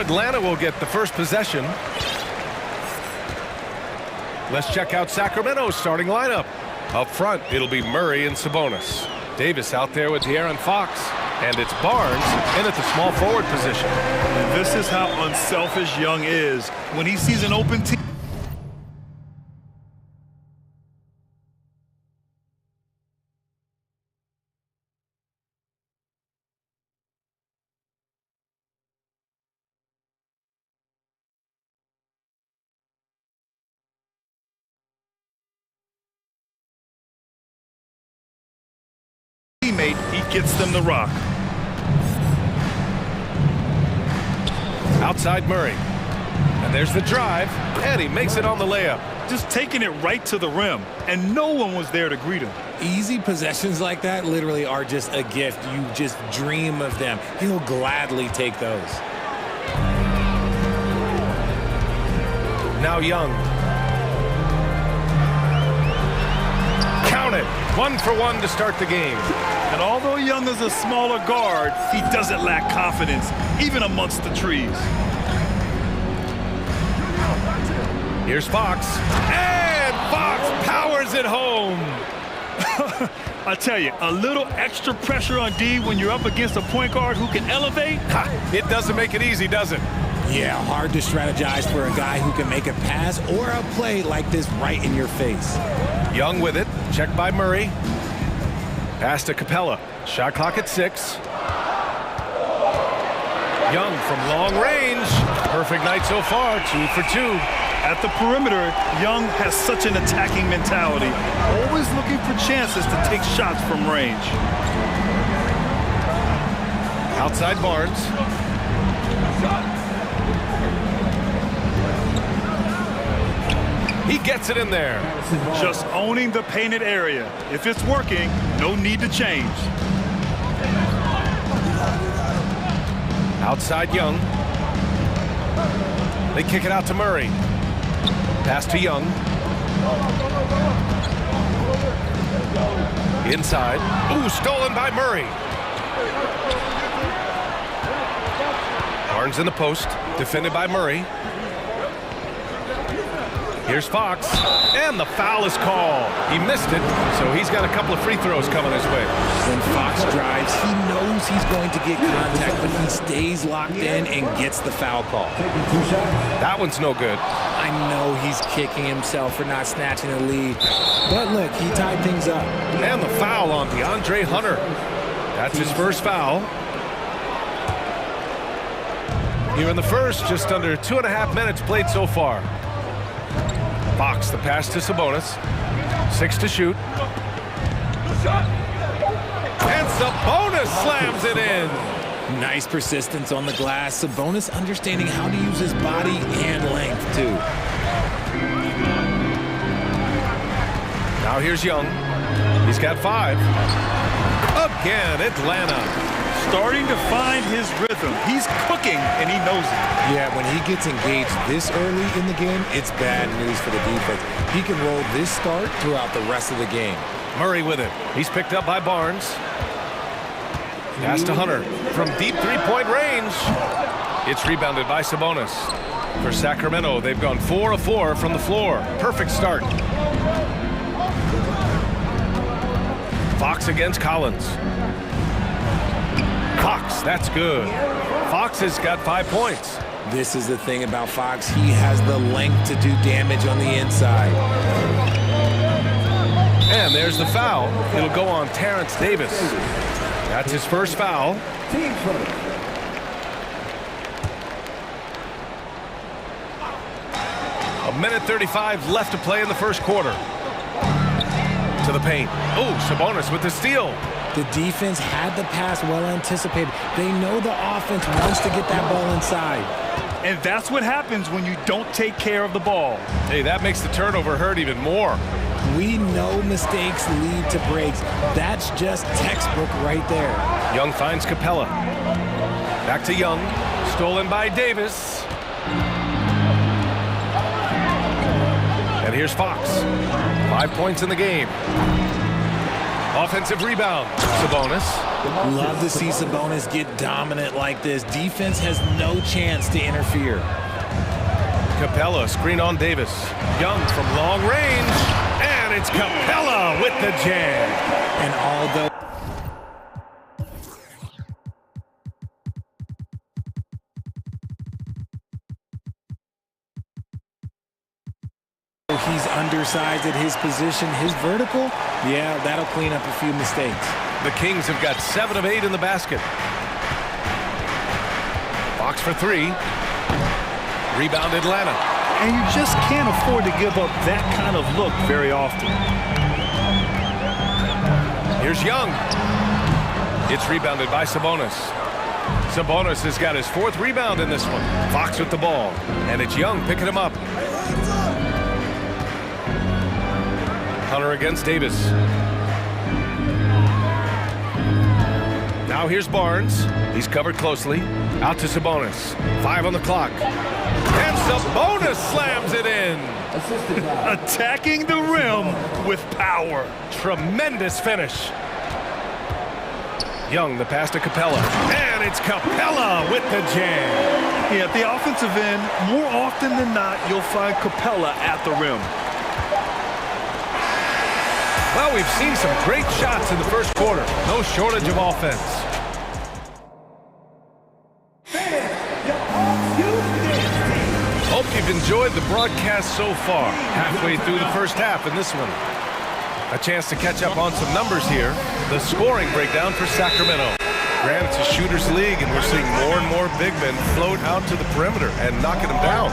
Atlanta will get the first possession. Let's check out Sacramento's starting lineup. Up front, it'll be Murray and Sabonis. Davis out there with De'Aaron Fox. And it's Barnes in at the small forward position. And this is how unselfish Young is. When he sees an open team. Teammate, he gets them the rock. Outside Murray. And there's the drive, and he makes it on the layup. Just taking it right to the rim, and no one was there to greet him. Easy possessions like that literally are just a gift. You just dream of them. He'll gladly take those. Now Young. Count it. 1 for 1 to start the game. And although Young is a smaller guard, he doesn't lack confidence, even amongst the trees. Here's Fox. And Fox powers it home. I tell you, a little extra pressure on D when you're up against a point guard who can elevate. It doesn't make it easy, does it? Yeah, hard to strategize for a guy who can make a pass or a play like this right in your face. Young with it. Checked by Murray. Pass to Capella. Shot clock at 6. Young from long range. Perfect night so far. 2 for 2. At the perimeter, Young has such an attacking mentality. Always looking for chances to take shots from range. Outside Barnes. He gets it in there. Just owning the painted area. If it's working, no need to change. Outside Young. They kick it out to Murray. Pass to Young. Inside. Ooh, stolen by Murray. Barnes in the post. Defended by Murray. Here's Fox, and the foul is called. He missed it, so he's got a couple of free throws coming his way. When Fox drives, he knows he's going to get contact, but he stays locked in and gets the foul call. That one's no good. I know he's kicking himself for not snatching the lead, but look, he tied things up. And the foul on DeAndre Hunter. That's his first foul. Here in the first, just under 2.5 minutes played so far. Fox, the pass to Sabonis. 6 to shoot. And Sabonis slams it in. Nice persistence on the glass. Sabonis understanding how to use his body and length, too. Now here's Young. He's got 5. Again, Atlanta. Starting to find his rhythm. He's cooking, and he knows it. Yeah, when he gets engaged this early in the game, it's bad news for the defense. He can roll this start throughout the rest of the game. Murray with it. He's picked up by Barnes. Pass to Hunter from deep three-point range. It's rebounded by Sabonis. For Sacramento, they've gone 4 of 4 from the floor. Perfect start. Fox against Collins. Fox, that's good. Fox has got 5 points. This is the thing about Fox. He has the length to do damage on the inside. And there's the foul. It'll go on Terrence Davis. That's his first foul. A minute 35 left to play in the first quarter. To the paint. Oh, Sabonis with the steal. The defense had the pass well anticipated. They know the offense wants to get that ball inside. And that's what happens when you don't take care of the ball. Hey, that makes the turnover hurt even more. We know mistakes lead to breaks. That's just textbook right there. Young finds Capella. Back to Young. Stolen by Davis. And here's Fox. 5 points in the game. Offensive rebound. Sabonis. Love to see Sabonis get dominant like this. Defense has no chance to interfere. Capella, screen on Davis. Young from long range. And it's Capella with the jam. And although he's undersized at his position, his vertical, yeah, that'll clean up a few mistakes. The Kings have got 7 of 8 in the basket. Fox for 3. Rebound Atlanta. And you just can't afford to give up that kind of look very often. Here's Young. It's rebounded by Sabonis. Sabonis has got his 4th rebound in this one. Fox with the ball. And it's Young picking him up. Hunter against Davis. Now here's Barnes. He's covered closely. Out to Sabonis. 5 on the clock. And Sabonis slams it in. Attacking the rim with power. Tremendous finish. Young, the pass to Capella. And it's Capella with the jam. Yeah, at the offensive end, more often than not, you'll find Capella at the rim. Well, we've seen some great shots in the first quarter. No shortage of offense. Hope you've enjoyed the broadcast so far. Halfway through the first half in this one. A chance to catch up on some numbers here. The scoring breakdown for Sacramento. Granted, it's a shooter's league, and we're seeing more and more big men float out to the perimeter and knocking them down.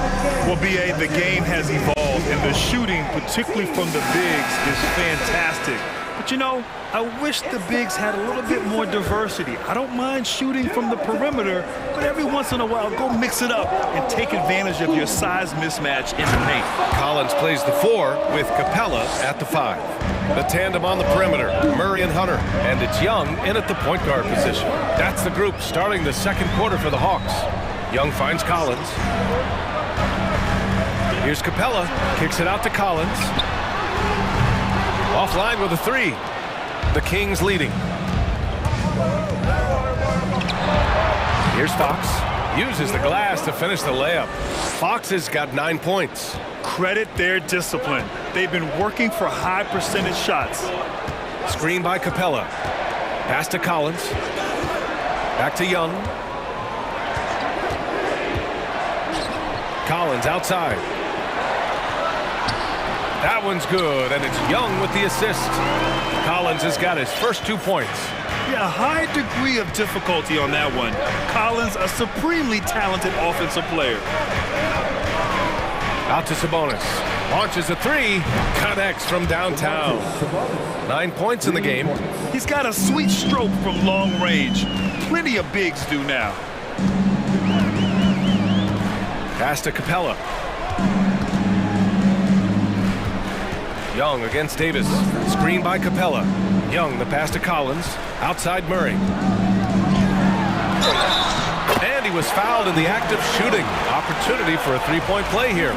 Well, B.A., the game has evolved, and the shooting, particularly from the bigs, is fantastic. But, you know, I wish the bigs had a little bit more diversity. I don't mind shooting from the perimeter, but every once in a while, go mix it up and take advantage of your size mismatch in the paint. Collins plays the 4 with Capella at the 5. The tandem on the perimeter, Murray and Hunter, and it's Young in at the point guard position. That's the group starting the second quarter for the Hawks. Young finds Collins. Here's Capella, kicks it out to Collins. Offline with a 3. The Kings leading. Here's Fox. Uses the glass to finish the layup. Fox has got 9 points. Credit their discipline. They've been working for high percentage shots. Screen by Capella. Pass to Collins. Back to Young. Collins outside. That one's good, and it's Young with the assist. Collins has got his first 2 points. Yeah, a high degree of difficulty on that one. Collins, a supremely talented offensive player. Out to Sabonis. Launches a 3. Connects from downtown. 9 points in the game. He's got a sweet stroke from long range. Plenty of bigs do now. Pass to Capella. Young against Davis. Screen by Capella. Young, the pass to Collins. Outside Murray. And he was fouled in the act of shooting. Opportunity for a 3-point play here.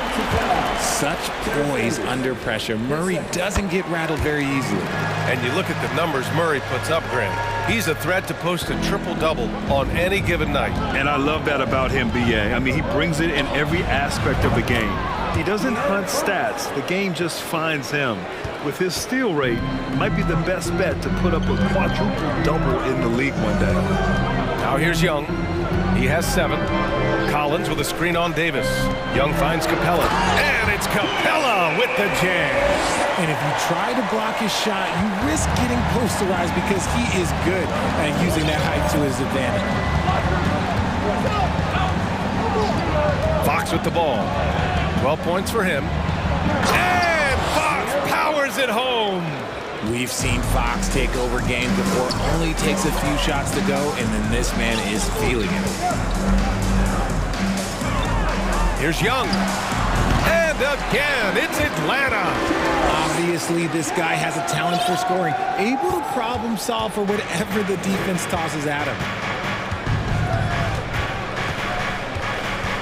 Such poise under pressure. Murray doesn't get rattled very easily. And you look at the numbers Murray puts up, Grant. He's a threat to post a triple-double on any given night. And I love that about him, B.A. I mean, he brings it in every aspect of the game. He doesn't hunt stats. The game just finds him. With his steal rate, might be the best bet to put up a quadruple-double in the league one day. Now here's Young. He has 7. Collins with a screen on Davis. Young finds Capella. And it's Capella with the jam. And if you try to block his shot, you risk getting posterized because he is good at using that height to his advantage. Fox with the ball. 12 points for him. And Fox powers it home. We've seen Fox take over games before. Only takes a few shots to go, and then this man is feeling it. Here's Young. And again, it's Atlanta. Obviously, this guy has a talent for scoring, able to problem solve for whatever the defense tosses at him.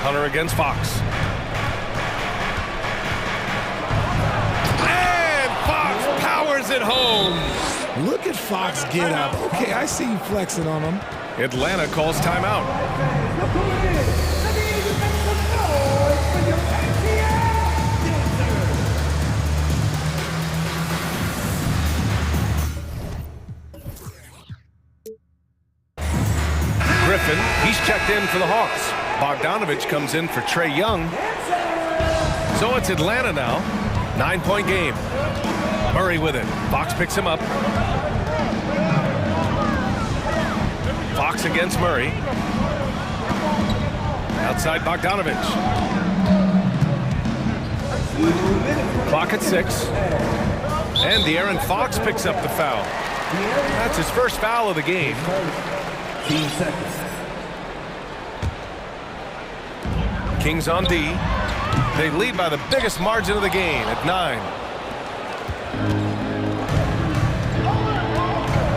Hunter against Fox. It home. Look at Fox get up. Okay, I see you flexing on him. Atlanta calls timeout. Griffin, he's checked in for the Hawks. Bogdanovich comes in for Trae Young. So it's Atlanta now. 9-point game. Murray with it. Fox picks him up. Fox against Murray. Outside Bogdanovich. Clock at 6. And De'Aaron Fox picks up the foul. That's his first foul of the game. 15 seconds. Kings on D. They lead by the biggest margin of the game at 9.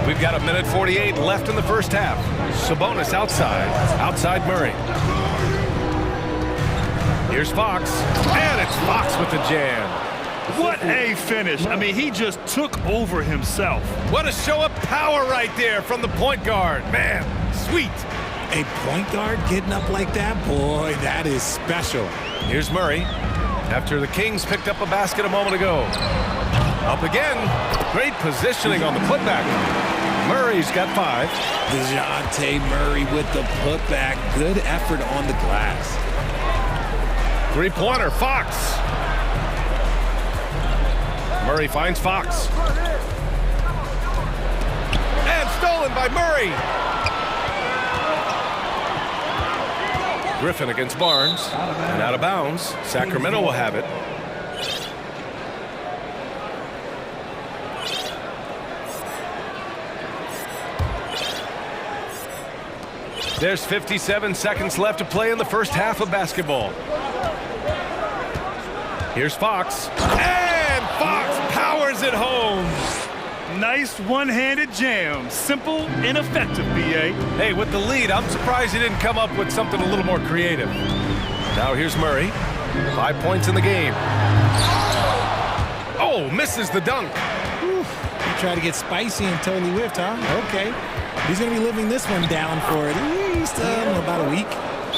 We've got 1:48 left in the first half. Sabonis outside Murray. Here's Fox, and it's Fox with the jam. What a finish. I mean, he just took over himself. What a show of power right there from the point guard. Man, sweet. A point guard getting up like that? Boy, that is special. Here's Murray. After the Kings picked up a basket a moment ago. Up again. Great positioning on the putback. Murray's got 5. DeJounte Murray with the putback. Good effort on the glass. Three-pointer, Fox. Murray finds Fox. And stolen by Murray. Griffin against Barnes. And out of bounds. Sacramento will have it. There's 57 seconds left to play in the first half of basketball. Here's Fox. And Fox powers it home. Nice one-handed jam. Simple and effective, B.A. Hey, with the lead, I'm surprised he didn't come up with something a little more creative. Now here's Murray. 5 points in the game. Oh, misses the dunk. Whew. He tried to get spicy and totally whiffed, huh? Okay. He's going to be living this one down for at least about a week.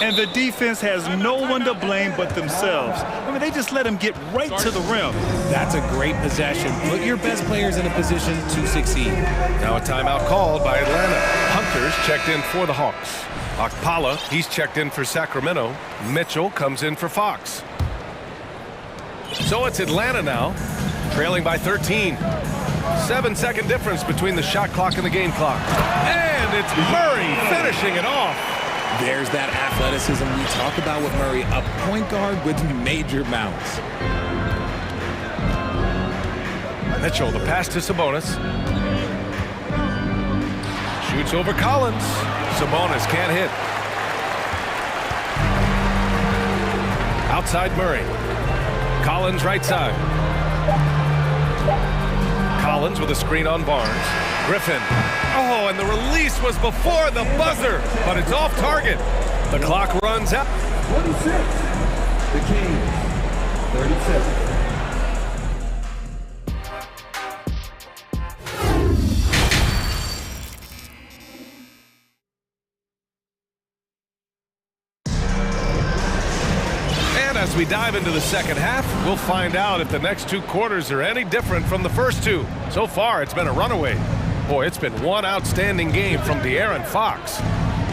And the defense has no one to blame but themselves. I mean, they just let him get right to the rim. That's a great possession. Put your best players in a position to succeed. Now a timeout called by Atlanta. Hunter's checked in for the Hawks. Okpala, he's checked in for Sacramento. Mitchell comes in for Fox. So it's Atlanta now, trailing by 13. 7-second difference between the shot clock and the game clock. And it's Murray finishing it off. There's that athleticism we talk about with Murray, a point guard with major mounts. Mitchell, the pass to Sabonis. Shoots over Collins. Sabonis can't hit. Outside Murray. Collins right side. Collins with a screen on Barnes. Griffin. Oh, and the release was before the buzzer, but it's off target. The clock runs out. 26. The Kings. 37. As we dive into the second half, we'll find out if the next 2 quarters are any different from the first 2. So far, it's been a runaway. Boy, it's been one outstanding game from De'Aaron Fox.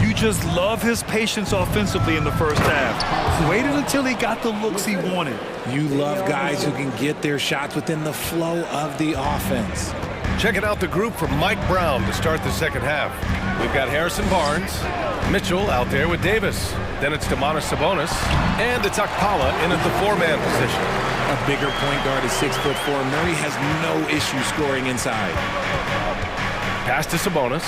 You just love his patience offensively in the first half. Waited until he got the looks he wanted. You love guys who can get their shots within the flow of the offense. Checking out the group from Mike Brown to start the second half. We've got Harrison Barnes, Mitchell out there with Davis. Then it's Domantas Sabonis, and it's Okpala in at the 4-man position. A bigger point guard is 6'4". Murray has no issue scoring inside. Pass to Sabonis.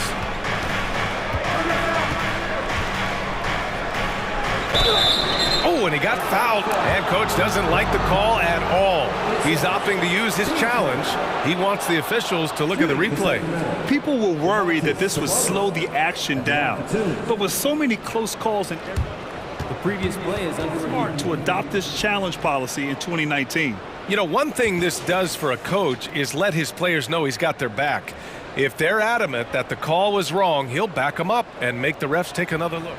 Oh, and he got fouled. And coach doesn't like the call at all. He's opting to use his challenge. He wants the officials to look at the replay. People were worried that this would slow the action down. But with so many close calls and the previous play is smart to adopt this challenge policy in 2019. You know, one thing this does for a coach is let his players know he's got their back. If they're adamant that the call was wrong, he'll back them up and make the refs take another look.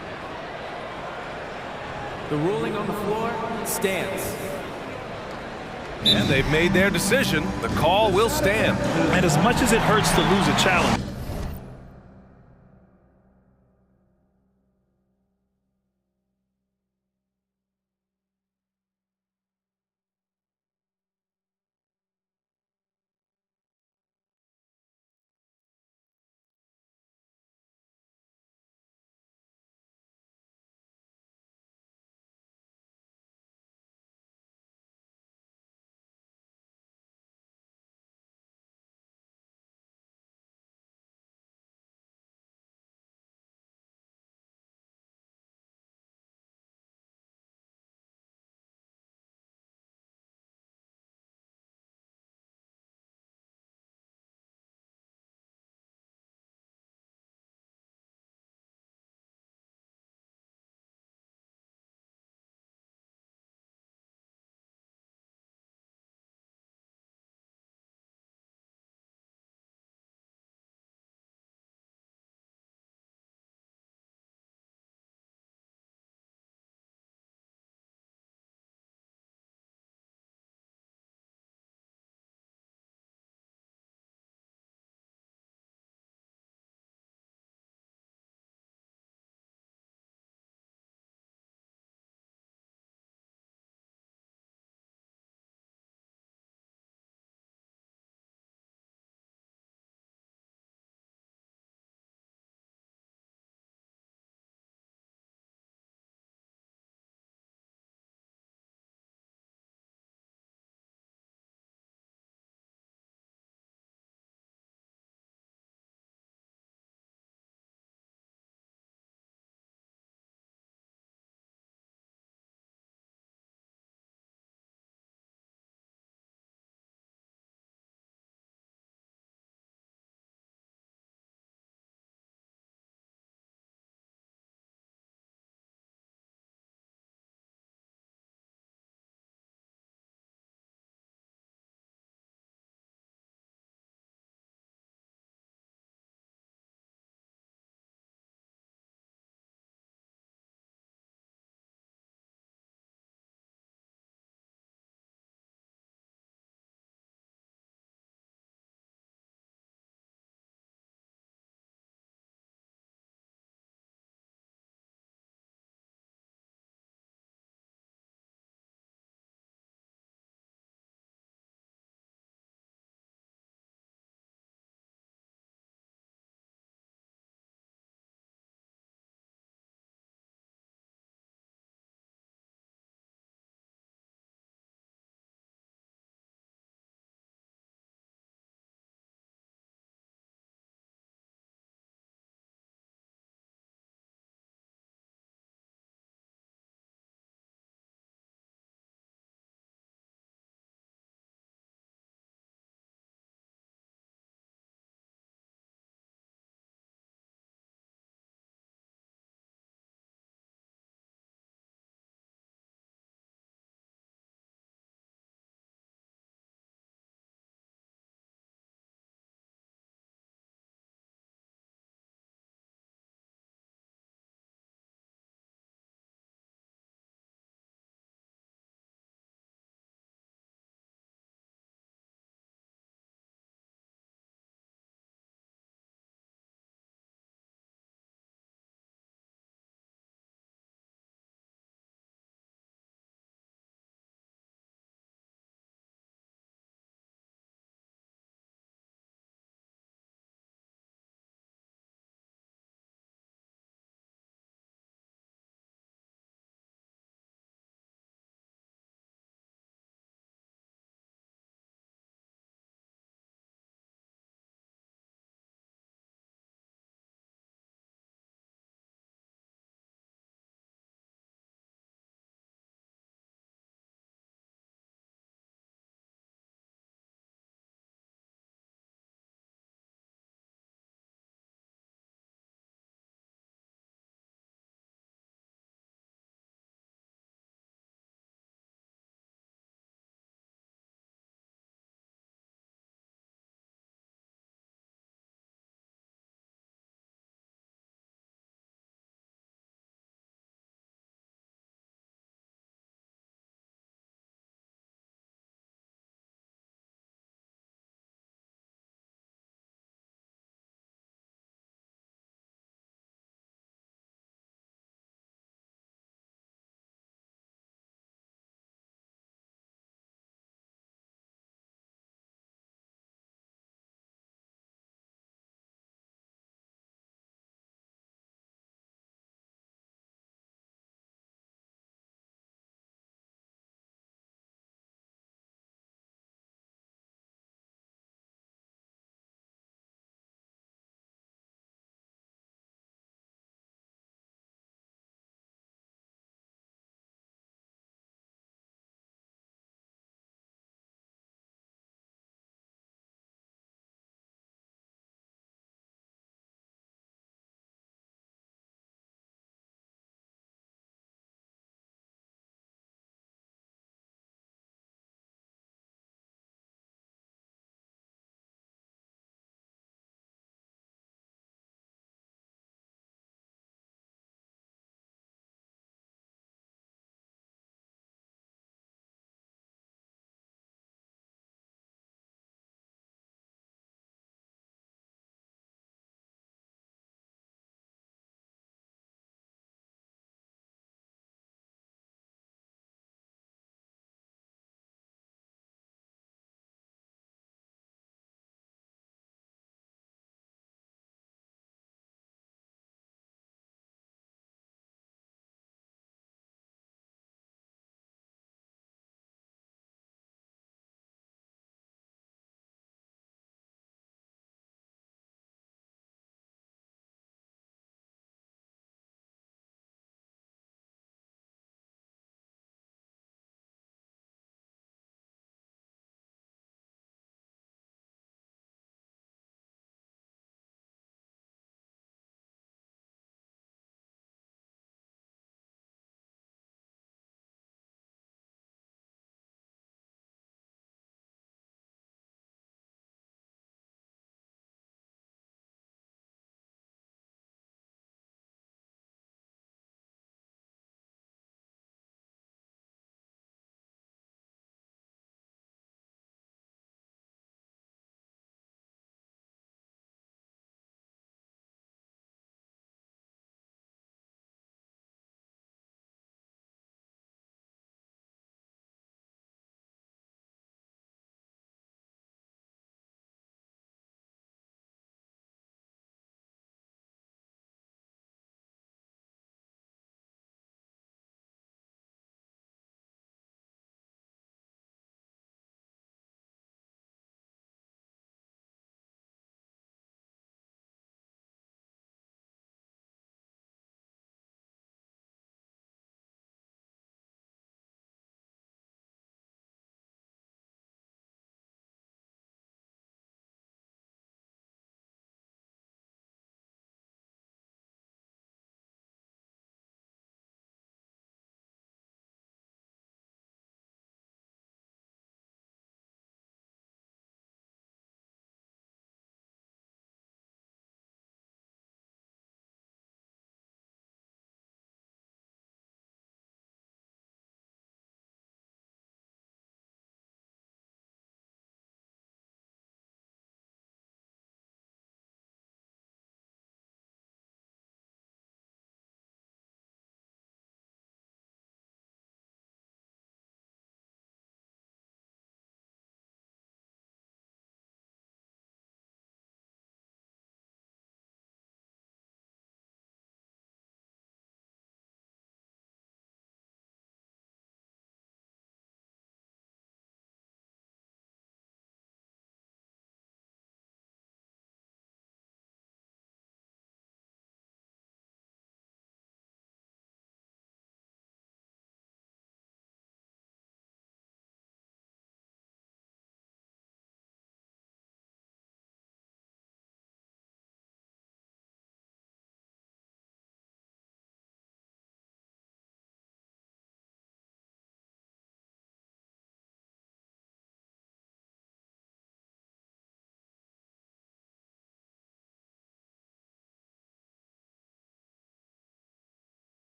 The ruling on the floor stands. And they've made their decision. The call will stand. And as much as it hurts to lose a challenge,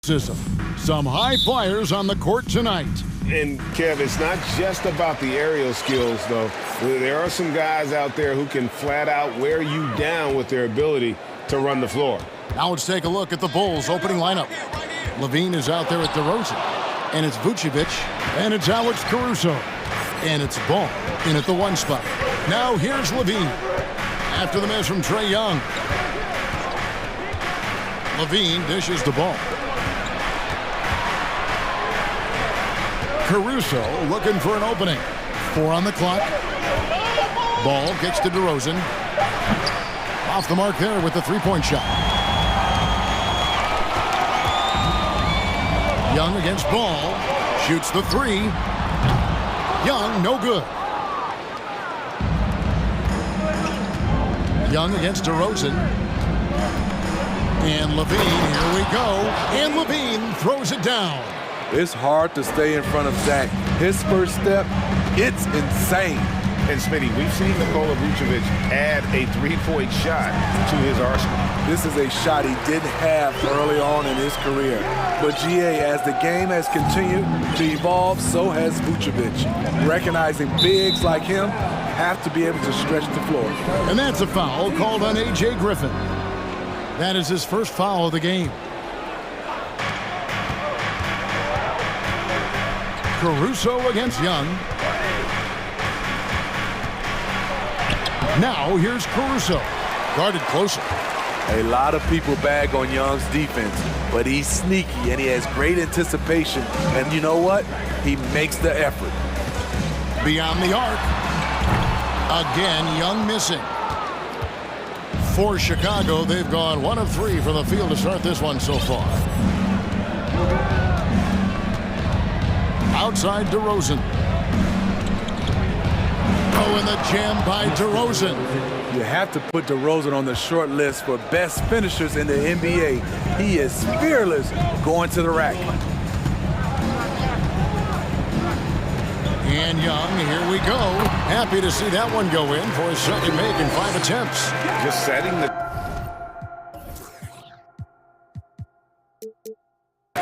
Some high flyers on the court tonight. And, Kev, it's not just about the aerial skills, though. There are some guys out there who can flat out wear you down with their ability to run the floor. Now let's take a look at the Bulls' opening lineup. Levine is out there at DeRozan. And it's Vucevic. And it's Alex Caruso. And it's Ball in at the 1 spot. Now here's Levine. After the miss from Trae Young. Levine dishes the ball. Caruso looking for an opening. 4 on the clock. Ball gets to DeRozan. Off the mark there with the 3-point shot. Young against Ball. Shoots the 3. Young, no good. Young against DeRozan. And Levine, here we go. And Levine throws it down. It's hard to stay in front of Zach. His first step, it's insane. And, Smitty, we've seen Nikola Vucevic add a 3-point shot to his arsenal. This is a shot he didn't have early on in his career. But, GA, as the game has continued to evolve, so has Vucevic. Recognizing bigs like him have to be able to stretch the floor. And that's a foul called on A.J. Griffin. That is his first foul of the game. Caruso against Young. Now here's Caruso. Guarded closer. A lot of people bag on Young's defense, but he's sneaky and he has great anticipation. And you know what? He makes the effort. Beyond the arc. Again, Young missing. For Chicago, they've gone 1 of 3 from the field to start this one so far. Outside DeRozan. Oh, and the jam by DeRozan. You have to put DeRozan on the short list for best finishers in the NBA. He is fearless going to the rack. And Young, here we go. Happy to see that one go in for his second make in 5 attempts. Just setting the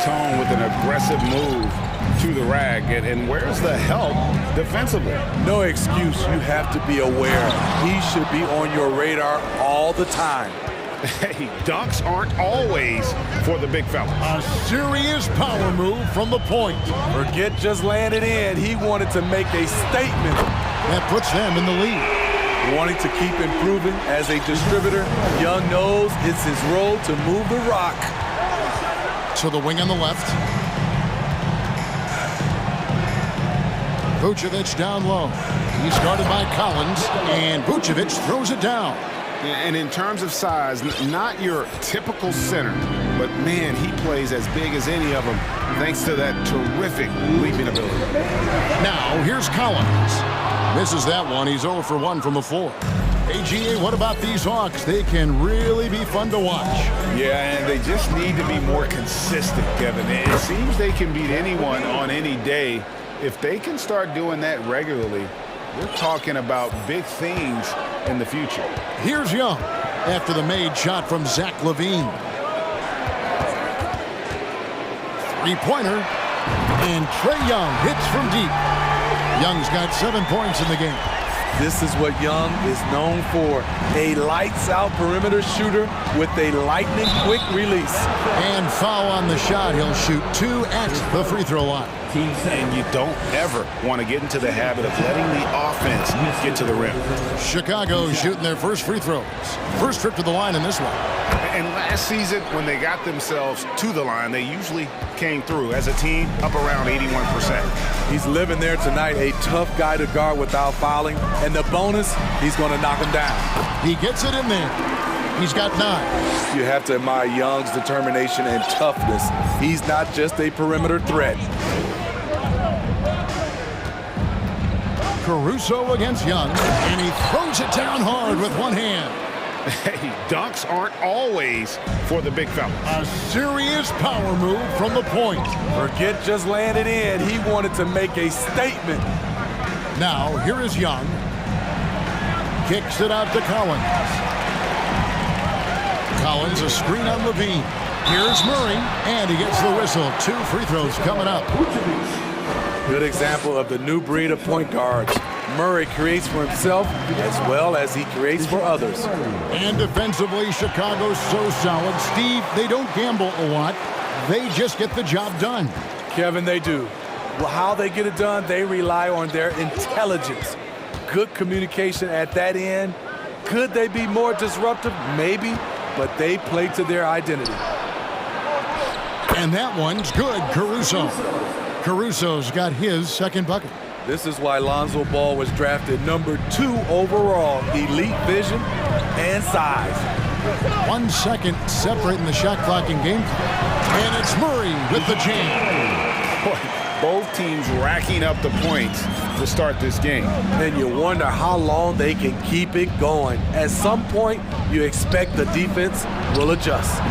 tone with an aggressive move to the rack. And where's the help defensively? No excuse. You have to be aware. He should be on your radar all the time. Hey, dunks aren't always for the big fella. A serious power move from the point. Forget just laying it in. He wanted to make a statement. That puts them in the lead. Wanting to keep improving as a distributor, Young knows it's his role to move the rock. To the wing on the left. Vucevic down low. He's guarded by Collins, and Vucevic throws it down. And in terms of size, not your typical center, but man, he plays as big as any of them thanks to that terrific leaping ability. Now, here's Collins. Misses that one. He's 0 for 1 from the floor. AGA, what about these Hawks? They can really be fun to watch. Yeah, and they just need to be more consistent, Kevin. It seems they can beat anyone on any day. If they can start doing that regularly, we're talking about big things in the future. Here's Young after the made shot from Zach Levine. 3-pointer, and Trae Young hits from deep. Young's got 7 points in the game. This is what Young is known for. A lights-out perimeter shooter with a lightning-quick release. And foul on the shot. He'll shoot 2 at the free throw line. And you don't ever want to get into the habit of letting the offense get to the rim. Chicago shooting their first free throws. First trip to the line in this one. And last season, when they got themselves to the line, they usually came through as a team up around 81%. He's living there tonight, a tough guy to guard without fouling. And the bonus, he's going to knock him down. He gets it in there. He's got 9. You have to admire Young's determination and toughness. He's not just a perimeter threat. Caruso against Young, and he throws it down hard with one hand. Hey, dunks aren't always for the big fella. A serious power move from the point. Forget just laying it in. He wanted to make a statement. Now, here is Young. Kicks it out to Collins. Collins, a screen on Levine. Here's Murray, and he gets the whistle. 2 free throws coming up. Good example of the new breed of point guards. Murray creates for himself as well as he creates for others. And defensively, Chicago's so solid. Steve, they don't gamble a lot. They just get the job done. Kevin, they do. Well, how they get it done, they rely on their intelligence. Good communication at that end. Could they be more disruptive? Maybe, but they play to their identity. And that one's good, Caruso. Caruso's got his second bucket. This is why Lonzo Ball was drafted number 2 overall. Elite vision and size. 1 second separating the shot clock and game clock. And it's Murray with the jam. Boy, both teams racking up the points to start this game. And you wonder how long they can keep it going. At some point, you expect the defense will adjust.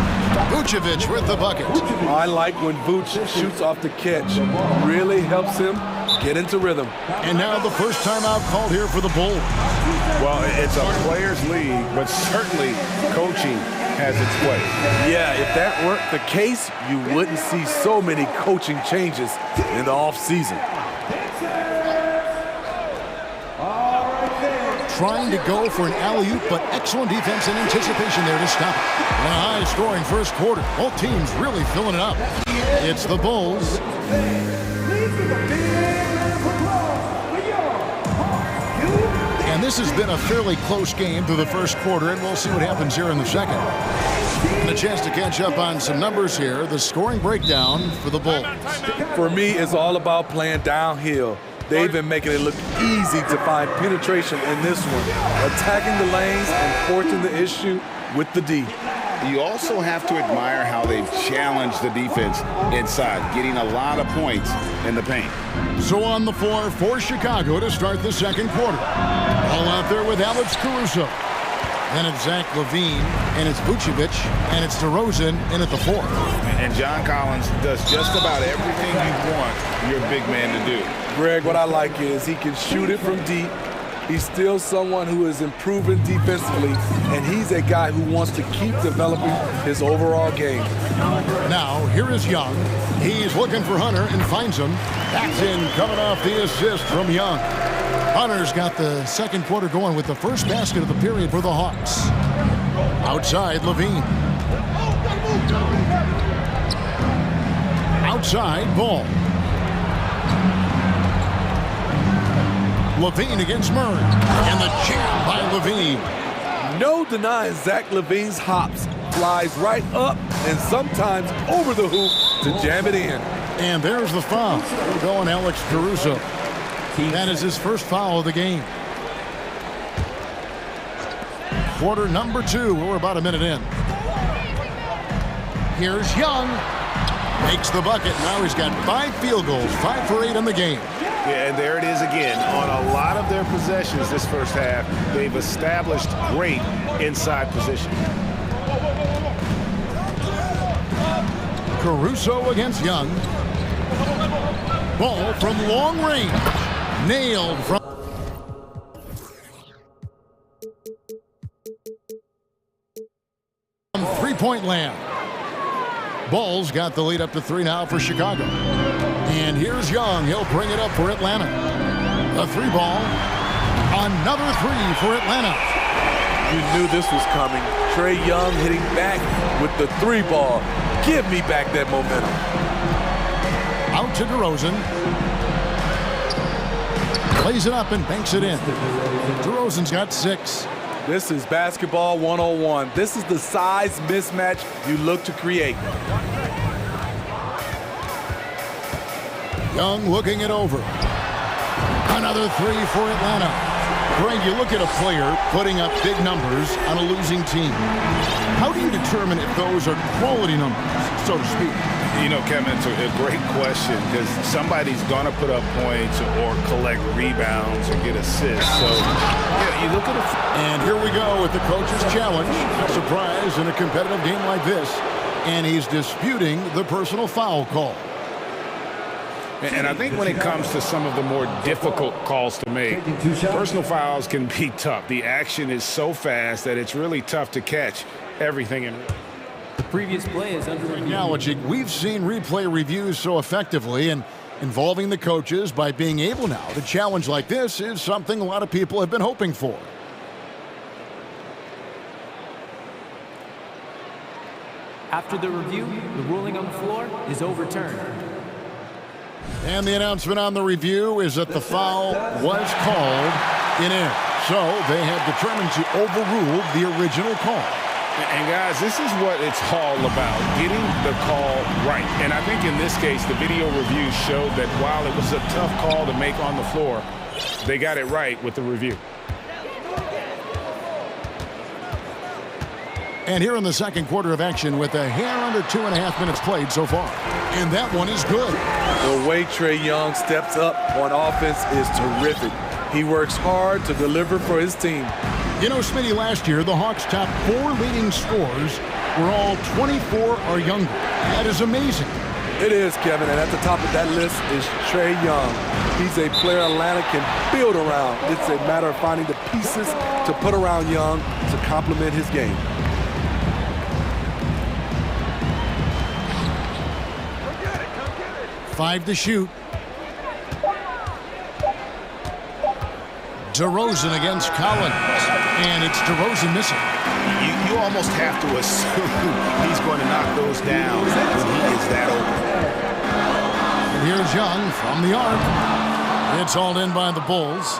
Vucevic with the bucket. I like when Vuce shoots off the catch. Really helps him get into rhythm. And now the first timeout called here for the Bulls. Well, it's a players' league, but certainly coaching has its way. Yeah, if that weren't the case, you wouldn't see so many coaching changes in the offseason. Trying to go for an alley-oop, but excellent defense and anticipation there to stop it. And a high-scoring first quarter. Both teams really filling it up. It's the Bulls. And this has been a fairly close game through the first quarter, and we'll see what happens here in the second. And a chance to catch up on some numbers here. The scoring breakdown for the Bulls. For me, it's all about playing downhill. They've been making it look easy to find penetration in this one, attacking the lanes and forcing the issue with the D. You also have to admire how they've challenged the defense inside, getting a lot of points in the paint. So on the floor for Chicago to start the second quarter. All out there with Alex Caruso. Then it's Zach LaVine, and it's Vucevic, and it's DeRozan in at the 4. And John Collins does just about everything you want your big man to do. Greg, what I like is he can shoot it from deep. He's still someone who is improving defensively, and he's a guy who wants to keep developing his overall game. Now, here is Young. He's looking for Hunter and finds him. That's in coming off the assist from Young. Hunter's got the second quarter going with the first basket of the period for the Hawks. Outside, LaVine. Outside, Ball. LaVine against Murray. And the jam by LaVine. No denying Zach LaVine's hops. Flies right up and sometimes over the hoop to jam it in. And there's the foul. Going Alex Caruso. That is his first foul of the game. Quarter number 2. We're about a minute in. Here's Young. Makes the bucket. Now he's got 5 field goals. 5 for 8 in the game. Yeah, and there it is again. On a lot of their possessions this first half, they've established great inside position. Caruso against Young. Ball from long range. Nailed from three-point land. Ball's got the lead up to 3 now for Chicago. And here's Young. He'll bring it up for Atlanta. A 3-ball. Another 3 for Atlanta. You knew this was coming. Trae Young hitting back with the 3-ball. Give me back that momentum. Out to DeRozan. Plays it up and banks it in. DeRozan's got 6. This is basketball 101. This is the size mismatch you look to create. Young looking it over. Another 3 for Atlanta. Greg, you look at a player putting up big numbers on a losing team. How do you determine if those are quality numbers, so to speak? You know, Kevin, it's a great question because somebody's going to put up points or collect rebounds or get assists. So, yeah, you look at it. And here we go with the coach's challenge. A surprise in a competitive game like this. And he's disputing the personal foul call. And I think when it comes to some of the more difficult calls to make, personal fouls can be tough. The action is so fast that it's really tough to catch everything in. The previous play is under review. Acknowledging we've seen replay reviews so effectively, and involving the coaches by being able now to challenge like this is something a lot of people have been hoping for. After the review, the ruling on the floor is overturned. And the announcement on the review is that the foul was called in air. So they have determined to overrule the original call. And guys, this is what it's all about, getting the call right. And I think in this case, the video review showed that while it was a tough call to make on the floor, they got it right with the review. And here in the second quarter of action with a hair under 2.5 minutes played so far. And that one is good. The way Trae Young steps up on offense is terrific. He works hard to deliver for his team. You know, Smitty, last year, the Hawks' top 4 leading scorers were all 24 or younger. That is amazing. It is, Kevin, and at the top of that list is Trae Young. He's a player Atlanta can build around. It's a matter of finding the pieces to put around Young to complement his game. 5 to shoot. DeRozan against Collins. And it's DeRozan missing. You almost have to assume he's going to knock those down when he is that open. And here's Young from the arc. It's hauled in by the Bulls.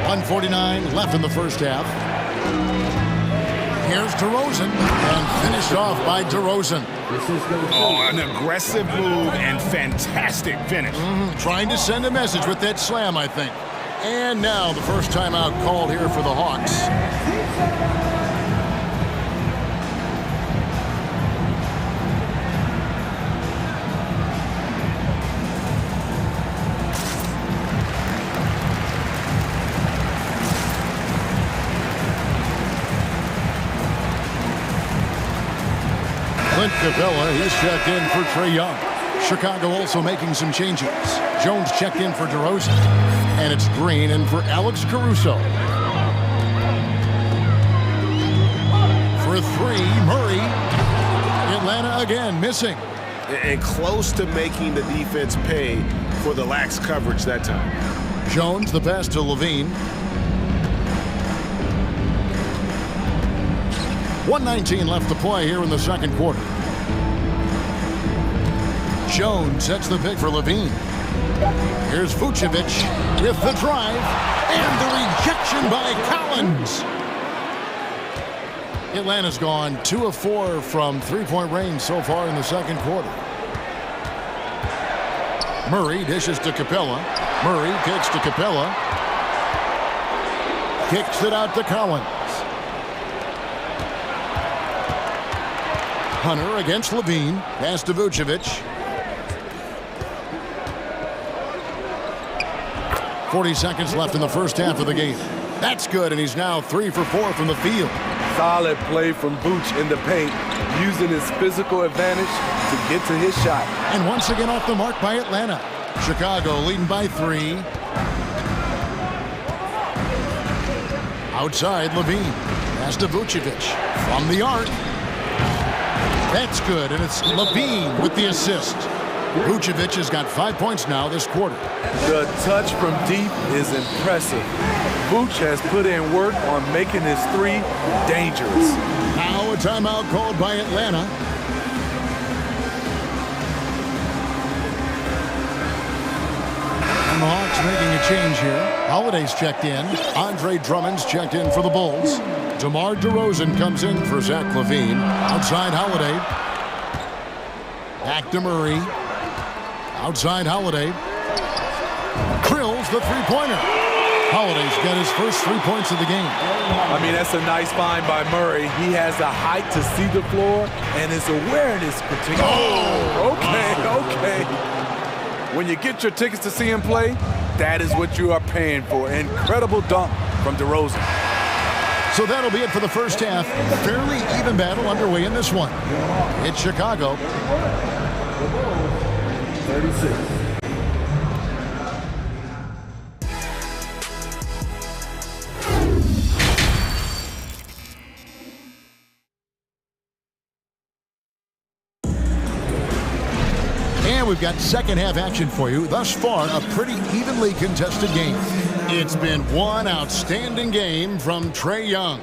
1:49 left in the first half. Here's DeRozan, and finished off by DeRozan. Oh, an aggressive move and fantastic finish. Trying to send a message with that slam, I think. And now the first timeout called here for the Hawks. Clint Capella, he's checked in for Trae Young. Chicago also making some changes. Jones checked in for DeRozan. And it's Green in for Alex Caruso. For 3, Murray. Atlanta again missing. And close to making the defense pay for the lax coverage that time. Jones, the pass to Levine. 1:19 left to play here in the second quarter. Jones sets the pick for Levine. Here's Vucevic with the drive and the rejection by Collins. Atlanta's gone 2 of 4 from three-point range so far in the second quarter. Murray dishes to Capella. Murray kicks to Capella. Kicks it out to Collins. Hunter against Levine. Pass to Vucevic. 40 seconds left in the first half of the game. That's good, and he's now 3 for 4 from the field. Solid play from Vooch in the paint, using his physical advantage to get to his shot. And once again off the mark by Atlanta. Chicago leading by 3. Outside, Levine. Pass to Vucevic. From the arc. That's good, and it's Levine with the assist. Vucevic has got 5 points now this quarter. The touch from deep is impressive. Vooch has put in work on making his 3 dangerous. Now a timeout called by Atlanta. And the Hawks making a change here. Holiday's checked in. Andre Drummond's checked in for the Bulls. DeMar DeRozan comes in for Zach LaVine. Outside Holiday. Back to Murray. Outside Holiday. Drills the three-pointer. Holiday's got his first 3 points of the game. I mean, that's a nice find by Murray. He has the height to see the floor, and his awareness particularly. Oh, okay. When you get your tickets to see him play, that is what you are paying for. Incredible dunk from DeRozan. So that'll be it for the first half. Fairly even battle underway in this one. It's Chicago. 36. And we've got second half action for you. Thus far, a pretty evenly contested game. It's been one outstanding game from Trae Young.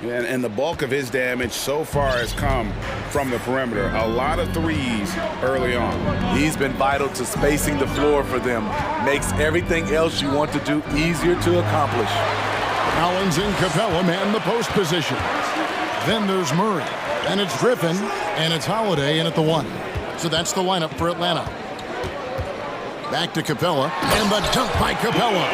And the bulk of his damage so far has come from the perimeter. A lot of threes early on. He's been vital to spacing the floor for them. Makes everything else you want to do easier to accomplish. Collins and Capella man the post position. Then there's Murray, and it's Griffin, and it's Holiday in at the 1. So that's the lineup for Atlanta. Back to Capella, and the dunk by Capella.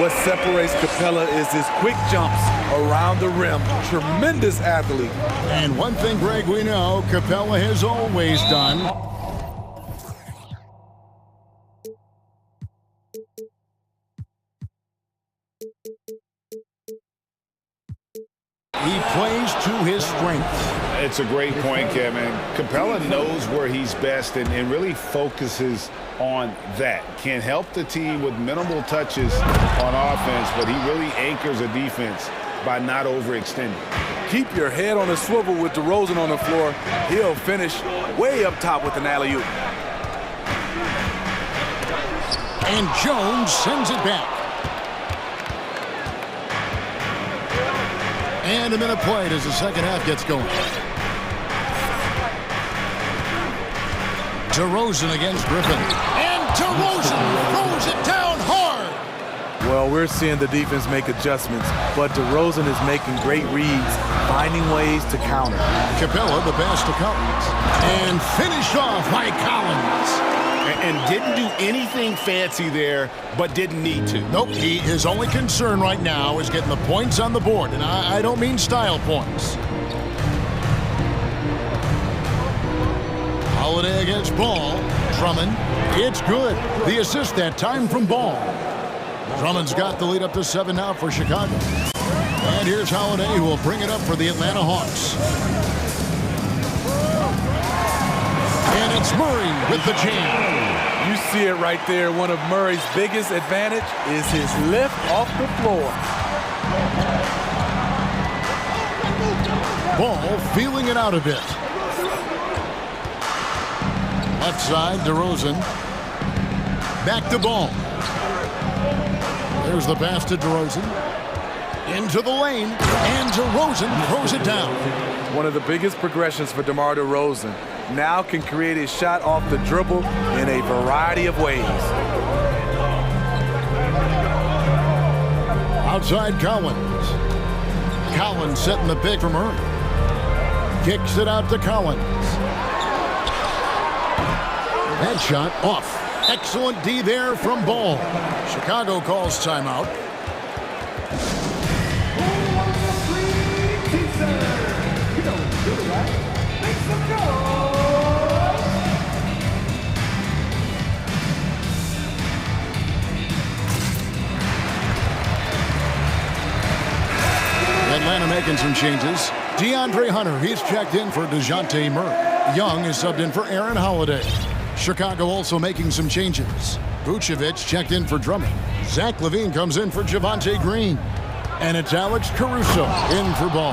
What separates Capella is his quick jumps around the rim. Tremendous athlete. And one thing, Greg, we know Capella has always done. He plays to his strengths. It's a great point, Kevin. Capella knows where he's best and really focuses on that. Can help the team with minimal touches on offense, but he really anchors a defense by not overextending. Keep your head on a swivel with DeRozan on the floor. He'll finish way up top with an alley-oop. And Jones sends it back. And a minute played as the second half gets going. DeRozan against Griffin. And DeRozan throws it down hard. Well, we're seeing the defense make adjustments, but DeRozan is making great reads, finding ways to counter. Capella the pass to Collins. And finished off by Collins. And didn't do anything fancy there, but didn't need to. Nope, his only concern right now is getting the points on the board, and I don't mean style points. Holiday against Ball. Drummond, it's good. The assist that time from Ball. Drummond's got the lead up to 7 now for Chicago. And here's Holiday, who will bring it up for the Atlanta Hawks. And it's Murray with the jam. You see it right there. One of Murray's biggest advantage is his lift off the floor. Ball feeling it out a bit. Left side, DeRozan. Back to Ball. There's the pass to DeRozan. Into the lane, and DeRozan throws it down. One of the biggest progressions for DeMar DeRozan. Now can create his shot off the dribble in a variety of ways. Outside Collins. Collins setting the pick from Murray. Kicks it out to Collins. That shot off. Excellent D there from Ball. Chicago calls timeout. Atlanta making some changes. DeAndre Hunter, he's checked in for DeJounte Murray. Young is subbed in for Aaron Holiday. Chicago also making some changes. Vucevic checked in for Drummond. Zach LaVine comes in for Javonte Green. And it's Alex Caruso in for Ball.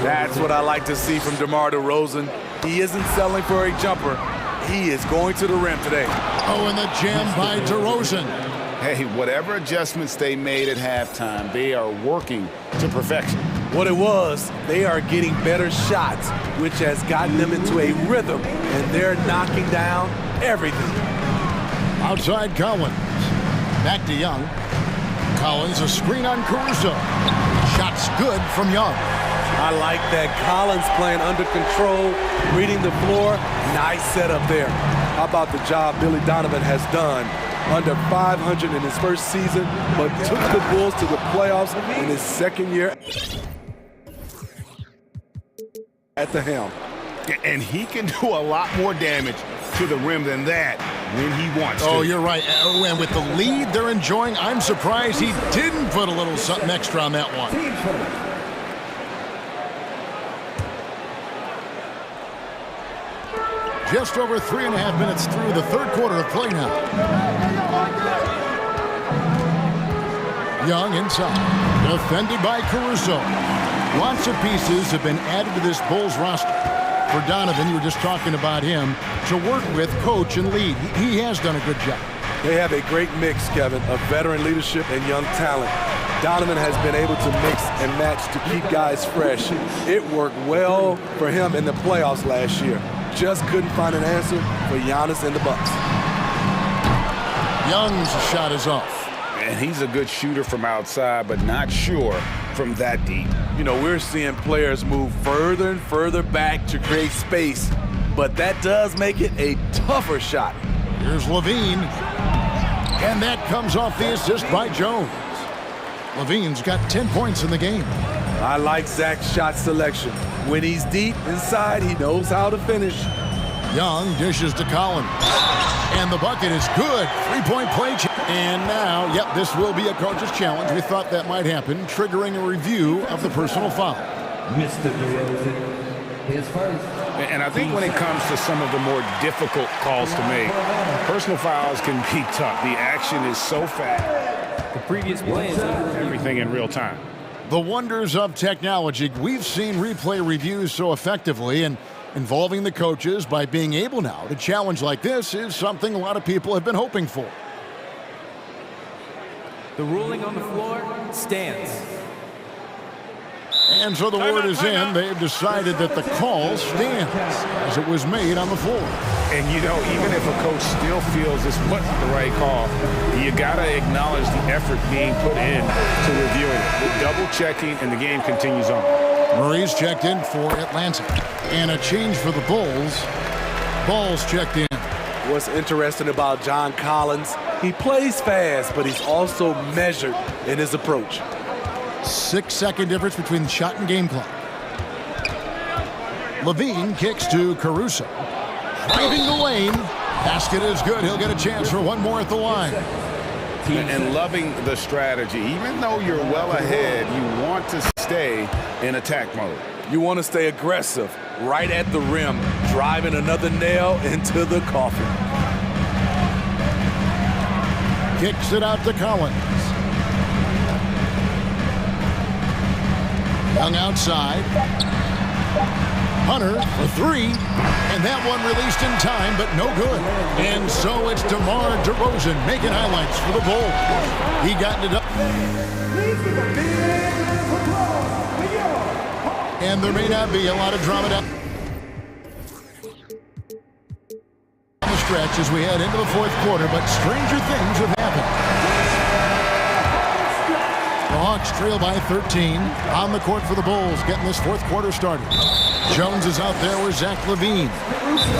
That's what I like to see from DeMar DeRozan. He isn't settling for a jumper. He is going to the rim today. Oh, and the jam by DeRozan. Hey, whatever adjustments they made at halftime, they are working to perfection. What it was, they are getting better shots, which has gotten them into a rhythm, and they're knocking down everything. Outside Collins. Back to Young. Collins, a screen on Caruso. Shot's good from Young. I like that. Collins playing under control, reading the floor. Nice setup there. How about the job Billy Donovan has done? Under 500 in his first season, but took the Bulls to the playoffs in his second year at the helm. And he can do a lot more damage to the rim than that when he wants to. Oh, you're right. And with the lead they're enjoying, I'm surprised he didn't put a little something extra on that one. Just over 3.5 minutes through the third quarter of play now. Young inside. Defended by Caruso. Lots of pieces have been added to this Bulls roster. for Donovan, you were just talking about him, to work with, coach, and lead. He has done a good job. They have a great mix, Kevin, of veteran leadership and young talent. Donovan has been able to mix and match to keep guys fresh. It worked well for him in the playoffs last year. Just couldn't find an answer for Giannis and the Bucks. Young's shot is off. And he's a good shooter from outside, but not sure from that deep. You know, we're seeing players move further and further back to create space, but that does make it a tougher shot. Here's Levine. And that comes off the assist by Jones. Levine's got 10 points in the game. I like Zach's shot selection. When he's deep inside, he knows how to finish. Young dishes to Collins. And the bucket is good. Three-point play. And now, yep, this will be a coach's challenge. We thought that might happen, triggering a review of the personal foul. Mr. DeRozan, his first. And I think when it comes to some of the more difficult calls to make, personal fouls can be tough. The action is so fast. The previous play is Everything in real time. The wonders of technology. We've seen replay reviews so effectively, and involving the coaches by being able now to challenge like this is something a lot of people have been hoping for. the ruling on the floor stands. And so the word is in. They've decided that the call stands as it was made on the floor. And, you know, even if a coach still feels this wasn't the right call, you got to acknowledge the effort being put in to reviewing it. The double-checking, and the game continues on. Murray's checked in for Atlanta. And a change for the Bulls. Ball's checked in. What's interesting about John Collins, he plays fast, but he's also measured in his approach. 6-second difference between the shot and game clock. Levine kicks to Caruso. Driving the lane. Basket is good. He'll get a chance for one more at the line. And loving the strategy. Even though you're well ahead, you want to stay in attack mode. You want to stay aggressive, right at the rim, driving another nail into the coffin. Kicks it out to Collins. Young outside. Hunter for three. And that one released in time, but no good. And so it's DeMar DeRozan making highlights for the Bulls. He got it up. And there may not be a lot of drama down the stretch as we head into the fourth quarter, but stranger things have happened. The Hawks trail by 13 on the court for the Bulls, getting this fourth quarter started. Jones is out there with Zach LaVine.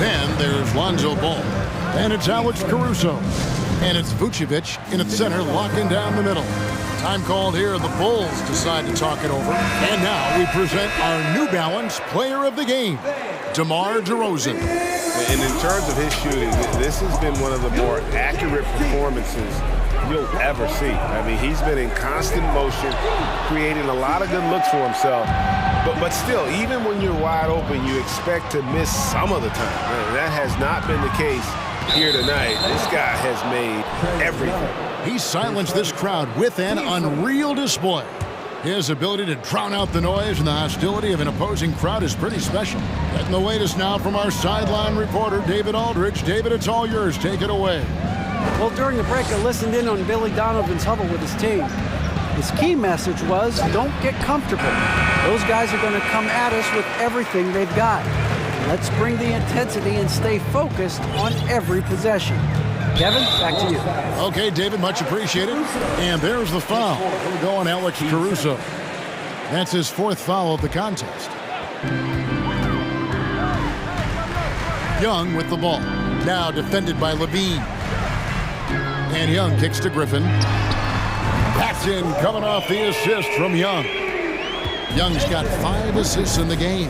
Then there's Lonzo Ball. And it's Alex Caruso. And it's Vucevic in its center, locking down the middle. Time called here. The Bulls decide to talk it over. And now we present our New Balance Player of the Game, DeMar DeRozan. And in terms of his shooting, this has been one of the more accurate performances you'll ever see. I mean, he's been in constant motion, creating a lot of good looks for himself. But still, even when you're wide open, you expect to miss some of the time. That has not been the case here tonight. This guy has made everything. He silenced this crowd with an unreal display. His ability to drown out the noise and the hostility of an opposing crowd is pretty special. Getting the latest now from our sideline reporter, David Aldridge. David, it's all yours. Take it away. Well, during the break, I listened in on Billy Donovan's huddle with his team. His key message was, don't get comfortable. Those guys are going to come at us with everything they've got. Let's bring the intensity and stay focused on every possession. Kevin, back to you. Okay, David, much appreciated. And there's the foul. We'll go on Alex Caruso. That's his fourth foul of the contest. Young with the ball. Now defended by Levine. And Young kicks to Griffin. That's in, coming off the assist from Young. Young's got 5 assists in the game.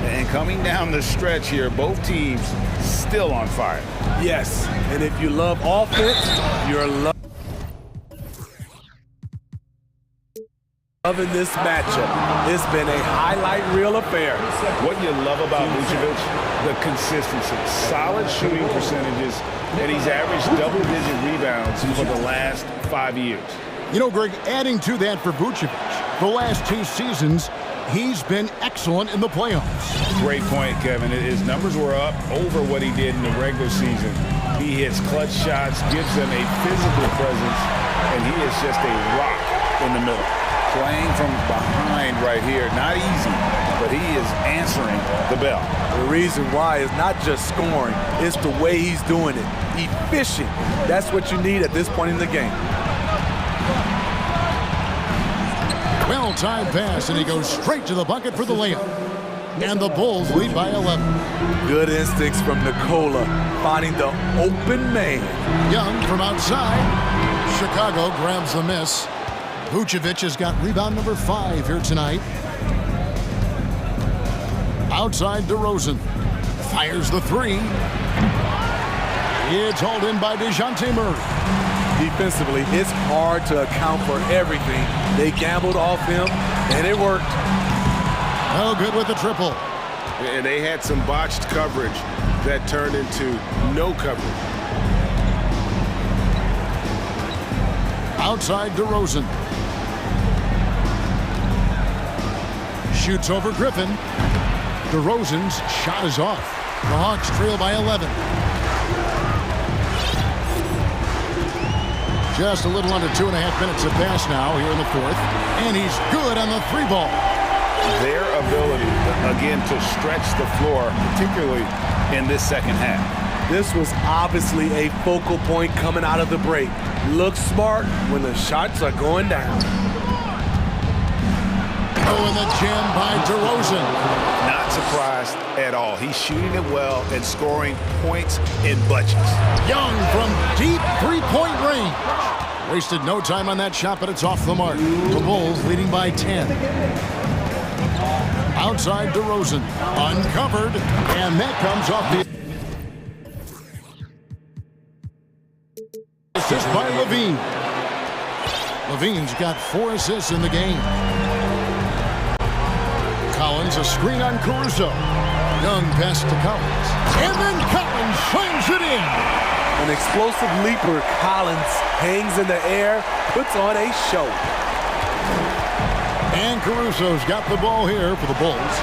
And coming down the stretch here, both teams still on fire. Yes, and if you love offense, you're loving this matchup. It's been a highlight reel affair. What you love about Vucevic, the consistency, solid shooting percentages, and he's averaged double-digit rebounds for the last 5 years. You know, Greg, adding to that for Vucevic, the last 2 seasons, He's been excellent in the playoffs. Great point, Kevin. His numbers were up over what he did in the regular season. He hits clutch shots, gives them a physical presence, and he is just a rock in the middle. Playing from behind right here, not easy, but he is answering the bell. The reason why is not just scoring, it's the way he's doing it. Efficient. That's what you need at this point in the game. Well-timed pass, and he goes straight to the bucket for the layup. And the Bulls lead by 11. Good instincts from Nikola, finding the open man. Young from outside. Chicago grabs the miss. Vucevic has got rebound number 5 here tonight. Outside DeRozan. Fires the 3. It's hauled in by DeJounte Murray. Defensively, it's hard to account for everything. They gambled off him, and it worked. No good with the triple. And they had some botched coverage that turned into no coverage. Outside DeRozan. Shoots over Griffin. DeRozan's shot is off. The Hawks trail by 11. Just a little under 2.5 minutes have passed now here in the fourth. And he's good on the 3 ball. Their ability, again, to stretch the floor, particularly in this second half. This was obviously a focal point coming out of the break. Look smart when the shots are going down. Oh, and the jam by DeRozan. Not surprised at all. He's shooting it well and scoring points in bunches. Young from deep 3-point range. Wasted no time on that shot, but it's off the mark. The Bulls leading by 10. Outside DeRozan. Uncovered. And that comes off the assist by Levine. Levine's got 4 assists in the game. Collins, a screen on Caruso. Young pass to Collins. And then Collins slams it in. An explosive leaper, Collins hangs in the air, puts on a show. And Caruso's got the ball here for the Bulls.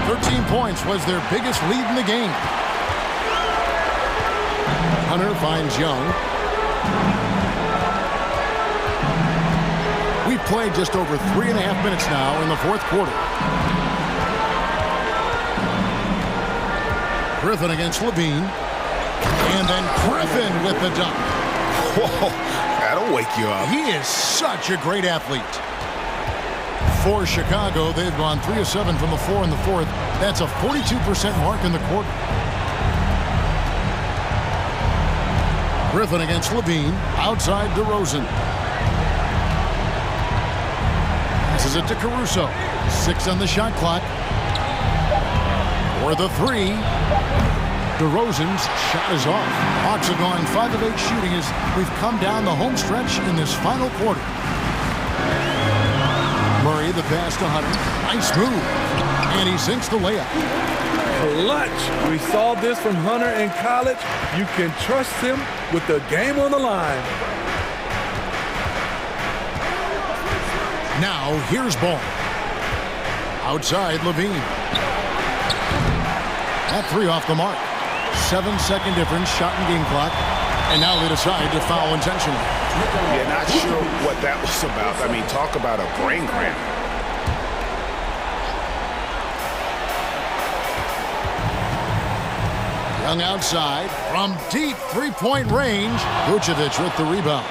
13 points was their biggest lead in the game. Hunter finds Young. We've played just over 3.5 minutes now in the fourth quarter. Griffin against Levine. And then Griffin with the dunk. Whoa, that'll wake you up. He is such a great athlete. For Chicago, they've gone 3 of 7 from the floor in the fourth. That's a 42% mark in the quarter. Griffin against Levine. Outside DeRozan. Passes it to Caruso. 6 on the shot clock. For the 3. DeRozan's shot is off. Hawks have gone 5 of 8 shooting as we've come down the home stretch in this final quarter. Murray, the pass to Hunter. Nice move. And he sinks the layup. Clutch. We saw this from Hunter in college. You can trust him with the game on the line. Now, here's ball. Outside, Levine. That 3 off the mark. 7-second difference, shot and game clock. And now they decide to foul intentionally. Yeah, not sure what that was about. I mean, talk about a brain cramp. Young outside from deep 3-point range. Vucevic with the rebound.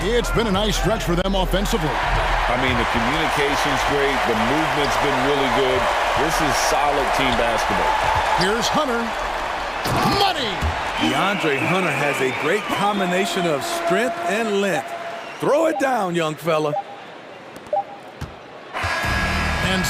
It's been a nice stretch for them offensively. I mean, the communication's great. The movement's been really good. This is solid team basketball. Here's Hunter. Money! DeAndre Hunter has a great combination of strength and length. Throw it down, young fella. And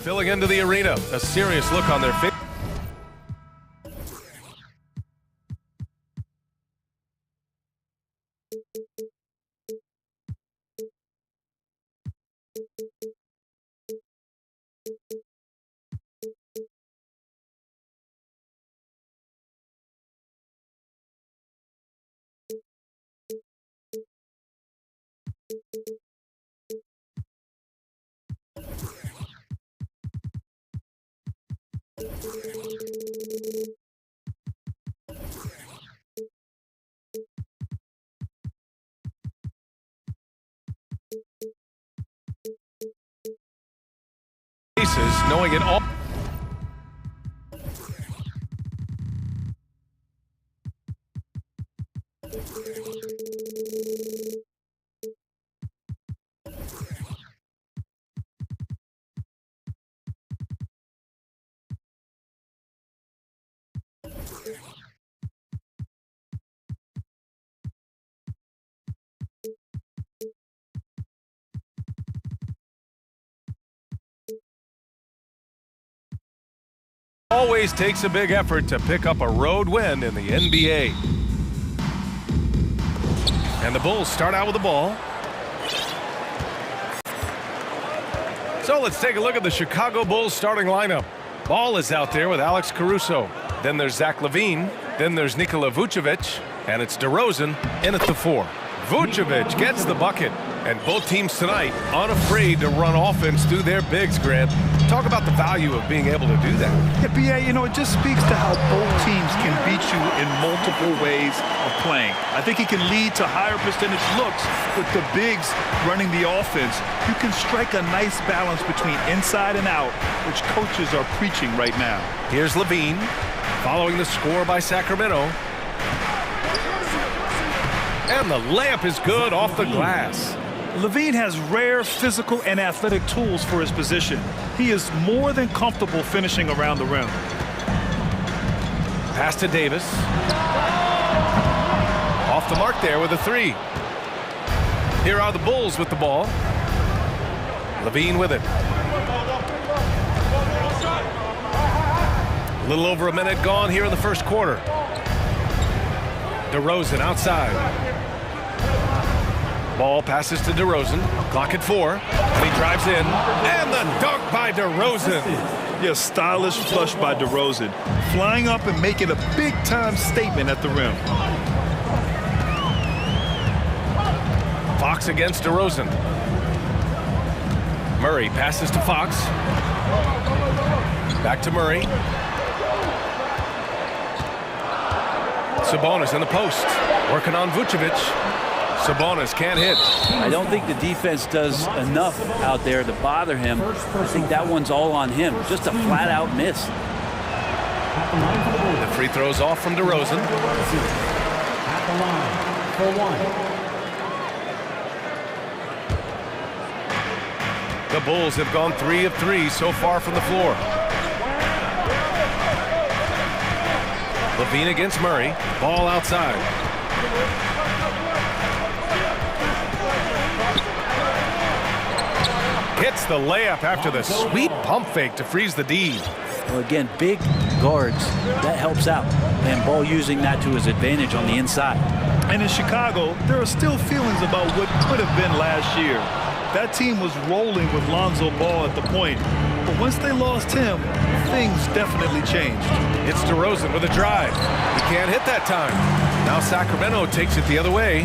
Filling into the arena, a serious look on their face. Knowing it all. Always takes a big effort to pick up a road win in the NBA. And the Bulls start out with the ball. So let's take a look at the Chicago Bulls starting lineup. Ball is out there with Alex Caruso. Then there's Zach LaVine. Then there's Nikola Vucevic. And it's DeRozan in at the 4. Vucevic gets the bucket. And both teams tonight unafraid to run offense through their bigs, Grant. Talk about the value of being able to do that. Yeah, BA, you know, it just speaks to how both teams can beat you in multiple ways of playing. I think he can lead to higher percentage looks with the bigs running the offense. You can strike a nice balance between inside and out, which coaches are preaching right now. Here's LaVine, following the score by Sacramento. And the layup is good off the glass. LaVine has rare physical and athletic tools for his position. He is more than comfortable finishing around the rim. Pass to Davis. Off the mark there with a 3. Here are the Bulls with the ball. LaVine with it. A little over a minute gone here in the first quarter. DeRozan outside. Ball passes to DeRozan. Clock at 4. And he drives in. And the dunk by DeRozan. Yeah, stylish flush by DeRozan. Flying up and making a big-time statement at the rim. Fox against DeRozan. Murray passes to Fox. Back to Murray. Sabonis in the post. Working on Vucevic. Sabonis can't hit. I don't think the defense does enough out there to bother him. I think that one's all on him. Just a flat-out miss. The free throws off from DeRozan. At the line for 1. The Bulls have gone 3 of 3 so far from the floor. LaVine against Murray. Ball outside. Hits the layup after the sweet pump fake to freeze the D. Well, again, big guards, that helps out. And Ball using that to his advantage on the inside. And in Chicago, there are still feelings about what could have been last year. That team was rolling with Lonzo Ball at the point. But once they lost him, things definitely changed. It's DeRozan with a drive. He can't hit that time. Now Sacramento takes it the other way.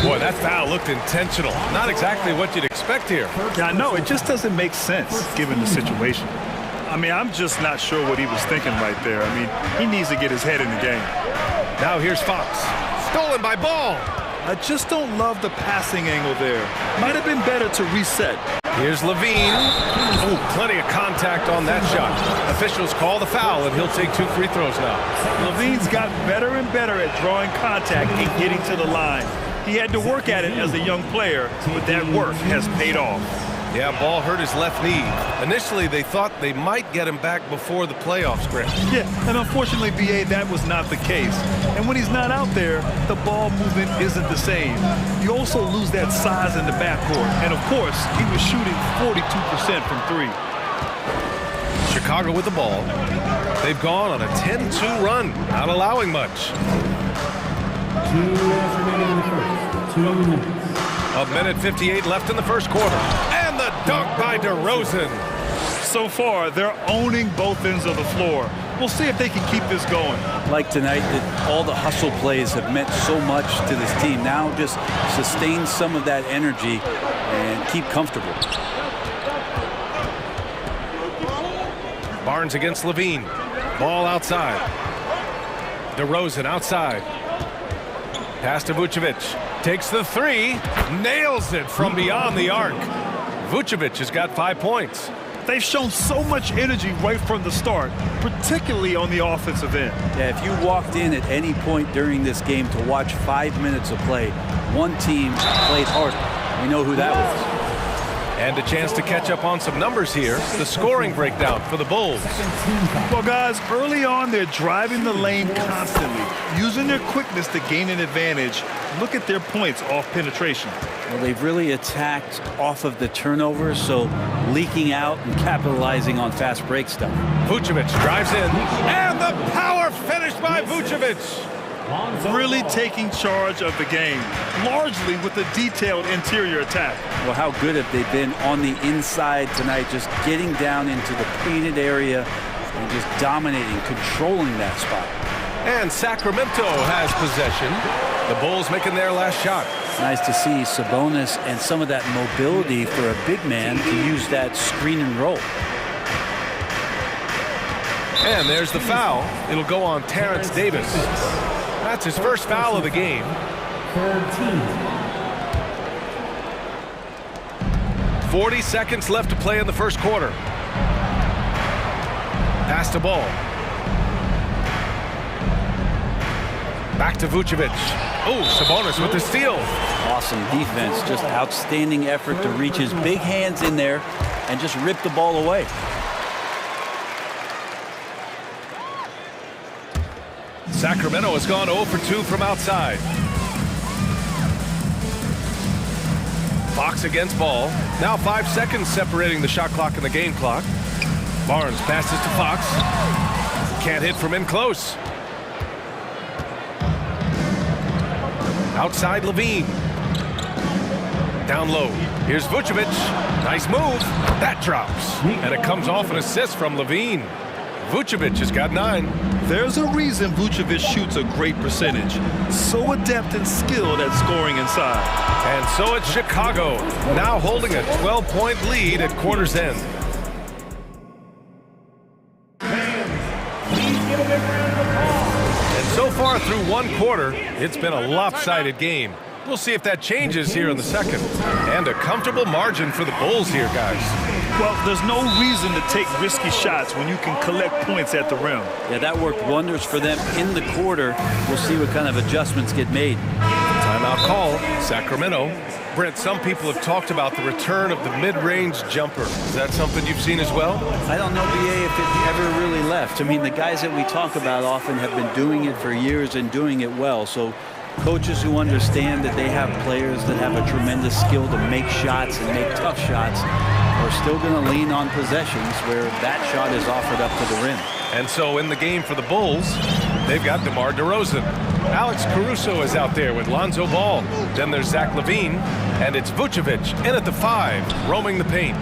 Boy, that foul looked intentional. Not exactly what you'd expect here. Yeah, I know. It just doesn't make sense given the situation. I mean, I'm just not sure what he was thinking right there. I mean, he needs to get his head in the game. Now here's Fox. Stolen by Ball. I just don't love the passing angle there. Might have been better to reset. Here's LaVine. Ooh, plenty of contact on that shot. Officials call the foul, and he'll take 2 free throws now. LaVine's got better and better at drawing contact and getting to the line. He had to work at it as a young player, but that work has paid off. Yeah, Ball hurt his left knee. Initially, they thought they might get him back before the playoffs, Grant. Yeah, and unfortunately, BA, that was not the case. And when he's not out there, the ball movement isn't the same. You also lose that size in the backcourt. And of course, he was shooting 42% from 3. Chicago with the ball. They've gone on a 10-2 run, not allowing much. 2 minutes remaining in the first. 2 minutes. A minute 58 left in the first quarter. And the dunk by DeRozan. So far, they're owning both ends of the floor. We'll see if they can keep this going. Like tonight, that all the hustle plays have meant so much to this team. Now just sustain some of that energy and keep comfortable. Barnes against Levine. Ball outside. DeRozan outside. Pass to Vucevic. Takes the three. Nails it from beyond the arc. Vucevic has got 5 points. They've shown so much energy right from the start, particularly on the offensive end. Yeah, if you walked in at any point during this game to watch 5 minutes of play, one team played harder. We know who that was. And a chance to catch up on some numbers here. The scoring breakdown for the Bulls. Well, guys, early on, they're driving the lane constantly, using their quickness to gain an advantage. Look at their points off penetration. Well, they've really attacked off of the turnovers, so leaking out and capitalizing on fast break stuff. Vucevic drives in, and the power finish by Vucevic. Really taking charge of the game, largely with a detailed interior attack. Well, how good have they been on the inside tonight, just getting down into the painted area and just dominating, controlling that spot. And Sacramento has possession. The Bulls making their last shot. Nice to see Sabonis and some of that mobility for a big man to use that screen and roll. And there's the foul. It'll go on Terrence Davis. That's his first foul of the game. 40 seconds left to play in the first quarter. Pass to ball. Back to Vucevic. Oh, Sabonis with the steal. Awesome defense, just outstanding effort to reach his big hands in there and just rip the ball away. Sacramento has gone 0 for 2 from outside. Fox against ball. Now 5 seconds separating the shot clock and the game clock. Barnes passes to Fox. Can't hit from in close. Outside Levine. Down low. Here's Vucevic. Nice move. That drops. And it comes off an assist from Levine. Vucevic has got 9. There's a reason Vucevic shoots a great percentage. So adept and skilled at scoring inside. And so it's Chicago, now holding a 12-point lead at quarter's end. And so far through one quarter, it's been a lopsided game. We'll see if that changes here in the second. And a comfortable margin for the Bulls here, guys. Well, there's no reason to take risky shots when you can collect points at the rim. Yeah, that worked wonders for them in the quarter. We'll see what kind of adjustments get made. Timeout call, Sacramento. Brent, some people have talked about the return of the mid-range jumper. Is that something you've seen as well? I don't know, BA, if it ever really left. I mean, the guys that we talk about often have been doing it for years and doing it well. So coaches who understand that they have players that have a tremendous skill to make shots and make tough shots are still going to lean on possessions where that shot is offered up to the rim. And so in the game for the Bulls, they've got DeMar DeRozan. Alex Caruso is out there with Lonzo Ball. Then there's Zach LaVine, and it's Vucevic in at the 5, roaming the paint.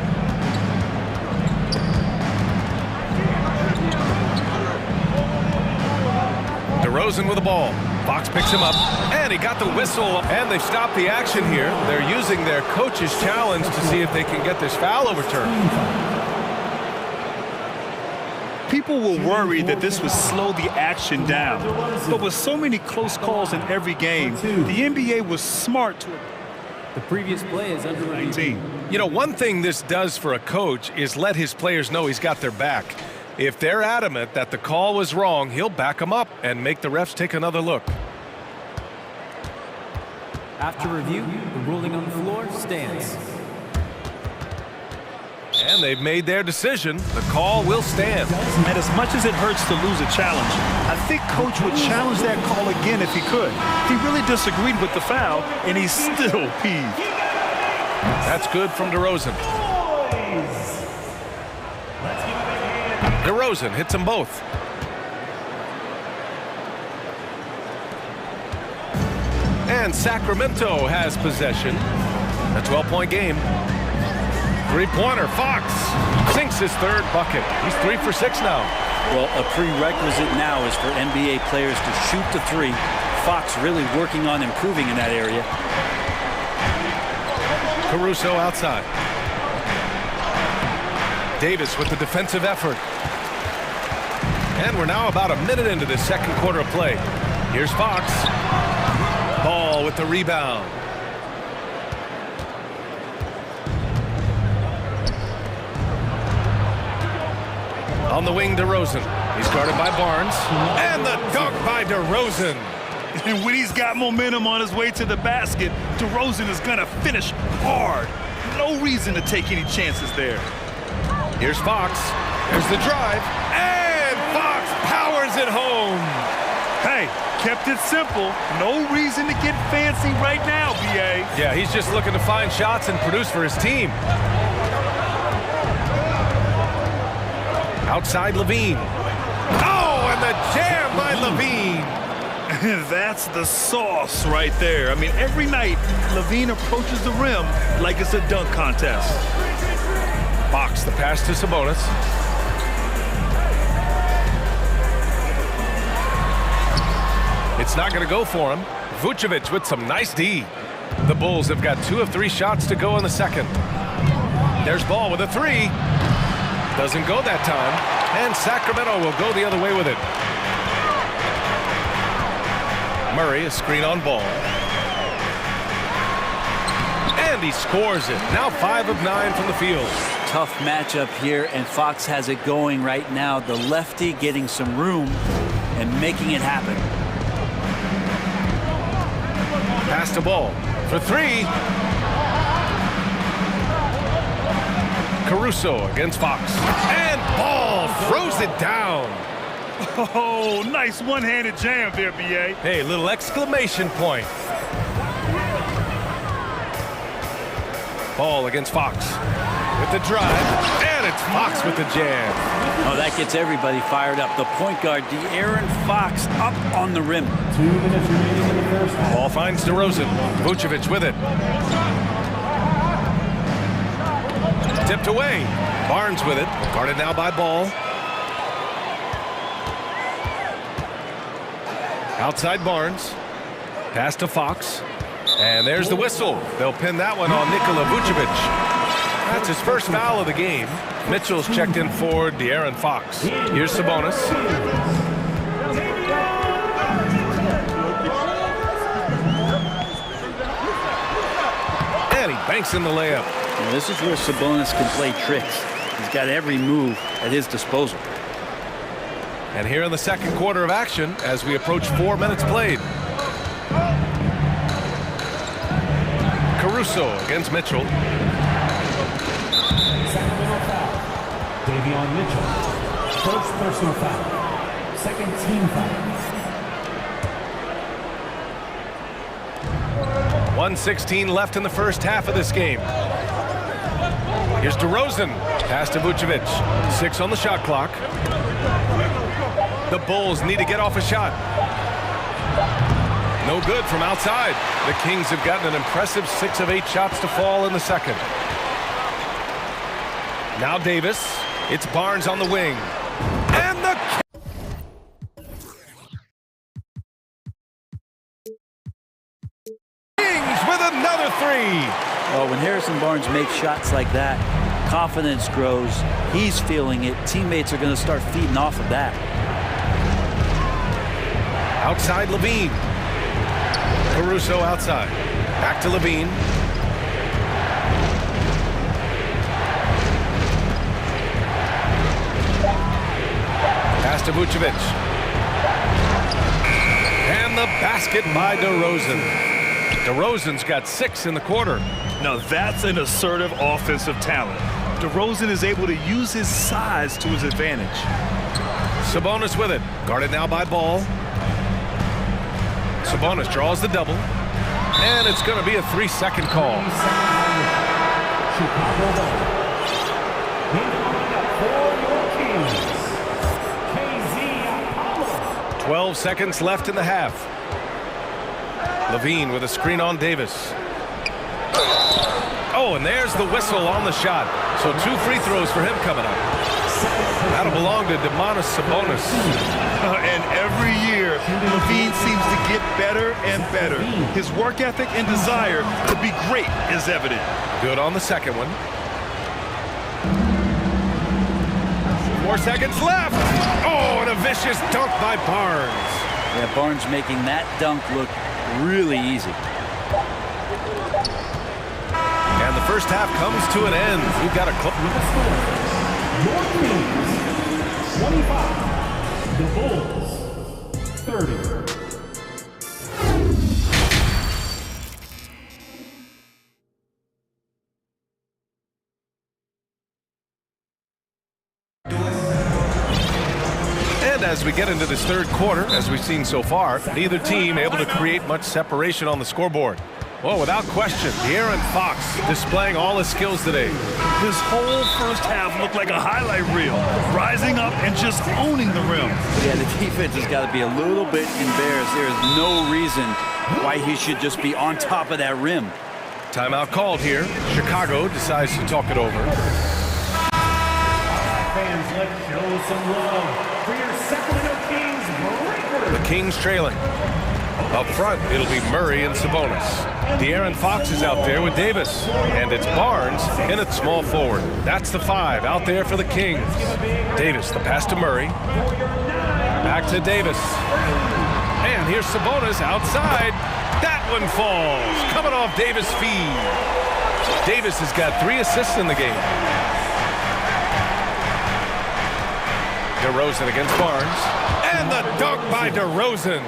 DeRozan with the ball. Fox picks him up, and he got the whistle, and they've stopped the action here. They're using their coach's challenge to see if they can get this foul overturned. People were worried that this would slow the action down. But with so many close calls in every game, the NBA was smart to The previous play is under review. You know, one thing this does for a coach is let his players know he's got their back. If they're adamant that the call was wrong, he'll back them up and make the refs take another look. After review, the ruling on the floor stands. And they've made their decision. The call will stand. And as much as it hurts to lose a challenge, I think Coach would challenge that call again if he could. He really disagreed with the foul, and he's still peeved. That's good from DeRozan. DeRozan hits them both. And Sacramento has possession. A 12-point game. Three-pointer, Fox sinks his third bucket. He's 3 for 6 now. Well, a prerequisite now is for NBA players to shoot the three. Fox really working on improving in that area. Caruso outside. Davis with the defensive effort. And we're now about a minute into the second quarter of play. Here's Fox. Ball with the rebound. On the wing, DeRozan. He's guarded by Barnes. And the dunk by DeRozan. And when he's got momentum on his way to the basket, DeRozan is going to finish hard. No reason to take any chances there. Here's Fox. There's the drive. And Fox powers it home. Hey, kept it simple. No reason to get fancy right now, B.A. Yeah, he's just looking to find shots and produce for his team. Outside Levine. Oh, and the jam by Levine. That's the sauce right there. I mean, every night, Levine approaches the rim like it's a dunk contest. Fox, the pass to Sabonis. It's not going to go for him. Vucevic with some nice D. The Bulls have got 2 of 3 shots to go in the second. There's Ball with a 3. Doesn't go that time. And Sacramento will go the other way with it. Murray, a screen on Ball. And he scores it. Now 5 of 9 from the field. Tough matchup here, and Fox has it going right now. The lefty getting some room and making it happen. Pass to Ball for 3. Caruso against Fox. And Ball throws it down. Oh, nice one-handed jam there, B.A. Hey, little exclamation point. Ball against Fox with the drive. And it's Fox with the jam. Oh, that gets everybody fired up. The point guard, De'Aaron Fox, up on the rim. 2 minutes remaining in the first half. Ball finds DeRozan. Vucevic with it. Tipped away. Barnes with it. Guarded now by Ball. Outside Barnes. Pass to Fox. And there's the whistle. They'll pin that one on Nikola Vucevic. That's his first foul of the game. Mitchell's checked in for De'Aaron Fox. Here's Sabonis. And he banks in the layup. And this is where Sabonis can play tricks. He's got every move at his disposal. And here in the second quarter of action, as we approach 4 minutes played. Caruso against Mitchell. Sacramento foul. Davion Mitchell. First personal foul. Second team foul. 1:16 left in the first half of this game. Here's DeRozan. Pass to Vucevic. 6 on the shot clock. The Bulls need to get off a shot. No good from outside. The Kings have gotten an impressive 6 of 8 shots to fall in the second. Now Davis. It's Barnes on the wing. And the Kings with another 3. Well, when Harrison Barnes makes shots like that, confidence grows. He's feeling it. Teammates are going to start feeding off of that. Outside Levine. Caruso outside. Back to Levine. Pass to Vucevic. And the basket by DeRozan. DeRozan's got 6 in the quarter. Now that's an assertive offensive talent. DeRozan is able to use his size to his advantage. Sabonis with it. Guarded now by Ball. Sabonis draws the double. And it's going to be a 3-second call. Chicago Bulls. In the lineup for your Kings, 12 seconds left in the half. Levine with a screen on Davis. Oh, and there's the whistle on the shot. So 2 free throws for him coming up. That'll belong to Domantas Sabonis. And every year, Levine seems to get better and better. His work ethic and desire to be great is evident. Good on the second one. 4 seconds left. Oh, and a vicious dunk by Barnes. Yeah, Barnes making that dunk look really easy. And the first half comes to an end. We've got a clip. Your Kings, 25. The Bulls, 30. As we get into this third quarter, as we've seen so far, neither team able to create much separation on the scoreboard. Well, without question, De'Aaron Fox displaying all his skills today. His whole first half looked like a highlight reel, rising up and just owning the rim. Yeah, the defense has got to be a little bit embarrassed. There is no reason why he should just be on top of that rim. Timeout called here. Chicago decides to talk it over. Fans, let's show some love for your Sacramento Kings breakers. The Kings trailing. Up front, it'll be Murray and Sabonis. De'Aaron Fox is out there with Davis. And it's Barnes in at small forward. That's the 5 out there for the Kings. Davis, the pass to Murray. Back to Davis. And here's Sabonis outside. That one falls. Coming off Davis' feed. Davis has got 3 assists in the game. DeRozan against Barnes. And the dunk by DeRozan.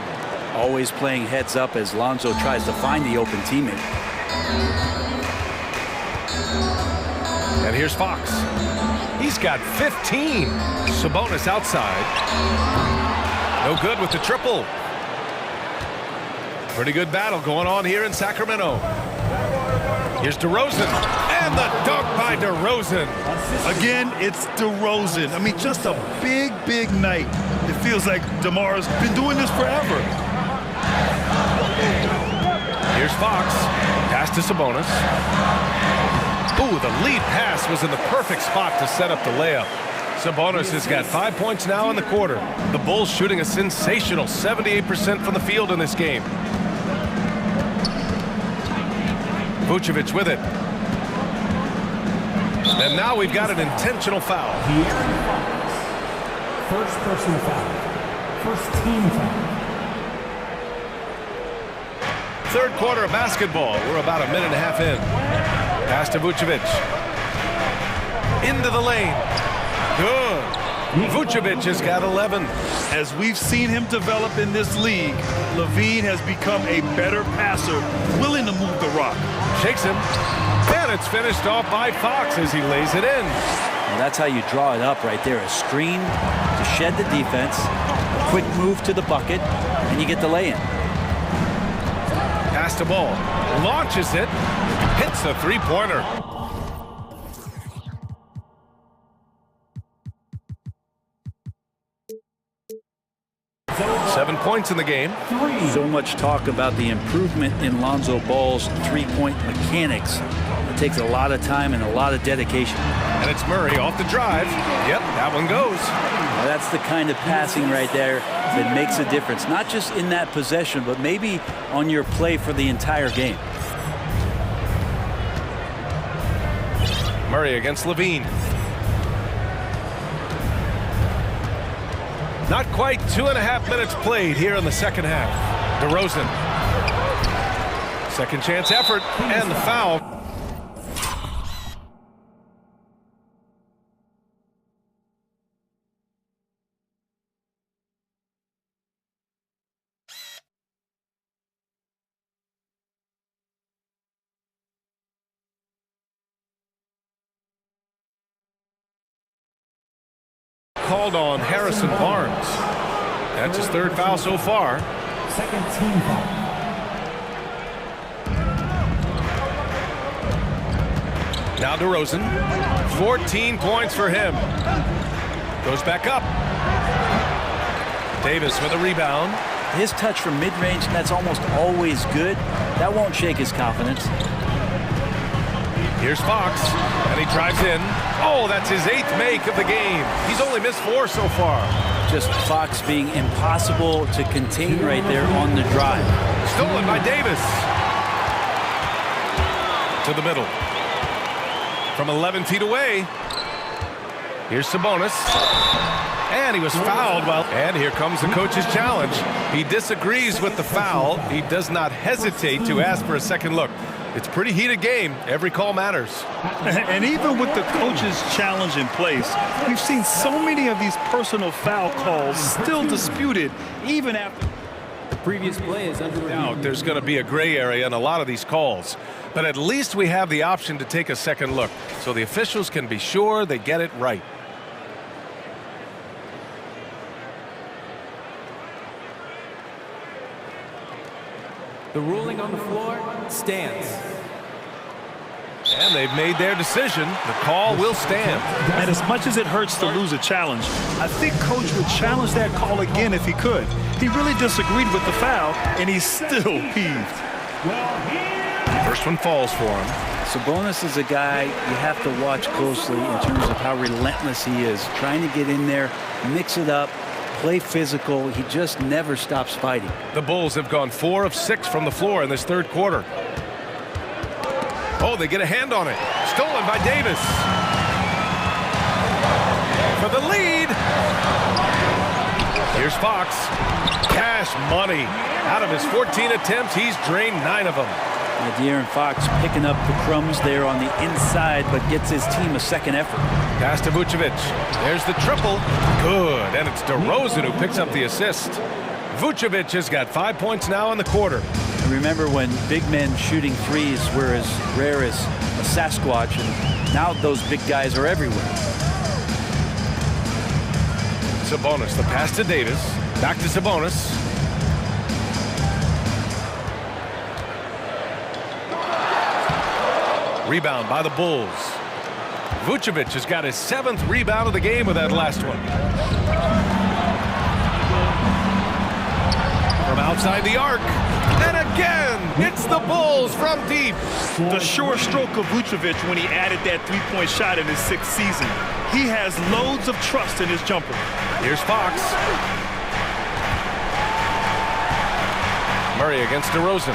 Always playing heads up as Lonzo tries to find the open teammate. And here's Fox. He's got 15. Sabonis outside. No good with the triple. Pretty good battle going on here in Sacramento. Here's DeRozan. And the dunk by DeRozan. Again, it's DeRozan. I mean, just a big, big night. It feels like DeMar's been doing this forever. Here's Fox. Pass to Sabonis. Ooh, the lead pass was in the perfect spot to set up the layup. Sabonis has got 5 points now in the quarter. The Bulls shooting a sensational 78% from the field in this game. Vucevic with it. And now we've got an intentional foul. First personal foul. First team foul. Third quarter of basketball. We're about a minute and a half in. Pass to Vucevic. Into the lane. Good. Vucevic has got 11. As we've seen him develop in this league, Levine has become a better passer, willing to move the rock. Shakes him. And it's finished off by Fox as he lays it in. Well, that's how you draw it up right there. A screen to shed the defense, a quick move to the bucket, and you get the lay-in. Pass to ball. Launches it. Hits the three-pointer. Seven points in the game. So much talk about the improvement in Lonzo Ball's three-point mechanics. It takes a lot of time and a lot of dedication. And it's Murray off the drive. Yep, that one goes. Now that's the kind of passing right there that makes a difference. Not just in that possession, but maybe on your play for the entire game. Murray against Levine. Not quite 2.5 minutes played here in the second half. DeRozan. Second chance effort and the foul. Called on Harrison Barnes. That's his third foul so far. Second team foul. Now DeRozan. 14 points for him. Goes back up. Davis with a rebound. His touch from mid-range, that's almost always good. That won't shake his confidence. Here's Fox, and he drives in. Oh, that's his 8th make of the game. He's only missed 4 so far. Just Fox being impossible to contain right there on the drive. Stolen by Davis. To the middle. From 11 feet away. Here's Sabonis. And he was fouled. And here comes the coach's challenge. He disagrees with the foul. He does not hesitate to ask for a second look. It's a pretty heated game. Every call matters. And even with the coach's challenge in place, we've seen so many of these personal foul calls still disputed even after. The previous play is under review. There's going to be a gray area in a lot of these calls. But at least we have the option to take a second look, so the officials can be sure they get it right. The ruling on the floor stands. And they've made their decision. The call will stand. And as much as it hurts to lose a challenge, I think Coach would challenge that call again if he could. He really disagreed with the foul, and he's still peeved. First one falls for him. Sabonis is a guy you have to watch closely in terms of how relentless he is. Trying to get in there, mix it up, play physical. He just never stops fighting. The Bulls have gone 4 of 6 from the floor in this third quarter. Oh, they get a hand on it. Stolen by Davis. For the lead. Here's Fox. Cash money. Out of his 14 attempts, he's drained 9 of them. And De'Aaron Fox picking up the crumbs there on the inside, but gets his team a second effort. Pass to Vucevic. There's the triple. Good. And it's DeRozan who picks up the assist. Vucevic has got 5 points now in the quarter. And remember when big men shooting threes were as rare as a Sasquatch, and now those big guys are everywhere. Sabonis, the pass to Davis. Back to Sabonis. Rebound by the Bulls. Vucevic has got his 7th rebound of the game with that last one. From outside the arc. And again, it's the Bulls from deep. The sure stroke of Vucevic when he added that three-point shot in his 6th season. He has loads of trust in his jumper. Here's Fox. Murray against DeRozan.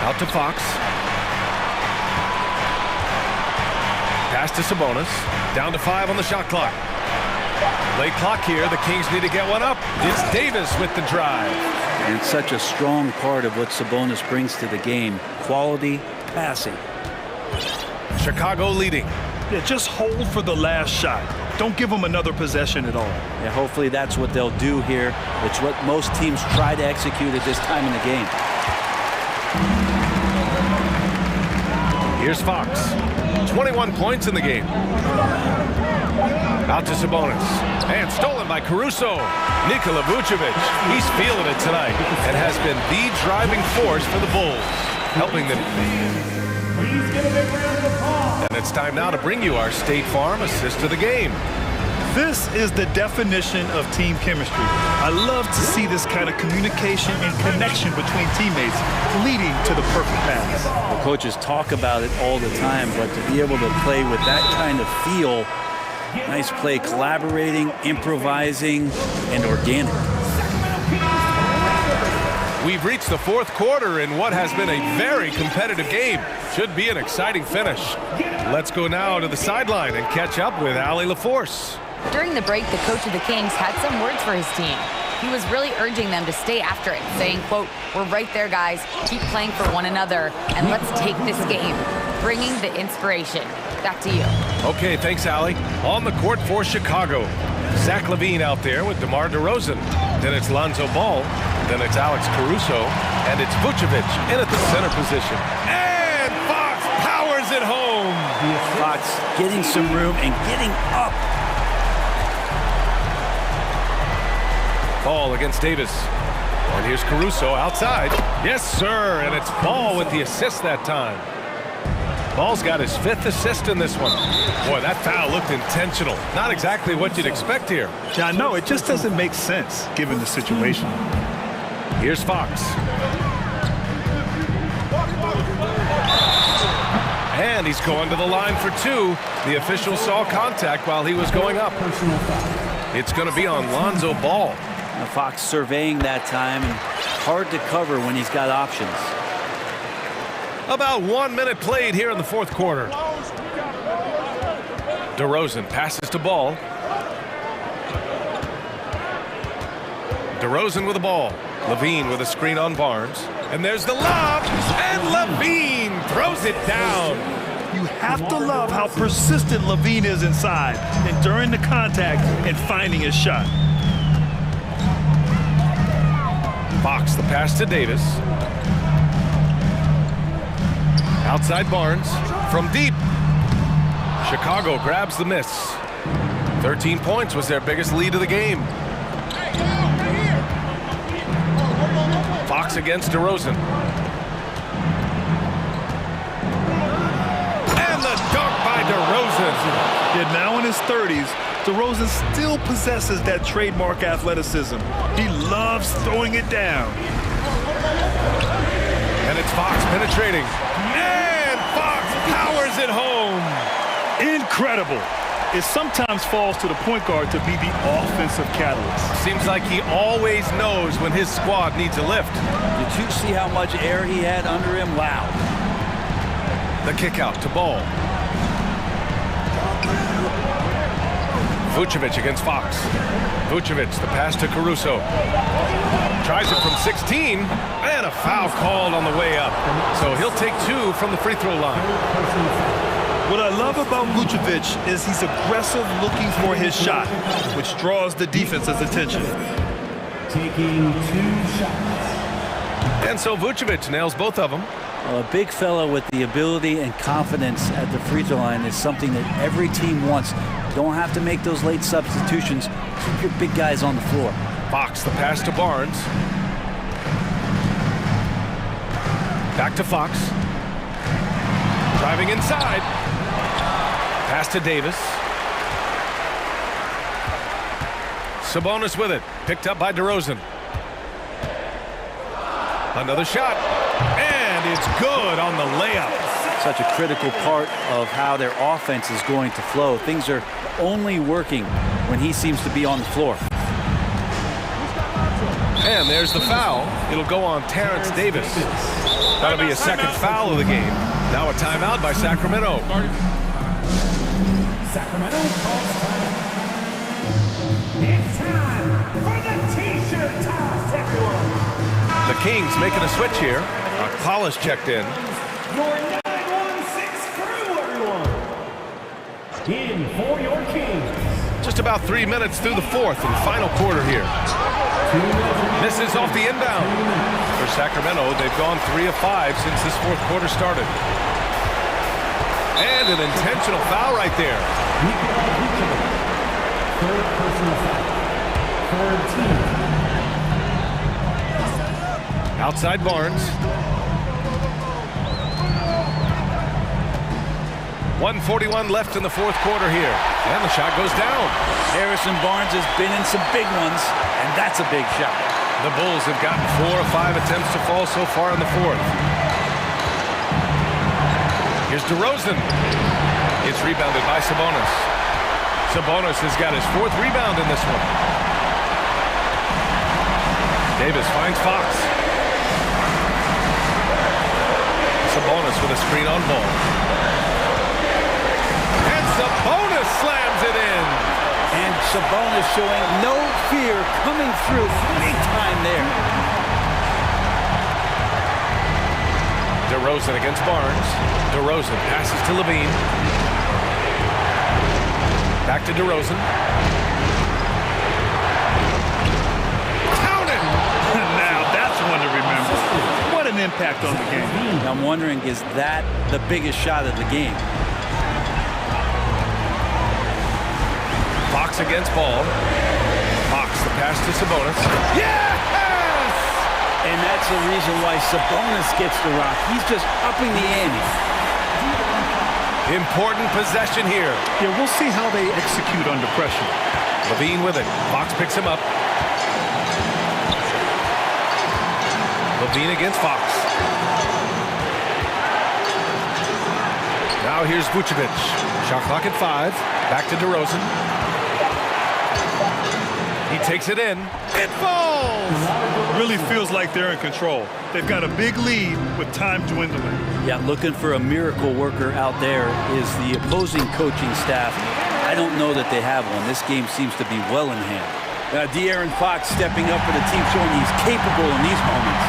Out to Fox. Pass to Sabonis. Down to 5 on the shot clock. Late clock here. The Kings need to get one up. It's Davis with the drive. And such a strong part of what Sabonis brings to the game. Quality passing. Chicago leading. Yeah, just hold for the last shot. Don't give them another possession at all. Yeah, hopefully that's what they'll do here. It's what most teams try to execute at this time in the game. Here's Fox. 21 points in the game. Out to Sabonis. And stolen by Caruso. Nikola Vucevic. He's feeling it tonight and has been the driving force for the Bulls, helping them. And it's time now to bring you our State Farm assist of the game. This is the definition of team chemistry. I love to see this kind of communication and connection between teammates leading to the perfect pass. The coaches talk about it all the time, but to be able to play with that kind of feel, nice play, collaborating, improvising, and organic. We've reached the 4th quarter in what has been a very competitive game. Should be an exciting finish. Let's go now to the sideline and catch up with Allie LaForce. During the break, the coach of the Kings had some words for his team. He was really urging them to stay after it, saying, quote, "We're right there, guys. Keep playing for one another, and let's take this game," bringing the inspiration. Back to you. Okay, thanks, Allie. On the court for Chicago. Zach LaVine out there with DeMar DeRozan. Then it's Lonzo Ball. Then it's Alex Caruso. And it's Vucevic in at the center position. And Fox powers it home. Fox getting some room and getting up. Ball against Davis. And here's Caruso outside. Yes, sir. And it's Ball with the assist that time. Ball's got his 5th assist in this one. Boy, that foul looked intentional. Not exactly what you'd expect here. Yeah, I know. It just doesn't make sense given the situation. Here's Fox. And he's going to the line for 2. The official saw contact while he was going up. It's going to be on Lonzo Ball. Now Fox surveying that time, and hard to cover when he's got options. About 1 minute played here in the 4th quarter. DeRozan passes to Ball. DeRozan with the ball. Levine with a screen on Barnes. And there's the lob, and Levine throws it down. You have to love how persistent Levine is inside and during the contact and finding his shot. Fox the pass to Davis. Outside Barnes from deep. Chicago grabs the miss. 13 points was their biggest lead of the game. Fox against DeRozan. And the dunk by DeRozan. Yeah, now in his 30s, DeRozan still possesses that trademark athleticism. He loves throwing it down. And it's Fox penetrating. And Fox powers it home. Incredible. It sometimes falls to the point guard to be the offensive catalyst. Seems like he always knows when his squad needs a lift. Did you see how much air he had under him? Wow. The kick out to Ball. Vucevic against Fox. Vucevic, the pass to Caruso. Tries it from 16, and a foul called on the way up. So he'll take 2 from the free throw line. What I love about Vucevic is he's aggressive looking for his shot, which draws the defense's attention. Taking 2 shots. And so Vucevic nails both of them. Well, a big fella with the ability and confidence at the free throw line is something that every team wants. Don't have to make those late substitutions. Keep your big guys on the floor. Fox, the pass to Barnes. Back to Fox. Driving inside. Pass to Davis. Sabonis with it. Picked up by DeRozan. Another shot. And it's good on the layup. Such a critical part of how their offense is going to flow. Things are only working when he seems to be on the floor. And there's the foul. It'll go on Terrence Davis. That'll be a 2nd foul of the game. Now a timeout by Sacramento. Sacramento calls time. It's time for the T-shirt toss, everyone. The Kings making a switch here. Hollis checked in. Your 9-1-6 crew, everyone. In for your Kings. Just about 3 minutes through the 4th and final quarter here. Misses off the inbound. For Sacramento, they've gone 3 of 5 since this 4th quarter started. And an intentional foul right there. 3rd personal foul. 3rd team. Outside Barnes. 1:41 left in the 4th quarter here. And the shot goes down. Harrison Barnes has been in some big ones, and that's a big shot. The Bulls have gotten 4 of 5 attempts to fall so far in the 4th. Here's DeRozan. It's rebounded by Sabonis. Sabonis has got his 4th rebound in this one. Davis finds Fox. Sabonis with a screen on Ball. And Sabonis slams it in. And Sabonis showing no fear coming through big time there. DeRozan against Barnes. DeRozan passes to Levine. Back to DeRozan. Count it! Now that's one to remember. What an impact on the game. I'm wondering, is that the biggest shot of the game? Fox against Ball. Fox the pass to Sabonis. Yes! And that's the reason why Sabonis gets the rock. He's just upping the ante. Important possession here. Yeah, we'll see how they execute under pressure. Levine with it. Fox picks him up. Levine against Fox. Now here's Vucevic. Shot clock at 5. Back to DeRozan. He takes it in. It falls! Really feels like they're in control. They've got a big lead with time dwindling. Yeah, looking for a miracle worker out there is the opposing coaching staff. I don't know that they have one. This game seems to be well in hand. De'Aaron Fox stepping up for the team, showing he's capable in these moments.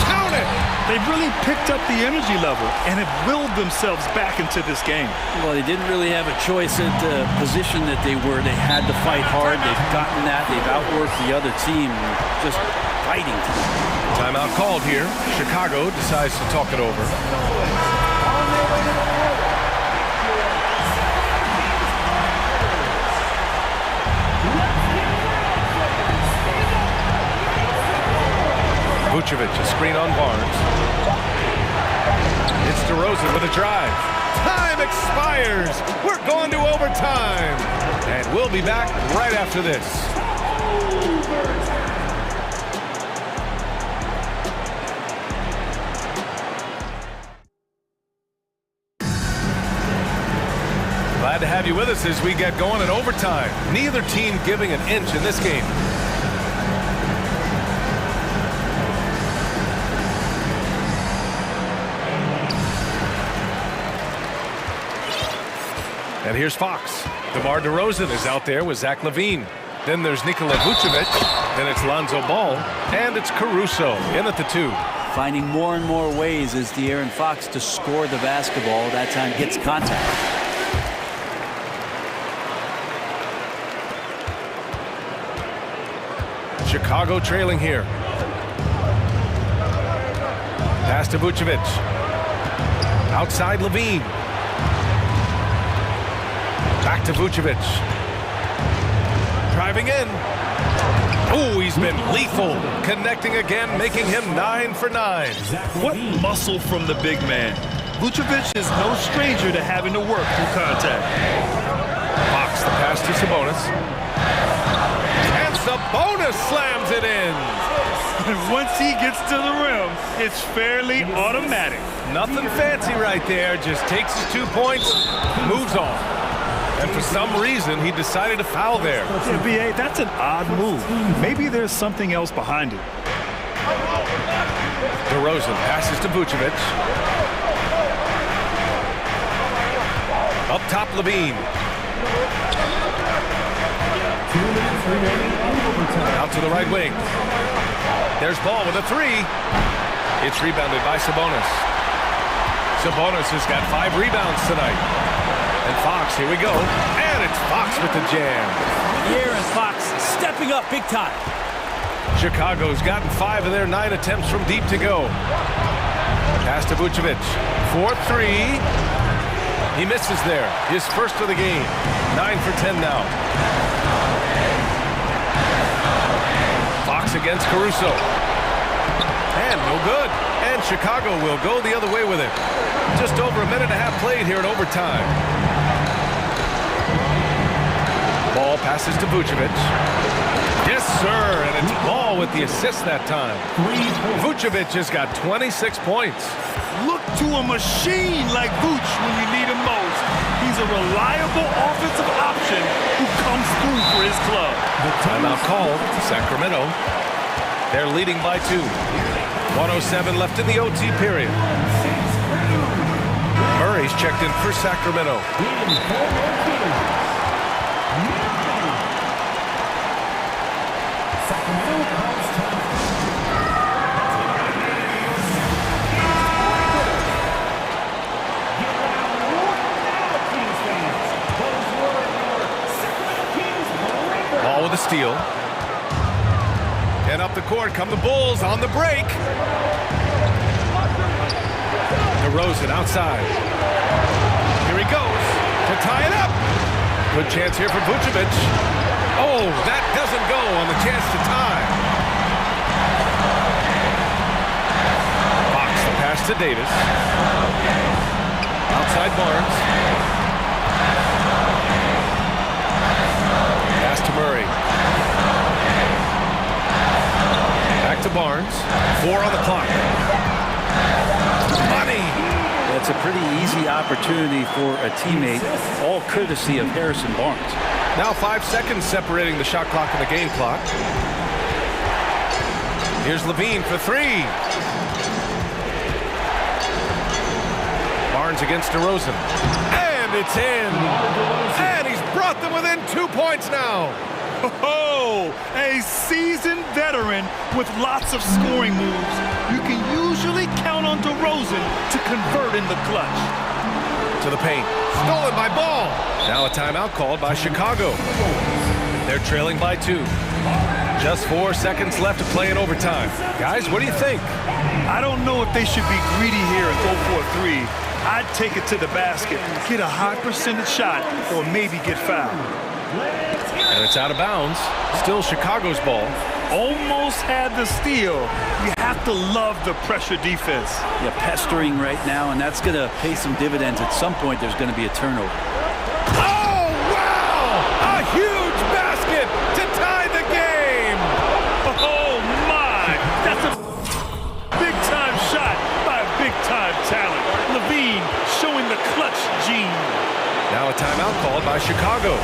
Count it! They've really picked up the energy level and have willed themselves back into this game. Well, they didn't really have a choice at the position that they were. They had to fight hard. They've gotten that. They've outworked the other team, just fighting. Timeout called here. Chicago decides to talk it over. Vucevic, a screen on Barnes. It's DeRozan with a drive. Time expires. We're going to overtime. And we'll be back right after this. Glad to have you with us as we get going in overtime. Neither team giving an inch in this game. And here's Fox. DeMar DeRozan is out there with Zach LaVine. Then there's Nikola Vucevic. Then it's Lonzo Ball. And it's Caruso in at the 2. Finding more and more ways as De'Aaron Fox to score the basketball. That time gets contact. Chicago trailing here. Pass to Vucevic. Outside LaVine. Back to Vucevic. Driving in. Oh, he's been lethal. Connecting again, making him 9 for 9. What muscle from the big man. Vucevic is no stranger to having to work through contact. Fox, the pass to Sabonis. And Sabonis slams it in. Once he gets to the rim, it's fairly automatic. Nothing fancy right there. Just takes his 2 points, moves on. And for some reason, he decided to foul there. Yeah, B.A., that's an odd move. Maybe there's something else behind it. DeRozan passes to Vucevic. Up top, LaVine. Out to the right wing. There's Ball with a 3. It's rebounded by Sabonis. Sabonis has got 5 rebounds tonight. And Fox, here we go. And it's Fox with the jam. De'Aaron Fox stepping up big time. Chicago's gotten 5 of their 9 attempts from deep to go. Pass to Vucevic. 4-3. He misses there. His first of the game. 9 for 10 now. Fox against Caruso. And no good. And Chicago will go the other way with it. Just over a minute and a half played here in overtime. Ball passes to Vucevic. Yes, sir, and it's Ball with the assist that time. Vucevic has got 26 points. Look to a machine like Vuce when you need him most. He's a reliable offensive option who comes through for his club. The timeout called, Sacramento. They're leading by 2. 1:07 left in the OT period. Murray's checked in for Sacramento. Ball with a steal. And up the court come the Bulls on the break. DeRozan outside. Here he goes to tie it up. Good chance here for Vucevic. Oh, that doesn't go on the chance to tie. Pass to Davis. Outside Barnes. Pass to Murray. Back to Barnes. 4 on the clock. Money! That's a pretty easy opportunity for a teammate, all courtesy of Harrison Barnes. Now 5 seconds separating the shot clock and the game clock. Here's Levine for 3. Barnes against DeRozan. And it's in. And he's brought them within 2 points now. Oh, a seasoned veteran with lots of scoring moves. You can usually count on DeRozan to convert in the clutch. To the paint. Stolen by Ball. Now a timeout called by Chicago. They're trailing by 2. Just 4 seconds left to play in overtime. Guys, what do you think? I don't know if they should be greedy here and go for a 3. I'd take it to the basket, get a high percentage shot, or maybe get fouled. And it's out of bounds. Still Chicago's ball. Almost had the steal. You have to love the pressure defense. Yeah, pestering right now, and that's going to pay some dividends. At some point, there's going to be a turnover. Oh, wow! A huge basket to tie the game! Oh, my! That's a big-time shot by a big-time talent. Levine showing the clutch gene. Now a timeout called by Chicago.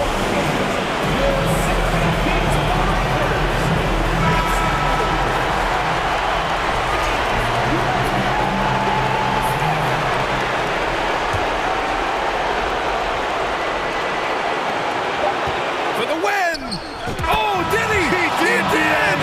For the win! Oh, did he? He did!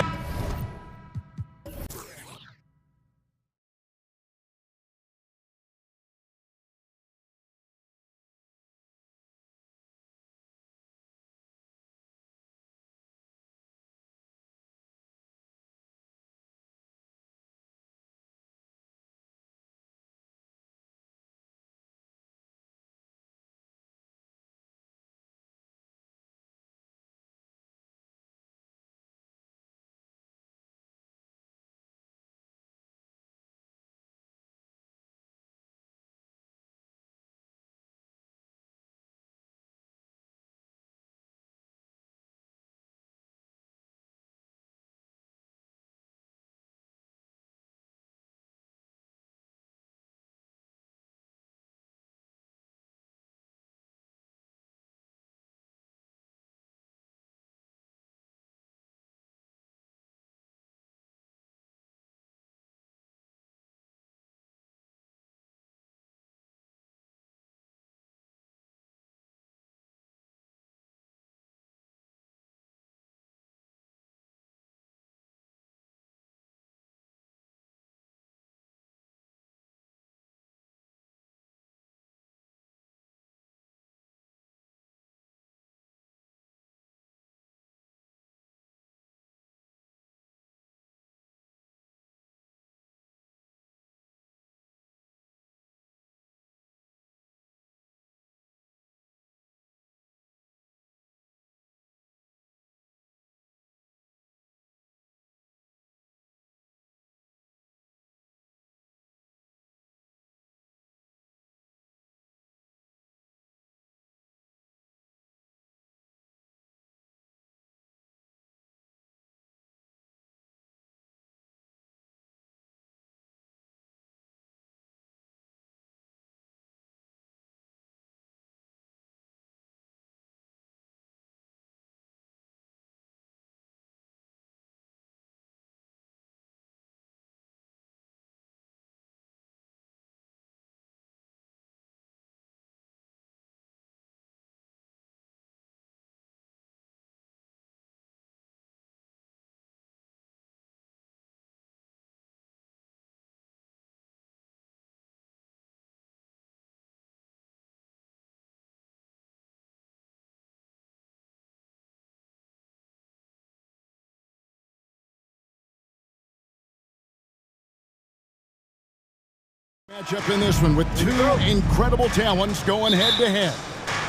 Matchup in this one with 2 incredible talents going head-to-head.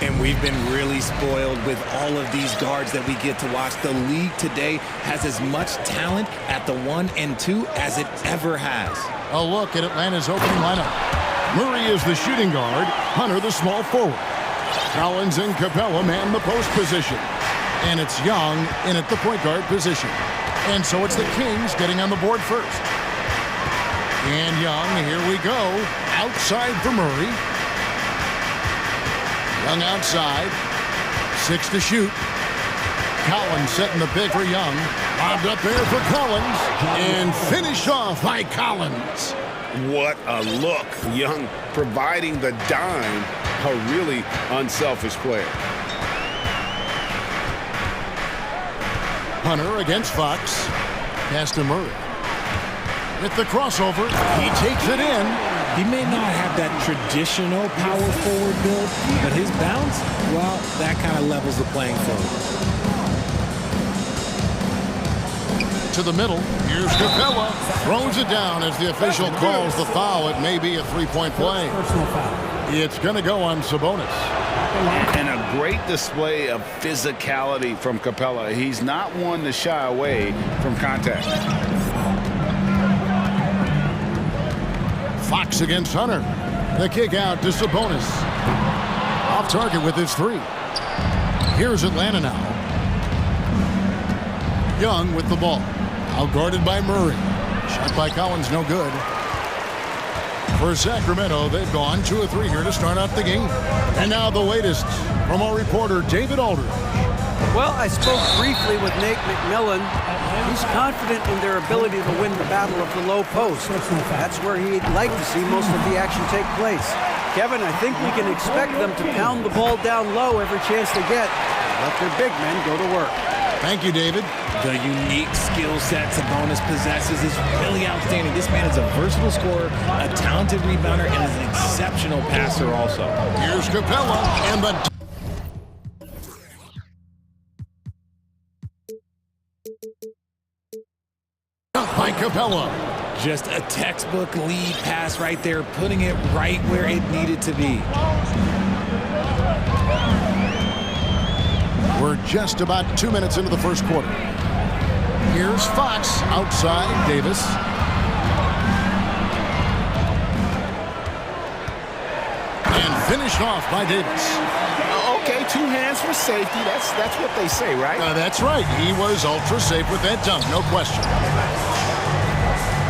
And we've been really spoiled with all of these guards that we get to watch. The league today has as much talent at the 1 and 2 as it ever has. A look at Atlanta's opening lineup. Murray is the shooting guard, Hunter the small forward. Collins and Capella man the post position. And it's Young in at the point guard position. And so it's the Kings getting on the board first. And Young, here we go, outside for Murray. Young outside, 6 to shoot. Collins setting the pick for Young. Lobbed up there for Collins, and finished off by Collins. What a look. Young providing the dime. A really unselfish player. Hunter against Fox. Pass to Murray. With the crossover, he takes it in. He may not have that traditional power forward build, but his bounce, well, that kind of levels the playing field. To the middle, here's Capella. Throws it down as the official calls the foul. It may be a three-point play. It's going to go on Sabonis. And a great display of physicality from Capella. He's not one to shy away from contact. Fox against Hunter. The kick out to Sabonis. Off target with his 3. Here's Atlanta now. Young with the ball. Outguarded by Murray. Shot by Collins, no good. For Sacramento, they've gone 2 of 3 here to start out the game. And now the latest from our reporter, David Aldridge. Well, I spoke briefly with Nate McMillan. He's confident in their ability to win the battle of the low post. That's where he'd like to see most of the action take place. Kevin, I think we can expect them to pound the ball down low every chance they get. Let their big men go to work. Thank you, David. The unique skill set Sabonis possesses is really outstanding. This man is a versatile scorer, a talented rebounder, and is an exceptional passer also. Here's Capella and the... by Capella. Just a textbook lead pass right there, putting it right where it needed to be. We're just about 2 minutes into the first quarter. Here's Fox outside Davis. And finished off by Davis. Okay, 2 hands for safety. That's what they say, right? That's right. He was ultra safe with that dunk, no question.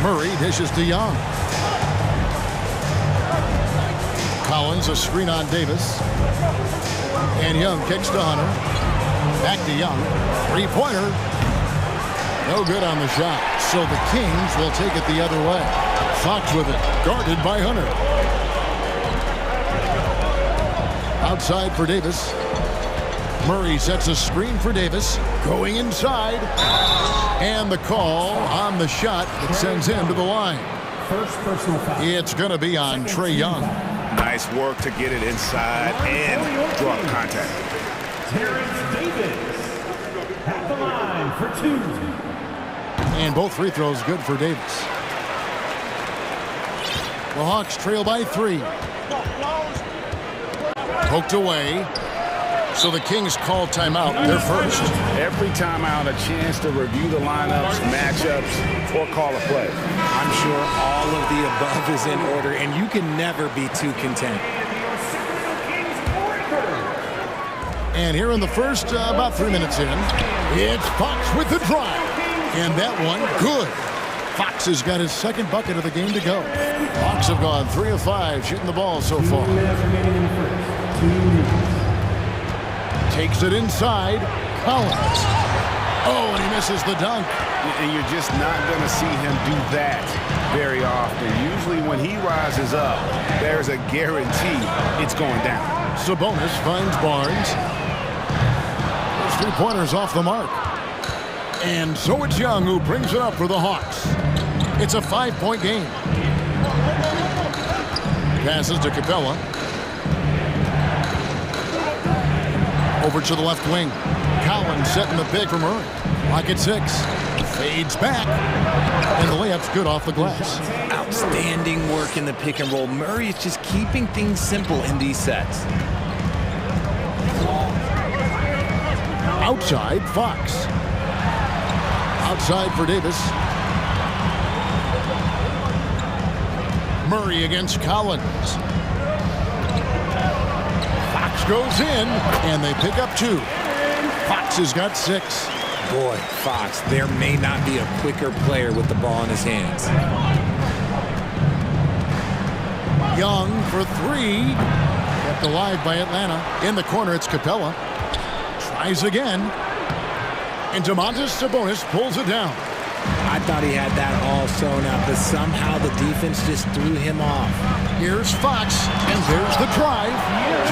Murray dishes to Young. Collins a screen on Davis. And Young kicks to Hunter. Back to Young. 3-pointer. No good on the shot. So the Kings will take it the other way. Fox with it. Guarded by Hunter. Outside for Davis. Murray sets a screen for Davis. Going inside. And the call on the shot that sends him to the line. First personal foul. It's going to be on Trae Young. Nice work to get it inside and draw contact. Terrence Davis at the line for 2. And both free throws good for Davis. The Hawks trail by 3. Poked away. So the Kings call timeout. They're first. Every timeout, a chance to review the lineups, matchups, or call a play. I'm sure all of the above is in order, and you can never be too content. And here in the first, about 3 minutes in, it's Fox with the drive. And that one, good. Fox has got his second bucket of the game to go. Hawks have gone 3 of 5 shooting the ball so far. Takes it inside. Collins. Oh, and he misses the dunk. And you're just not going to see him do that very often. Usually when he rises up, there's a guarantee it's going down. Sabonis finds Barnes. Those 3-pointers off the mark. And so it's Young who brings it up for the Hawks. It's a 5-point game. Passes to Capella. Over to the left wing. Collins setting the pick from Murray. Lock at 6. Fades back. And the layup's good off the glass. Outstanding work in the pick and roll. Murray is just keeping things simple in these sets. Outside, Fox. Outside for Davis. Murray against Collins. Fox goes in, and they pick up 2. Fox has got 6. Boy, Fox, there may not be a quicker player with the ball in his hands. Young for 3. Kept alive by Atlanta. In the corner, it's Capella. Tries again. And Domantas Sabonis pulls it down. I thought he had that all sewn up, but somehow the defense just threw him off. Here's Fox, and there's the drive.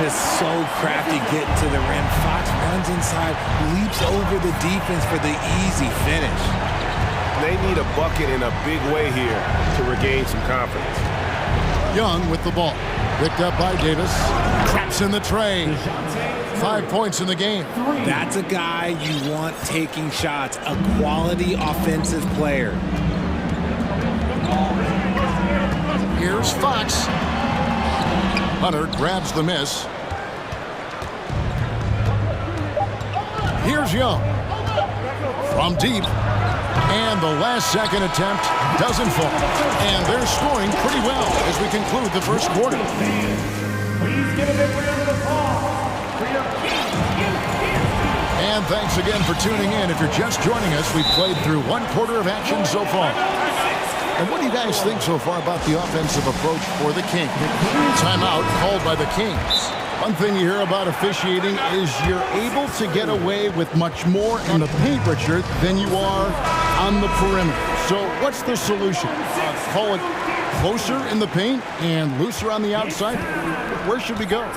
Just so crafty getting to the rim. Fox runs inside, leaps over the defense for the easy finish. They need a bucket in a big way here to regain some confidence. Young with the ball. Picked up by Davis. Traps in the tray. 5 points in the game. That's a guy you want taking shots, a quality offensive player. Here's Fox. Hunter grabs the miss. Here's Young. From deep. And the last second attempt doesn't fall. And they're scoring pretty well as we conclude the first quarter. Please give a big round of applause for your And thanks again for tuning in. If you're just joining us, we've played through 1 quarter of action so far. And what do you guys think so far about the offensive approach for the Kings? Timeout called by the Kings. One thing you hear about officiating is you're able to get away with much more in the paint, Richard, than you are on the perimeter. So what's the solution? Call it closer in the paint and looser on the outside? Where should we go?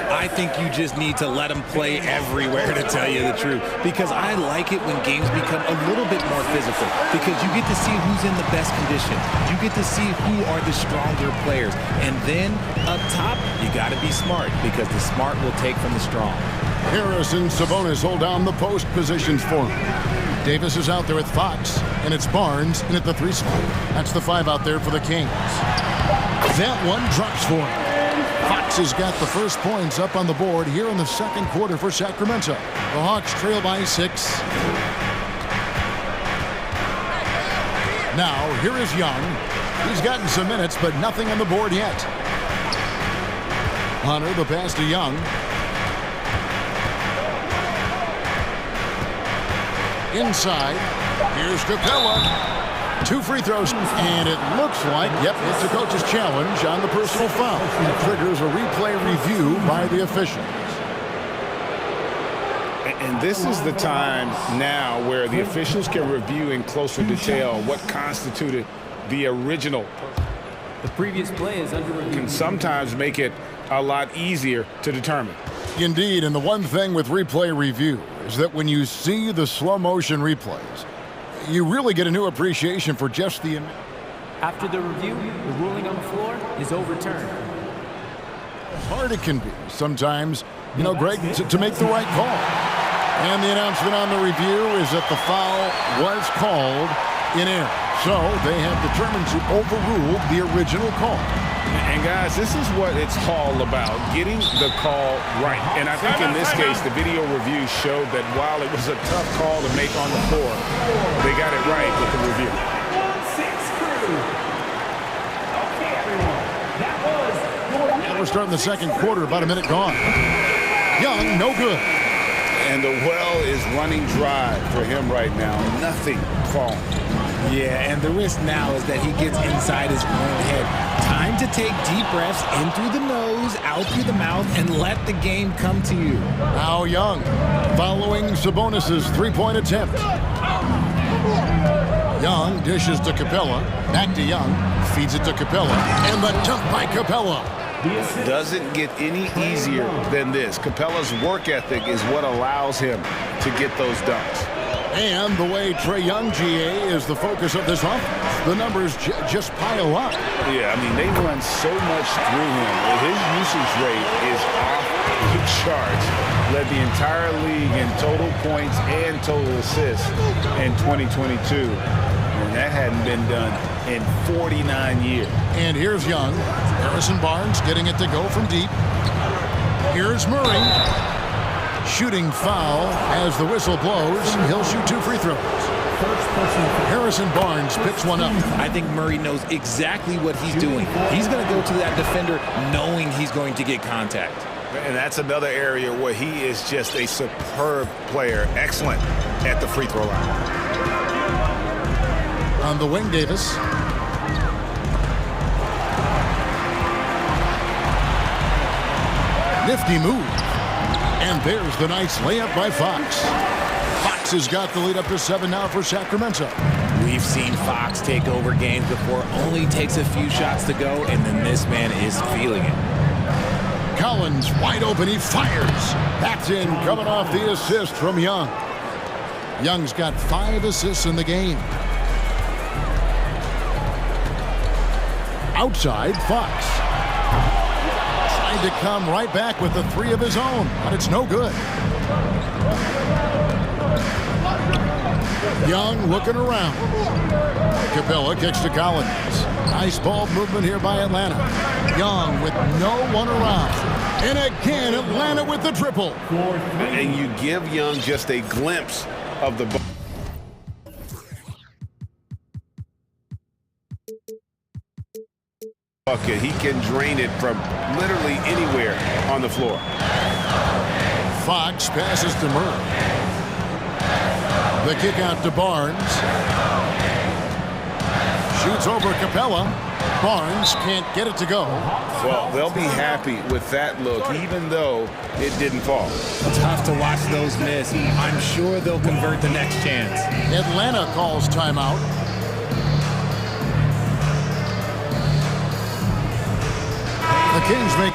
I think you just need to let them play everywhere, to tell you the truth. Because I like it when games become a little bit more physical. Because you get to see who's in the best condition. You get to see who are the stronger players. And then up top, you got to be smart. Because the smart will take from the strong. Harris and Sabonis hold down the post positions for him. Davis is out there with Fox. And it's Barnes in at the 3 spot. That's the 5 out there for the Kings. That one drops for him. Fox has got the first points up on the board here in the second quarter for Sacramento. The Hawks trail by 6. Now, here is Young. He's gotten some minutes, but nothing on the board yet. Hunter, the pass to Young. Inside. Here's Capella. 2 free throws, and it looks like, yep, it's a coach's challenge on the personal foul. It triggers a replay review by the officials. And this is the time now where the officials can review in closer detail what constituted the original. The previous play is under review. Can sometimes make it a lot easier to determine. Indeed, and the one thing with replay review is that when you see the slow motion replays, you really get a new appreciation for just the... After the review, the ruling on the floor is overturned. Hard it can be sometimes, you know, Greg, to make the right call. And the announcement on the review is that the foul was called in error. So they have determined to overrule the original call. And guys, this is what it's all about, getting the call right. And I think in this case, the video review showed that while it was a tough call to make on the floor, they got it right with the review. And we're starting the second quarter, about a minute gone. Young, no good. And the well is running dry for him right now. Nothing falling. Yeah, and the risk now is that he gets inside his own head. Time to take deep breaths in through the nose, out through the mouth, and let the game come to you. Now Young, following Sabonis' 3-point attempt. Young dishes to Capella, back to Young, feeds it to Capella, and the dunk by Capella. Doesn't get any easier than this. Capella's work ethic is what allows him to get those dunks. And the way Trae Young, GA, is the focus of this offense. The numbers just pile up. Yeah, I mean, they run so much through him. His usage rate is off the charts. Led the entire league in total points and total assists in 2022. And that hadn't been done in 49 years. And here's Young. Harrison Barnes getting it to go from deep. Here's Murray. shooting foul. As the whistle blows, he'll shoot 2 free throws. Harrison Barnes picks one up. I think Murray knows exactly what he's doing. He's going to go to that defender knowing he's going to get contact. And that's another area where he is just a superb player. Excellent at the free throw line. On the wing, Davis. Nifty move. And there's the nice layup by Fox. Fox has got the lead up to 7 now for Sacramento. We've seen Fox take over games before. Only takes a few shots to go, and then this man is feeling it. Collins wide open. He fires. That's in, coming off the assist from Young. Young's got 5 assists in the game. Outside, Fox. Tried to come right back with the 3 of his own, but it's no good. Young looking around. Capella kicks to Collins. Nice ball movement here by Atlanta. Young with no one around. And again, Atlanta with the triple. And you give Young just a glimpse of the bucket. He can drain it from literally anywhere on the floor. Fox passes to Murray. The kick out to Barnes. Shoots over Capella. Barnes can't get it to go. Well, they'll be happy with that look, even though it didn't fall. Tough to watch those miss. I'm sure they'll convert the next chance. Atlanta calls timeout. The Kings make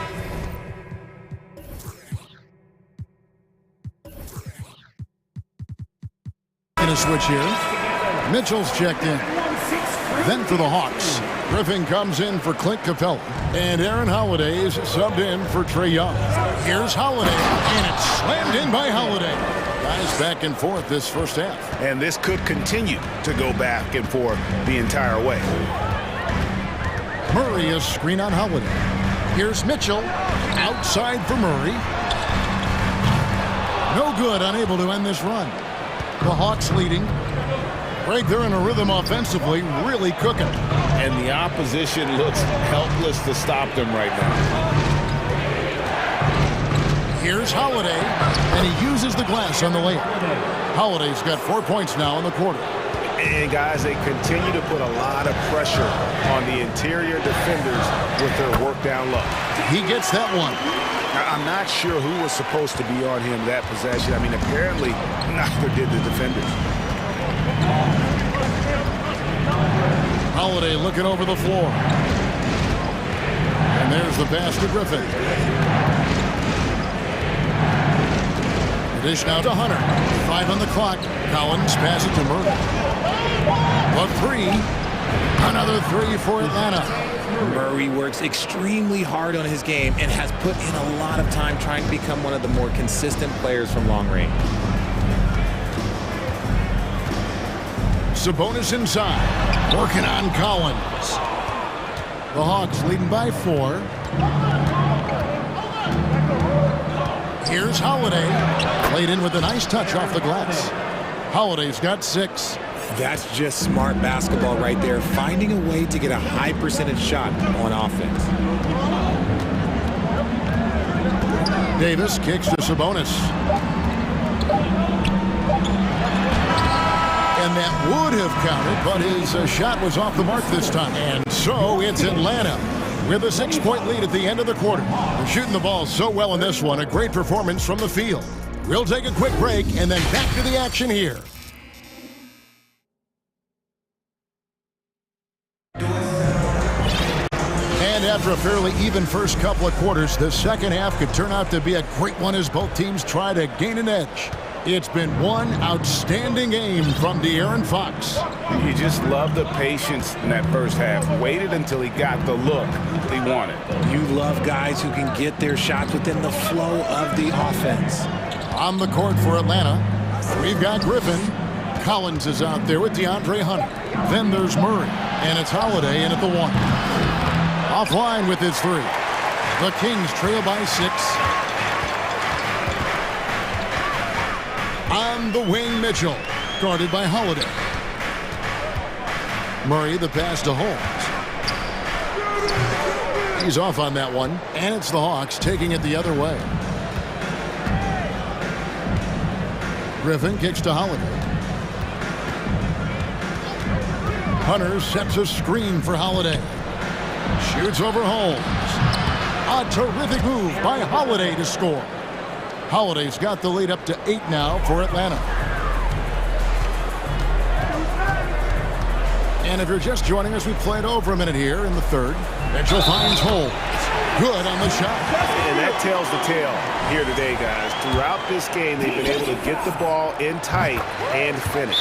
a switch here. Mitchell's checked in. Then for the Hawks, Griffin comes in for Clint Capella. And Aaron Holiday is subbed in for Trae Young. Here's Holiday, and it's slammed in by Holiday. Guys back and forth this first half. And this could continue to go back and forth the entire way. Murray is screen on Holiday. Here's Mitchell, outside for Murray. No good, unable to end this run. The Hawks leading. Greg, they're in a rhythm offensively, really cooking. And the opposition looks helpless to stop them right now. Here's Holiday, and he uses the glass on the layup. Holiday's got 4 points now in the quarter. And guys, they continue to put a lot of pressure on the interior defenders with their work down low. He gets that one. Now, I'm not sure who was supposed to be on him that possession. I mean, apparently neither did the defenders. Holiday looking over the floor. And there's the pass to Griffin. Dish now to Hunter. 5 on the clock. Collins passes it to Murray. A 3. Another 3 for Atlanta. Murray works extremely hard on his game and has put in a lot of time trying to become one of the more consistent players from long range. Sabonis inside. Working on Collins. The Hawks leading by 4. Here's Holiday. Played in with a nice touch off the glass. Holiday's got 6. That's just smart basketball right there, finding a way to get a high percentage shot on offense. Davis kicks to Sabonis. And that would have counted, but his shot was off the mark this time. And so it's Atlanta with a 6-point lead at the end of the quarter. They're shooting the ball so well in this one. A great performance from the field. We'll take a quick break and then back to the action here. And after a fairly even first couple of quarters, the second half could turn out to be a great one as both teams try to gain an edge. It's been one outstanding game from De'Aaron Fox. You just love the patience in that first half. Waited until he got the look he wanted. You love guys who can get their shots within the flow of the offense. On the court for Atlanta, we've got Griffin. Collins is out there with DeAndre Hunter. Then there's Murray, and it's Holiday in at the 1. Offline with his 3. The Kings trail by 6. On the wing, Mitchell. Guarded by Holiday. Murray, the pass to Holmes. He's off on that one, and it's the Hawks taking it the other way. Griffin kicks to Holiday. Hunter sets a screen for Holiday. Shoots over Holmes. A terrific move by Holiday to score. Holiday's got the lead up to 8 now for Atlanta. And if you're just joining us, we played over a minute here in the third. Mitchell finds Holmes. Good on the shot. And that tells the tale here today, guys. Throughout this game, they've been able to get the ball in tight and finish.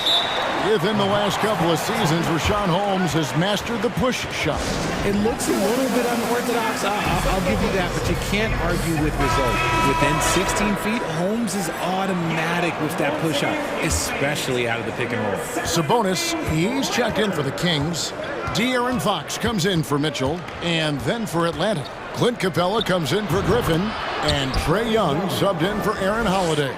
Within the last couple of seasons, Rashawn Holmes has mastered the push shot. It looks a little bit unorthodox. I'll give you that, but you can't argue with results. Within 16 feet, Holmes is automatic with that push shot, especially out of the pick and roll. Sabonis, he's checked in for the Kings. De'Aaron Fox comes in for Mitchell, and then for Atlanta. Clint Capella comes in for Griffin, and Trae Young subbed in for Aaron Holiday.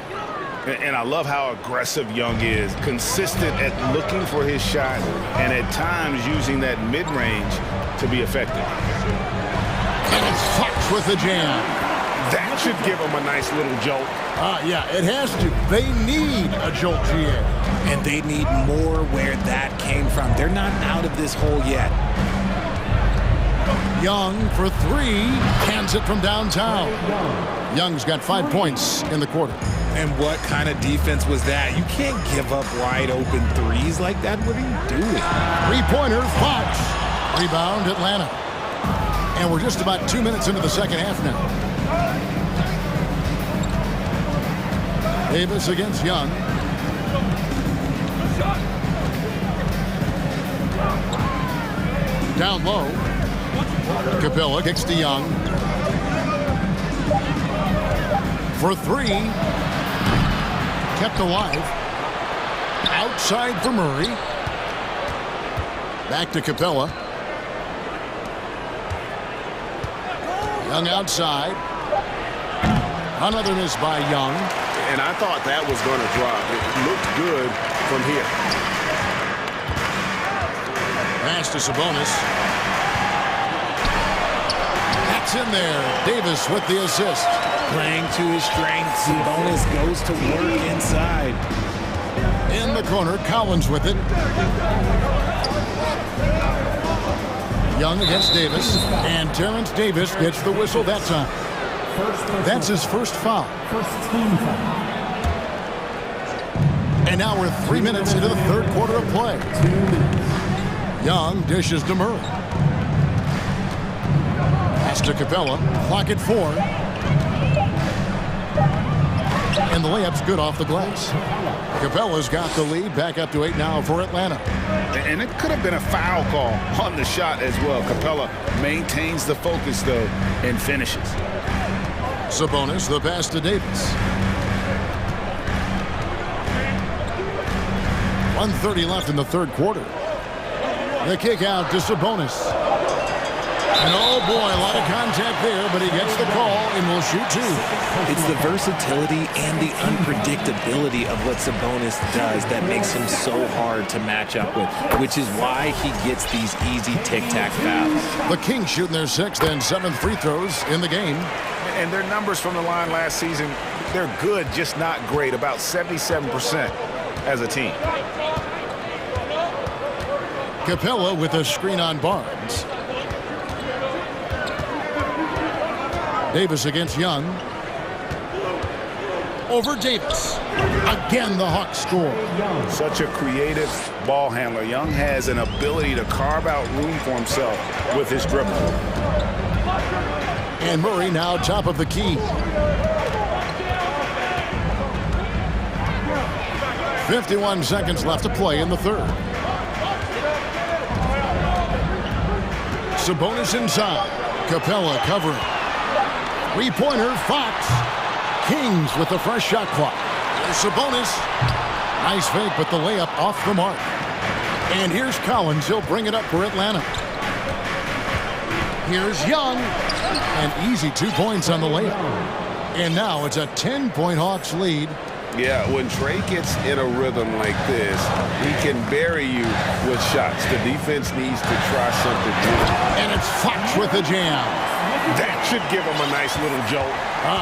And I love how aggressive Young is, consistent at looking for his shot and at times using that mid-range to be effective. And it's Fox with the jam. That should give him a nice little jolt. Yeah, it has to. They need a jolt, GA. And they need more where that came from. They're not out of this hole yet. Young for 3, hands it from downtown. Young's got 5 points in the quarter. And what kind of defense was that? You can't give up wide open threes like that. What are you doing? 3-pointer, Fox. Rebound, Atlanta. And we're just about 2 minutes into the second half now. Davis against Young. Down low. Capella kicks to Young. For 3. Kept alive. Outside for Murray. Back to Capella. Young outside. Another miss by Young. And I thought that was going to drop. It looked good from here. Pass to Sabonis. That's in there. Davis with the assist. Playing to his strengths. Sabonis goes to work inside. In the corner, Collins with it. Young against Davis. And Terrence Davis gets the whistle that time. That's his first foul. First team foul. And now we're 3 minutes into the third quarter of play. 2 minutes. Young dishes to Murray. Pass to Capella. Clock at 4. And the layup's good off the glass. Capella's got the lead, back up to 8 now for Atlanta. And it could have been a foul call on the shot as well. Capella maintains the focus, though, and finishes. Sabonis, the pass to Davis. 1:30 left in the third quarter. The kick out to Sabonis. And oh boy, a lot of contact there, but he gets the call and will shoot 2. It's the versatility and the unpredictability of what Sabonis does that makes him so hard to match up with, which is why he gets these easy tic-tac fouls. The Kings shooting their 6th and 7th free throws in the game. And their numbers from the line last season, they're good, just not great, about 77% as a team. Capella with a screen on Barnes. Davis against Young. Over Davis. Again, the Hawks score. Such a creative ball handler. Young has an ability to carve out room for himself with his dribble. And Murray now top of the key. 51 seconds left to play in the third. Sabonis inside. Capella covering. 3-pointer, Fox. Kings with the fresh shot clock. There's Sabonis. Nice fake, but the layup off the mark. And here's Collins. He'll bring it up for Atlanta. Here's Young. An easy 2 points on the layup. And now it's a 10-point Hawks lead Yeah, when Trey gets in a rhythm like this, he can bury you with shots. The defense needs to try something different. And it's Fox with the jam. That should give him a nice little jolt.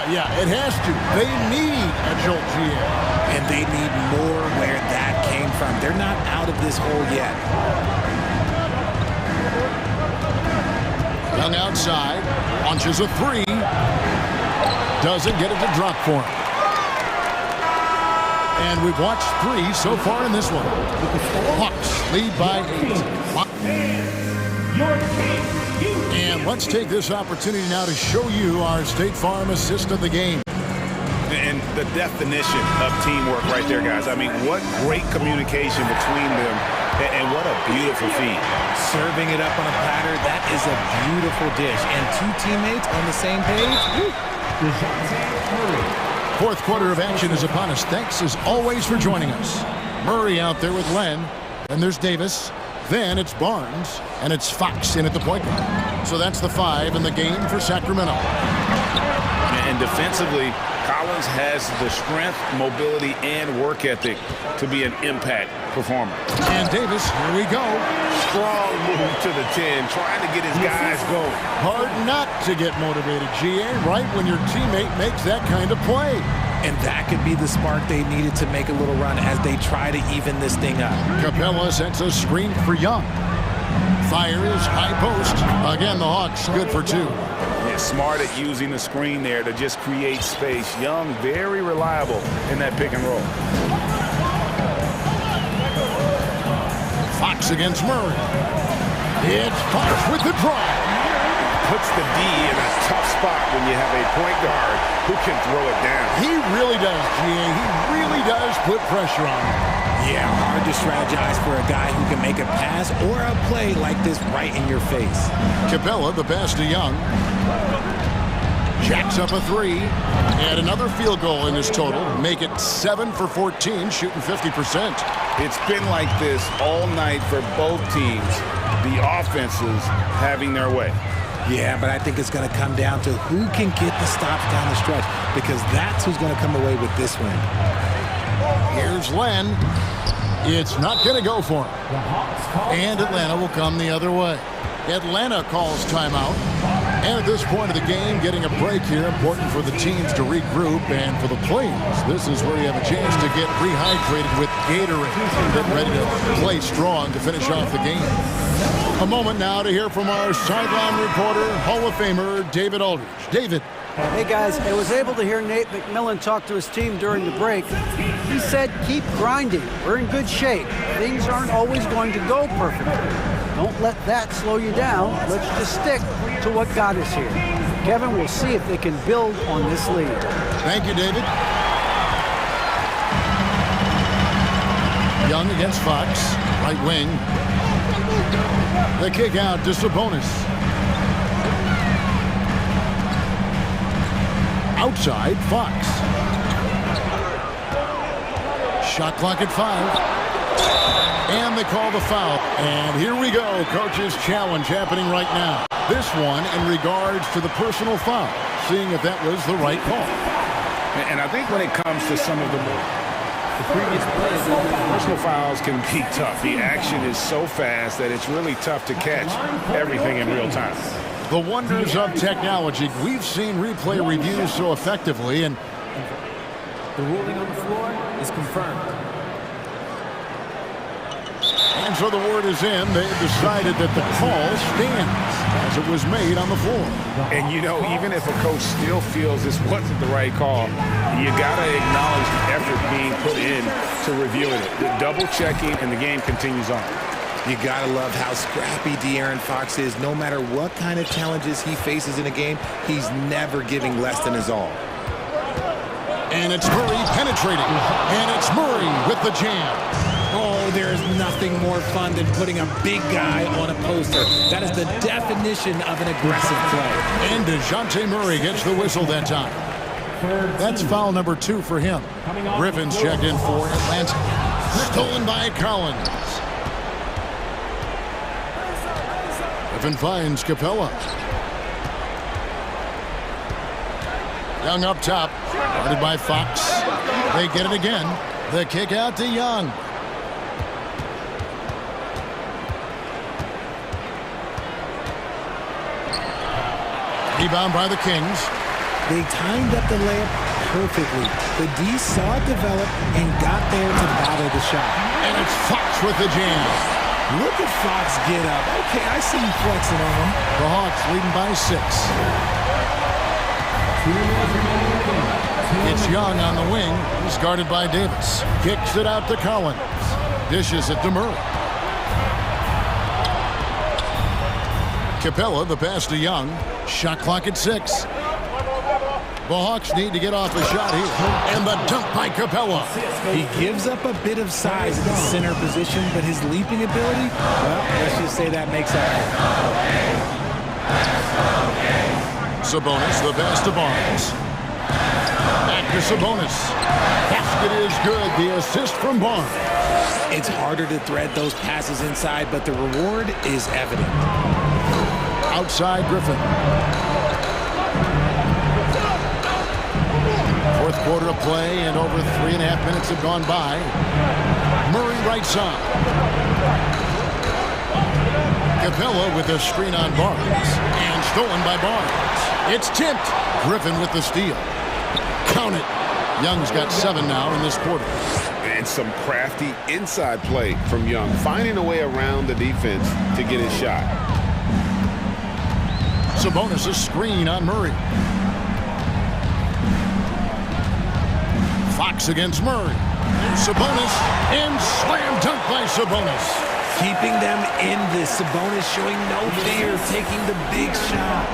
Yeah, it has to. They need a jolt, GA. And they need more where that came from. They're not out of this hole yet. Young outside, launches a three. Doesn't get it to drop for him. And we've watched 3 so far in this one. Hawks lead by 8. And let's take this opportunity now to show you our State Farm assist of the game. And the definition of teamwork right there, guys. I mean, what great communication between them, and what a beautiful feed. Serving it up on a platter, that is a beautiful dish. And 2 teammates on the same page. Fourth quarter of action is upon us. Thanks as always for joining us. Murray out there with Len. Then there's Davis. Then it's Barnes. And it's Fox in at the point guard. So that's the 5 in the game for Sacramento. And defensively, Collins has the strength, mobility, and work ethic to be an impact performer. And Davis, here we go. Strong move to the 10, trying to get his guys going. Hard not to get motivated, GA, right when your teammate makes that kind of play. And that could be the spark they needed to make a little run as they try to even this thing up. Capella sets a screen for Young. Fires high post. Again, the Hawks good for 2. Yeah, smart at using the screen there to just create space. Young, very reliable in that pick and roll. Fox against Murray. It's Fox with the drive. Puts the D in a tough spot when you have a point guard who can throw it down. He really does, GA. He really does put pressure on him. Yeah, hard to strategize for a guy who can make a pass or a play like this right in your face. Capella, the pass to Young. Jacks up a 3. And another field goal in his total. Make it 7 for 14, shooting 50%. It's been like this all night for both teams. The offenses having their way. Yeah, but I think it's going to come down to who can get the stops down the stretch, because that's who's going to come away with this win. Here's Len. It's not going to go for him. And Atlanta will come the other way. Atlanta calls timeout. And at this point of the game, getting a break here, important for the teams to regroup, and for the players, this is where you have a chance to get rehydrated with Gatorade. Get ready to play strong to finish off the game. A moment now to hear from our sideline reporter, Hall of Famer David Aldridge. David. Hey guys, I was able to hear Nate McMillan talk to his team during the break. He said, keep grinding. We're in good shape. Things aren't always going to go perfectly. Don't let that slow you down. Let's just stick to what got us here. Kevin, we'll see if they can build on this lead. Thank you, David. Young against Fox, right wing. The kick out to Sabonis. Outside, Fox. Shot clock at 5. And they call the foul. And here we go. Coach's challenge happening right now. This one in regards to the personal foul. Seeing if that was the right call. And I think when it comes to some of the previous plays, personal fouls can be tough. The action is so fast that it's really tough to catch everything in real time. The wonders of technology. We've seen replay reviews so effectively, and the ruling on the floor is confirmed. And so the word is in. They've decided that the call stands as it was made on the floor. And, you know, even if a coach still feels this wasn't the right call, you got to acknowledge the effort being put in to reviewing it. The double checking, and the game continues on. You got to love how scrappy De'Aaron Fox is. No matter what kind of challenges he faces in a game, he's never giving less than his all. And it's Murray penetrating. And it's Murray with the jam. Oh, there's nothing more fun than putting a big guy on a poster. That is the definition of an aggressive play. And DeJounte Murray gets the whistle that time. That's foul number 2 for him. Griffin's checked in for Atlanta. Stolen by Collins. Griffin finds Capella. Young up top, guarded by Fox. They get it again. The kick out to Young. Rebound by the Kings. They timed up the layup perfectly. The D saw it develop and got there to battle the shot. And it's Fox with the jam. Look at Fox get up. Okay, I see you flexing on him. The Hawks leading by 6. It's Young on the wing. He's guarded by Davis. Kicks it out to Collins. Dishes it to Murray. Capella, the pass to Young. Shot clock at 6. The Hawks need to get off a shot here. And the dunk by Capella. He gives up a bit of size at the center position, but his leaping ability, well, let's just say that makes up for it. Sabonis, the pass to Barnes. Back to Sabonis. Basket is good. The assist from Barnes. It's harder to thread those passes inside, but the reward is evident. Outside Griffin. Fourth quarter of play, and over 3.5 minutes have gone by. Murray right side. Capella with a screen on Barnes. And stolen by Barnes. It's tipped. Griffin with the steal. Count it. Young's got 7 now in this quarter. And some crafty inside play from Young, finding a way around the defense to get his shot. Sabonis a screen on Murray. Fox against Murray. Sabonis and slam dunk by Sabonis. Keeping them in this. Sabonis showing no fear, taking the big shot.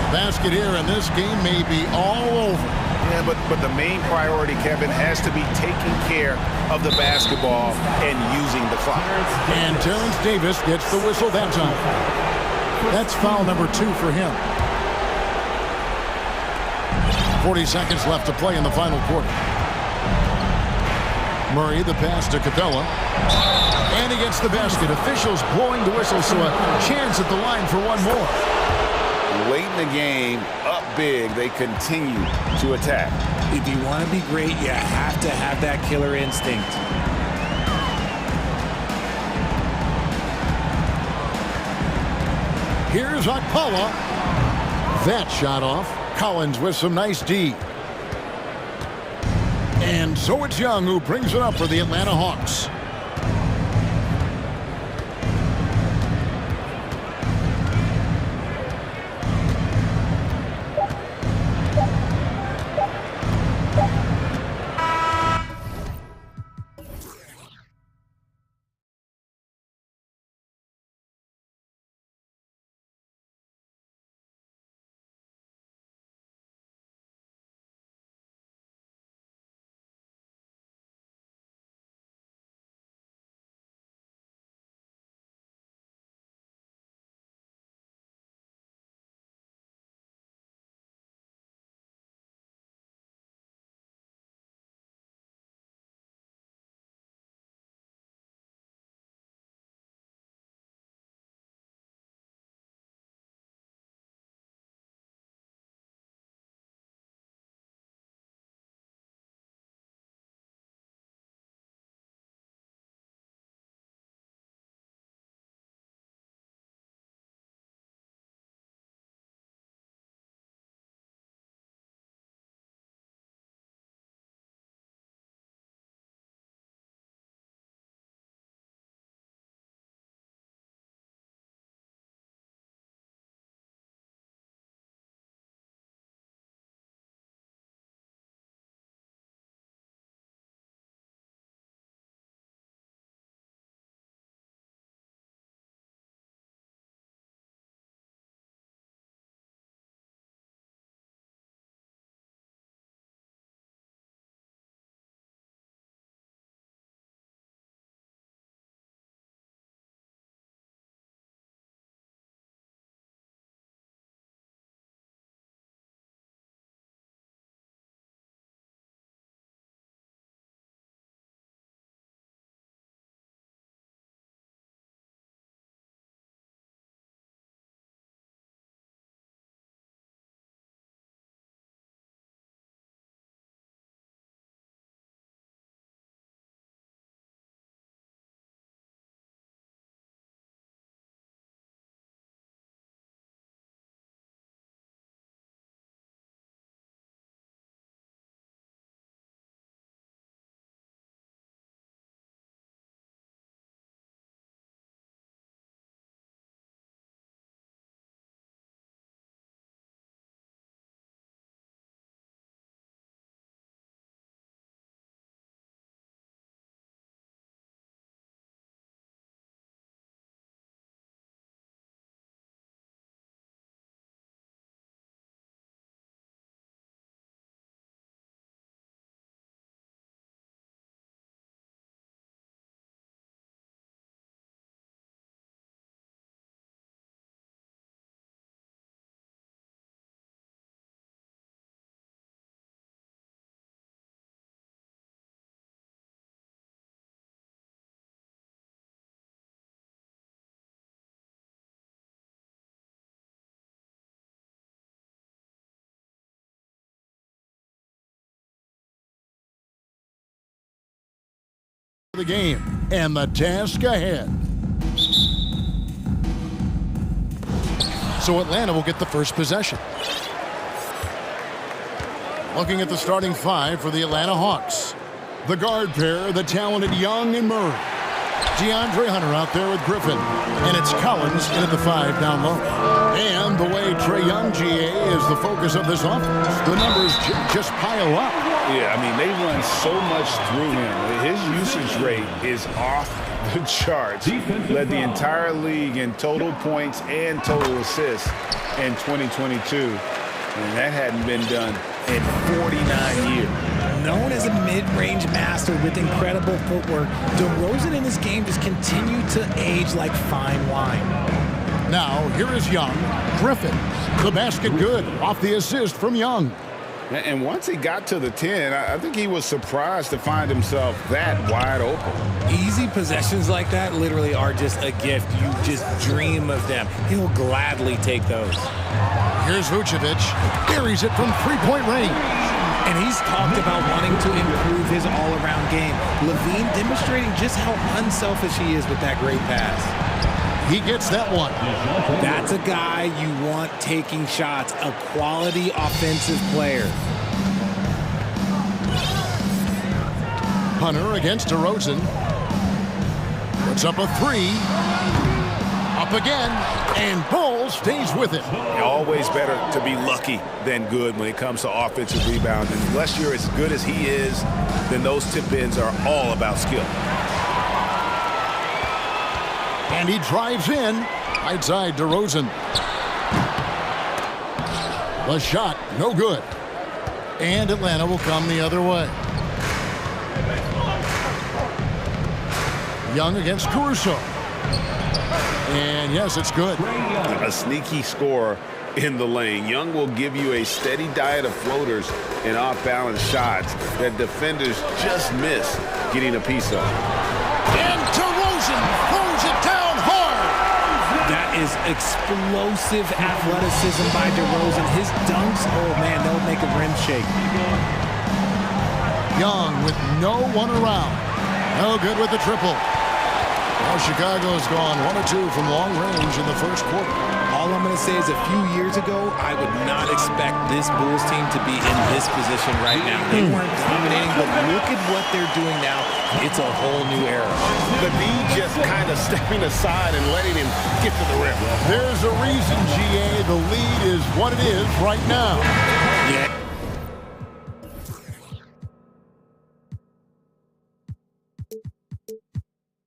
Basket here, and this game may be all over. Yeah, but the main priority, Kevin, has to be taking care of the basketball and using the clock. And Terrence Davis gets the whistle that time. That's foul number 2 for him. 40 seconds left to play in the final quarter. Murray, the pass to Capella. And he gets the basket. Officials blowing the whistle, so a chance at the line for one more. Late in the game, up big, they continue to attack. If you want to be great, you have to have that killer instinct. Here's Okpala. That shot off. Collins with some nice D. And so it's Young who brings it up for the Atlanta Hawks. the game and the task ahead. So Atlanta will get the first possession. Looking at the starting five for the Atlanta Hawks. The guard pair, the talented Young and Murray. DeAndre Hunter out there with Griffin. And it's Collins in at the 5 down low. And the way Trae Young, GA, is the focus of this offense. The numbers just pile up. Yeah, I mean, they run so much through him. His usage rate is off the charts. Led the entire league in total points and total assists in 2022. And that hadn't been done in 49 years. Known as a mid-range master with incredible footwork, DeRozan in his game just continued to age like fine wine. Now, here is Young. Griffin, the basket good, off the assist from Young. And once he got to the 10, I think he was surprised to find himself that wide open. Easy possessions like that literally are just a gift. You just dream of them. He'll gladly take those. Here's Vucevic. Buries it from three-point range. And he's talked about wanting to improve his all-around game. Levine demonstrating just how unselfish he is with that great pass. He gets that one. That's a guy you want taking shots, a quality offensive player. Hunter against DeRozan. Puts up a 3. Up again, and Bull stays with it. Always better to be lucky than good when it comes to offensive rebounding. Unless you're as good as he is, then those tip-ins are all about skill. And he drives in. Right side, DeRozan. The shot, no good. And Atlanta will come the other way. Young against Caruso. And yes, it's good. A sneaky scorer in the lane. Young will give you a steady diet of floaters and off-balance shots that defenders just miss getting a piece of. And DeRozan throws it down hard. That is explosive athleticism by DeRozan. His dunks, oh man, they'll make a rim shake. Young with no one around. No good with the triple. Now Chicago's gone 1 or 2 from long range in the first quarter. All I'm going to say is a few years ago, I would not expect this Bulls team to be in this position right now. They weren't dominating, but look at what they're doing now. It's a whole new era. The D just kind of stepping aside and letting him get to the rim. There's a reason, GA, the lead is what it is right now. Yeah.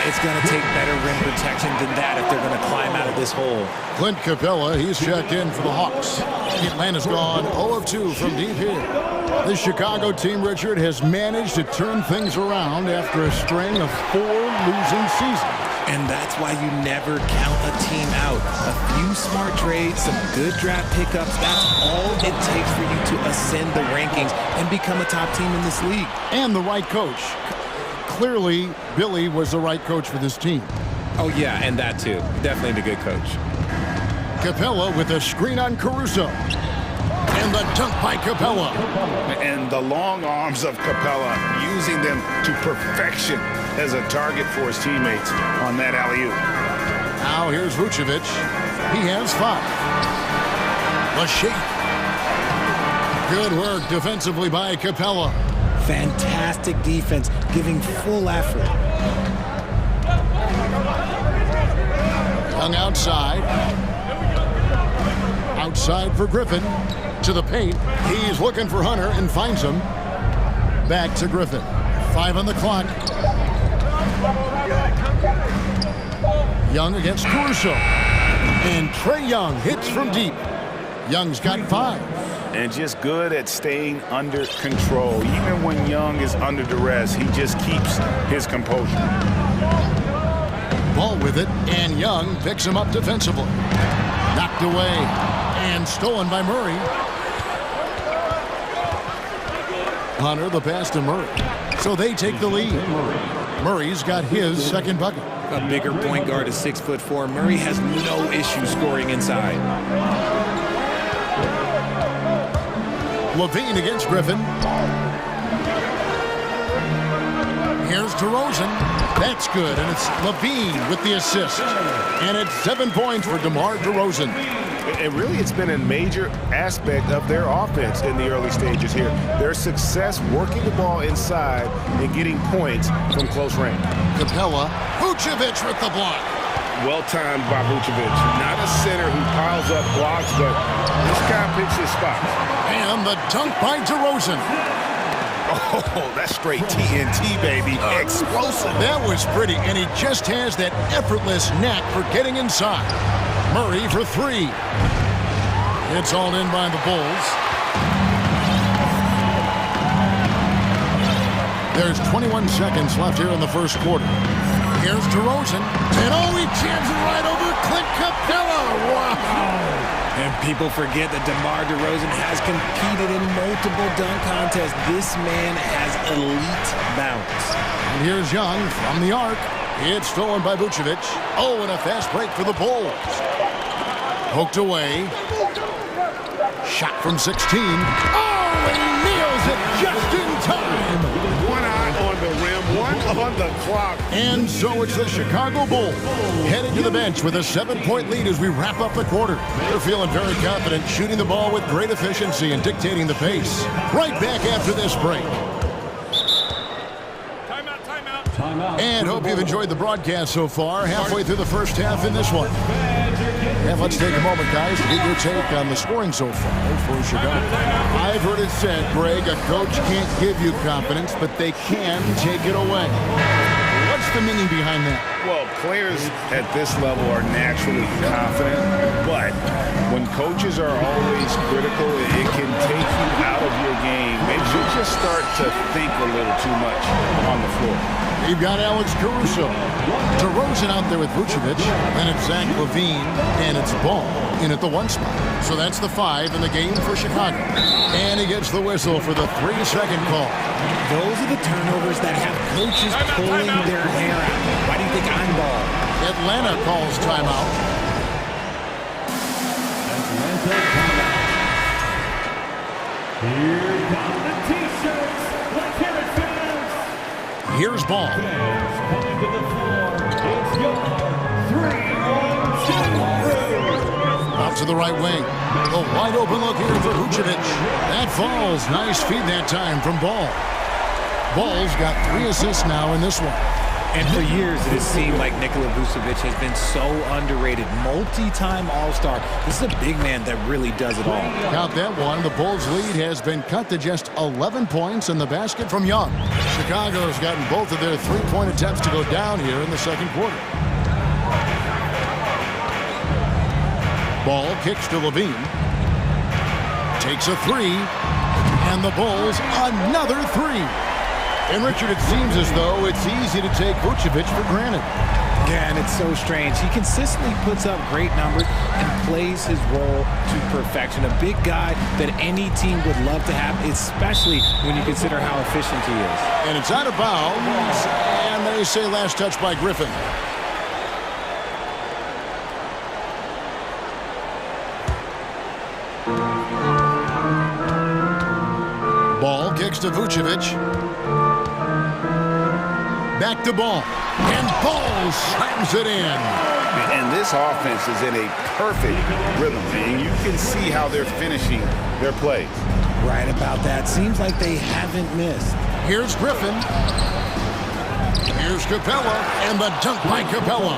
It's going to take better rim protection than that if they're going to climb out of this hole. Clint Capella, he's checked in for the Hawks. Atlanta's gone 0 of 2 from deep here. The Chicago team, Richard, has managed to turn things around after a string of 4 losing seasons. And that's why you never count a team out. A few smart trades, some good draft pickups, that's all it takes for you to ascend the rankings and become a top team in this league. And the right coach. Clearly, Billy was the right coach for this team. Oh, yeah, and that too. Definitely the good coach. Capella with a screen on Caruso. And the dunk by Capella. And the long arms of Capella, using them to perfection as a target for his teammates on that alley-oop. Now here's Vucevic. He has 5. Lachey. Good work defensively by Capella. Fantastic defense, giving full effort. Young outside. Outside for Griffin. To the paint. He's looking for Hunter and finds him. Back to Griffin. 5 on the clock. Young against Caruso. And Trae Young hits from deep. Young's got 5. And just good at staying under control. Even when Young is under duress, he just keeps his composure. Ball with it, and Young picks him up defensively. Knocked away and stolen by Murray. Hunter the pass to Murray. So they take the lead. Murray's got his second bucket. A bigger point guard is 6'4". Murray has no issue scoring inside. Levine against Griffin. Here's DeRozan. That's good, and it's Levine with the assist. And it's 7 points for DeMar DeRozan. And really, it's been a major aspect of their offense in the early stages here. Their success working the ball inside and getting points from close range. Capella, Vucevic with the block. Well-timed by Vucevic. Not a center who piles up blocks, but this guy picks his spots. And the dunk by DeRozan. Oh, that's straight TNT, baby. Explosive. That was pretty, and he just has that effortless knack for getting inside. Murray for three. It's all in by the Bulls. There's 21 seconds left here in the first quarter. Here's DeRozan. And oh, he jams it right over Clint Capella. Wow. And people forget that DeMar DeRozan has competed in multiple dunk contests. This man has elite bounce. And here's Young from the arc. It's stolen by Vucevic. Oh, and a fast break for the Bulls. Poked away. Shot from 16. Oh, and he nails it just in time. One eye on the rim, one on the clock. And so it's the Chicago Bulls heading to the bench with a 7-point lead as we wrap up the quarter. They're feeling very confident, shooting the ball with great efficiency and dictating the pace. Right back after this break. And hope you've enjoyed the broadcast so far. Halfway through the first half in this one. And let's take a moment, guys, to get your take on the scoring so far for Chicago. I've heard it said, Greg, a coach can't give you confidence, but they can take it away. What's the meaning behind that? Well, players at this level are naturally confident, but when coaches are always critical, it can take you out of your game. Makes you just start to think a little too much on the floor. You've got Alex Caruso. DeRozan out there with Vucevic. Then it's Zach LaVine, and it's Ball in at the 1 spot. So that's the 5 in the game for Chicago. And he gets the whistle for the 3-second call. Those are the turnovers that have coaches pulling their hair out. Why do you think I'm Ball? Atlanta calls timeout. Atlanta timeout. Here come the T-shirts. Let's hear it, fans. Here's Ball. Coming to the floor. It's your 3-1-2. Out to the right wing. A wide open look here for Vucevic. That falls. Nice feed that time from Ball. Ball's got 3 assists now in this one. And for years, it has seemed like Nikola Vucevic has been so underrated. Multi-time All-Star. This is a big man that really does it all. Count that one. The Bulls' lead has been cut to just 11 points in the basket from Young. Chicago's gotten both of their 3-point attempts to go down here in the second quarter. Ball kicks to Levine. Takes a 3. And the Bulls another 3. And, Richard, it seems as though it's easy to take Vucevic for granted. Yeah, and it's so strange. He consistently puts up great numbers and plays his role to perfection. A big guy that any team would love to have, especially when you consider how efficient he is. And it's out of bounds. And they say last touch by Griffin. Ball kicks to Vucevic. Back to Ball. And Ball slams it in. And this offense is in a perfect rhythm. And you can see how they're finishing their plays. Right about that. Seems like they haven't missed. Here's Griffin. Here's Capella. And the dunk by Capella.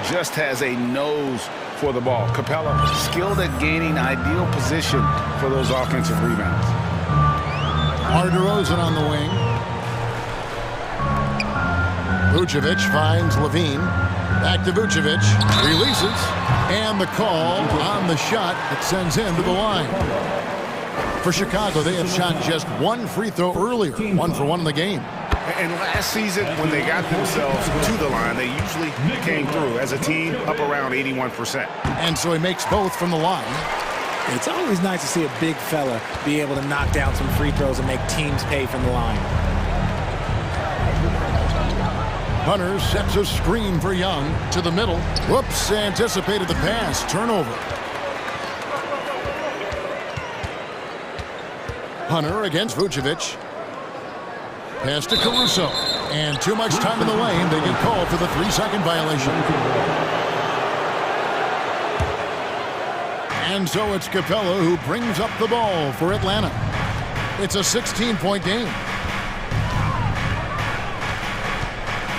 Just has a nose for the ball. Capella skilled at gaining ideal position for those offensive rebounds. DeRozan on the wing. Vucevic finds Levine. Back to Vucevic. Releases. And the call on the shot that sends him to the line. For Chicago, they have shot just 1 free throw earlier. 1 for 1 in the game. And last season, when they got themselves to the line, they usually came through as a team up around 81%. And so he makes both from the line. It's always nice to see a big fella be able to knock down some free throws and make teams pay from the line. Hunter sets a screen for Young to the middle. Whoops, anticipated the pass. Turnover. Hunter against Vucevic. Pass to Caruso. And too much time in the lane. They get called for the 3-second violation. And so it's Capella who brings up the ball for Atlanta. It's a 16-point game.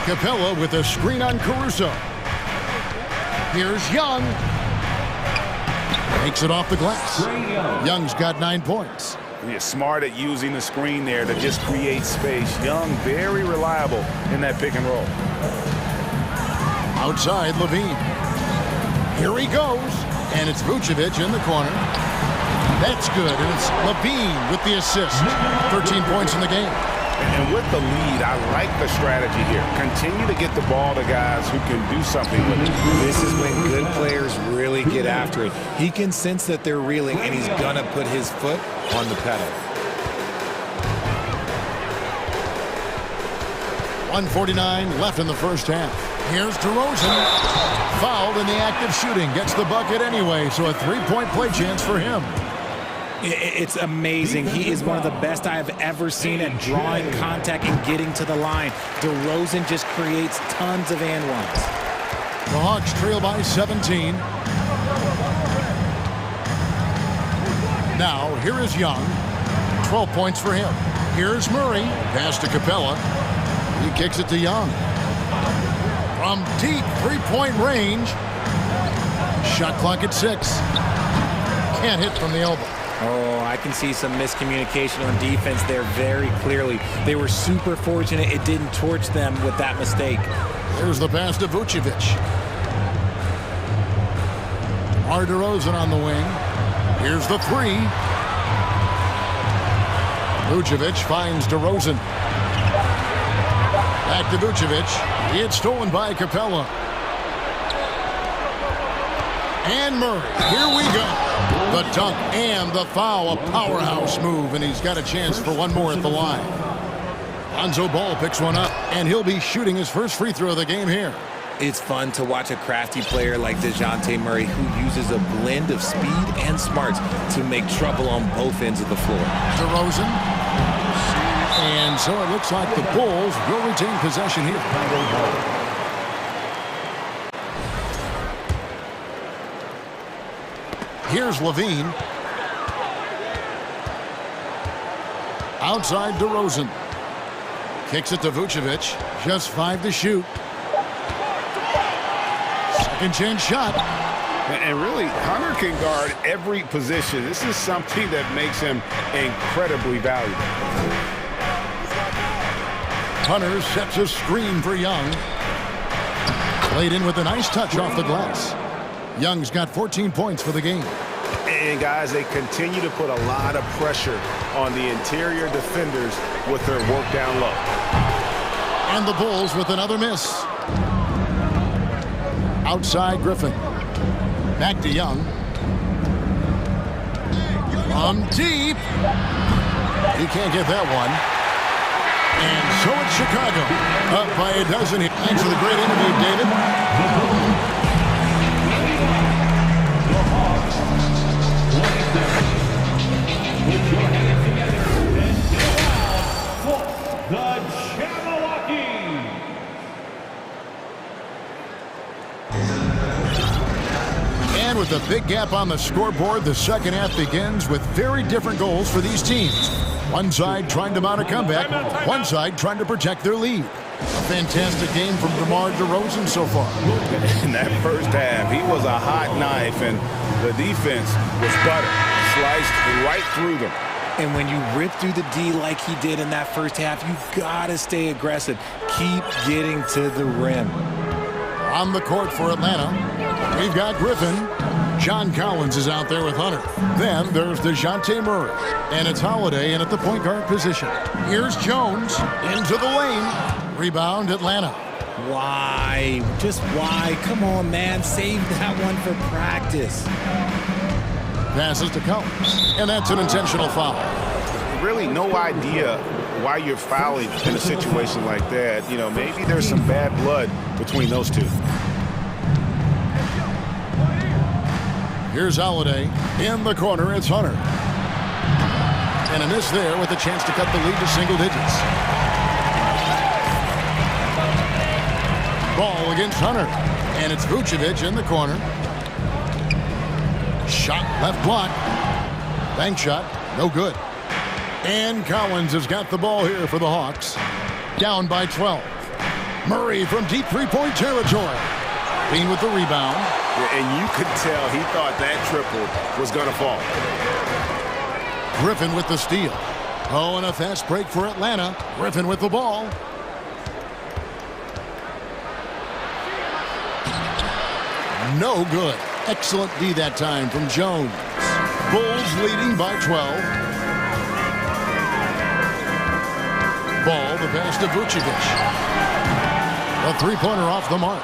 Capella with a screen on Caruso. Here's Young. Makes it off the glass. Young's got 9 points. He's smart at using the screen there to just create space. Young, very reliable in that pick and roll. Outside, Levine. Here he goes. And it's Vucevic in the corner. That's good. And it's Levine with the assist. 13 points in the game. And with the lead, I like the strategy here. Continue to get the ball to guys who can do something with it. This is when good players really get after it. He can sense that they're reeling, and he's going to put his foot on the pedal. 1:49 left in the first half. Here's DeRozan. Fouled in the act of shooting. Gets the bucket anyway, so a 3-point play chance for him. It's amazing. He is one of the best I have ever seen at drawing contact and getting to the line. DeRozan just creates tons of and ones. The Hawks trail by 17. Now, here is Young. 12 points for him. Here's Murray. Pass to Capella. He kicks it to Young. From deep 3-point range. Shot clock at 6. Can't hit from the elbow. Oh, I can see some miscommunication on defense there very clearly. They were super fortunate it didn't torch them with that mistake. There's the pass to Vucevic. DeRozan on the wing. Here's the 3. Vucevic finds DeRozan. Back to Vucevic. It's stolen by Capella. And Murray. Here we go. The dunk and the foul. A powerhouse move, and he's got a chance for one more at the line. Lonzo Ball picks one up, and he'll be shooting his first free throw of the game here. It's fun to watch a crafty player like DeJounte Murray who uses a blend of speed and smarts to make trouble on both ends of the floor. DeRozan. And so it looks like the Bulls will retain possession here. Here's Levine. Outside DeRozan. Kicks it to Vucevic. Just 5 to shoot. Second chance shot. And really, Hunter can guard every position. This is something that makes him incredibly valuable. Hunter sets a screen for Young. Played in with a nice touch off the glass. Young's got 14 points for the game. And guys, they continue to put a lot of pressure on the interior defenders with their work down low. And the Bulls with another miss. Outside Griffin. Back to Young. From deep. He can't get that one. And so it's Chicago. Up by a dozen. Thanks for the great interview, David. And with a big gap on the scoreboard, the second half begins with very different goals for these teams. One side trying to mount a comeback, one side trying to protect their lead. A fantastic game from DeMar DeRozan so far. In that first half, he was a hot knife, and the defense was butter, sliced right through them. And when you rip through the D like he did in that first half, you gotta stay aggressive. Keep getting to the rim. On the court for Atlanta, we've got Griffin. John Collins is out there with Hunter. Then there's DeJounte Murray. And it's Holiday in at the point guard position. Here's Jones into the lane. Rebound, Atlanta. Why? Just why? Come on, man. Save that one for practice. Passes to Collins. And that's an intentional foul. Really no idea why you're fouling in a situation like that. You know, maybe there's some bad blood between those two. Here's Holiday. In the corner, it's Hunter. And a miss there with a chance to cut the lead to single digits. Ball against Hunter. And it's Vucevic in the corner. Shot left block. Bank shot, no good. And Collins has got the ball here for the Hawks. Down by 12. Murray from deep three-point territory. Bean with the rebound. And you could tell he thought that triple was going to fall. Griffin with the steal. Oh, and a fast break for Atlanta. Griffin with the ball. No good. Excellent D that time from Jones. Bulls leading by 12. Ball, the pass to Vucevic. A three-pointer off the mark.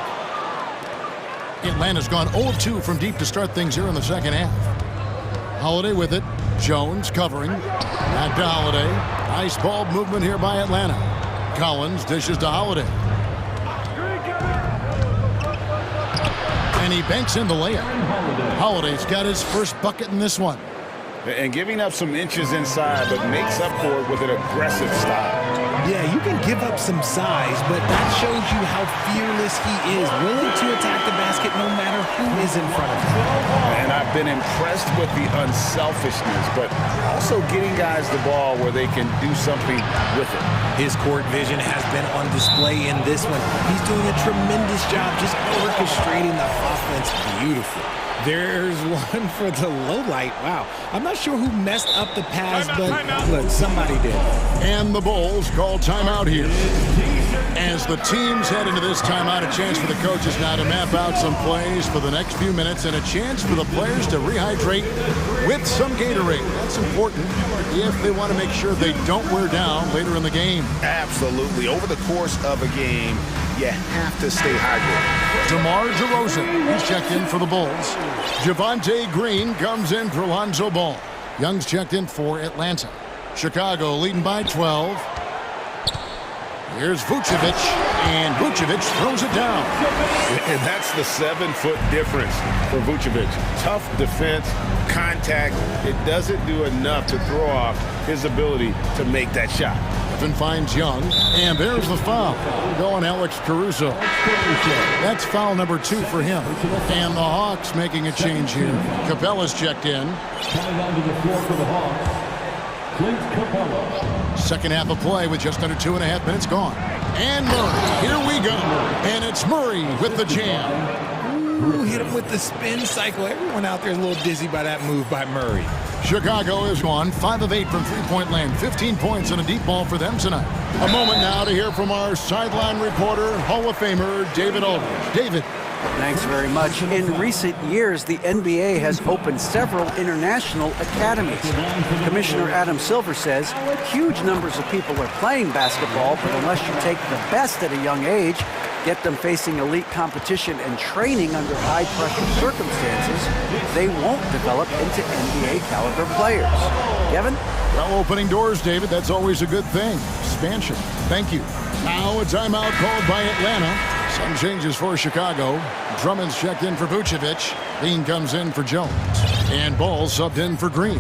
Atlanta's gone 0 of 2 from deep to start things here in the second half. Holiday with it. Jones covering. Back to Holiday. Nice ball movement here by Atlanta. Collins dishes to Holiday. And he banks in the layup. Holiday's got his first bucket in this one. And giving up some inches inside, but makes up for it with an aggressive style. Yeah, you can give up some size, but that shows you how fearless he is, willing to attack the basket no matter who is in front of him. And I've been impressed with the unselfishness, but also getting guys the ball where they can do something with it. His court vision has been on display in this one. He's doing a tremendous job just orchestrating the offense beautifully. There's one for the low light. Wow. I'm not sure who messed up the pass, but look, somebody did. And the Bulls call timeout here. As the teams head into this timeout, a chance for the coaches now to map out some plays for the next few minutes and a chance for the players to rehydrate with some Gatorade. That's important if they want to make sure they don't wear down later in the game. Absolutely. Over the course of a game, you have to stay hydrated. DeMar DeRozan, he's checked in for the Bulls. Javonte Green comes in for Lonzo Ball. Young's checked in for Atlanta. Chicago leading by 12. Here's Vucevic, and Vucevic throws it down. And that's the 7-foot difference for Vucevic. Tough defense, contact. It doesn't do enough to throw off his ability to make that shot. Griffin finds Young, and there's the foul. Going Alex Caruso. That's foul number 2 for him. And the Hawks making a change here. Capella's checked in. Coming onto the floor for the Hawks, Clint Capella. Second half of play with just under 2.5 minutes gone. And Murray, here we go. And it's Murray with the jam. Ooh, hit him with the spin cycle. Everyone out there is a little dizzy by that move by Murray. Chicago is on 5 of 8 from three-point land. 15 points and a deep ball for them tonight. A moment now to hear from our sideline reporter, Hall of Famer David Aldridge. David. Thanks very much. In recent years, the NBA has opened several international academies. Commissioner Adam Silver says huge numbers of people are playing basketball, but unless you take the best at a young age, get them facing elite competition and training under high-pressure circumstances, they won't develop into NBA-caliber players. Kevin? Well, opening doors, David, that's always a good thing. Expansion. Thank you. Now a timeout called by Atlanta. Some changes for Chicago. Drummond's checked in for Vucevic. Bean comes in for Jones. And Ball subbed in for Green.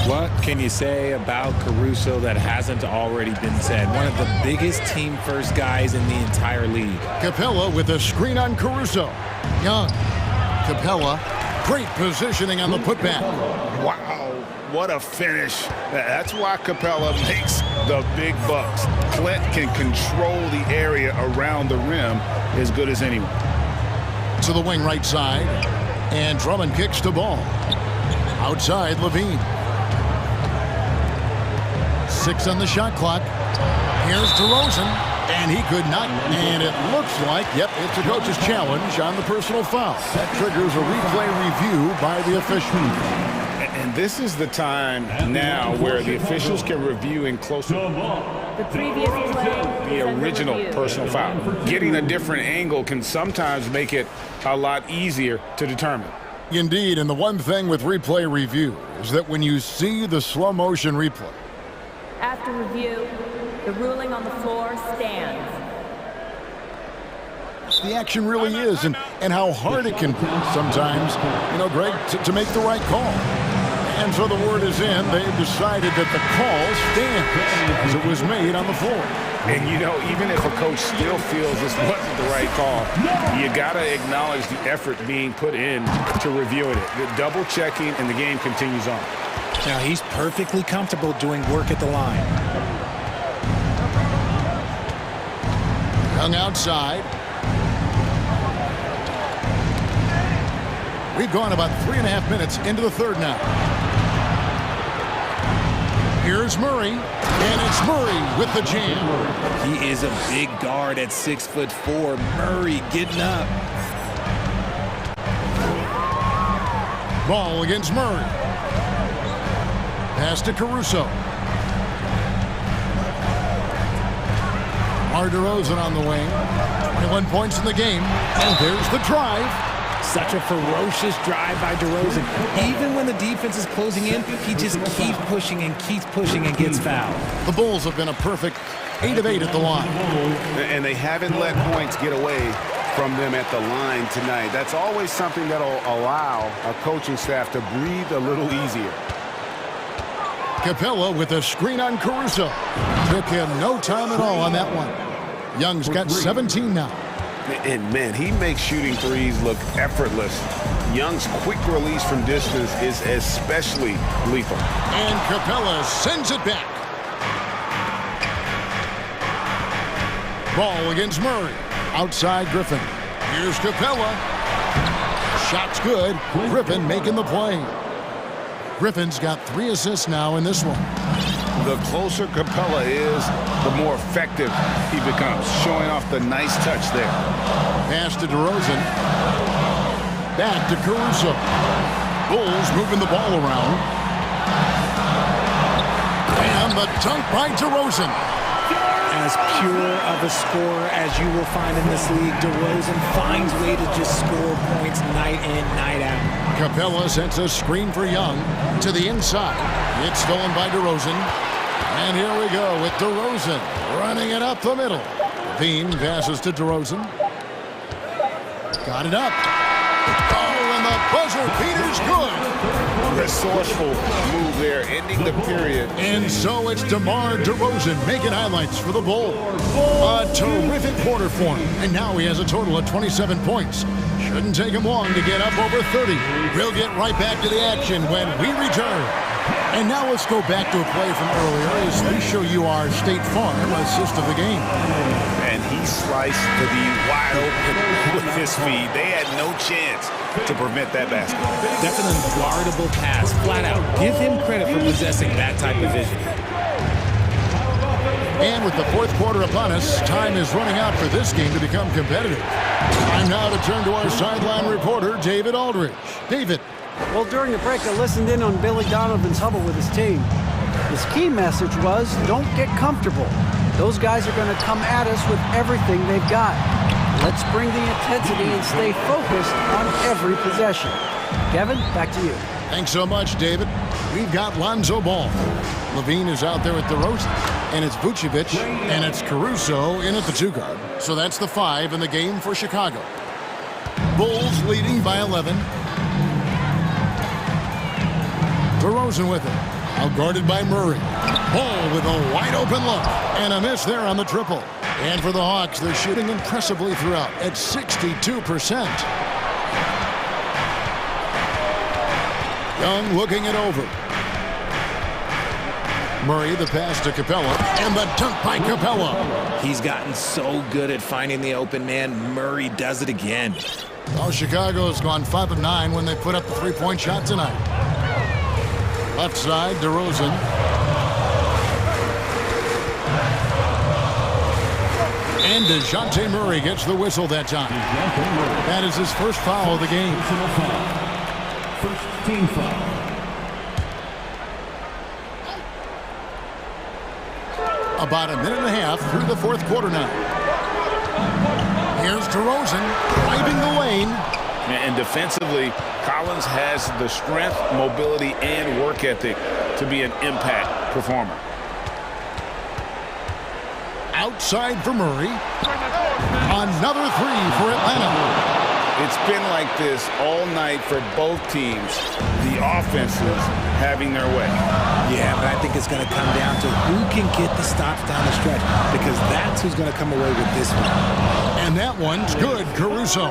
What can you say about Caruso that hasn't already been said? One of the biggest team-first guys in the entire league. Capella with a screen on Caruso. Young. Capella. Great positioning on the putback. Wow. What a finish. That's why Capella makes the big bucks. Clint can control the area around the rim as good as anyone. To the wing right side. And Drummond kicks the ball. Outside, Levine. 6 on the shot clock. Here's DeRozan. And he could not. And it looks like, yep, it's a coach's challenge on the personal foul. That triggers a replay review by the official. And this is the time now where the officials can review in closer the previous play, the original personal foul. Getting a different angle can sometimes make it a lot easier to determine. Indeed, and the one thing with replay review is that when you see the slow motion replay. After review, the ruling on the floor stands. The action really is, and how hard it can be sometimes, you know, Greg, to make the right call. And so the word is in. They've decided that the call stands as it was made on the floor. And, you know, even if a coach still feels this wasn't the right call, you got to acknowledge the effort being put in to reviewing it. The double checking, and the game continues on. Now he's perfectly comfortable doing work at the line. Young outside. We've gone about 3.5 minutes into the third now. Here's Murray, and it's Murray with the jam. He is a big guard at 6'4". Murray getting up. Ball against Murray. Pass to Caruso. DeRozan on the wing. 21 points in the game, and there's the drive. Such a ferocious drive by DeRozan. Even when the defense is closing in, he just keeps pushing and gets fouled. The Bulls have been a perfect 8 of 8 at the line. And they haven't let points get away from them at the line tonight. That's always something that'll allow a coaching staff to breathe a little easier. Capella with a screen on Caruso. Took him no time at all on that one. Young's got 17 now. And, man, he makes shooting threes look effortless. Young's quick release from distance is especially lethal. And Capella sends it back. Ball against Murray. Outside Griffin. Here's Capella. Shot's good. Griffin making the play. Griffin's got 3 assists now in this one. The closer Capella is, the more effective he becomes, showing off the nice touch there. Pass to DeRozan. Back to Caruso. Bulls moving the ball around. And the dunk by DeRozan. As pure of a scorer as you will find in this league, DeRozan finds a way to just score points night in, night out. Capella sets a screen for Young to the inside. It's stolen by DeRozan. And here we go with DeRozan running it up the middle. Bean passes to DeRozan. Got it up. Oh, and the buzzer beater's good. Resourceful move there, ending the period. And so it's DeMar DeRozan making highlights for the Bulls. A terrific quarter for him. And now he has a total of 27 points. Shouldn't take him long to get up over 30. We'll get right back to the action when we return. And now let's go back to a play from earlier as we show you our State Farm assist of the game. And he sliced to the wide open with his feet. They had no chance to prevent that basket. That's an unguardable pass, flat out. Give him credit for possessing that type of vision. And with the fourth quarter upon us, time is running out for this game to become competitive. Time now to turn to our sideline reporter, David Aldridge. David. Well, during the break, I listened in on Billy Donovan's huddle with his team. His key message was, don't get comfortable. Those guys are going to come at us with everything they've got. Let's bring the intensity and stay focused on every possession. Kevin, back to you. Thanks so much, David. We've got Lonzo Ball. Levine is out there with DeRozan. And it's Vucevic, and it's Caruso in at the 2 guard. So that's the 5 in the game for Chicago. Bulls leading by 11. DeRozan with it. Out guarded by Murray. Ball with a wide open look. And a miss there on the triple. And for the Hawks, they're shooting impressively throughout at 62%. Young looking it over. Murray, the pass to Capella. And the dunk by Capella. He's gotten so good at finding the open man. Murray does it again. Well, Chicago's gone 5 of 9 when they put up the 3-point shot tonight. Left side, DeRozan. And DeJounte Murray gets the whistle that time. That is his first foul of the game. First team foul. About a minute and a half through the fourth quarter now. Here's DeRozan driving the lane. And defensively, Collins has the strength, mobility, and work ethic to be an impact performer. Outside for Murray. Another 3 for Atlanta. It's been like this all night for both teams. The offenses having their way. Yeah, but I think it's going to come down to who can get the stops down the stretch, because that's who's going to come away with this one. And that one's good, Caruso.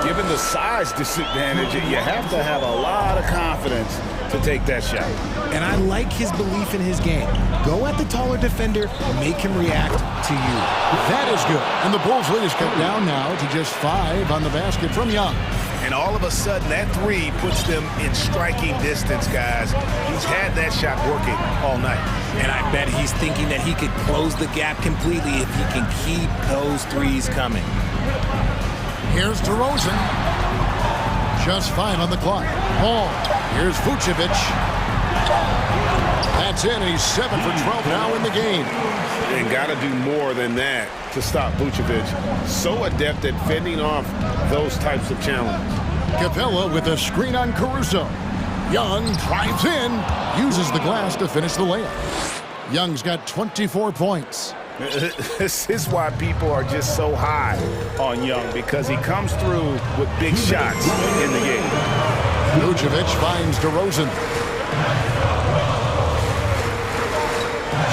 Given the size disadvantage, you have to have a lot of confidence to take that shot. And I like his belief in his game. Go at the taller defender, make him react to you. That is good. And the Bulls lead is cut down now to just 5 on the basket from Young. And all of a sudden, that three puts them in striking distance, guys. He's had that shot working all night. And I bet he's thinking that he could close the gap completely if he can keep those threes coming. Here's DeRozan. Just 5 on the clock. Ball. Here's Vucevic. That's in, and he's 7 for 12 now in the game. And got to do more than that to stop Vucevic. So adept at fending off those types of challenges. Capella with a screen on Caruso. Young drives in, uses the glass to finish the layup. Young's got 24 points. This is why people are just so high on Young, because he comes through with big shots in the game. Vucevic finds DeRozan.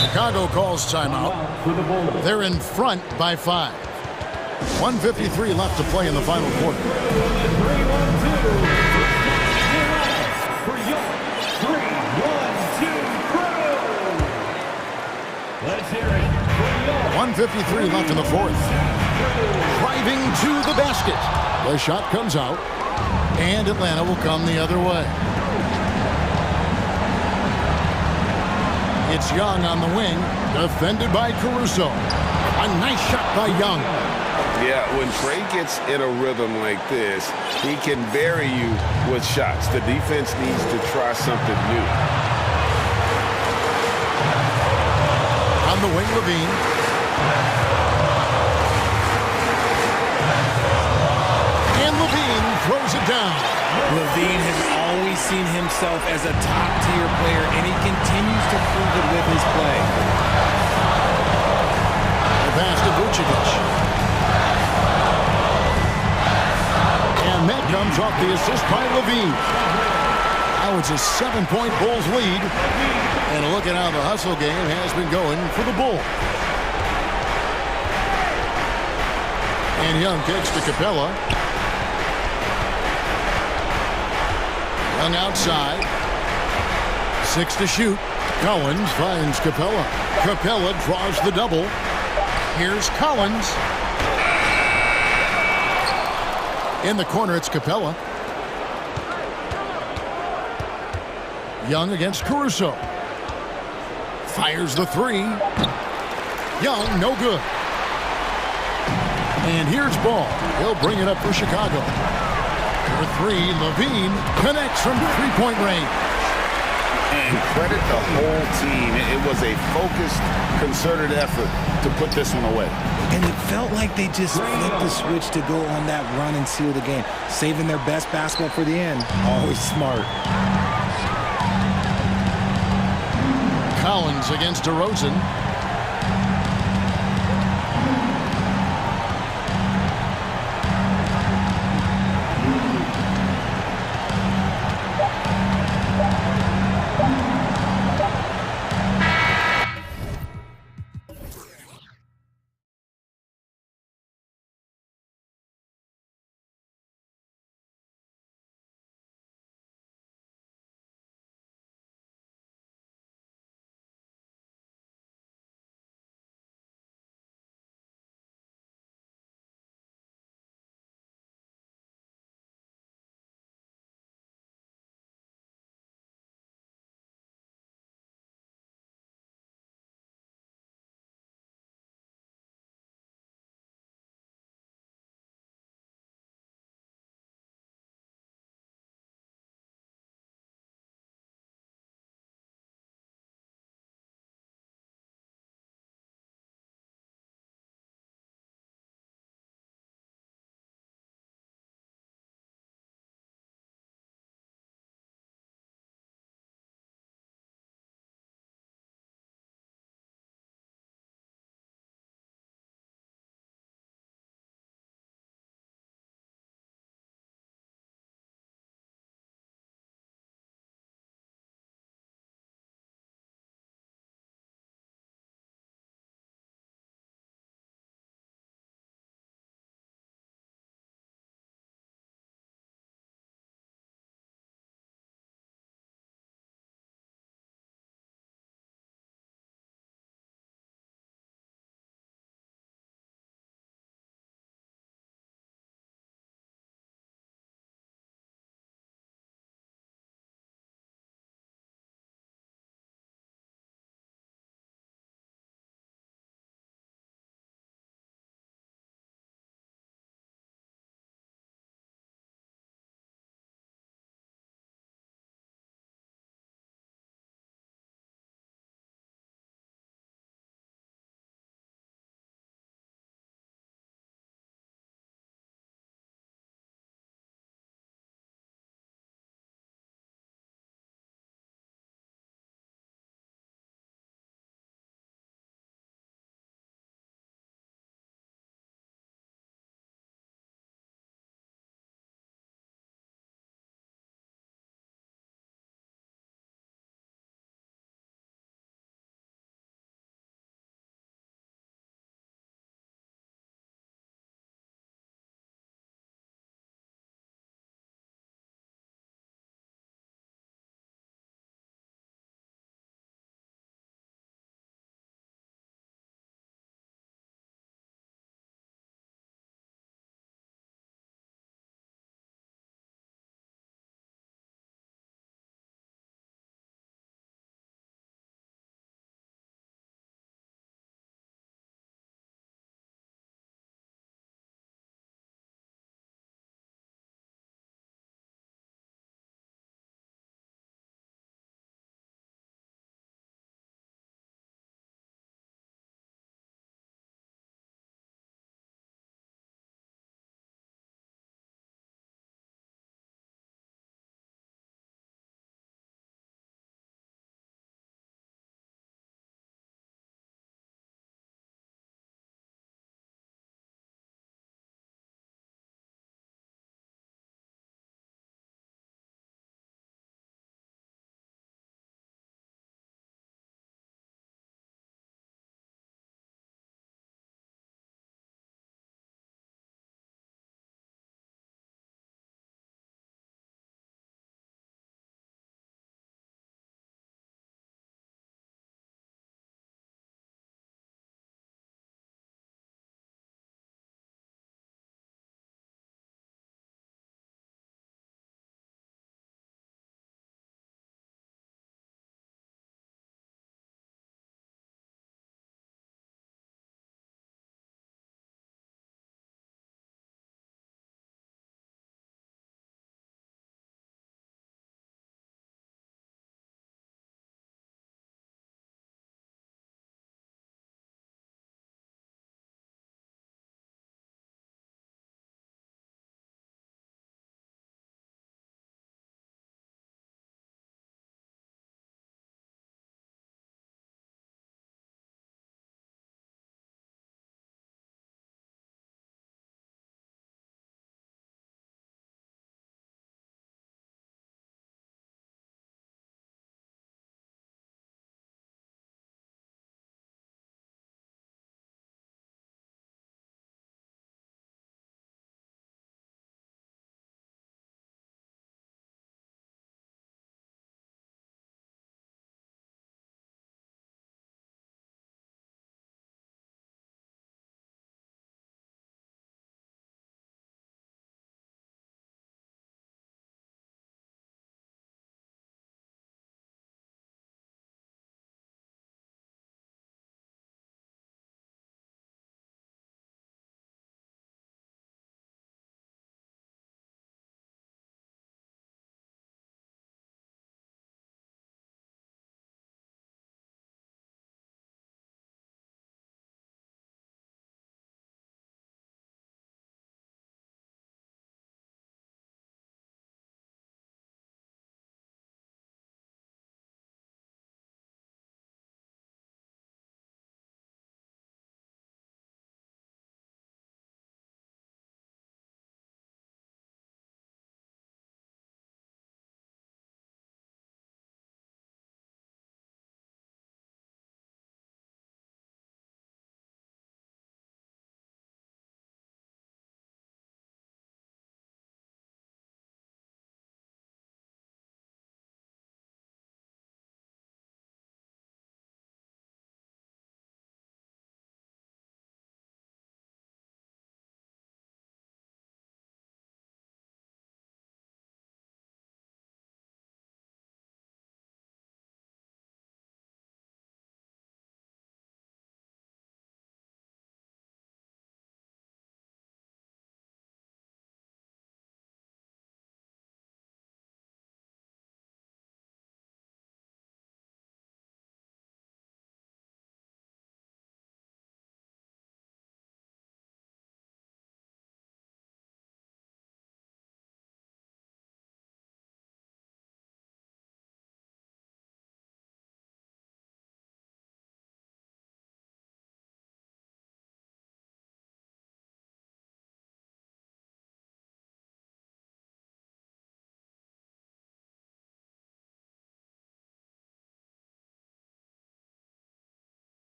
Chicago calls timeout. They're in front by 5. 1:53 left to play in the final quarter. 1:53 left in the fourth. Driving to the basket. The shot comes out, and Atlanta will come the other way. It's Young on the wing, defended by Caruso. A nice shot by Young. Yeah, when Trey gets in a rhythm like this, he can vary you with shots. The defense needs to try something new. On the wing, Levine. And Levine throws it down. Levine has always seen himself as a top-tier player, and he continues to prove it with his play. The pass to Vucevic. And that comes off the assist by Levine. Now it's a 7-point Bulls lead. And look at how the hustle game has been going for the Bulls. And Young kicks to Capella. Young outside. 6 to shoot. Collins finds Capella. Capella draws the double. Here's Collins. In the corner, it's Capella. Young against Caruso. Fires the three. Young, no good. And here's Ball. He'll bring it up for Chicago. For 3, Levine connects from three-point range. And credit the whole team. It was a focused, concerted effort to put this one away. And it felt like they just flipped the switch to go on that run and seal the game. Saving their best basketball for the end. Always smart. Collins against DeRozan.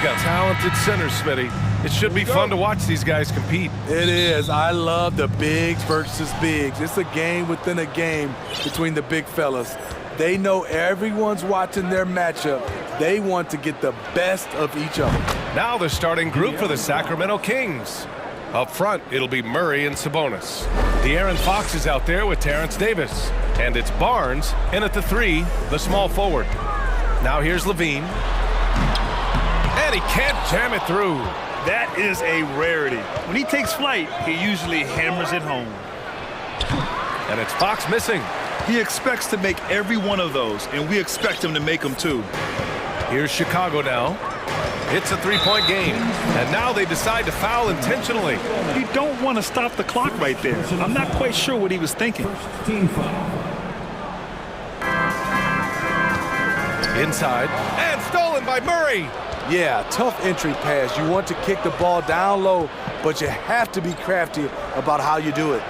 They've got talented centers, Smitty. It should be fun to watch these guys compete. It is. I love the bigs versus bigs. It's a game within a game between the big fellas. They know everyone's watching their matchup. They want to get the best of each other. Now the starting group for the Sacramento Kings. Up front, it'll be Murray and Sabonis. De'Aaron Fox is out there with Terrence Davis. And it's Barnes in at the 3, the small forward. Now here's Levine. And he can't jam it through. That is a rarity. When he takes flight, he usually hammers it home. And it's Fox missing. He expects to make every one of those, and we expect him to make them too. Here's Chicago now. It's a three-point game, and now they decide to foul intentionally. You don't want to stop the clock right there. I'm not quite sure what he was thinking. Team foul. Inside, and stolen by Murray. Yeah, tough entry pass. You want to kick the ball down low, but you have to be crafty about how you do it.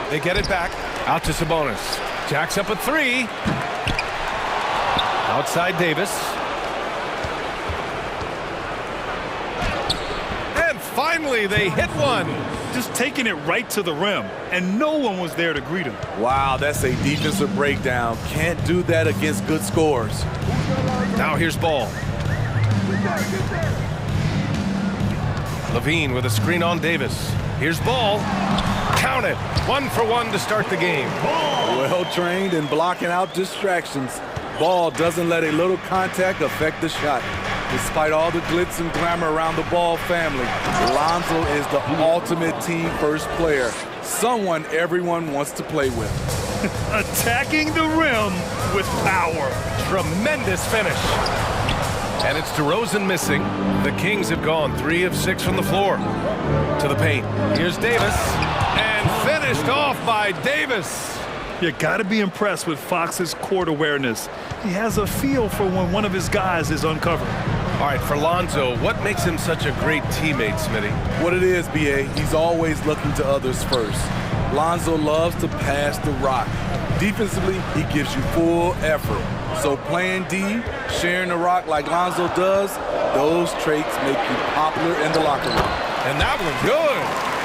They get it back. Out to Sabonis. Jacks up a 3. Outside Davis. And finally they hit one. Just taking it right to the rim, and no one was there to greet him. Wow, that's a defensive breakdown. Can't do that against good scores. Now here's Ball. Levine with a screen on Davis. Here's Ball. Count it. 1 for 1 to start the game. Well trained in blocking out distractions. Ball doesn't let a little contact affect the shot. Despite all the glitz and glamour around the Ball family, Lonzo is the ultimate team first player. Someone everyone wants to play with. Attacking the rim with power. Tremendous finish. And it's DeRozan missing. The Kings have gone 3 of 6 from the floor. To the paint. Here's Davis. And finished off by Davis. You got to be impressed with Fox's court awareness. He has a feel for when one of his guys is uncovered. All right, for Lonzo, what makes him such a great teammate, Smitty? What it is, B.A., he's always looking to others first. Lonzo loves to pass the rock. Defensively, he gives you full effort. So playing D, sharing the rock like Lonzo does, those traits make you popular in the locker room. And that one's good.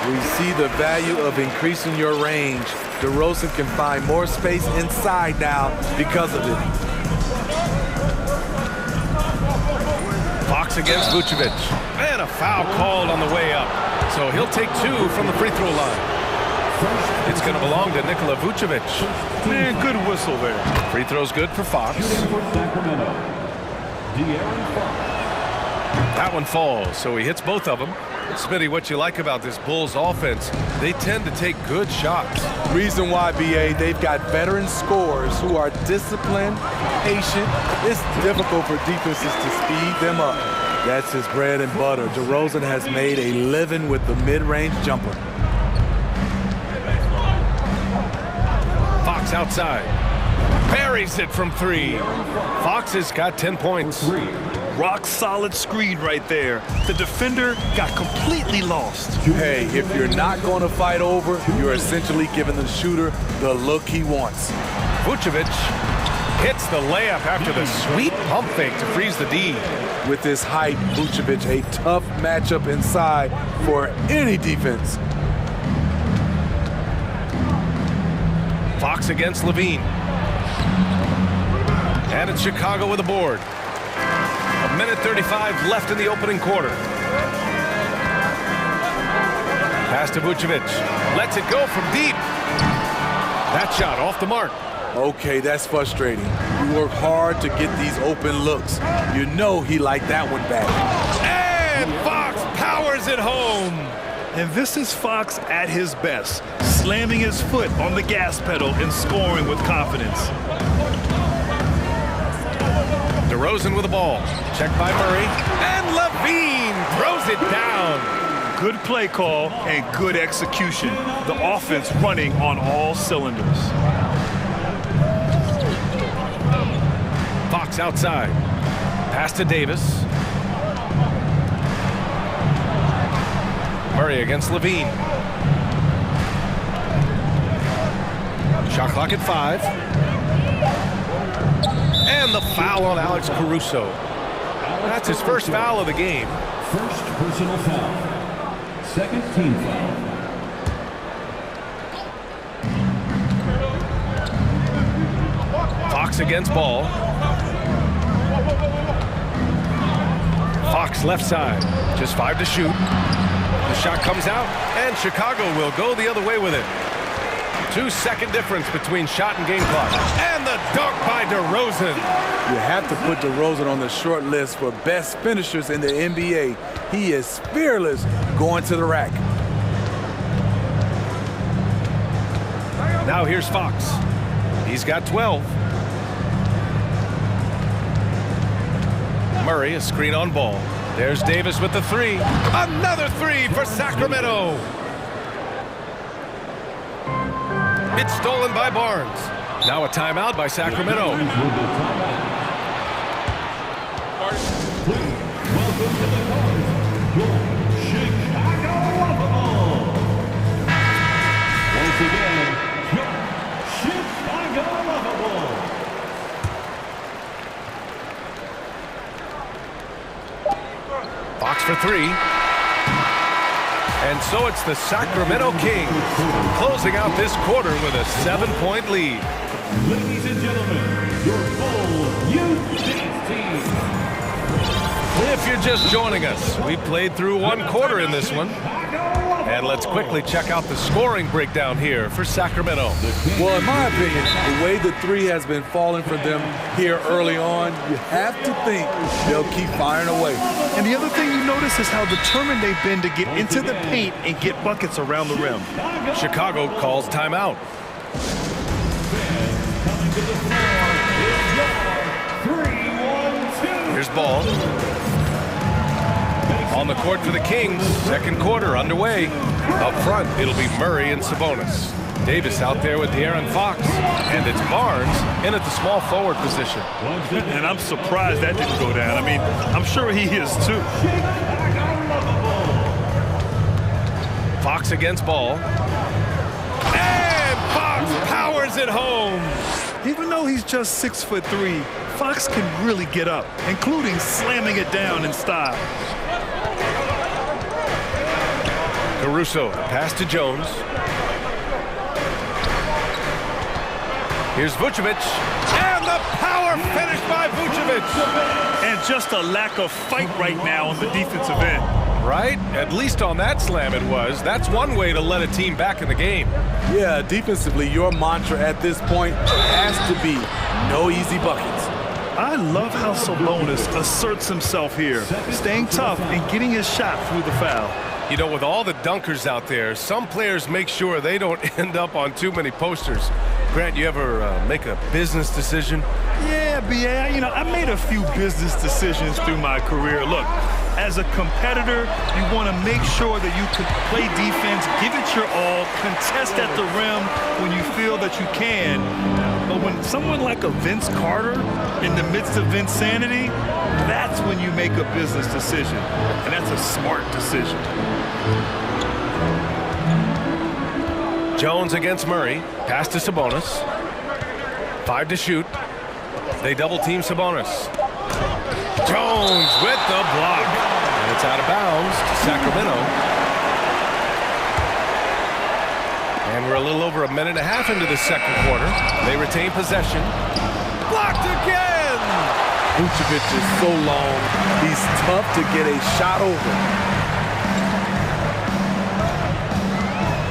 We see the value of increasing your range. DeRozan can find more space inside now because of it. Fox against Vucevic. And a foul called on the way up. So he'll take 2 from the free throw line. It's going to belong to Nikola Vucevic. Man, good whistle there. Free throw's good for Fox. That one falls, so he hits both of them. Smitty, what you like about this Bulls offense, they tend to take good shots. Reason why, B.A., they've got veteran scorers who are disciplined, patient. It's difficult for defenses to speed them up. That's his bread and butter. DeRozan has made a living with the mid-range jumper. Fox outside. Buries it from 3. Fox has got 10 points. Rock solid screen right there. The defender got completely lost. Hey, if you're not going to fight over, you're essentially giving the shooter the look he wants. Vucevic hits the layup after the sweet pump fake to freeze the D. With his height, Vucevic, a tough matchup inside for any defense. Fox against Levine. And it's Chicago with a board. 1:35 left in the opening quarter. Pass to Vucevic. Lets it go from deep. That shot off the mark. Okay, that's frustrating. You work hard to get these open looks. You know he liked that one back. And Fox powers it home. And this is Fox at his best, slamming his foot on the gas pedal and scoring with confidence. DeRozan with the ball. Checked by Murray. And Levine throws it down. Good play call and good execution. The offense running on all cylinders. Fox outside. Pass to Davis. Murray against Levine. Shot clock at 5. And the foul on Alex Caruso. That's his first foul of the game. First personal foul. Second team foul. Fox against ball. Fox left side, just 5 to shoot. The shot comes out, and Chicago will go the other way with it. 2-second difference between shot and game clock. And the dunk by DeRozan. You have to put DeRozan on the short list for best finishers in the NBA. He is fearless going to the rack. Now here's Fox. He's got 12. Murray, a screen on ball. There's Davis with the 3. Another 3 for Sacramento. It's stolen by Barnes. Now a timeout by Sacramento. Welcome to the court, your Chicago Bulls. Once again, your Chicago Bulls. Fox for 3. And so it's the Sacramento Kings closing out this quarter with a 7-point lead. Ladies and gentlemen, your Bulls Youth Dance Team. If you're just joining us, we played through one quarter in this one. And let's quickly check out the scoring breakdown here for Sacramento. Well, in my opinion, the way the 3 has been falling for them here early on, you have to think they'll keep firing away. And the other thing you notice is how determined they've been to get into the paint and get buckets around the rim. Chicago calls timeout. Here's ball. On the court for the Kings, second quarter underway. Up front, it'll be Murray and Sabonis. Davis out there with De'Aaron Fox. And it's Barnes in at the small forward position. And I'm surprised that didn't go down. I mean, I'm sure he is too. Fox against ball. And Fox powers it home. Even though he's just 6'3", Fox can really get up, including slamming it down in style. Caruso, pass to Jones. Here's Vucevic, and the power finish by Vucevic. And just a lack of fight right now on the defensive end. Right? At least on that slam it was. That's one way to let a team back in the game. Yeah, defensively, your mantra at this point has to be no easy buckets. I love how Sabonis asserts himself here, staying tough and getting his shot through the foul. You know, with all the dunkers out there, some players make sure they don't end up on too many posters. Grant, you ever make a business decision? Yeah, B.A., you know, I made a few business decisions through my career. Look, as a competitor, you want to make sure that you can play defense, give it your all, contest at the rim when you feel that you can. But when someone like a Vince Carter in the midst of insanity, that's when you make a business decision. And that's a smart decision. Jones against Murray. Pass to Sabonis. 5 to shoot. They double team Sabonis. Jones with the block. And it's out of bounds to Sacramento. And we're a little over a minute and a half into the second quarter. They retain possession. Blocked again! Vucevic is so long, he's tough to get a shot over.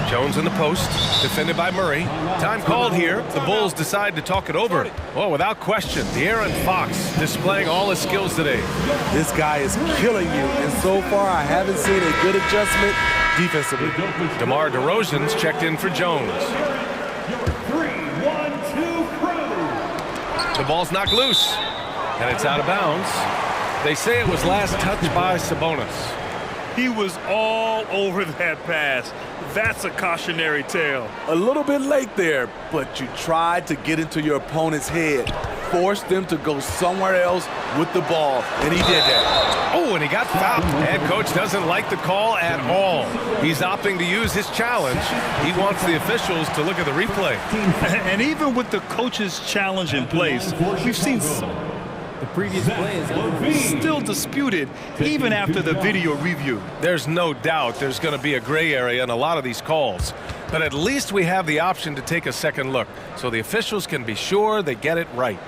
Jones in the post, defended by Murray. Time called here. The Bulls decide to talk it over. Well, without question, De'Aaron Fox displaying all his skills today. This guy is killing you, and so far I haven't seen a good adjustment defensively. DeMar DeRozan's checked in for Jones. The ball's knocked loose, and it's out of bounds. They say it was last touched by Sabonis. He was all over that pass. That's a cautionary tale. A little bit late there, but you tried to get into your opponent's head. Forced them to go somewhere else with the ball, and he did that. Oh, and he got fouled. Head coach doesn't like the call at all. He's opting to use his challenge. He wants the officials to look at the replay. And even with the coach's challenge in place, we've seen The previous play is under Still disputed even after the video review. There's no doubt there's going to be a gray area in a lot of these calls. But at least we have the option to take a second look, so the officials can be sure they get it right.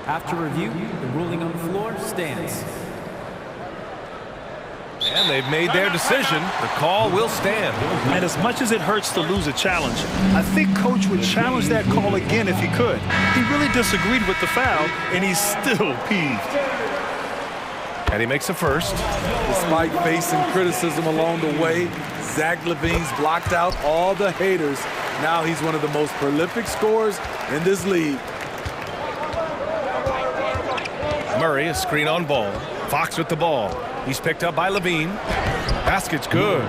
After review, the ruling on the floor stands. And they've made their decision. The call will stand. And as much as it hurts to lose a challenge, I think Coach would challenge that call again if he could. He really disagreed with the foul, and he's still peeved. And he makes a first. Despite facing criticism along the way, Zach LaVine's blocked out all the haters. Now he's one of the most prolific scorers in this league. Murray, a screen on ball. Fox with the ball. He's picked up by Levine. Basket's good.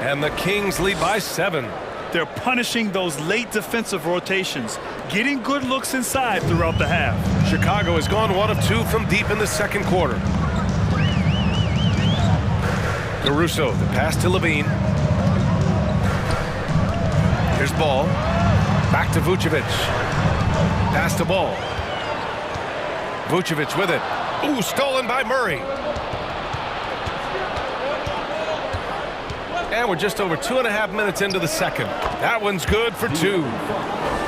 And the Kings lead by 7. They're punishing those late defensive rotations, getting good looks inside throughout the half. Chicago has gone 1 of 2 from deep in the second quarter. Caruso, the pass to Levine. Here's ball. Back to Vucevic. Pass to ball. Vucevic with it. Ooh, stolen by Murray. And we're just over 2.5 minutes into the second. That one's good for 2.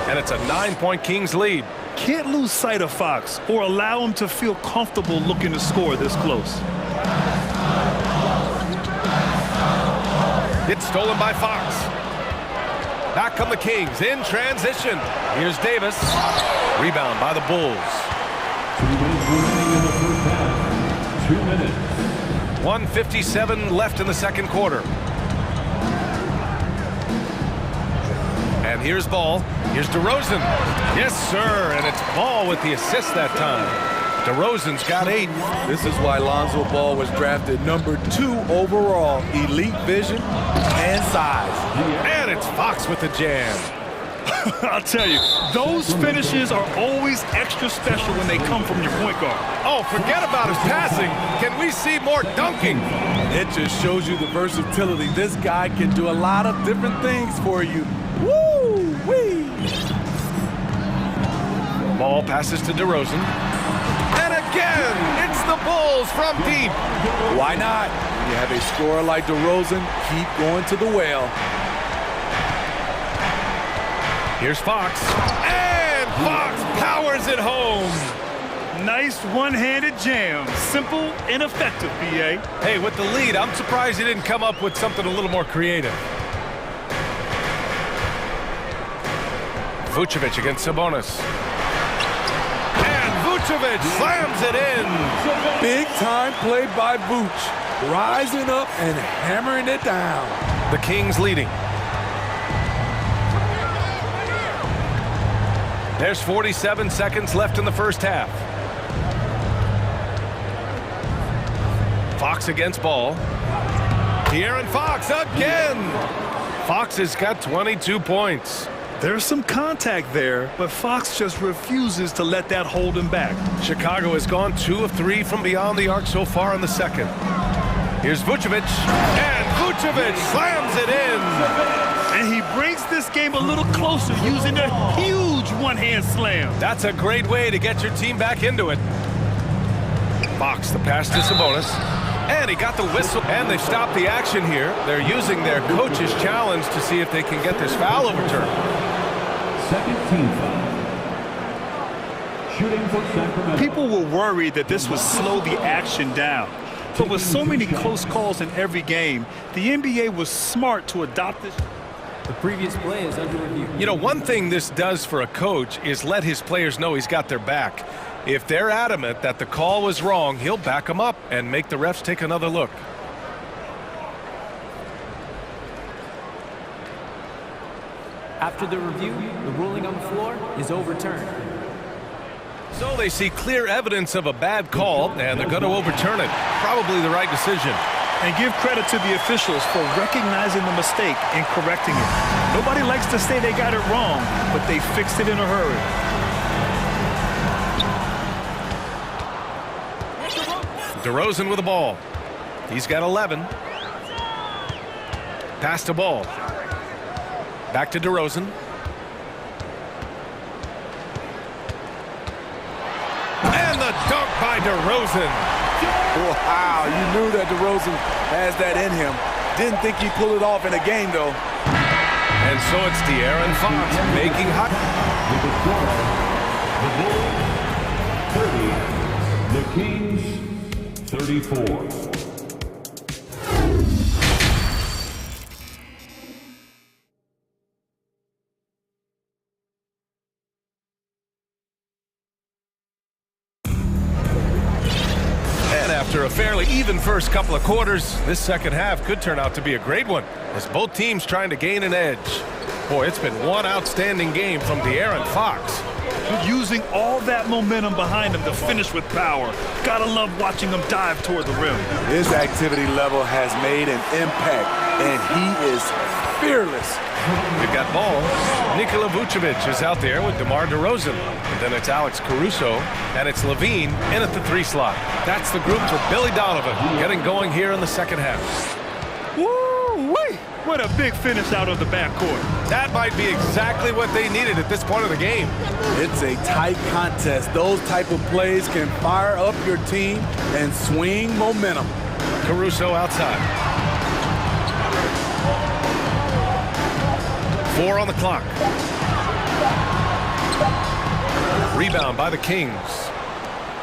And it's a 9-point Kings lead. Can't lose sight of Fox or allow him to feel comfortable looking to score this close. It's stolen by Fox. Back come the Kings in transition. Here's Davis. Rebound by the Bulls. 2 minutes remaining in the first half. 2 minutes. 1:57 left in the second quarter. And here's Ball. Here's DeRozan. Yes, sir. And it's Ball with the assist that time. DeRozan's got 8. This is why Lonzo Ball was drafted number 2 overall. Elite vision and size. And it's Fox with the jam. I'll tell you, those finishes are always extra special when they come from your point guard. Oh, forget about his passing. Can we see more dunking? It just shows you the versatility. This guy can do a lot of different things for you. Woo-wee! Ball passes to DeRozan. And again, it's the Bulls from deep. Why not? When you have a scorer like DeRozan, keep going to the well. Here's Fox. And Fox powers it home. Nice one-handed jam. Simple and effective, B.A. Hey, with the lead, I'm surprised he didn't come up with something a little more creative. Vucevic against Sabonis. And Vucevic slams it in. Big time play by Vuce. Rising up and hammering it down. The Kings leading. There's 47 seconds left in the first half. Fox against Ball. De'Aaron Fox again. Fox has got 22 points. There's some contact there, but Fox just refuses to let that hold him back. Chicago has gone 2 of 3 from beyond the arc so far in the second. Here's Vucevic. And Vucevic slams it in. And he brings this game a little closer using a huge one-hand slam. That's a great way to get your team back into it. Fox, the pass to Sabonis. And he got the whistle. And they've stopped the action here. They're using their coach's challenge to see if they can get this foul overturned. Second team foul. Shooting for Sacramento. People were worried that this would slow the action down. But with so many close calls in every game, the NBA was smart to adopt this. The previous play is under review. You know, one thing this does for a coach is let his players know he's got their back. If they're adamant that the call was wrong, he'll back them up and make the refs take another look. After the review, the ruling on the floor is overturned. So they see clear evidence of a bad call, and they're going to overturn it. Probably the right decision. And give credit to the officials for recognizing the mistake and correcting it. Nobody likes to say they got it wrong, but they fixed it in a hurry. DeRozan with the ball. He's got 11. Pass to Ball. Back to DeRozan. And the dunk by DeRozan. Wow, you knew that DeRozan has that in him. Didn't think he'd pull it off in a game, though. And so it's De'Aaron Fox making hot. The Bulls 30, the Kings 34. After a fairly even first couple of quarters, this second half could turn out to be a great one, as both teams trying to gain an edge. Boy, it's been one outstanding game from De'Aaron Fox. Using all that momentum behind him to finish with power. Gotta love watching him dive toward the rim. His activity level has made an impact, and he is fearless. We've got ball. Nikola Vucevic is out there with DeMar DeRozan. And then it's Alex Caruso, and it's Levine in at the 3 slot. That's the group for Billy Donovan, getting going here in the second half. Woo-wee! What a big finish out of the backcourt. That might be exactly what they needed at this point of the game. It's a tight contest. Those type of plays can fire up your team and swing momentum. Caruso outside. 4 on the clock. Rebound by the Kings.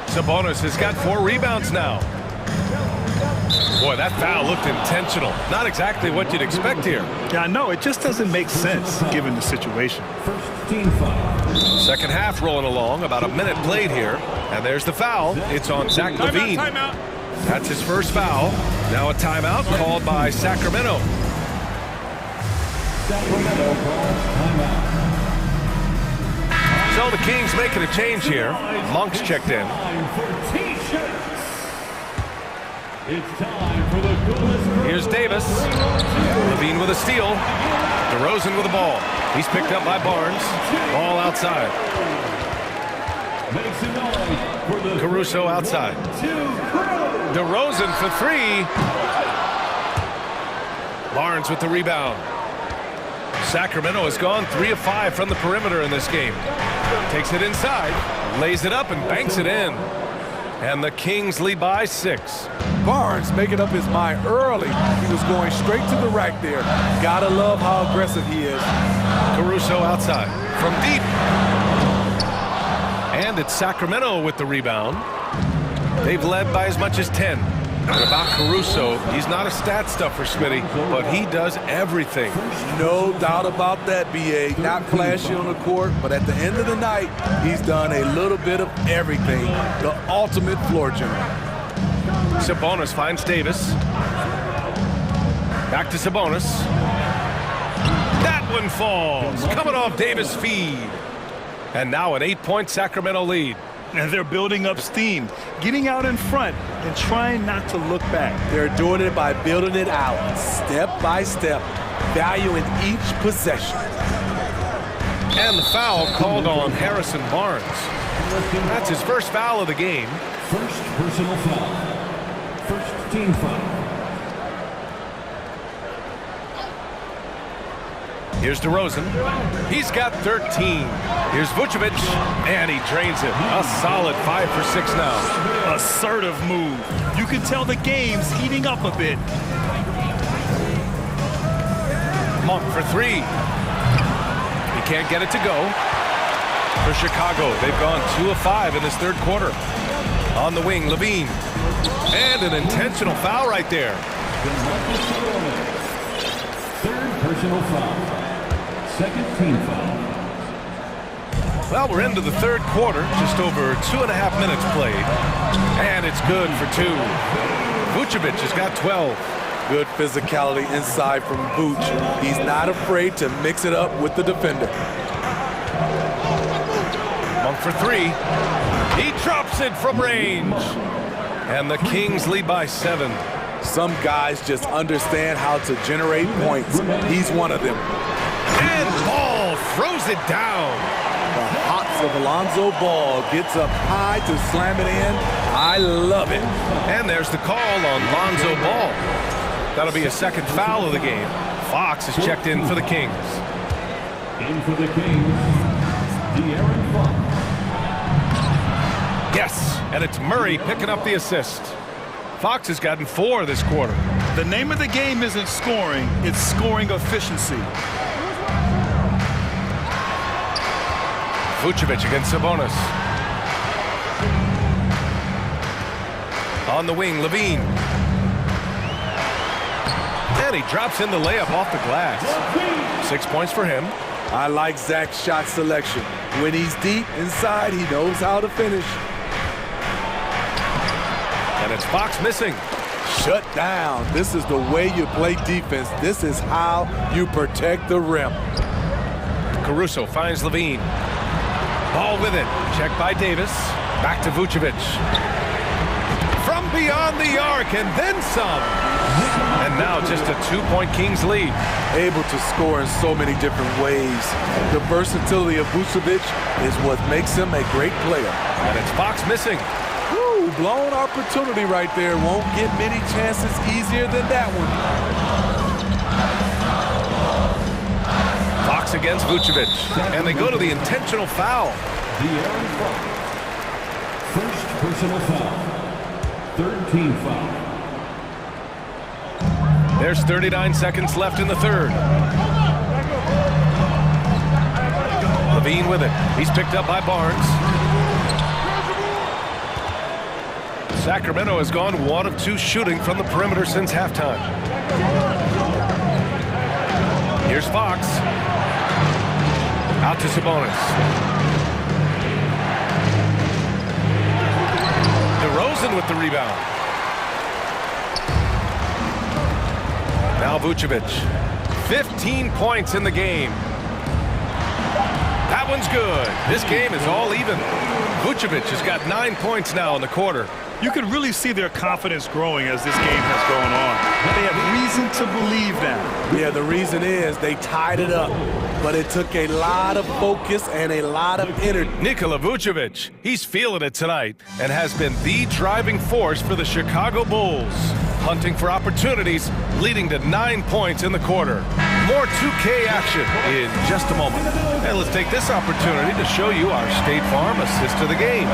Sabonis has got 4 rebounds now. Boy, that foul looked intentional. Not exactly what you'd expect here. Yeah, I know. It just doesn't make sense given the situation. First team foul. Second half rolling along. About a minute played here. And there's the foul. It's on Zach Levine. Timeout. That's his first foul. Now a timeout called by Sacramento. Sacramento calls timeout. So the Kings making a change here. Monk's checked in. It's time for the coolest. Here's Davis. Levine with a steal. DeRozan with the ball. He's picked up by Barnes. Ball outside. Makes a noise for the Caruso outside. DeRozan for 3. Barnes with the rebound. Sacramento has gone 3 of 5 from the perimeter in this game. Takes it inside, lays it up, and banks it in. And the Kings lead by 6. Barnes making up his mind early. He was going straight to the rack there. Gotta love how aggressive he is. Caruso outside from deep. And it's Sacramento with the rebound. They've led by as much as 10. And about Caruso, he's not a stat stuffer, Smitty, but he does everything. No doubt about that, B.A. Not flashy on the court, but at the end of the night, he's done a little bit of everything. The ultimate floor general. Sabonis finds Davis. Back to Sabonis. That one falls, coming off Davis' feed. And now an 8-point Sacramento lead. And they're building up steam, getting out in front and trying not to look back. They're doing it by building it out, step by step, valuing each possession. And the foul called on Harrison Barnes. That's his first foul of the game. First personal foul. First team foul. Here's DeRozan. He's got 13. Here's Vucevic, and he drains it. A solid 5 for 6 now. Assertive move. You can tell the game's heating up a bit. Monk for 3. He can't get it to go. For Chicago, they've gone 2 of 5 in this third quarter. On the wing, Levine. And an intentional foul right there. Third personal foul. Second team foul. Well, we're into the third quarter, just over 2.5 minutes played. And it's good for 2. Vucevic has got 12. Good physicality inside from Vooch. He's not afraid to mix it up with the defender. Monk for 3. He drops it from range. And the Kings lead by 7. Some guys just understand how to generate points. He's one of them. And Ball throws it down. The hops of Alonzo Ball gets up high to slam it in. I love it. And there's the call on Lonzo Ball. That'll be a second foul of the game. Fox is checked in for the Kings. In for the Kings, De'Aaron Fox. Yes. And it's Murray picking up the assist. Fox has gotten 4 this quarter. The name of the game isn't scoring, it's scoring efficiency. Vucevic against Sabonis. On the wing, Levine. And he drops in the layup off the glass. 6 points for him. I like Zach's shot selection. When he's deep inside, he knows how to finish. And it's Fox missing. Shut down. This is the way you play defense. This is how you protect the rim. Caruso finds Levine. Ball with it. Checked by Davis. Back to Vucevic. From beyond the arc and then some. And now just a 2-point Kings lead. Able to score in so many different ways. The versatility of Vucevic is what makes him a great player. And it's Fox missing. Woo, blown opportunity right there. Won't get many chances easier than that one. Fox against Vucevic. And they go to the intentional foul. First personal foul. 13 foul. There's 39 seconds left in the third. Levine with it. He's picked up by Barnes. Sacramento has gone 1 of 2 shooting from the perimeter since halftime. Here's Fox. Out to Sabonis. DeRozan with the rebound. Now Vucevic. 15 points in the game. That one's good. This game is all even. Vucevic has got 9 points now in the quarter. You can really see their confidence growing as this game has gone on. They have reason to believe that. Yeah, the reason is they tied it up, but it took a lot of focus and a lot of energy. Nikola Vucevic, he's feeling it tonight and has been the driving force for the Chicago Bulls, hunting for opportunities, leading to 9 points in the quarter. More 2K action in just a moment. And let's take this opportunity to show you our State Farm assist to the game.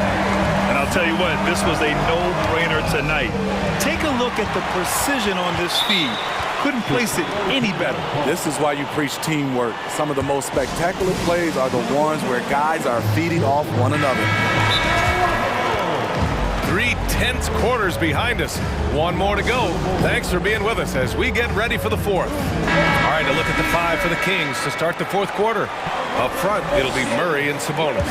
And I'll tell you what, this was a no-brainer tonight. Take a look at the precision on this feed. Couldn't place it any better. This is why you preach teamwork. Some of the most spectacular plays are the ones where guys are feeding off one another. 3 tense quarters behind us. 1 more to go. Thanks for being with us as we get ready for the 4th. All right, a look at the 5 for the Kings to start the 4th quarter. Up front, it'll be Murray and Sabonis.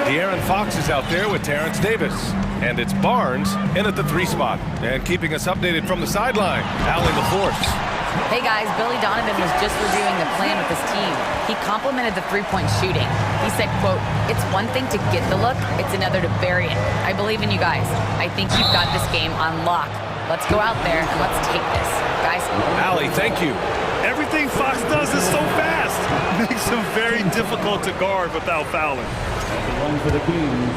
De'Aaron Fox is out there with Terrence Davis. And it's Barnes in at the 3 spot. And keeping us updated from the sideline, Allie LaForce. Hey guys, Billy Donovan was just reviewing the plan with his team. He complimented the 3-point shooting. He said, quote, "It's one thing to get the look, it's another to bury it. I believe in you guys. I think you've got this game on lock. Let's go out there and let's take this." Guys. Allie, thank you. Everything Fox does is so fast. Makes him very difficult to guard without fouling. The one for the Kings,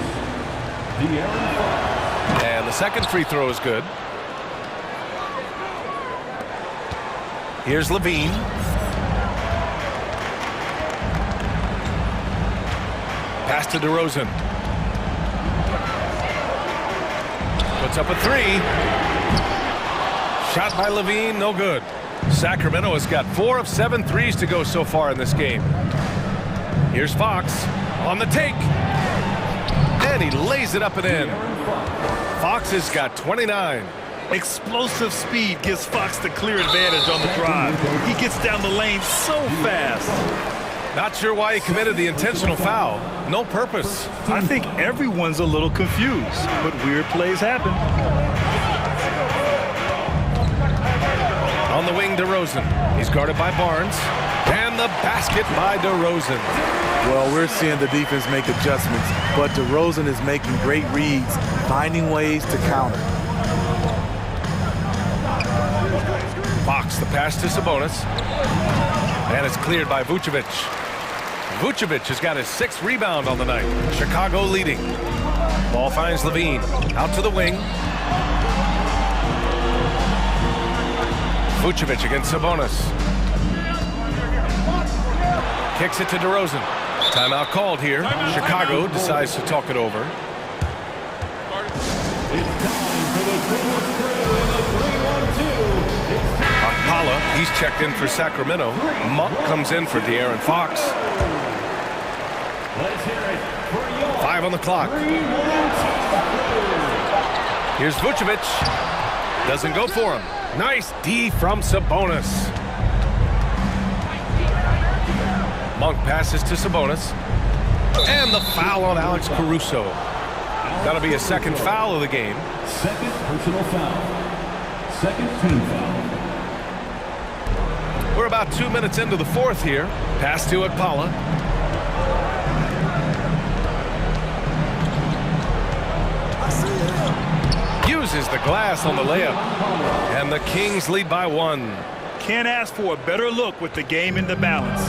De'Aaron Fox. And the second free throw is good. Here's Levine. Pass to DeRozan. Puts up a 3. Shot by Levine, no good. Sacramento has got 4 of 7 threes to go so far in this game. Here's Fox on the take. And he lays it up and in. Fox has got 29. Explosive speed gives Fox the clear advantage on the drive. He gets down the lane so fast. Not sure why he committed the intentional foul. No purpose. I think everyone's a little confused, but weird plays happen. On the wing, DeRozan. He's guarded by Barnes. And the basket by DeRozan. Well, we're seeing the defense make adjustments, but DeRozan is making great reads, finding ways to counter. Fox, the pass to Sabonis. And it's cleared by Vucevic. Vucevic has got his 6th rebound on the night. Chicago leading. Ball finds Levine. Out to the wing. Vucevic against Sabonis. Kicks it to DeRozan. Timeout called here. Chicago decides to talk it over. Akpala, he's checked in for Sacramento. Monk comes in for De'Aaron Fox. 5 on the clock. Here's Vucevic. Doesn't go for him. Nice D from Sabonis. Monk passes to Sabonis. And the foul on Alex Caruso. That'll be a second foul of the game. Second personal foul. Second team foul. We're about 2 minutes into the fourth here. Pass to Akpala. Uses the glass on the layup. And the Kings lead by 1. Can't ask for a better look with the game in the balance.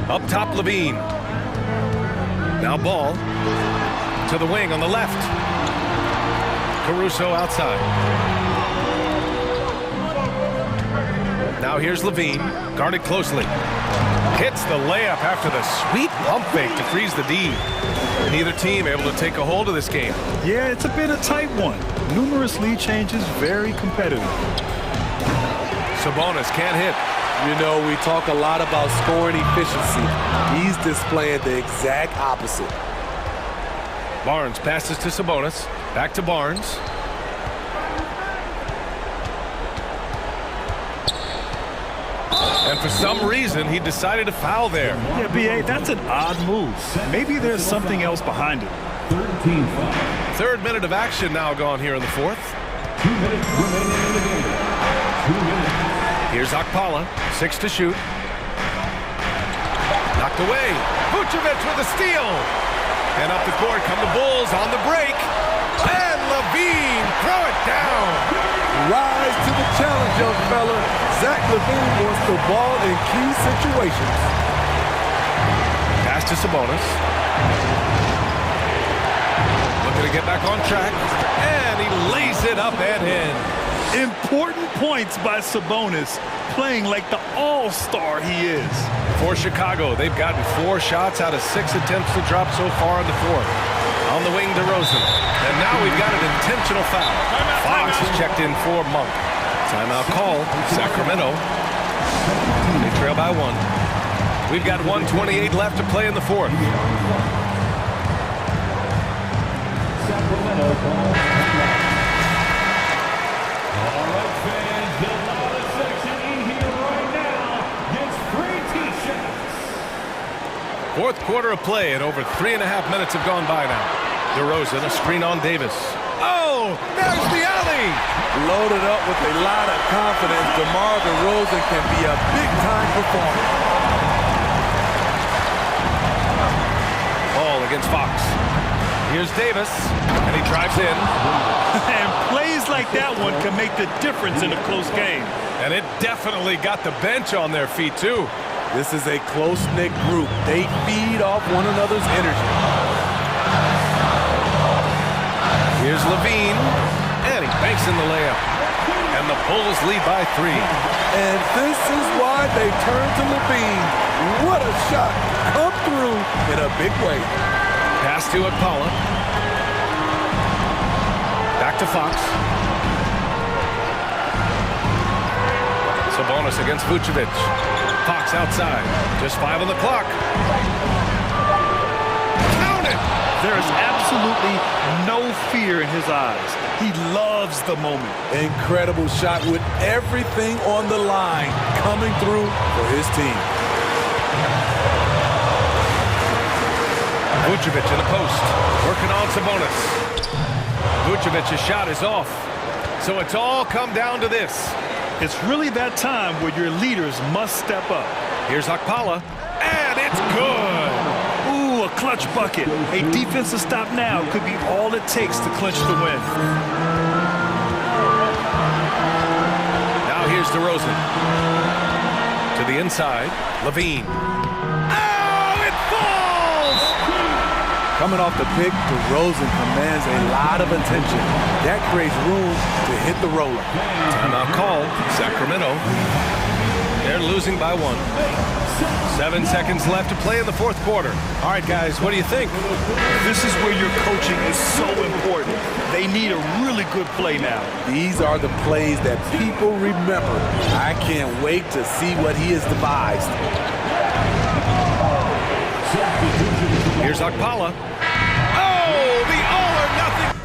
Up top, Levine. Now Ball to the wing on the left. Caruso outside. Now here's Levine, guarded closely. Hits the layup after the sweet pump fake to freeze the D. Neither team able to take a hold of this game. Yeah, it's a bit of tight one. Numerous lead changes, very competitive. Sabonis can't hit. You know, we talk a lot about scoring efficiency. He's displaying the exact opposite. Barnes passes to Sabonis. Back to Barnes. And for some reason, he decided to foul there. Yeah, B.A., that's an odd move. Maybe there's something else behind it. Third minute of action now gone here in the fourth. 2 minutes remaining in the game. 2 minutes. Here's Akpala, 6 to shoot. Knocked away. Vucevic with a steal. And up the court come the Bulls on the break. And Levine, throw it down. Rise to the challenge, young fella. Zach LaVine wants the ball in key situations. Pass to Sabonis. Looking to get back on track. And he lays it up and in. Important points by Sabonis, playing like the all-star he is. For Chicago, they've gotten 4 shots out of 6 attempts to drop so far in the fourth. On the wing, DeRozan. And now we've got an intentional foul. Fox is checked in for Monk. Timeout call, Sacramento. They trail by 1. We've got 1:28 left to play in the fourth. All right, fans, the loudest section in here right now gets free T-shirts. Fourth quarter of play, and over 3.5 minutes have gone by now. DeRozan, a screen on Davis. Oh, there's the alley! Loaded up with a lot of confidence, DeMar DeRozan can be a big-time performer. Ball against Fox. Here's Davis, and he drives in. And plays like that one can make the difference in a close game. And it definitely got the bench on their feet, too. This is a close-knit group. They feed off one another's energy. Here's Levine, and he banks in the layup. And the Bulls lead by 3. And this is why they turn to Levine. What a shot. Come through in a big way. Pass to Akpala. Back to Fox. Sabonis against Vucevic. Fox outside. Just 5 on the clock. Count it! There is absolutely no fear in his eyes. He loves the moment. Incredible shot with everything on the line coming through for his team. Vucevic in the post, working on Sabonis. Vucevic's shot is off. So it's all come down to this. It's really that time where your leaders must step up. Here's Akpala, and it's good. Ooh, a clutch bucket. A defensive stop now could be all it takes to clinch the win. Now here's DeRozan. To the inside, Levine. Coming off the pick, DeRozan commands a lot of attention. That creates room to hit the roller. Timeout called, Sacramento. They're losing by 1. 7 seconds left to play in the fourth quarter. All right, guys, what do you think? This is where your coaching is so important. They need a really good play now. These are the plays that people remember. I can't wait to see what he has devised. Here's Akpala. Oh, the all-or-nothing.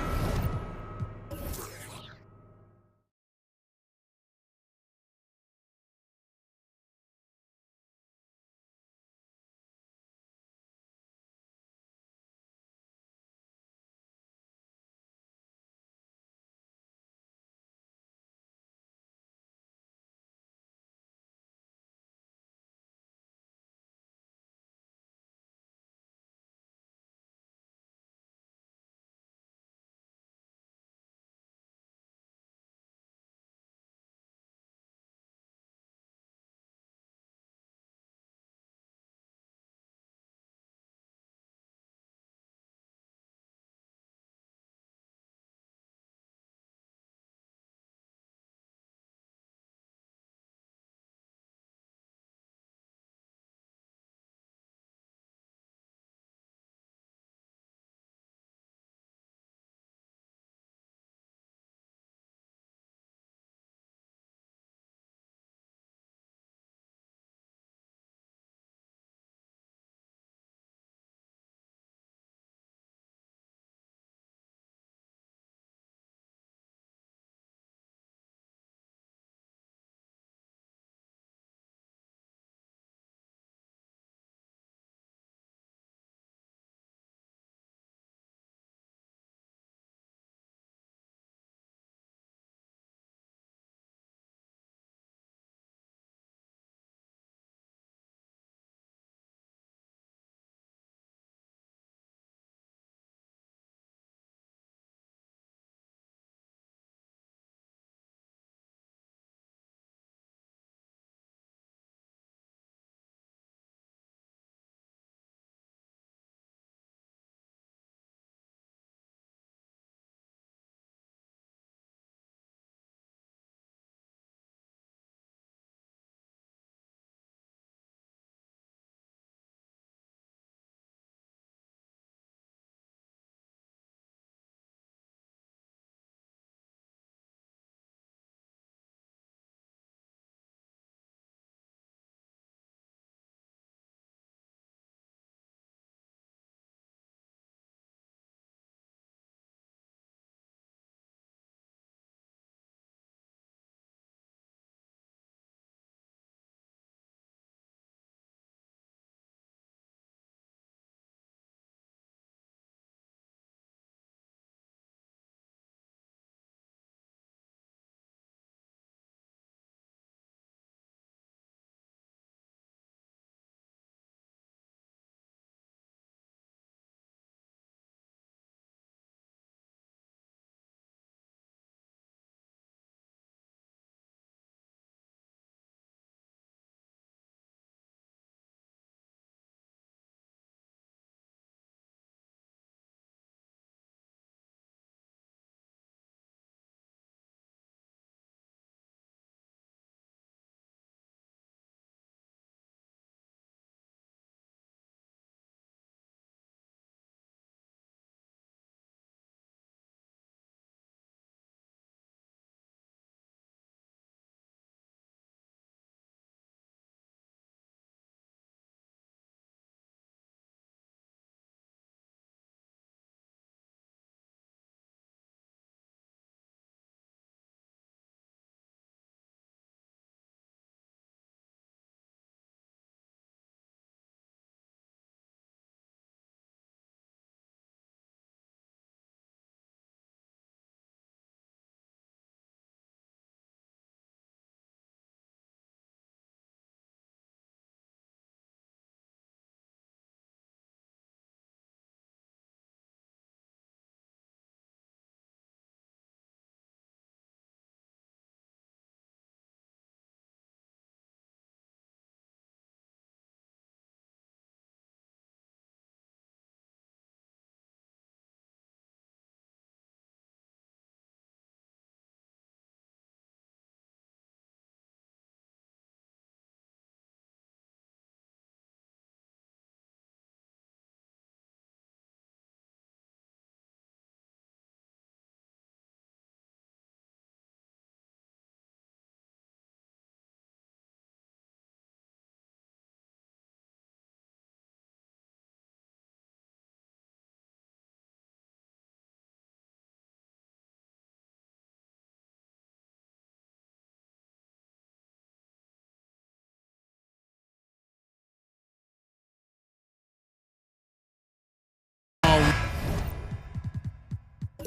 A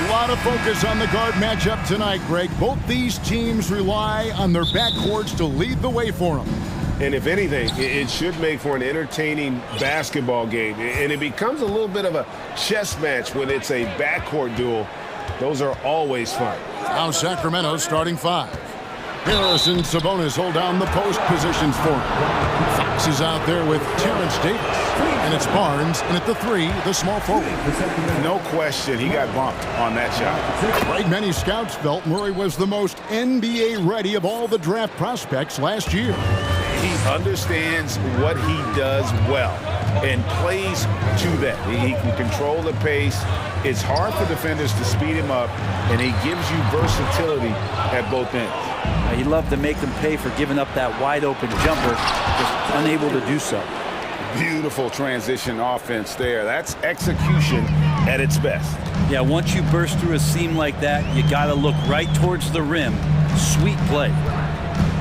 lot of focus on the guard matchup tonight, Greg. Both these teams rely on their backcourts to lead the way for them. And if anything, it should make for an entertaining basketball game. And it becomes a little bit of a chess match when it's a backcourt duel. Those are always fun. Now Sacramento starting five. Harris and Sabonis hold down the post positions for him. Fox is out there with Terrence Davis. And it's Barnes, and at the three, the small forward. No question, he got bumped on that shot. Right, many scouts felt Murray was the most NBA ready of all the draft prospects last year. He understands what he does well and plays to that. He can control the pace. It's hard for defenders to speed him up, and he gives you versatility at both ends. He'd love to make them pay for giving up that wide-open jumper, just unable to do so. Beautiful transition offense there. That's execution at its best. Yeah, once you burst through a seam like that, you got to look right towards the rim. Sweet play.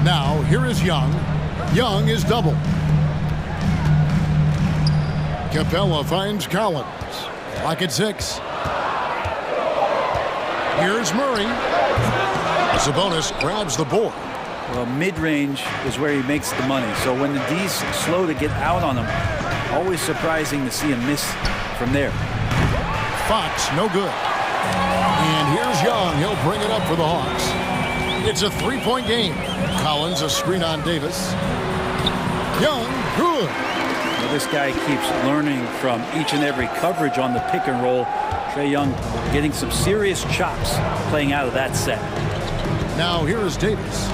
Now, here is Young. Young is double. Capella finds Collins. Lock at 6. Here's Murray. Sabonis grabs the board. Well, mid-range is where he makes the money. So when the D's slow to get out on him, always surprising to see him miss from there. Fox, no good. And here's Young. He'll bring it up for the Hawks. It's a three-point game. Collins, a screen on Davis. Young, good. Well, this guy keeps learning from each and every coverage on the pick and roll. Trae Young getting some serious chops playing out of that set. Now here is Davis.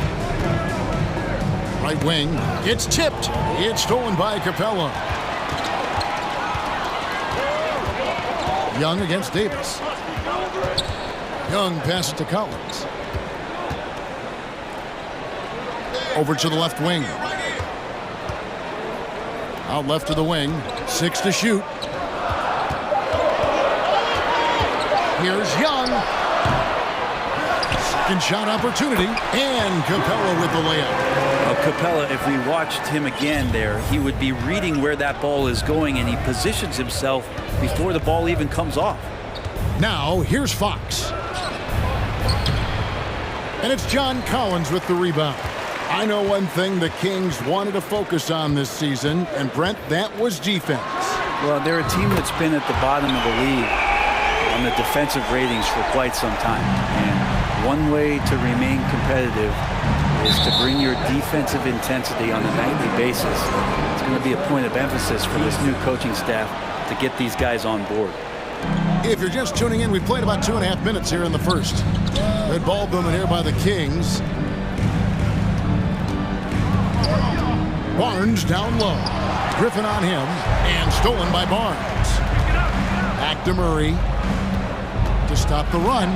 Right wing. It's tipped. It's stolen by Capella. Young against Davis. Young passes to Collins. Over to the left wing. Out left to the wing. 6 to shoot. Here's Young. Second shot opportunity. And Capella with the layup. Well, Capella, if we watched him again there, he would be reading where that ball is going, and he positions himself before the ball even comes off. Now, here's Fox. And it's John Collins with the rebound. I know one thing the Kings wanted to focus on this season, and Brent, that was defense. Well, they're a team that's been at the bottom of the league on the defensive ratings for quite some time. And one way to remain competitive is to bring your defensive intensity on a nightly basis. It's going to be a point of emphasis for this new coaching staff to get these guys on board. If you're just tuning in, we've played about 2.5 minutes here in the first. Red ball booming here by the Kings. Barnes down low. Griffin on him, and stolen by Barnes. Back to Murray to stop the run.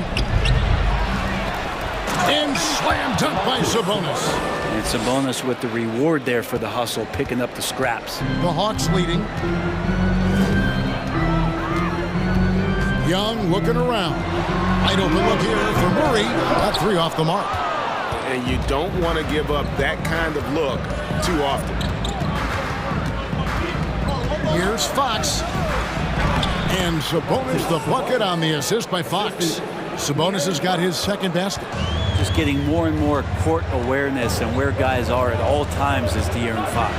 And slam dunk by Sabonis. And Sabonis with the reward there for the hustle, picking up the scraps. The Hawks leading. Young looking around. Wide open look here for Murray. That three off the mark. And you don't want to give up that kind of look too often. Here's Fox. And Sabonis the bucket on the assist by Fox. Sabonis has got his second basket. Just getting more and more court awareness and where guys are at all times is De'Aaron Fox.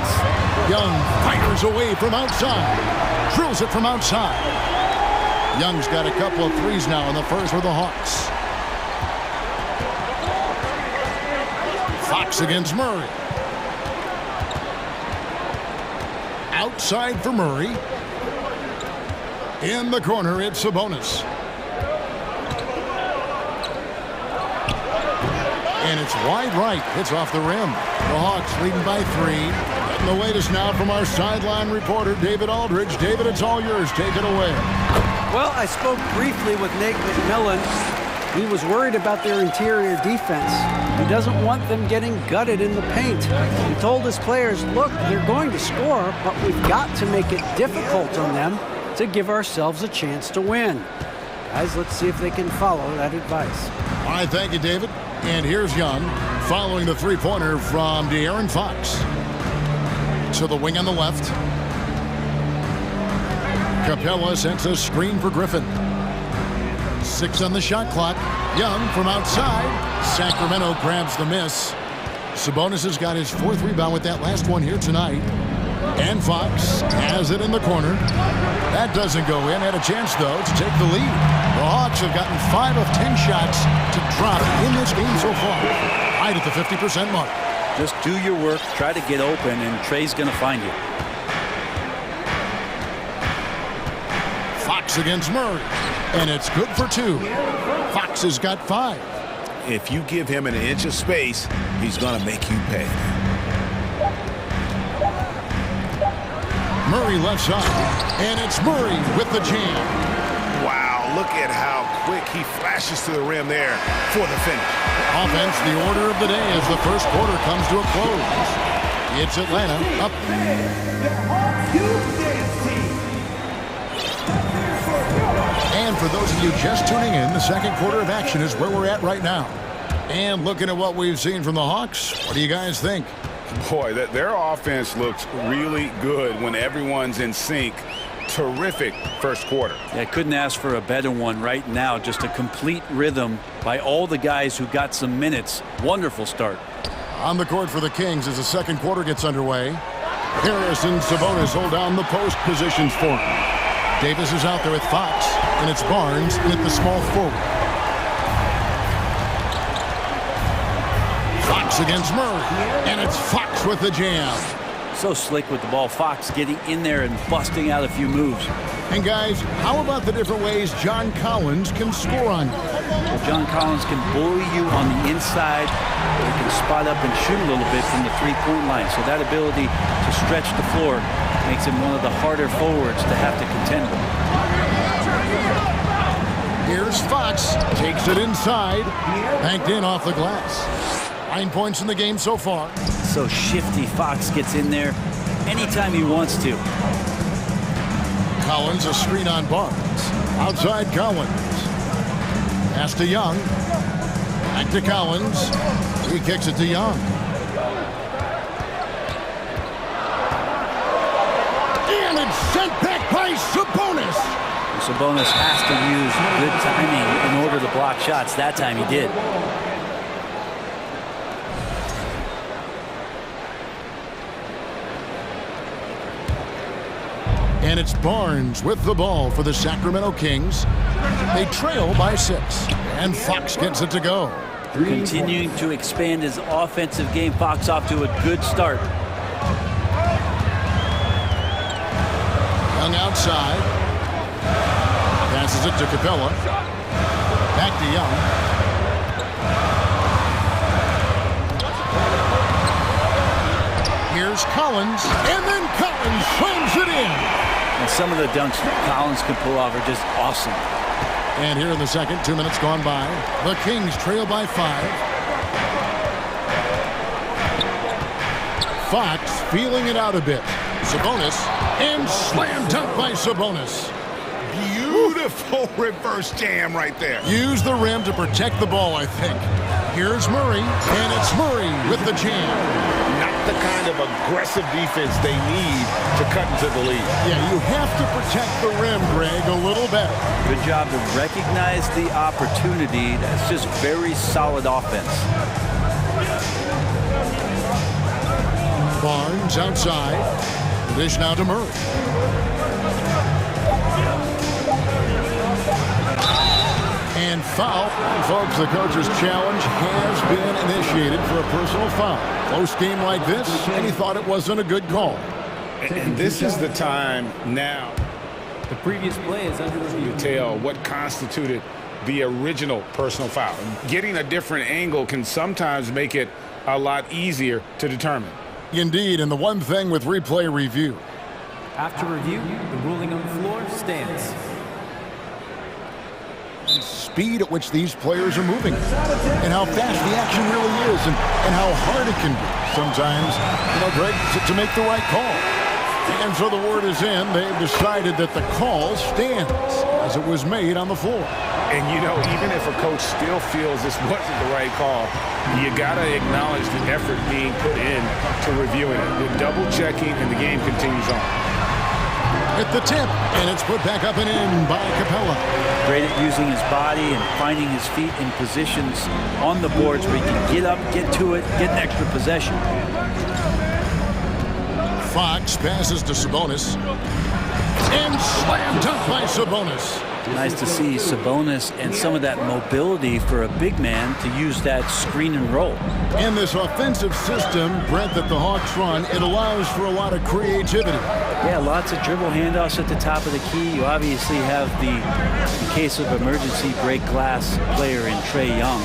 Young fires away from outside. Drills it from outside. Young's got a couple of threes now in the first for the Hawks. Fox against Murray. Outside for Murray. In the corner, it's Sabonis. And it's wide right. It's off the rim. The Hawks leading by 3. Getting the latest now from our sideline reporter, David Aldridge. David, it's all yours. Take it away. Well, I spoke briefly with Nate McMillan He was worried about their interior defense. He doesn't want them getting gutted in the paint. He told his players, look, they're going to score, but we've got to make it difficult on them to give ourselves a chance to win. Guys, let's see if they can follow that advice. All right, thank you, David. And here's Young following the three-pointer from De'Aaron Fox. To the wing on the left. Capella sends a screen for Griffin. 6 on the shot clock. Young from outside. Sacramento grabs the miss. Sabonis has got his 4th rebound with that last one here tonight. And Fox has it in the corner. That doesn't go in. Had a chance, though, to take the lead. The Hawks have gotten 5 of 10 shots to drop in this game so far. Right at the 50% mark. Just do your work, try to get open, and Trey's going to find you. Fox against Murray. And it's good for 2. Fox has got 5. If you give him an inch of space, he's going to make you pay. Murray left side. And it's Murray with the jam. Wow, look at how quick he flashes to the rim there for the finish. Offense, the order of the day as the first quarter comes to a close. It's Atlanta up. And for those of you just tuning in, the second quarter of action is where we're at right now. And looking at what we've seen from the Hawks, what do you guys think? Boy, their offense looks really good when everyone's in sync. Terrific first quarter. Yeah, couldn't ask for a better one right now. Just a complete rhythm by all the guys who got some minutes. Wonderful start. On the court for the Kings as the second quarter gets underway. Harris and Sabonis hold down the post positions for him. Davis is out there with Fox, and it's Barnes in at the small forward. Fox against Murray, and it's Fox with the jam. So slick with the ball. Fox getting in there and busting out a few moves. And guys, how about the different ways John Collins can score on you? Well, John Collins can bully you on the inside, or he can spot up and shoot a little bit from the three-point line. So that ability to stretch the floor makes him one of the harder forwards to have to contend with. Here's Fox, takes it inside, banked in off the glass. 9 points in the game so far. So shifty. Fox gets in there anytime he wants to. Collins, a screen on Barnes. Outside Collins. Pass to Young. Back to Collins. He kicks it to Young. And it's sent back by Sabonis. Sabonis has to use good timing in order to block shots. That time he did. And it's Barnes with the ball for the Sacramento Kings. They trail by 6. And Fox gets it to go. Continuing to expand his offensive game. Fox off to a good start. Young outside. Passes it to Capella. Back to Young. Here's Collins. And then Collins slams it in. And some of the dunks Collins can pull off are just awesome. And here in the second, 2 minutes gone by. The Kings trail by 5. Fox feeling it out a bit. Sabonis, and slam dunk by Sabonis. Beautiful reverse jam right there. Use the rim to protect the ball, I think. Here's Murray, and it's Murray with the jam. Not the kind of aggressive defense they need to cut into the lead. Yeah, you have to protect the rim, Greg, a little better. Good job to recognize the opportunity. That's just very solid offense. Barnes outside. Dish now to Murray. And foul. Folks, the coach's challenge has been initiated for a personal foul. Close game like this, and he thought it wasn't a good call. And this is the time now The previous play is under review. to tell what constituted the original personal foul. Getting a different angle can sometimes make it a lot easier to determine. Indeed, and the one thing with replay review. After review, the ruling on the floor stands. and speed at which these players are moving, and how fast the action really is, and how hard it can be sometimes, Greg, to make the right call. And so the word is in. They've decided that the call stands as it was made on the floor. And, even if a coach still feels this wasn't the right call, you got to acknowledge the effort being put in to reviewing it. They're double-checking, and the game continues on. At the tip, and it's put back up and in by Capella. Great at using his body and finding his feet in positions on the boards where he can get up, get to it, get an extra possession. Fox passes to Sabonis. And slam dunk by Sabonis. Nice to see Sabonis and some of that mobility for a big man to use that screen and roll. In this offensive system, Brent, that the Hawks run, it allows for a lot of creativity. Yeah, lots of dribble handoffs at the top of the key. You obviously have the, in case of emergency, break glass player in Trae Young.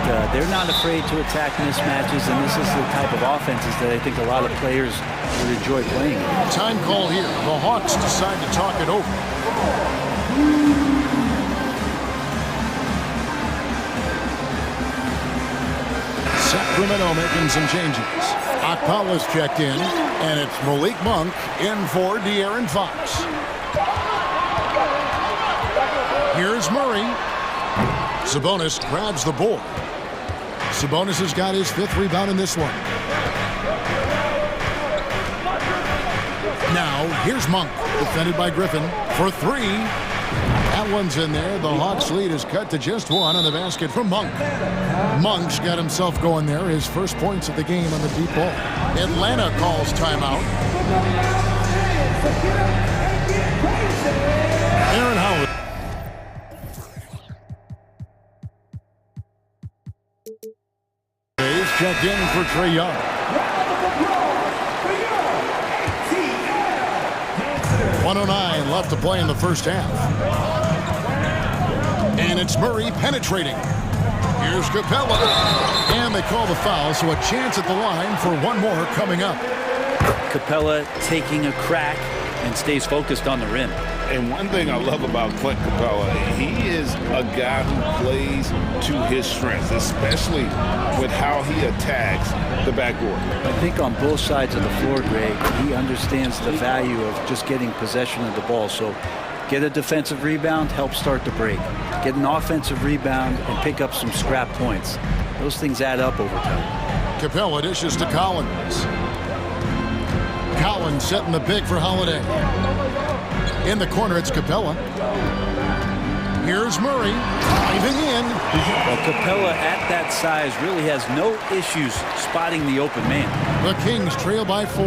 But they're not afraid to attack mismatches, and this is the type of offenses that I think a lot of players would enjoy playing. Time call here. The Hawks decide to talk it over. Sacramento making some changes. Akpala's checked in, and it's Malik Monk in for De'Aaron Fox. Here's Murray. Sabonis grabs the board. Sabonis has got his 5th rebound in this one. Now, here's Monk, defended by Griffin, for 3. That one's in there. The Hawks lead is cut to just 1 on the basket from Monk. Monk's got himself going there. His first points of the game on the deep ball. Atlanta calls timeout. Aaron Howard. He's checked in for Trae Young. 1:09 left to play in the first half. And it's Murray penetrating. Here's Capella. And they call the foul, so a chance at the line for one more coming up. Capella taking a crack and stays focused on the rim. And one thing I love about Clint Capella, he is a guy who plays to his strengths, especially with how he attacks the backboard. I think on both sides of the floor, Greg, he understands the value of just getting possession of the ball. So get a defensive rebound, help start the break. Get an offensive rebound and pick up some scrap points. Those things add up over time. Capella dishes to Collins. Collins setting the pick for Holiday. In the corner, it's Capella. Here's Murray diving in. Well, Capella at that size really has no issues spotting the open man. The Kings trail by 4.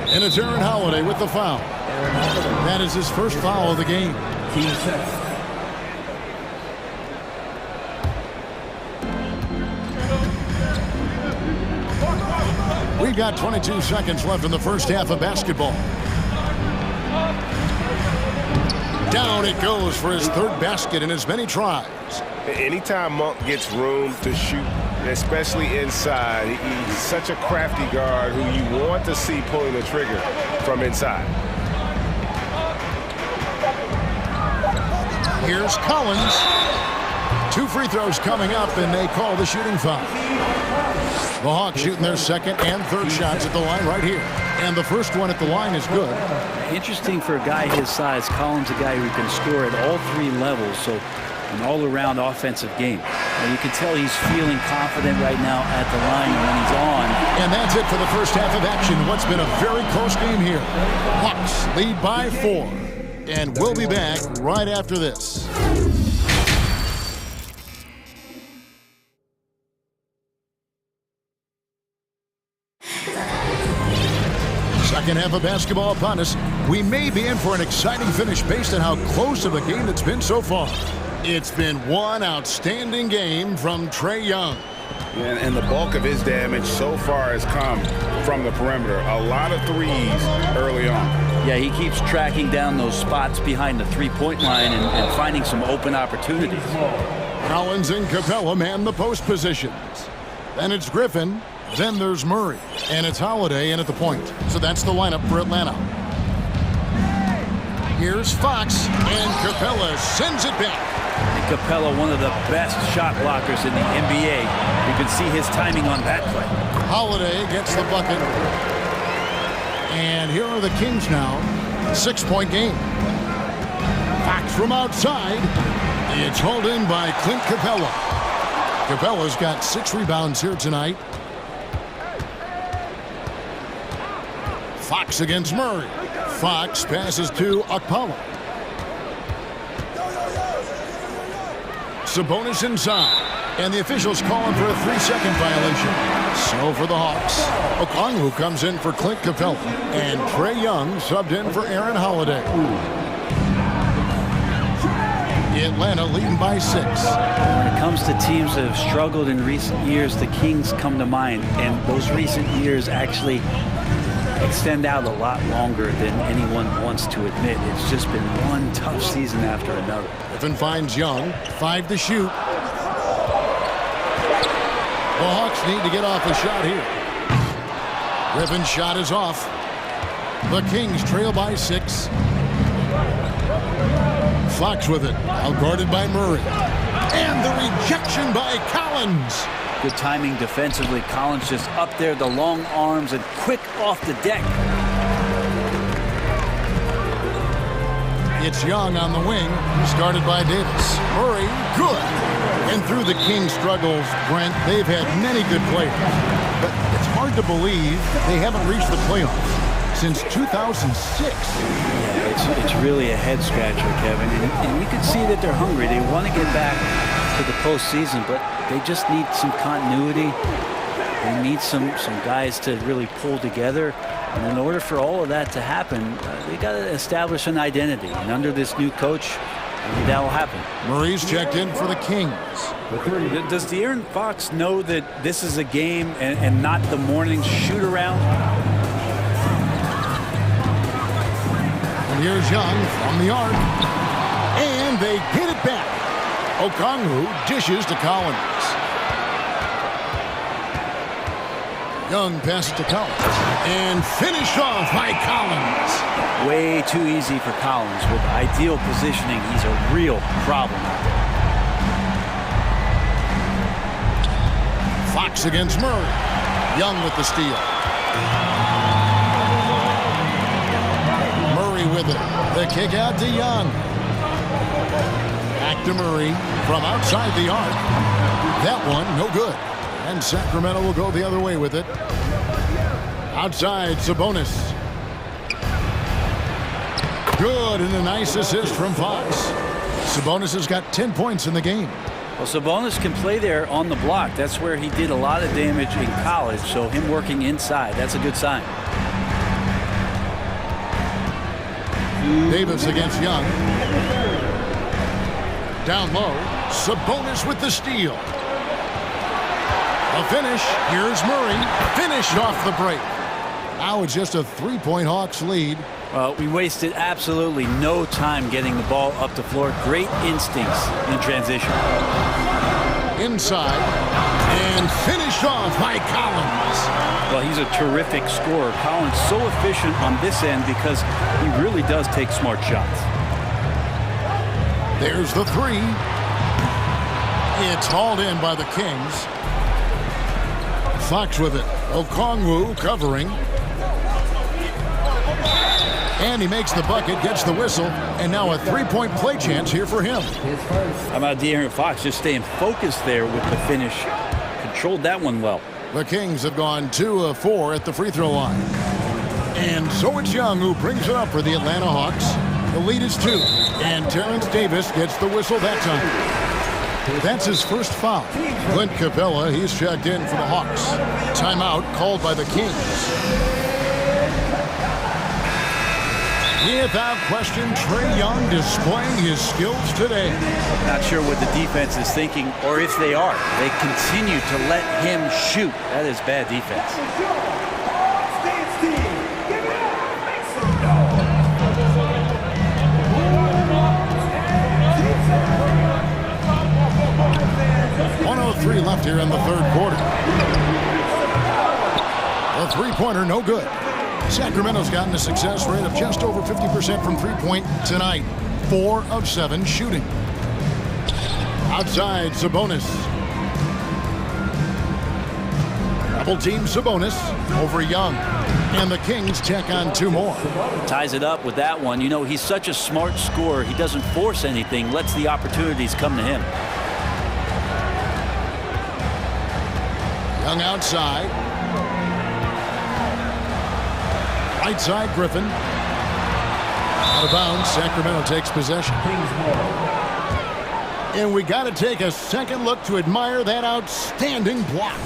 And it's Aaron Holiday with the foul. That is his first foul of the game. We've got 22 seconds left in the first half of basketball. Down it goes for his 3rd basket in as many tries. Anytime Monk gets room to shoot, especially inside, he's such a crafty guard who you want to see pulling the trigger from inside. Here's Collins. 2 free throws coming up, and they call the shooting foul. The Hawks shooting their 2nd and 3rd shots at the line right here. And the first one at the line is good. Interesting for a guy his size. Collins, a guy who can score at all 3 levels, so an all-around offensive game. And you can tell he's feeling confident right now at the line when he's on. And that's it for the first half of action. What's been a very close game here. Hawks lead by 4. And we'll be back right after this. Second half of basketball upon us. We may be in for an exciting finish based on how close of a game it's been so far. It's been one outstanding game from Trae Young. And the bulk of his damage so far has come from the perimeter. A lot of threes early on. Yeah, he keeps tracking down those spots behind the three-point line and finding some open opportunities. Collins and Capella man the post positions. Then it's Griffin. Then there's Murray. And it's Holiday in at the point. So that's the lineup for Atlanta. Here's Fox, and Capella sends it back. And Capella, one of the best shot blockers in the NBA. You can see his timing on that play. Holiday gets the bucket. And here are the Kings now. 6-point game. Fox from outside. It's hauled in by Clint Capella. Capella's got 6 rebounds here tonight. Fox against Murray. Fox passes to Okpala. Sabonis inside. And the officials calling for a 3-second violation. So for the Hawks, Okongwu comes in for Clint Capella. And Trae Young subbed in for Aaron Holiday. Atlanta leading by 6. When it comes to teams that have struggled in recent years, the Kings come to mind. And those recent years actually extend out a lot longer than anyone wants to admit. It's just been one tough season after another. Griffin finds Young, 5 to shoot. The Hawks need to get off a shot here. Griffin's shot is off. The Kings trail by 6. Fox with it, outguarded by Murray. And the rejection by Collins. Good timing defensively. Collins just up there, the long arms, and quick off the deck. It's Young on the wing, started by Davis. Murray, good. And through the Kings' struggles, Brent, they've had many good players. But it's hard to believe they haven't reached the playoffs since 2006. Yeah, it's really a head scratcher, Kevin. And you can see that they're hungry. They want to get back to the postseason, but they just need some continuity. They need some guys to really pull together. And in order for all of that to happen, they got to establish an identity. And under this new coach, that will happen. Murray's checked in for the Kings. Does De'Aaron Fox know that this is a game and not the morning shoot-around? And here's Young from the arc. And they hit it back. Okongwu dishes to Collins. Young passes to Collins. And finished off by Collins. Way too easy for Collins. With ideal positioning, he's a real problem out there. Fox against Murray. Young with the steal. Murray with it. The kick out to Young. Back to Murray from outside the arc. That one, no good. And Sacramento will go the other way with it. Outside, Sabonis. Good, and a nice assist from Fox. Sabonis has got 10 points in the game. Well, Sabonis can play there on the block. That's where he did a lot of damage in college, so him working inside, that's a good sign. Davis against Young. Down low, Sabonis with the steal. The finish, here's Murray. Finished off the break. Now it's just a 3-point Hawks lead. We wasted absolutely no time getting the ball up the floor. Great instincts in transition. Inside, and finished off by Collins. Well, he's a terrific scorer. Collins so efficient on this end because he really does take smart shots. There's the 3. It's hauled in by the Kings. Fox with it. Okongwu covering. And he makes the bucket, gets the whistle, and now a 3-point play chance here for him. How about De'Aaron Fox just staying focused there with the finish? Controlled that one well. The Kings have gone 2 of 4 at the free throw line. And so it's Young who brings it up for the Atlanta Hawks. The lead is 2, and Terrence Davis gets the whistle that time. That's his first foul. Clint Capella, he's checked in for the Hawks. Timeout called by the Kings. Without question, Trae Young displaying his skills today. Not sure what the defense is thinking, or if they are. They continue to let him shoot. That is bad defense. .103 left here in the third quarter. The three-pointer, no good. Sacramento's gotten a success rate of just over 50% from three-point tonight. 4 of 7 shooting. Outside, Sabonis. Double team Sabonis over Young. And the Kings check on 2 more. Ties it up with that one. You know, he's such a smart scorer. He doesn't force anything, lets the opportunities come to him. Young outside. Right side, Griffin. Out of bounds, Sacramento takes possession. And we got to take a second look to admire that outstanding block.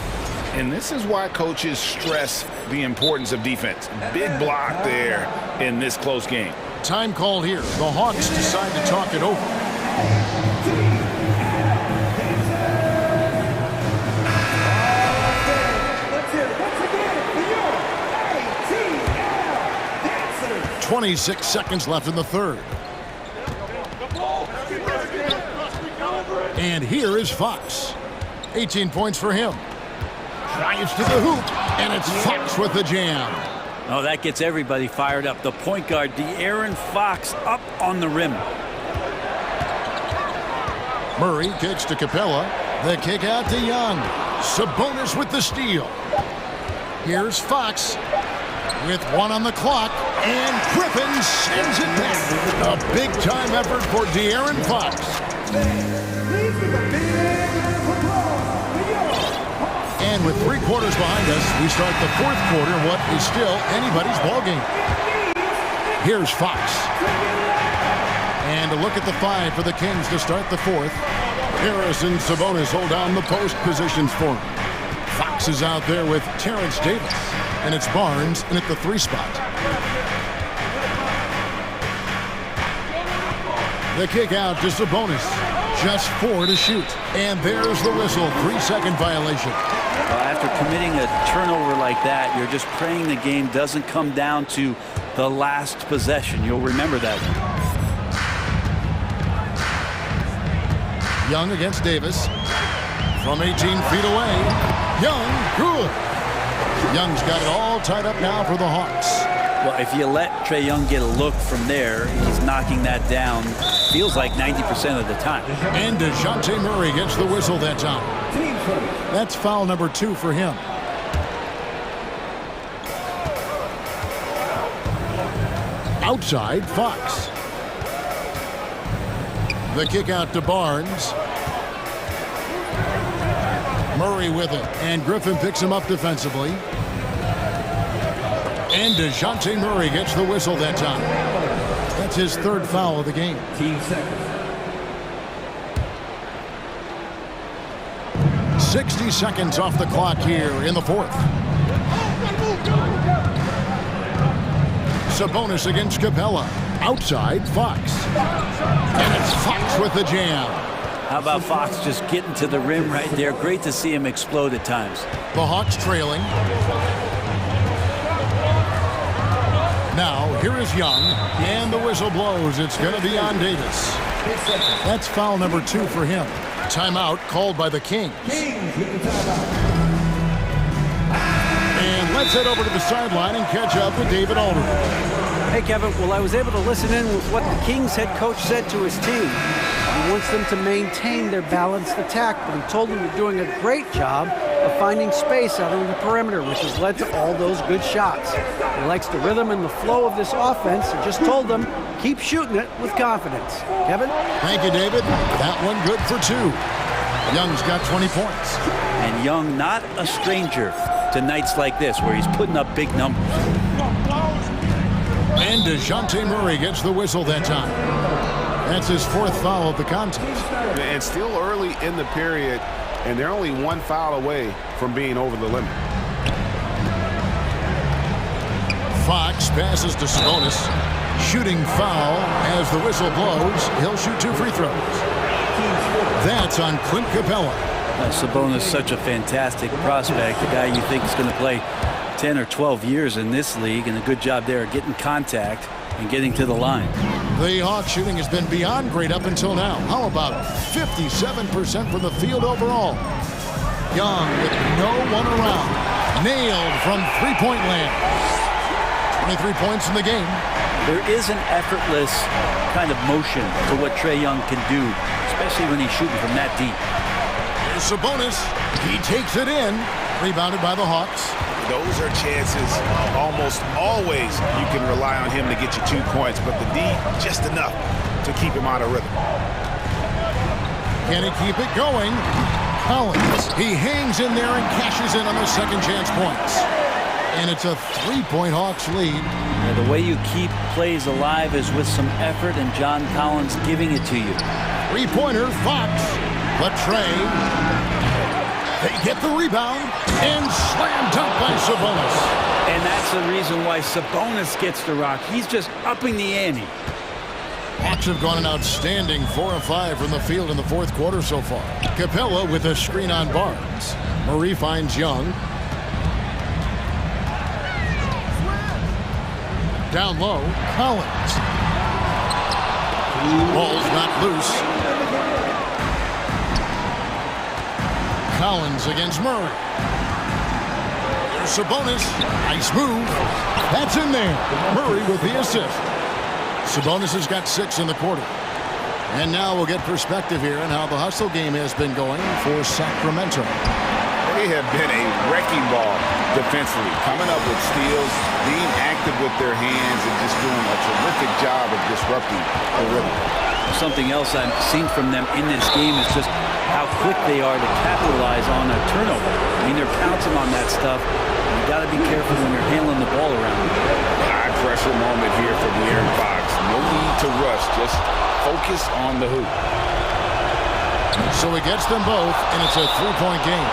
And this is why coaches stress the importance of defense. Big block there in this close game. Time call here. The Hawks decide to talk it over. Let's hear it once again for your ATL Dancers. 26 seconds left in the third. And here is Fox. 18 points for him. Drives to the hoop, and it's Fox with the jam. Oh, that gets everybody fired up. The point guard, De'Aaron Fox, up on the rim. Murray kicks to Capella. The kick out to Young. Sabonis with the steal. Here's Fox with 1 on the clock, and Griffin sends it back. A big-time effort for De'Aaron Fox. And with 3 quarters behind us, we start the 4th quarter in what is still anybody's ballgame. Here's Fox. And a look at the 5 for the Kings to start the 4th. Harris and Sabonis hold down the post positions for him. Fox is out there with Terrence Davis. And it's Barnes in at the 3 spot. The kick out to Sabonis. Just 4 to shoot. And there's the whistle. 3-second violation. After committing a turnover like that, you're just praying the game doesn't come down to the last possession. You'll remember that one. Young against Davis. From 18 feet away. Young, good. Young's got it all tied up now for the Hawks. Well, if you let Trae Young get a look from there, he's knocking that down, feels like 90% of the time. And DeJounte Murray gets the whistle that time. That's foul number 2 for him. Outside, Fox. The kick out to Barnes. Murray with it, and Griffin picks him up defensively. And DeJounte Murray gets the whistle that time. That's his 3rd foul of the game. 60 seconds off the clock here in the 4th. Sabonis against Capella. Outside, Fox. And it's Fox with the jam. How about Fox just getting to the rim right there? Great to see him explode at times. The Hawks trailing. Now, here is Young, and the whistle blows. It's going to be on Davis. That's foul number 2 for him. Timeout called by the Kings. And let's head over to the sideline and catch up with David Aldridge. Hey, Kevin. Well, I was able to listen in with what the Kings head coach said to his team. He wants them to maintain their balanced attack, but he told them they're doing a great job of finding space out on the perimeter, which has led to all those good shots. He likes the rhythm and the flow of this offense. He just told them, keep shooting it with confidence. Kevin? Thank you, David. That one good for 2. Young's got 20 points. And Young not a stranger to nights like this where he's putting up big numbers. And DeJounte Murray gets the whistle that time. That's his 4th foul of the contest. And still early in the period, and they're only 1 foul away from being over the limit. Fox passes to Sabonis. Shooting foul as the whistle blows. He'll shoot 2 free throws. That's on Clint Capella. Sabonis, such a fantastic prospect, a guy you think is going to play 10 or 12 years in this league, and a good job there getting contact and getting to the line. The Hawks shooting has been beyond great up until now. How about 57% from the field overall? Young with no one around. Nailed from 3-point land. 23 points in the game. There is an effortless kind of motion to what Trae Young can do, especially when he's shooting from that deep. Here's Sabonis. He takes it in. Rebounded by the Hawks. Those are chances almost always you can rely on him to get you 2 points, but the D just enough to keep him out of rhythm. Can he keep it going? Collins. He hangs in there and cashes in on those second chance points. And it's a 3-point Hawks lead. Yeah, the way you keep plays alive is with some effort and John Collins giving it to you. 3-pointer, Fox. But Trae, they get the rebound and slam dunk by Sabonis. And that's the reason why Sabonis gets the rock. He's just upping the ante. Hawks have gone an outstanding 4 of 5 from the field in the fourth quarter so far. Capella with a screen on Barnes. Murray finds Young. Down low, Collins. Ball's not loose. Collins against Murray. There's Sabonis. Nice move. That's in there. Murray with the assist. Sabonis has got 6 in the quarter. And now we'll get perspective here on how the hustle game has been going for Sacramento. They have been a wrecking ball defensively, coming up with steals, being active with their hands, and just doing a terrific job of disrupting the rhythm. Something else I've seen from them in this game is just how quick they are to capitalize on a turnover. I mean, they're pouncing on that stuff. You got to be careful when you're handling the ball around. High pressure moment here for De'Aaron Fox. No need to rush, just focus on the hoop. So he gets them both, and it's a 3-point game.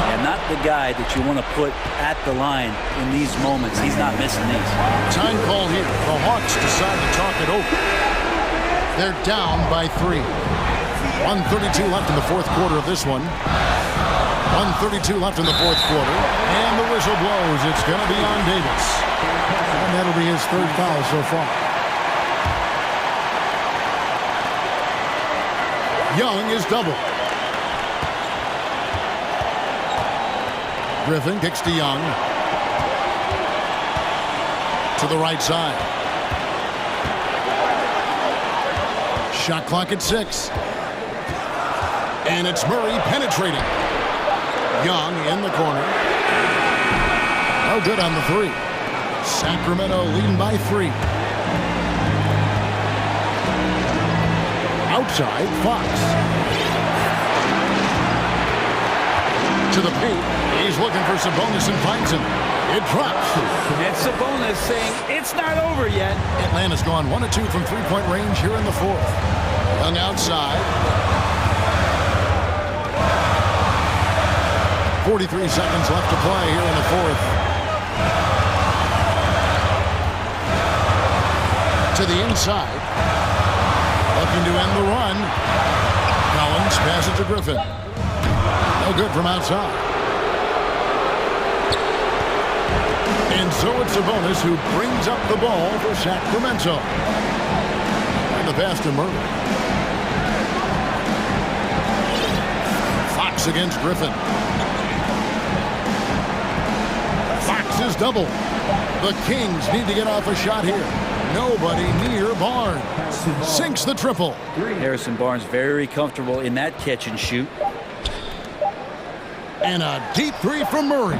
And not the guy that you want to put at the line in these moments. He's not missing these. Time call here. The Hawks decide to talk it over. They're down by 3. 1:32 left in the fourth quarter of this one. 1:32 left in the fourth quarter. And the whistle blows. It's going to be on Davis. And that'll be his 3rd foul so far. Young is double. Griffin kicks to Young. To the right side. Shot clock at 6. And it's Murray penetrating. Young in the corner. No good on the 3. Sacramento leading by 3. Outside, Fox. To the paint. He's looking for Sabonis and finds him. It drops. And Sabonis saying it's not over yet. Atlanta's gone 1 of 2 from 3-point range here in the fourth. Young outside. 43 seconds left to play here in the fourth. To the inside. Looking to end the run. Collins passes to Griffin. No good from outside. And so it's Sabonis who brings up the ball for Sacramento. And the pass to Murray. Fox against Griffin. Fox is double. The Kings need to get off a shot here. Nobody near Barnes. Sinks the triple. Harrison Barnes very comfortable in that catch and shoot. And a deep 3 from Murray.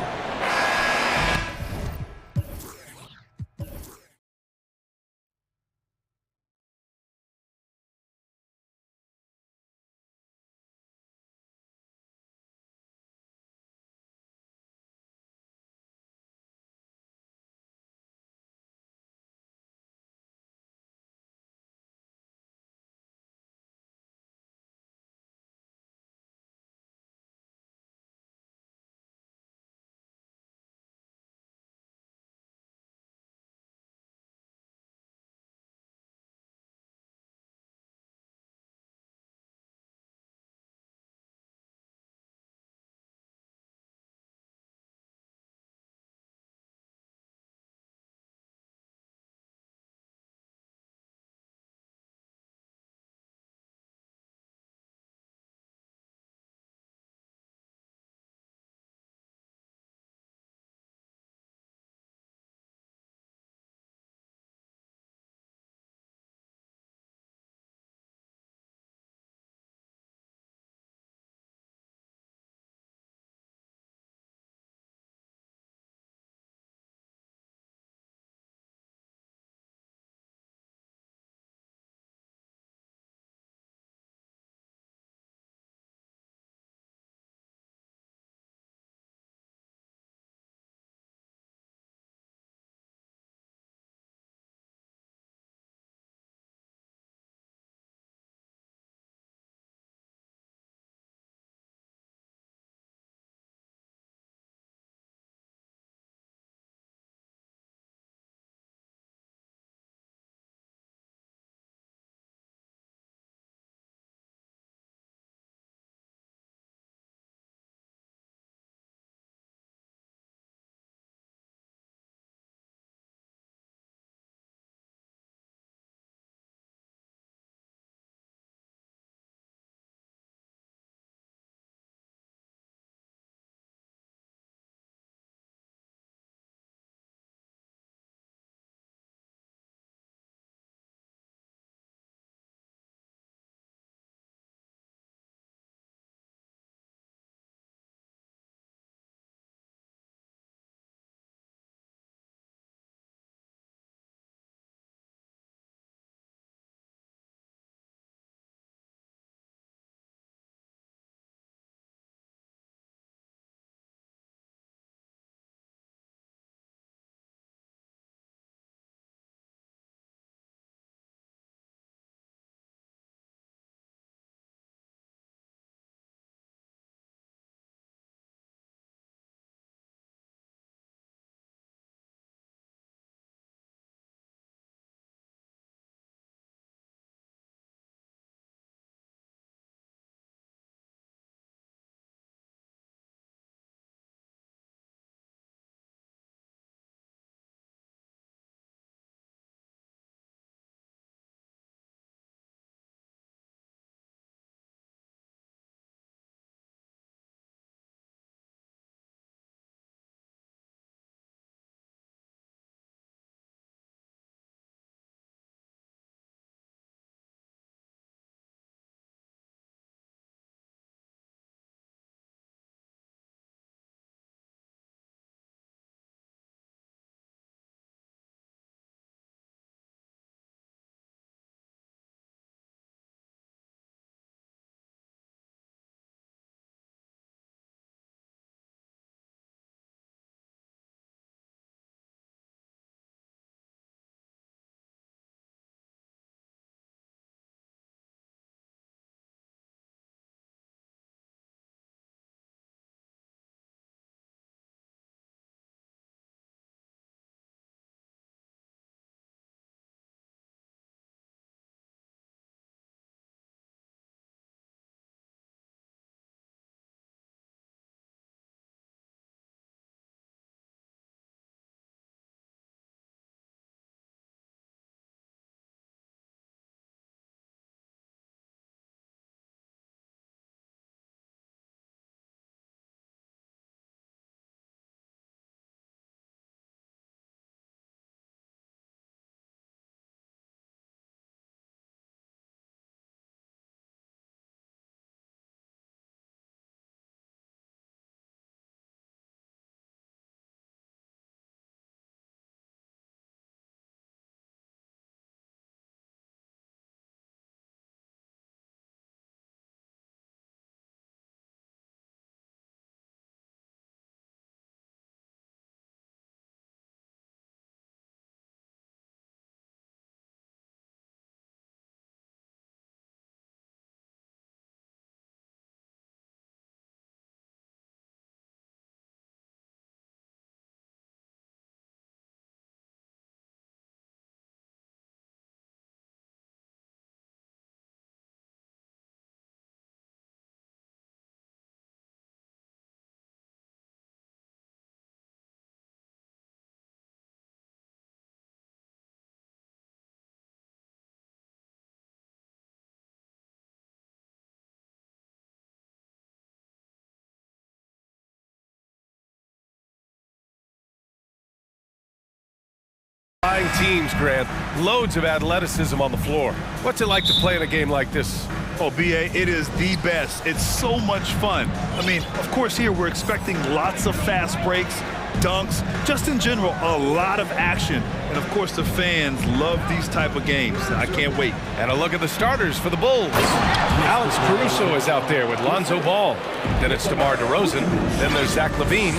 Flying teams, Grant. Loads of athleticism on the floor. What's it like to play in a game like this? Oh, B.A., it is the best. It's so much fun. I mean, of course, here we're expecting lots of fast breaks, dunks, just in general, a lot of action. And, of course, the fans love these type of games. I can't wait. And a look at the starters for the Bulls. Alex Caruso is out there with Lonzo Ball. Then it's DeMar DeRozan. Then there's Zach LaVine.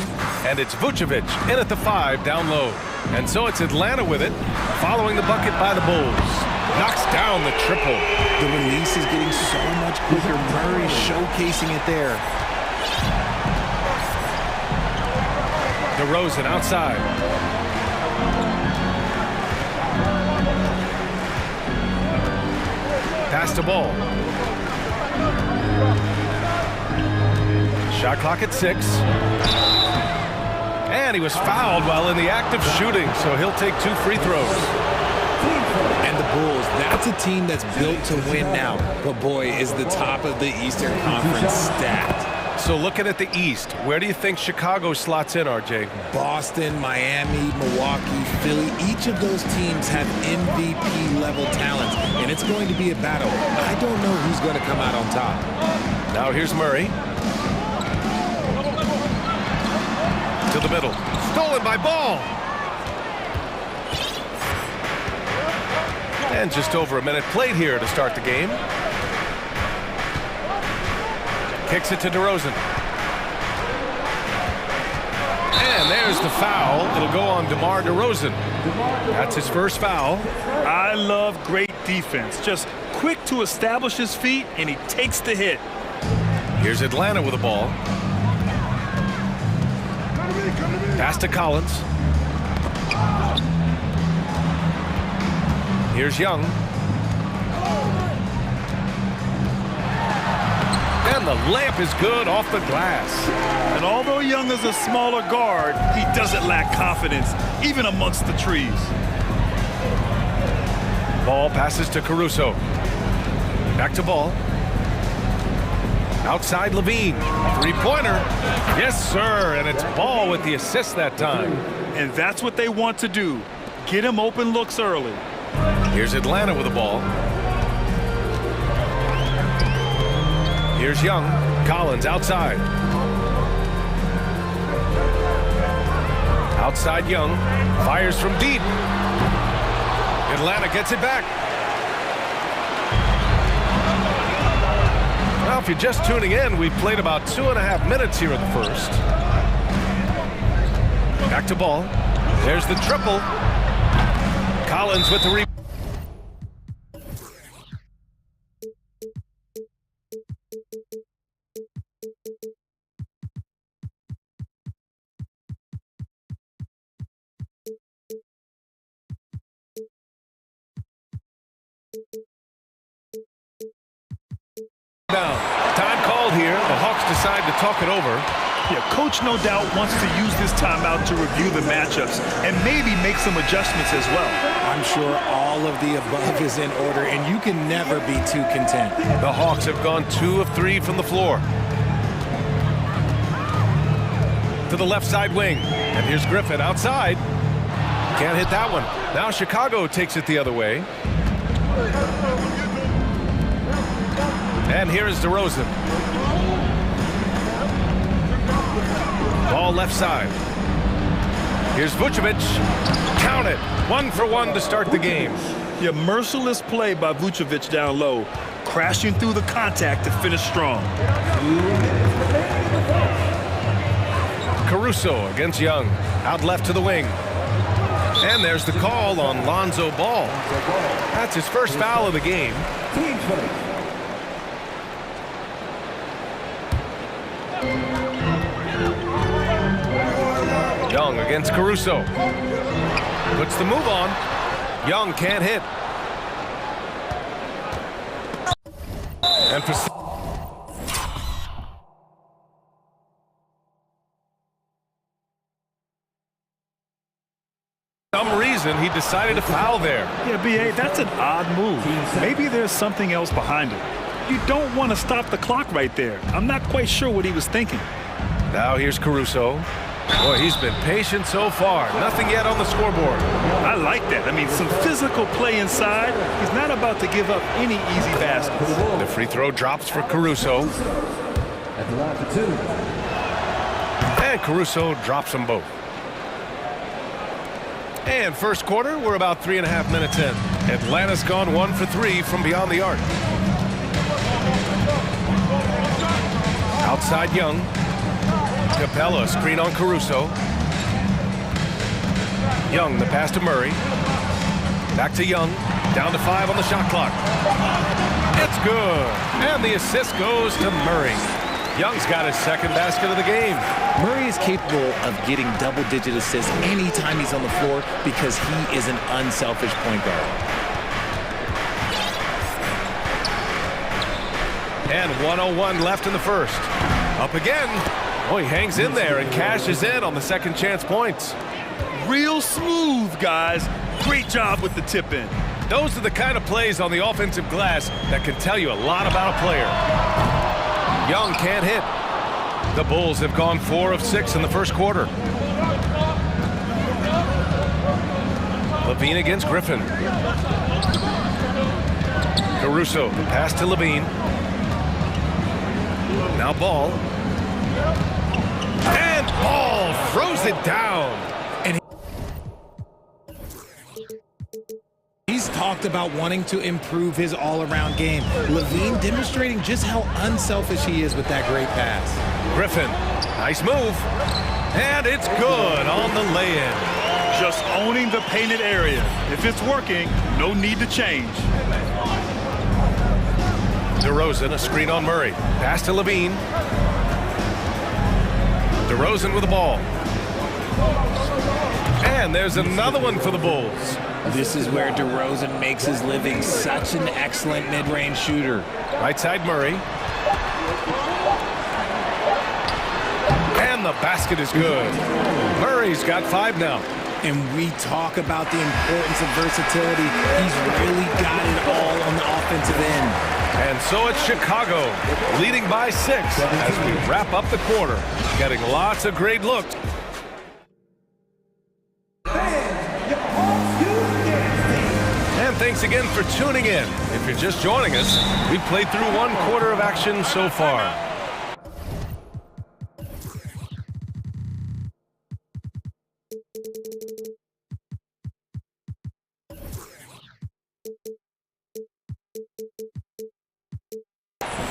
And it's Vucevic in at the 5 down low. And so it's Atlanta with it, following the bucket by the Bulls. Knocks down the triple. The release is getting so much quicker. Murray showcasing it there. DeRozan outside. Pass the ball. Shot clock at 6. And he was fouled while in the act of shooting, so he'll take 2 free throws. And the Bulls, that's a team that's built to win now. But boy, is the top of the Eastern Conference stacked. So looking at the East, where do you think Chicago slots in, RJ? Boston, Miami, Milwaukee, Philly, each of those teams have MVP-level talent, and it's going to be a battle. I don't know who's going to come out on top. Now here's Murray. To the middle. Stolen by Ball. And just over a minute played here to start the game. Kicks it to DeRozan. And there's the foul. It'll go on DeMar DeRozan. That's his first foul. I love great defense. Just quick to establish his feet, and he takes the hit. Here's Atlanta with the ball. Pass to Collins. Here's Young. And the layup is good off the glass. And although Young is a smaller guard, he doesn't lack confidence, even amongst the trees. Ball passes to Caruso. Back to Ball. Outside LaVine. Three-pointer. Yes, sir. And it's Ball with the assist that time. And that's what they want to do. Get him open looks early. Here's Atlanta with the ball. Here's Young. Collins outside. Outside Young. Fires from deep. Atlanta gets it back. Well, if you're just tuning in, we've played about 2.5 minutes here in the first. Back to Ball. There's the triple. Collins with the rebound. Time called here. The Hawks decide to talk it over. Yeah, coach no doubt wants to use this timeout to review the matchups and maybe make some adjustments as well. I'm sure all of the above is in order, and you can never be too content. The Hawks have gone 2 of 3 from the floor. To the left side wing. And here's Griffin outside. Can't hit that one. Now Chicago takes it the other way. And here is DeRozan. Ball left side. Here's Vucevic. Count it. 1 for 1 to start the game. Yeah, merciless play by Vucevic down low. Crashing through the contact to finish strong. Caruso against Young. Out left to the wing. And there's the call on Lonzo Ball. That's his first foul of the game. Young against Caruso. Puts the move on. Young can't hit. And for some reason, he decided to foul there. Yeah, B.A., that's an odd move. Maybe there's something else behind it. You don't want to stop the clock right there. I'm not quite sure what he was thinking. Now here's Caruso. Boy, he's been patient so far. Nothing yet on the scoreboard. I like that. I mean, some physical play inside. He's not about to give up any easy baskets. The free throw drops for Caruso. At the line for 2. And Caruso drops them both. And first quarter, we're about 3.5 minutes in. Atlanta's gone 1 for 3 from beyond the arc. Outside Young. Capella, screen on Caruso. Young, the pass to Murray. Back to Young. Down to 5 on the shot clock. It's good. And the assist goes to Murray. Young's got his second basket of the game. Murray is capable of getting double-digit assists anytime he's on the floor because he is an unselfish point guard. And 1:01 left in the first. Up again. Oh, he hangs in there and cashes in on the second chance points. Real smooth, guys. Great job with the tip in. Those are the kind of plays on the offensive glass that can tell you a lot about a player. Young can't hit. The Bulls have gone 4 of 6 in the first quarter. Levine against Griffin. Caruso, the pass to Levine. Now Ball. And Ball throws it down. And he's talked about wanting to improve his all-around game. Levine demonstrating just how unselfish he is with that great pass. Griffin, nice move. And it's good on the lay-in. Just owning the painted area. If it's working, no need to change. DeRozan, a screen on Murray. Pass to Levine. DeRozan with the ball. And there's another one for the Bulls. This is where DeRozan makes his living. Such an excellent mid-range shooter. Right side Murray. And the basket is good. Murray's got 5 now. And we talk about the importance of versatility. He's really got it all on the offensive end. And so it's Chicago, leading by 6 as we wrap up the quarter. Getting lots of great looks. And thanks again for tuning in. If you're just joining us, we've played through 1 quarter of action so far.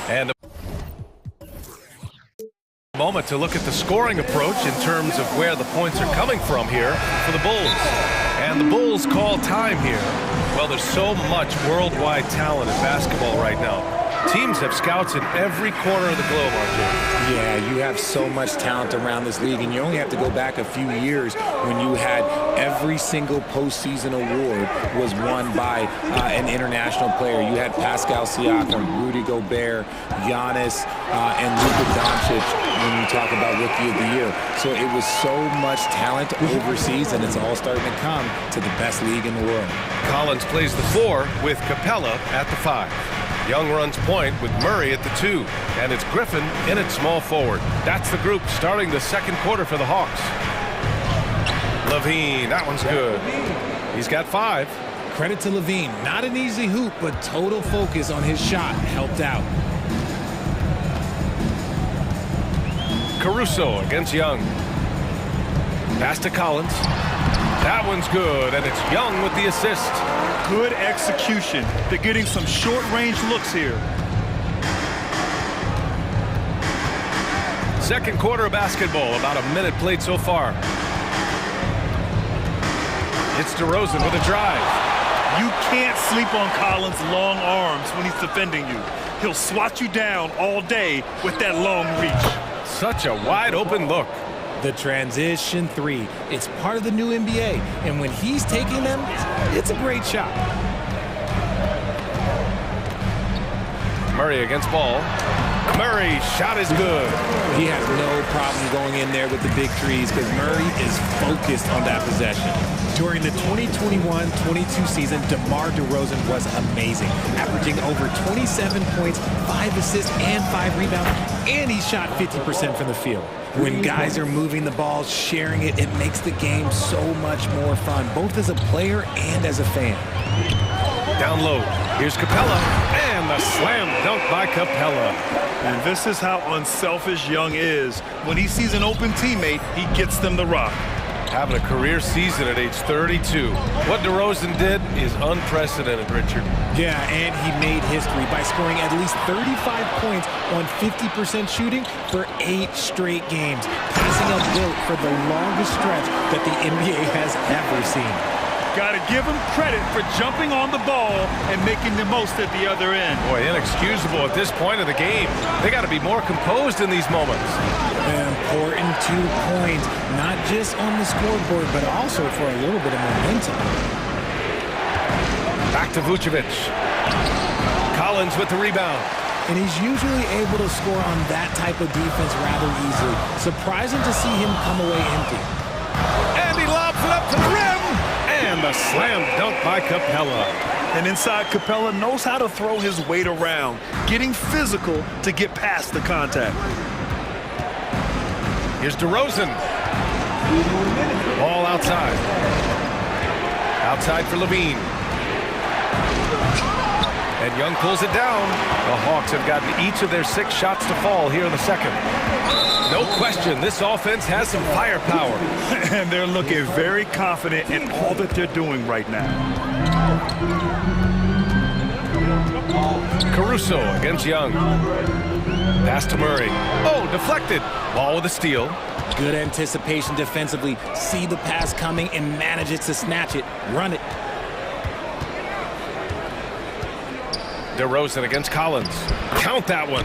And a moment to look at the scoring approach in terms of where the points are coming from here for the Bulls. And the Bulls call time here. Well, there's so much worldwide talent in basketball right now. Teams have scouts in every corner of the globe, RJ. Yeah, you have so much talent around this league, and you only have to go back a few years when you had every single postseason award was won by an international player. You had Pascal Siakam, Rudy Gobert, Giannis, and Luka Doncic when you talk about Rookie of the Year. So it was so much talent overseas, and it's all starting to come to the best league in the world. Collins plays the 4 with Capella at the 5. Young runs point with Murray at the 2, and it's Griffin in at small forward. That's the group starting the second quarter for the Hawks. Levine, that one's good. He's got 5. Credit to Levine. Not an easy hoop, but total focus on his shot helped out. Caruso against Young. Pass to Collins. That one's good, and it's Young with the assist. Good execution. They're getting some short-range looks here. Second quarter of basketball, about a minute played so far. It's DeRozan with a drive. You can't sleep on Collins' long arms when he's defending you. He'll swat you down all day with that long reach. Such a wide open look. The transition 3. It's part of the new NBA, and when he's taking them, it's a great shot. Murray against Ball. Murray's shot is good. He has no problem going in there with the big threes because Murray is focused on that possession. During the 2021-22 season, DeMar DeRozan was amazing, averaging over 27 points, 5 assists, and 5 rebounds, and he shot 50% from the field. When guys are moving the ball, sharing it, it makes the game so much more fun, both as a player and as a fan. Down low, here's Capella, and the slam dunk by Capella. And this is how unselfish Young is. When he sees an open teammate, he gets them the rock. Having a career season at age 32. What DeRozan did is unprecedented, Richard. Yeah, and he made history by scoring at least 35 points on 50% shooting for 8 straight games, passing up Wilt for the longest stretch that the NBA has ever seen. Got to give him credit for jumping on the ball and making the most at the other end. Boy, inexcusable at this point of the game. They got to be more composed in these moments. An important 2 points, not just on the scoreboard, but also for a little bit of momentum. Back to Vucevic. Collins with the rebound. And he's usually able to score on that type of defense rather easily. Surprising to see him come away empty. And he lobs it up to the rim. And the slam dunk by Capella. And inside, Capella knows how to throw his weight around, getting physical to get past the contact. Here's DeRozan. Ball outside. Outside for Levine. And Young pulls it down. The Hawks have gotten each of their 6 shots to fall here in the second. No question, this offense has some firepower. And they're looking very confident in all that they're doing right now. Caruso against Young. Pass to Murray. Oh, deflected. Ball with a steal. Good anticipation defensively. See the pass coming and manages to snatch it. Run it. DeRozan against Collins. Count that one.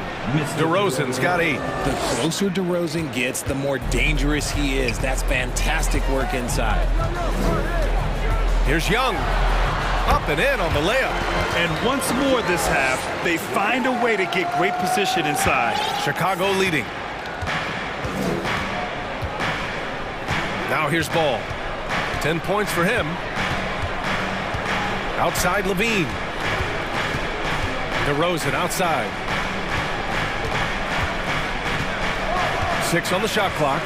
DeRozan's got 8. The closer DeRozan gets, the more dangerous he is. That's fantastic work inside. Here's Young. Up and in on the layup. And once more this half, they find a way to get great position inside. Chicago leading. Now here's Ball. 10 points for him. Outside Levine. DeRozan outside. 6 on the shot clock.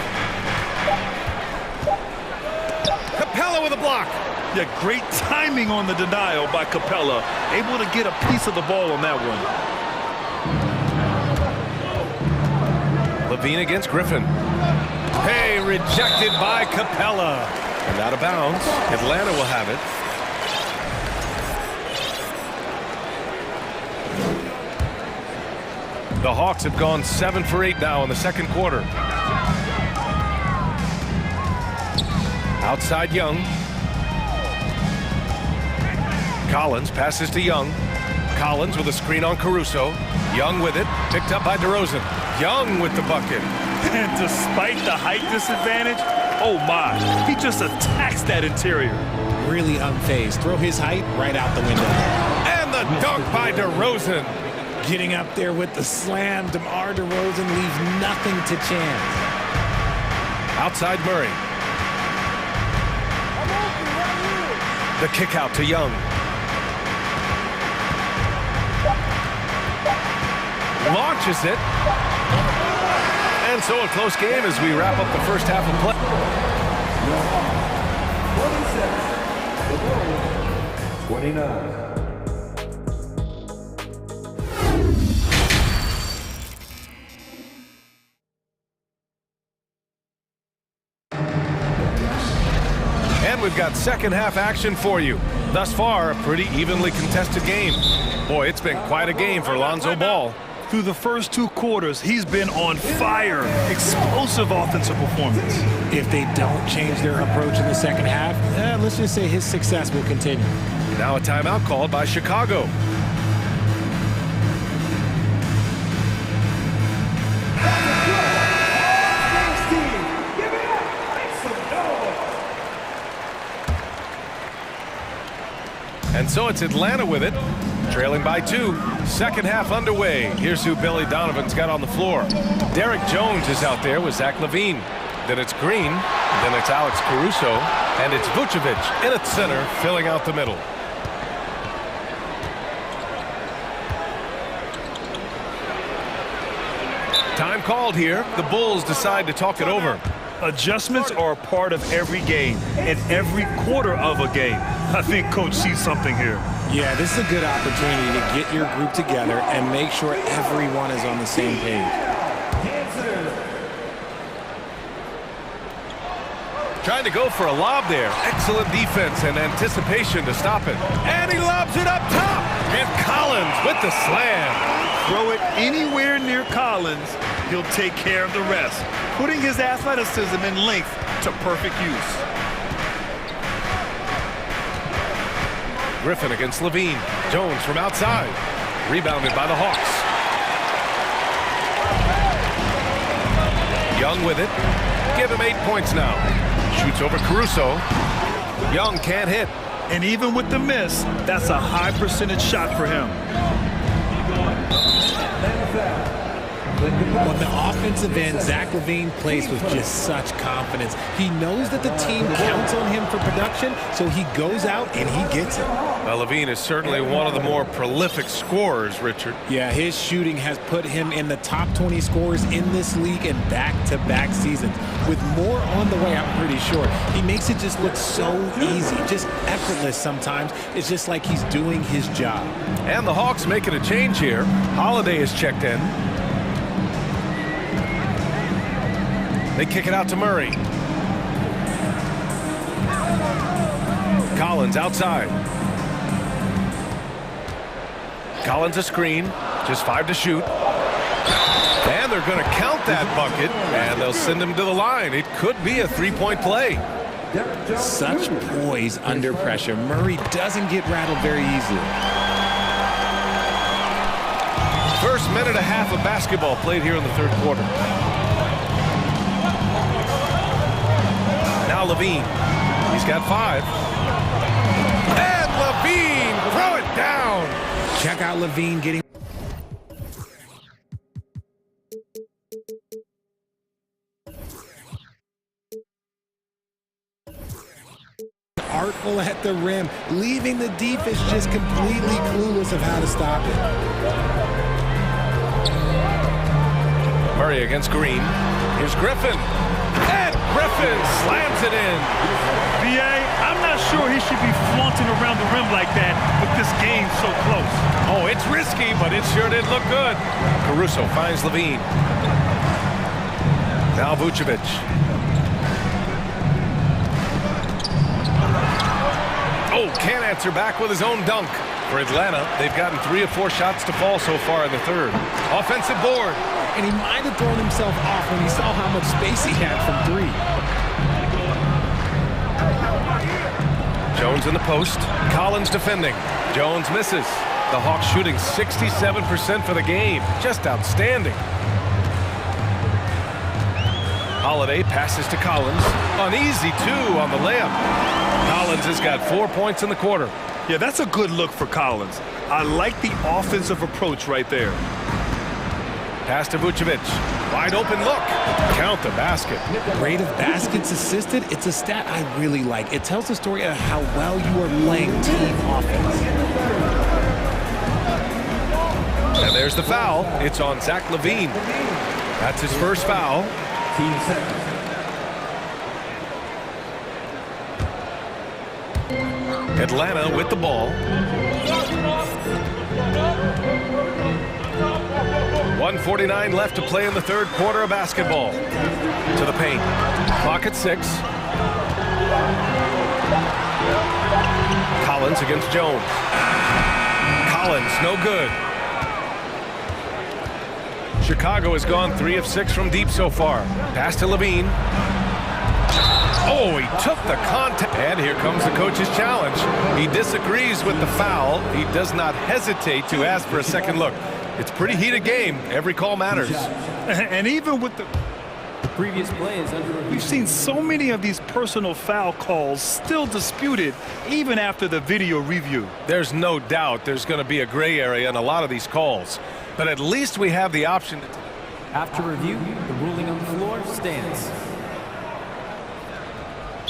Capella with a block. Yeah, great timing on the denial by Capella. Able to get a piece of the ball on that one. Levine against Griffin. Hey, rejected by Capella. And out of bounds. Atlanta will have it. The Hawks have gone 7 for 8 now in the second quarter. Outside Young. Collins passes to Young. Collins with a screen on Caruso. Young with it. Picked up by DeRozan. Young with the bucket. And despite the height disadvantage, oh my, he just attacks that interior. Really unfazed. Throw his height right out the window. And the dunk by DeRozan. Getting up there with the slam, DeMar DeRozan leaves nothing to chance. Outside Murray. The kick out to Young. Launches it. And so a close game as we wrap up the first half of play. 29. And we've got second half action for you. Thus far, a pretty evenly contested game. Boy, it's been quite a game for Lonzo Ball. Through the first 2 quarters, he's been on fire. Explosive offensive performance. If they don't change their approach in the second half, let's just say his success will continue. Now a timeout called by Chicago. And so it's Atlanta with it, trailing by 2. Second half underway. Here's who Billy Donovan's got on the floor. Derek Jones is out there with Zach LaVine. Then it's Green. Then it's Alex Caruso. And it's Vucevic in at center, filling out the middle. Time called here. The Bulls decide to talk it over. Adjustments are a part of every game and every quarter of a game. I think Coach sees something here. Yeah, this is a good opportunity to get your group together and make sure everyone is on the same page. Trying to go for a lob there. Excellent defense and anticipation to stop it. And he lobs it up top. And Collins with the slam. Throw it anywhere near Collins, he'll take care of the rest, putting his athleticism and length to perfect use. Griffin against Levine. Jones from outside. Rebounded by the Hawks. Young with it. Give him 8 points now. Shoots over Caruso. Young can't hit. And even with the miss, that's a high percentage shot for him. On the offensive end, Zach LaVine plays with just such confidence. He knows that the team counts on him for production, so he goes out and he gets it. Well, LaVine is certainly one of the more prolific scorers, Richard. Yeah, his shooting has put him in the top 20 scorers in this league in back-to-back seasons. With more on the way, I'm pretty sure. He makes it just look so easy, just effortless sometimes. It's just like he's doing his job. And the Hawks making a change here. Holiday is checked in. They kick it out to Murray. Collins outside. Collins a screen. Just 5 to shoot. And they're going to count that bucket, and they'll send him to the line. It could be a three-point play. Such poise under pressure. Murray doesn't get rattled very easily. First minute and a half of basketball played here in the third quarter. Now Levine. He's got 5. And Levine, throw it down. Check out Levine getting... artful at the rim, leaving the defense just completely clueless of how to stop it. Murray against Green. Here's Griffin. And Griffin slams it in. B.A., I'm not sure he should be flaunting around the rim like that with this game so close. Oh, it's risky, but it sure did look good. Caruso finds Levine. Now Vucevic. Oh, can't answer back with his own dunk. For Atlanta, they've gotten 3 of 4 shots to fall so far in the third. Offensive board. And he might have thrown himself off when he saw how much space he had from 3. Jones in the post. Collins defending. Jones misses. The Hawks shooting 67% for the game. Just outstanding. Holiday passes to Collins. An easy 2 on the layup. Collins has got 4 points in the quarter. Yeah, that's a good look for Collins. I like the offensive approach right there. Pass to Vucevic. Wide open look. Count the basket. Rate of baskets assisted, it's a stat I really like. It tells the story of how well you are playing team offense. And there's the foul. It's on Zach LaVine. That's his first foul. Team seconds. Atlanta with the ball. 1:49 left to play in the third quarter of basketball. To the paint. Clock at 6. Collins against Jones. Collins, no good. Chicago has gone 3 of 6 from deep so far. Pass to Levine. Oh, he took the contact. And here comes the coach's challenge. He disagrees with the foul. He does not hesitate to ask for a second look. It's a pretty heated game. Every call matters. And even with the previous play is under review. We've seen so many of these personal foul calls still disputed even after the video review. There's no doubt there's going to be a gray area in a lot of these calls. But at least we have the option to... After review, the ruling on the floor stands.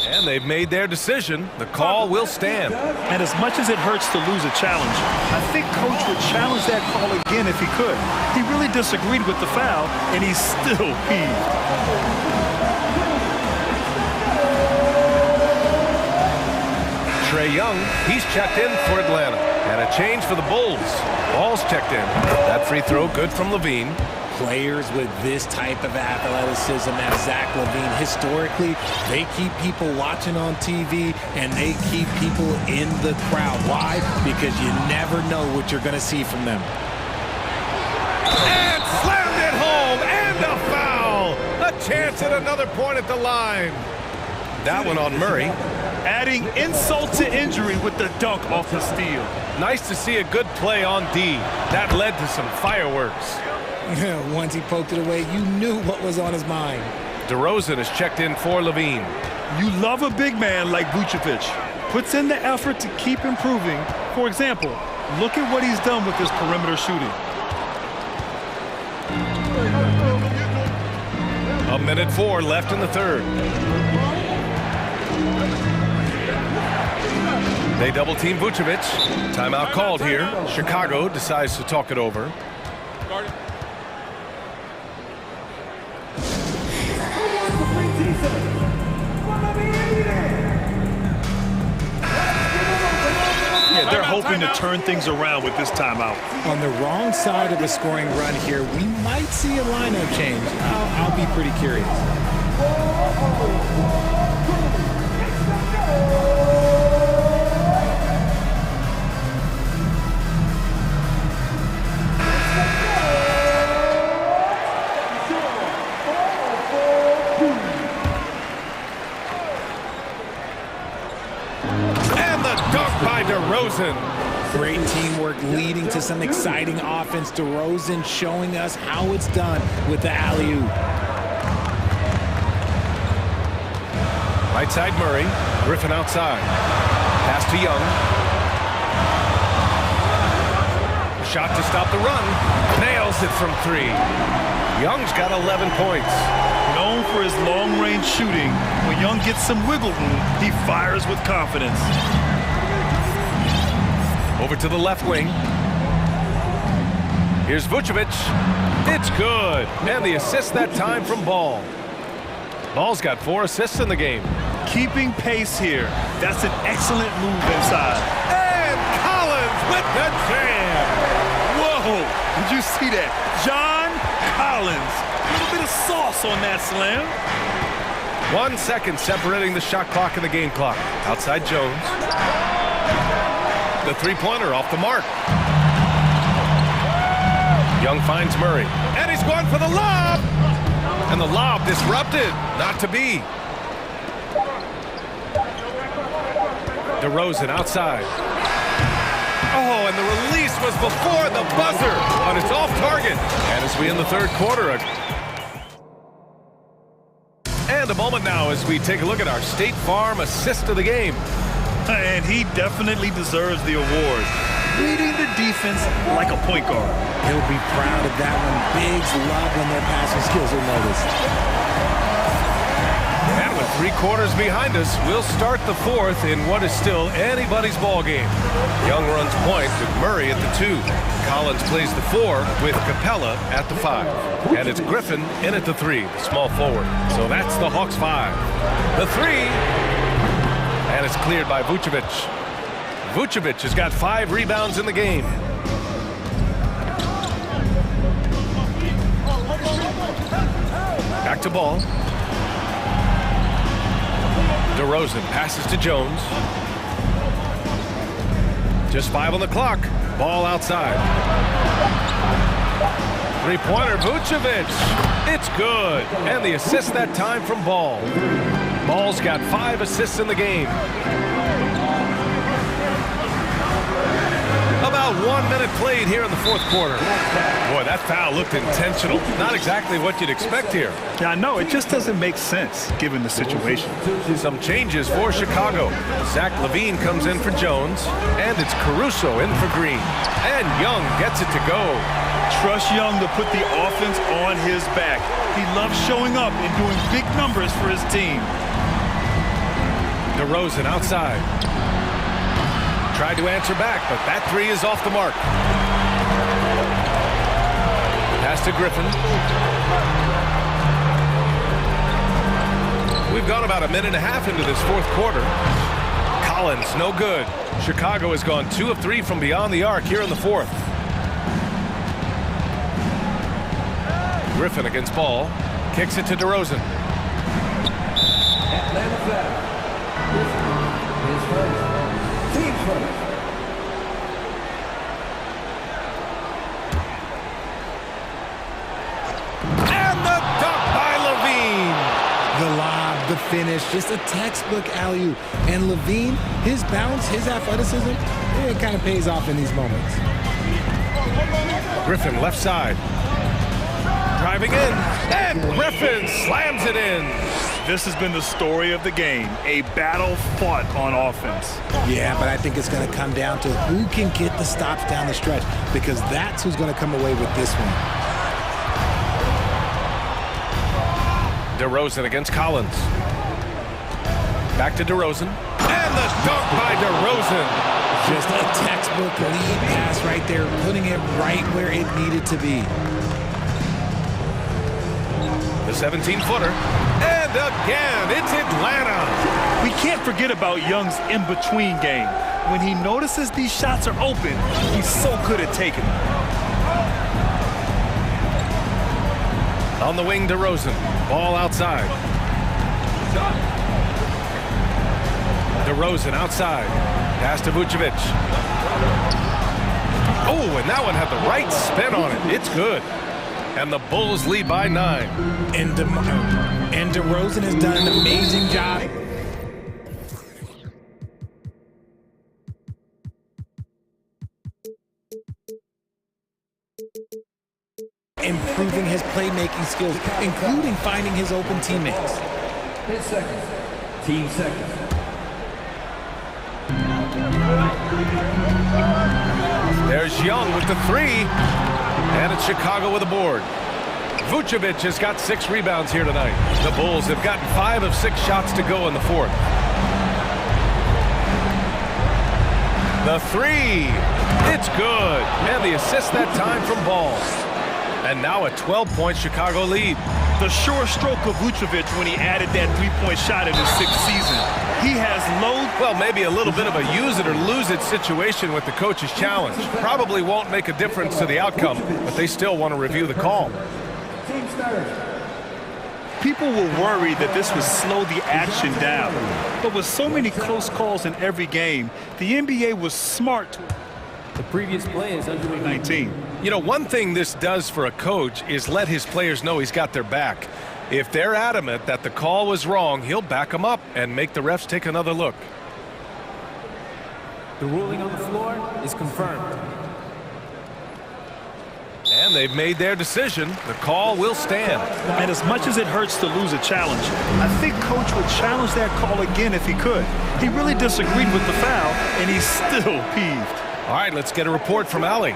And they've made their decision. The call will stand. And as much as it hurts to lose a challenge, I think Coach would challenge that call again if he could. He really disagreed with the foul, and he's still peeved. Trae Young, he's checked in for Atlanta. And a change for the Bulls. Ball's checked in. That free throw good from Levine. Players with this type of athleticism as Zach LaVine, historically, they keep people watching on TV and they keep people in the crowd. Why? Because you never know what you're going to see from them. And slammed it home, and a foul. A chance at another point at the line. That one on Murray. Adding insult to injury with the dunk off the steal. Nice to see a good play on D. That led to some fireworks. Once he poked it away, you knew what was on his mind. DeRozan is checked in for Levine. You love a big man like Vucevic. Puts in the effort to keep improving. For example, look at what he's done with his perimeter shooting. 1:04 left in the third. They double team Vucevic. Timeout called here. Chicago decides to talk it over. Yeah, they're hoping to turn things around with this timeout. On the wrong side of the scoring run here, we might see a lineup change. I'll be pretty curious. DeRozan. Great teamwork leading to some exciting offense. DeRozan showing us how it's done with the alley-oop. Right side Murray. Griffin outside. Pass to Young. Shot to stop the run. Nails it from three. Young's got 11 points. Known for his long-range shooting, when Young gets some wiggle room, he fires with confidence. Over to the left wing. Here's Vucevic. It's good. And the assist that time from Ball. Ball's got 4 assists in the game. Keeping pace here. That's an excellent move inside. And Collins with the jam. Whoa! Did you see that? John Collins. A little bit of sauce on that slam. 1 second separating the shot clock and the game clock. Outside Jones. The three-pointer off the mark. Young finds Murray. And he's going for the lob. And the lob disrupted. Not to be. DeRozan outside. Oh, and the release was before the buzzer. But it's off target. And as we in the third quarter. And a moment now as we take a look at our State Farm assist of the game. And he definitely deserves the award. Leading the defense like a point guard. He'll be proud of that one. Bigs love when their passing skills are noticed. And with 3 quarters behind us, we'll start the fourth in what is still anybody's ball game. Young runs point with Murray at the 2. Collins plays the 4 with Capella at the 5. And it's Griffin in at the 3, the small forward. So that's the Hawks 5. The 3. And it's cleared by Vucevic. Vucevic has got 5 rebounds in the game. Back to Ball. DeRozan passes to Jones. Just 5 on the clock. Ball outside. Three-pointer, Vucevic. It's good. And the assist that time from Ball. Ball's got 5 assists in the game. About 1 minute played here in the fourth quarter. Boy, that foul looked intentional. Not exactly what you'd expect here. Yeah, I know. It just doesn't make sense given the situation. Some changes for Chicago. Zach LaVine comes in for Jones. And it's Caruso in for Green. And Young gets it to go. Trust Young to put the offense on his back. He loves showing up and doing big numbers for his team. DeRozan outside. Tried to answer back, but that three is off the mark. Pass to Griffin. We've gone about a minute and a half into this fourth quarter. Collins, no good. Chicago has gone 2 of 3 from beyond the arc here in the fourth. Griffin against Ball. Kicks it to DeRozan. Atlanta foul. His first. Team first. And the dunk by Levine. The lob, the finish, just a textbook alley-oop. And Levine, his bounce, his athleticism, it kind of pays off in these moments. Griffin left side. Driving in, and Griffin slams it in. This has been the story of the game, a battle fought on offense. Yeah, but I think it's going to come down to who can get the stops down the stretch, because that's who's going to come away with this one. DeRozan against Collins. Back to DeRozan. And the dunk by DeRozan. Just a textbook lead pass right there, putting it right where it needed to be. The 17-footer. And again, it's Atlanta. We can't forget about Young's in-between game. When he notices these shots are open, he's so good at taking them. On the wing, DeRozan. Ball outside. DeRozan outside. Pass to Vucevic. Oh, and that one had the right spin on it. It's good. And the Bulls lead by 9. And DeRozan has done an amazing job. Improving his playmaking skills, including finding his open teammates. His second. Team second. There's Young with the 3. And it's Chicago with a board. Vucevic has got 6 rebounds here tonight. The Bulls have gotten 5 of 6 shots to go in the fourth. The 3. It's good. And the assist that time from Ball. And now a 12-point Chicago lead. The sure stroke of Vucevic when he added that three-point shot in his 6th season. He has well, maybe a little bit of a use it or lose it situation with the coach's challenge. Probably won't make a difference to the outcome, but they still want to review the call. People were worried that this would slow the action down. But with so many close calls in every game, the NBA was smart. The previous play is under 19. You know, one thing this does for a coach is let his players know he's got their back. If they're adamant that the call was wrong, he'll back them up and make the refs take another look. The ruling on the floor is confirmed. And they've made their decision. The call will stand. And as much as it hurts to lose a challenge, I think Coach would challenge that call again if he could. He really disagreed with the foul, and he's still peeved. All right, let's get a report from Allie.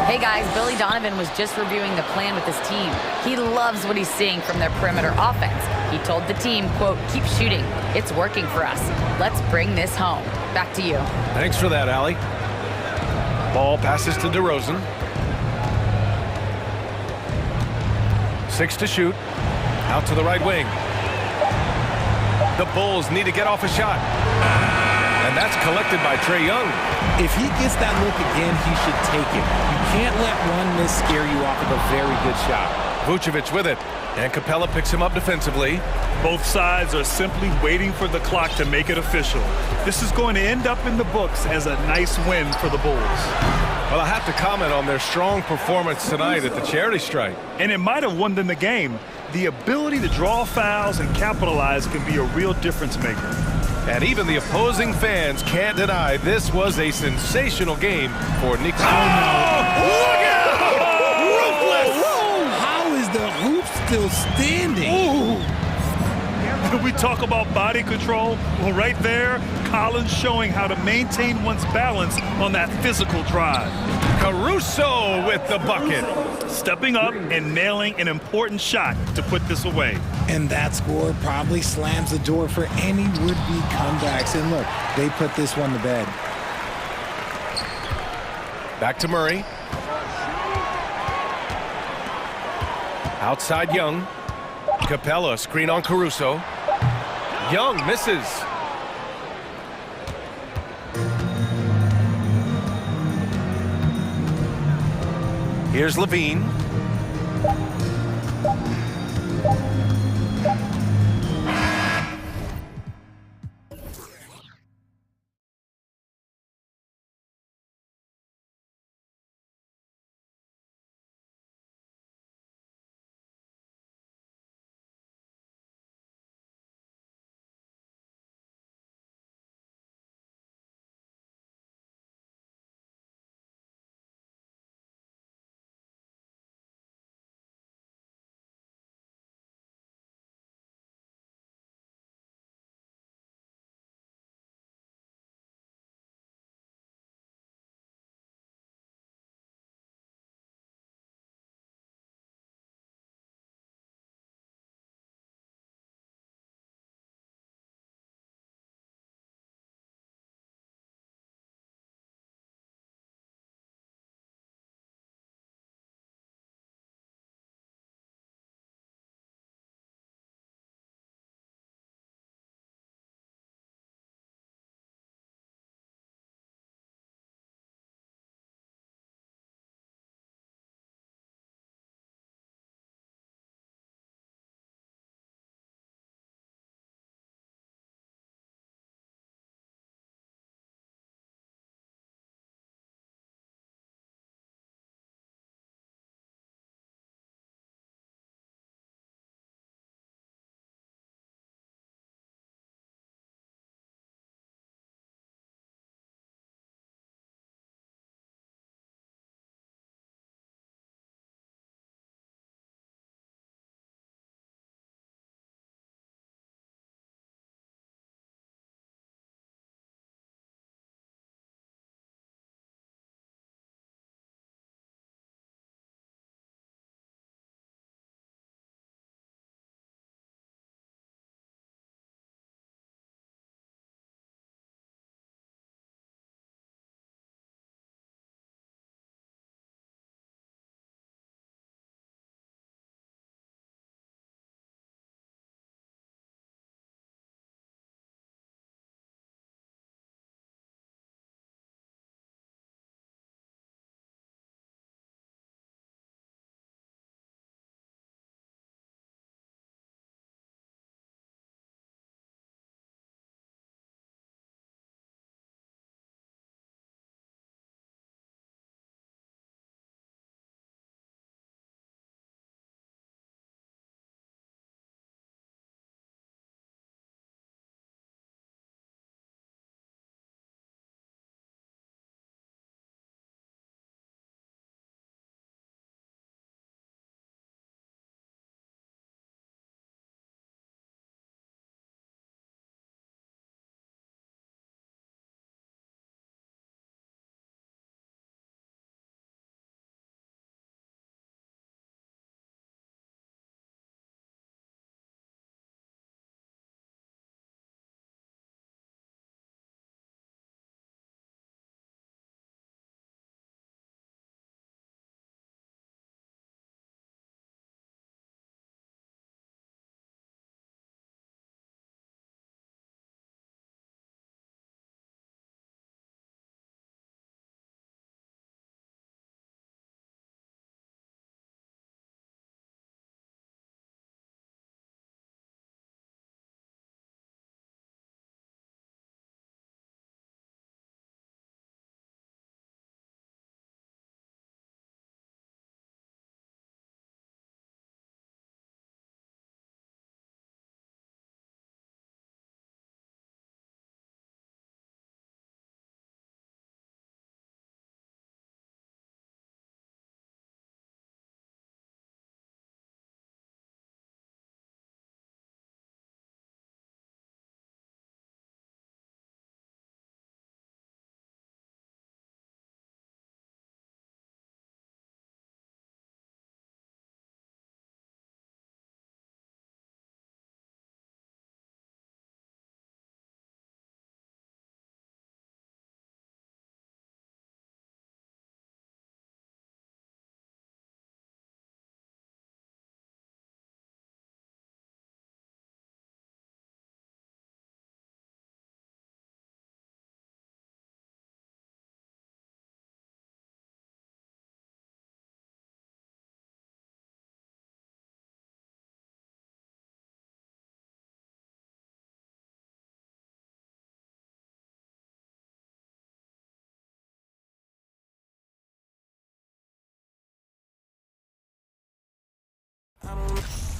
Hey guys, Billy Donovan was just reviewing the plan with his team. He loves what he's seeing from their perimeter offense. He told the team, quote, keep shooting. It's working for us. Let's bring this home. Back to you. Thanks for that, Allie. Ball passes to DeRozan. 6 to shoot. Out to the right wing. The Bulls need to get off a shot. And that's collected by Trae Young. If he gets that look again, he should take it. You can't let one miss scare you off of a very good shot. Vucevic with it. And Capella picks him up defensively. Both sides are simply waiting for the clock to make it official. This is going to end up in the books as a nice win for the Bulls. Well, I have to comment on their strong performance tonight at the charity stripe. And it might have won them the game. The ability to draw fouls and capitalize can be a real difference maker. And even the opposing fans can't deny this was a sensational game for Knicks. Oh, no. Look out! Ruthless! Whoa. How is the hoop still standing? Ooh. We talk about body control. Well, right there, Collins showing how to maintain one's balance on that physical drive. Caruso with the bucket. Stepping up and nailing an important shot to put this away. And that score probably slams the door for any would-be comebacks. And look, they put this one to bed. Back to Murray. Outside Young. Capella, screen on Caruso. Young misses. Here's Levine.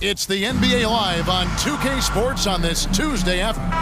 It's the NBA Live on 2K Sports on this Tuesday afternoon.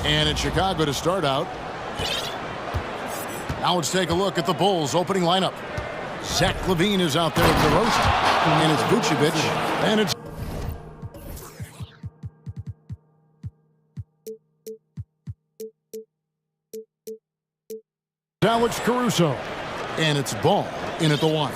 And in Chicago to start out. Now let's take a look at the Bulls' opening lineup. Zach LaVine is out there with DeRozan. And it's Vucevic. And it's Alex Caruso. And it's Ball in at the one.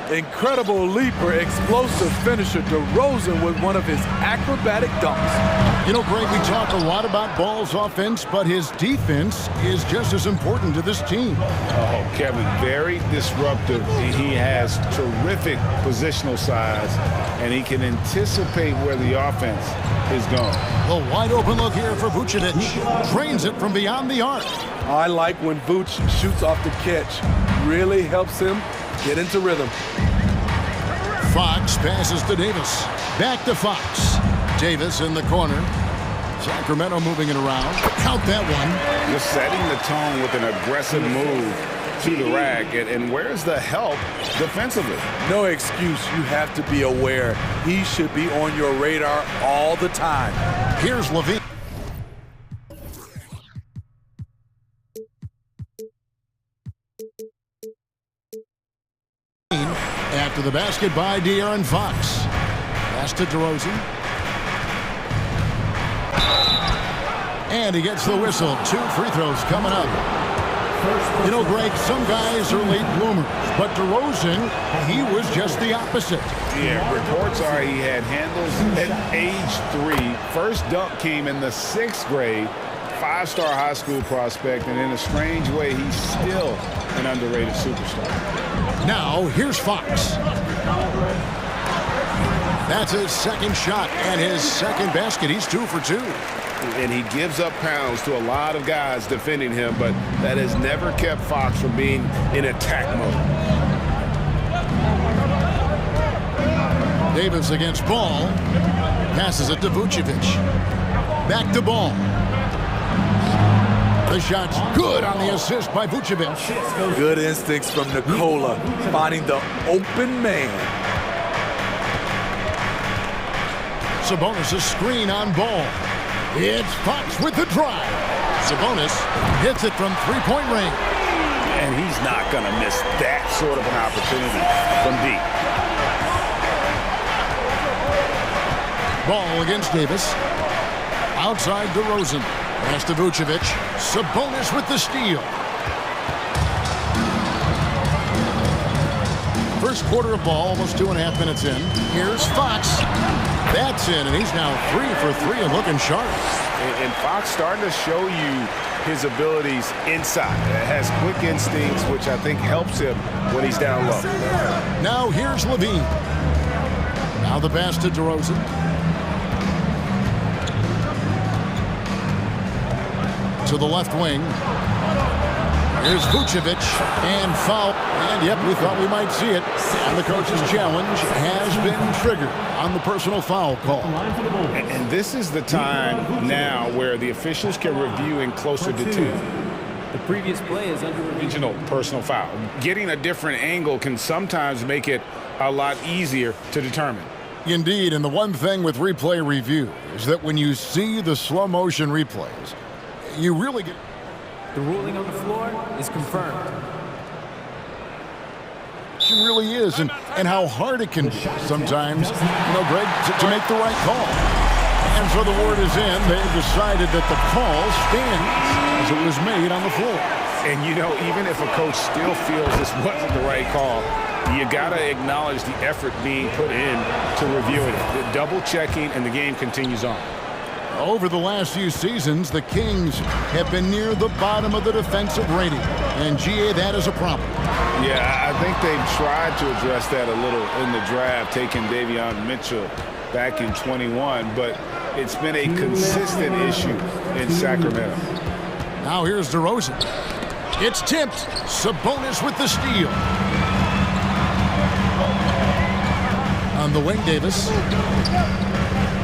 Incredible leaper, explosive finisher. DeRozan with one of his acrobatic dunks. You know, Greg, we talk a lot about Ball's offense, but his defense is just as important to this team. Oh, Kevin, very disruptive. He has terrific positional size, and he can anticipate where the offense is going. A wide open look here for Vucevic. Drains it from beyond the arc. I like when Vuce shoots off the catch. Really helps him get into rhythm. Fox passes to Davis. Back to Fox. Davis in the corner. Sacramento moving it around. Count that one. Just setting the tone with an aggressive move to the rack. And where's the help defensively? No excuse. You have to be aware. He should be on your radar all the time. Here's LaVine. After the basket by De'Aaron Fox. Pass to DeRozan. And he gets the whistle. 2 free throws coming up. You know, Greg, some guys are late bloomers, but DeRozan, he was just the opposite. Yeah, reports are he had handles at age 3. First dunk came in the 6th grade. 5-star high school prospect, and in a strange way, he's still an underrated superstar. Now, here's Fox. That's his second shot and his second basket. He's 2 for 2. And he gives up pounds to a lot of guys defending him, but that has never kept Fox from being in attack mode. Davis against Ball. Passes it to Vucevic. Back to Ball. The shot's good on the assist by Vucevic. Good instincts from Nikola, finding the open man. Sabonis' screen on Ball. It's Fox with the drive. Sabonis hits it from three-point range. And he's not going to miss that sort of an opportunity from deep. Ball against Davis. Outside DeRozan. Pass to Vucevic. Sabonis with the steal. First quarter of ball, almost 2.5 minutes in. Here's Fox. That's in, and he's now 3 for 3 and looking sharp. And Fox starting to show you his abilities inside. Has quick instincts, which I think helps him when he's down low. Now here's LaVine. Now the pass to DeRozan. To the left wing. Here's Vucevic and foul. And yep, we thought we might see it. And the coach's challenge has been triggered on the personal foul call. And this is the time now where the officials can review in closer to 2. The previous play is under review. Regional personal foul. Getting a different angle can sometimes make it a lot easier to determine. Indeed, and the one thing with replay review is that when you see the slow motion replays, you really get... The ruling on the floor is confirmed. It really is, and how hard it can be sometimes, Greg, to make the right call. And so the word is in. They've decided that the call stands as it was made on the floor. And, even if a coach still feels this wasn't the right call, you got to acknowledge the effort being put in to reviewing it. The double checking, and the game continues on. Over the last few seasons, the Kings have been near the bottom of the defensive rating. And, GA, that is a problem. Yeah, I think they've tried to address that a little in the draft, taking Davion Mitchell back in 21, but it's been a consistent issue in Sacramento. Now here's DeRozan. It's tipped. Sabonis with the steal. On the wing, Davis.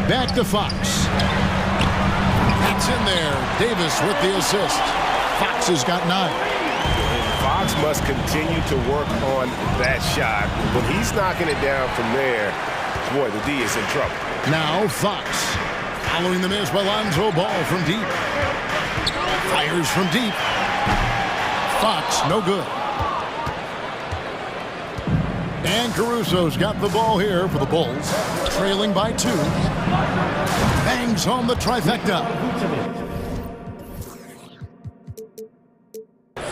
Back to Fox. It's in there. Davis with the assist. Fox has got 9. Fox must continue to work on that shot. When he's knocking it down from there, boy, the D is in trouble. Now Fox. Following the miss by Lonzo Ball from deep. Fires from deep. Fox, no good. And Caruso's got the ball here for the Bulls. Trailing by 2. Bangs home the trifecta.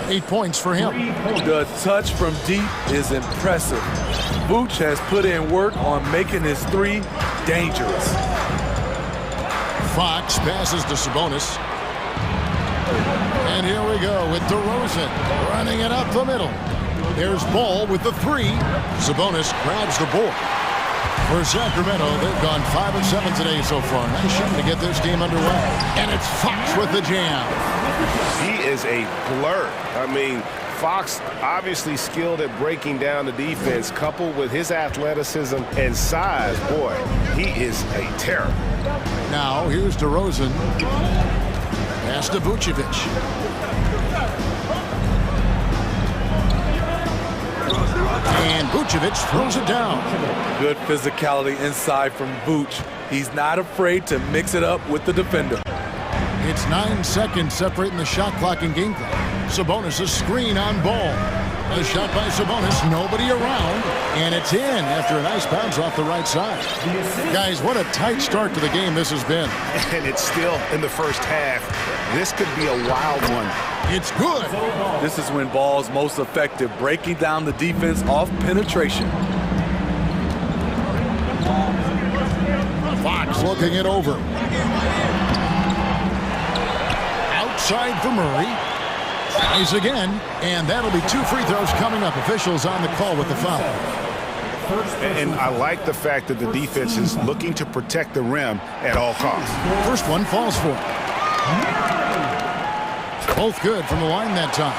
8 points for him. The touch from deep is impressive. Vooch has put in work on making his 3 dangerous. Fox passes to Sabonis. And here we go with DeRozan running it up the middle. There's Ball with the 3. Sabonis grabs the board. For Sacramento, they've gone 5 of 7 today so far. Nice shot to get this game underway. And it's Fox with the jam. He is a blur. Fox obviously skilled at breaking down the defense, coupled with his athleticism and size. Boy, he is a terror. Now, here's DeRozan. Pass to Vucevic. And Vucevic throws it down. Good physicality inside from Vooch. He's not afraid to mix it up with the defender. It's 9 seconds separating the shot clock and game clock. Sabonis' screen on Ball. A shot by Sabonis, nobody around, and it's in after a nice bounce off the right side. Guys, what a tight start to the game this has been. And it's still in the first half. This could be a wild one. It's good. This is when Ball's most effective, breaking down the defense off penetration. Fox looking it over. Outside for Murray. Tries again, and that'll be 2 free throws coming up. Officials on the call with the foul. And I like the fact that the defense is looking to protect the rim at all costs. First one falls for it. Both good from the line that time.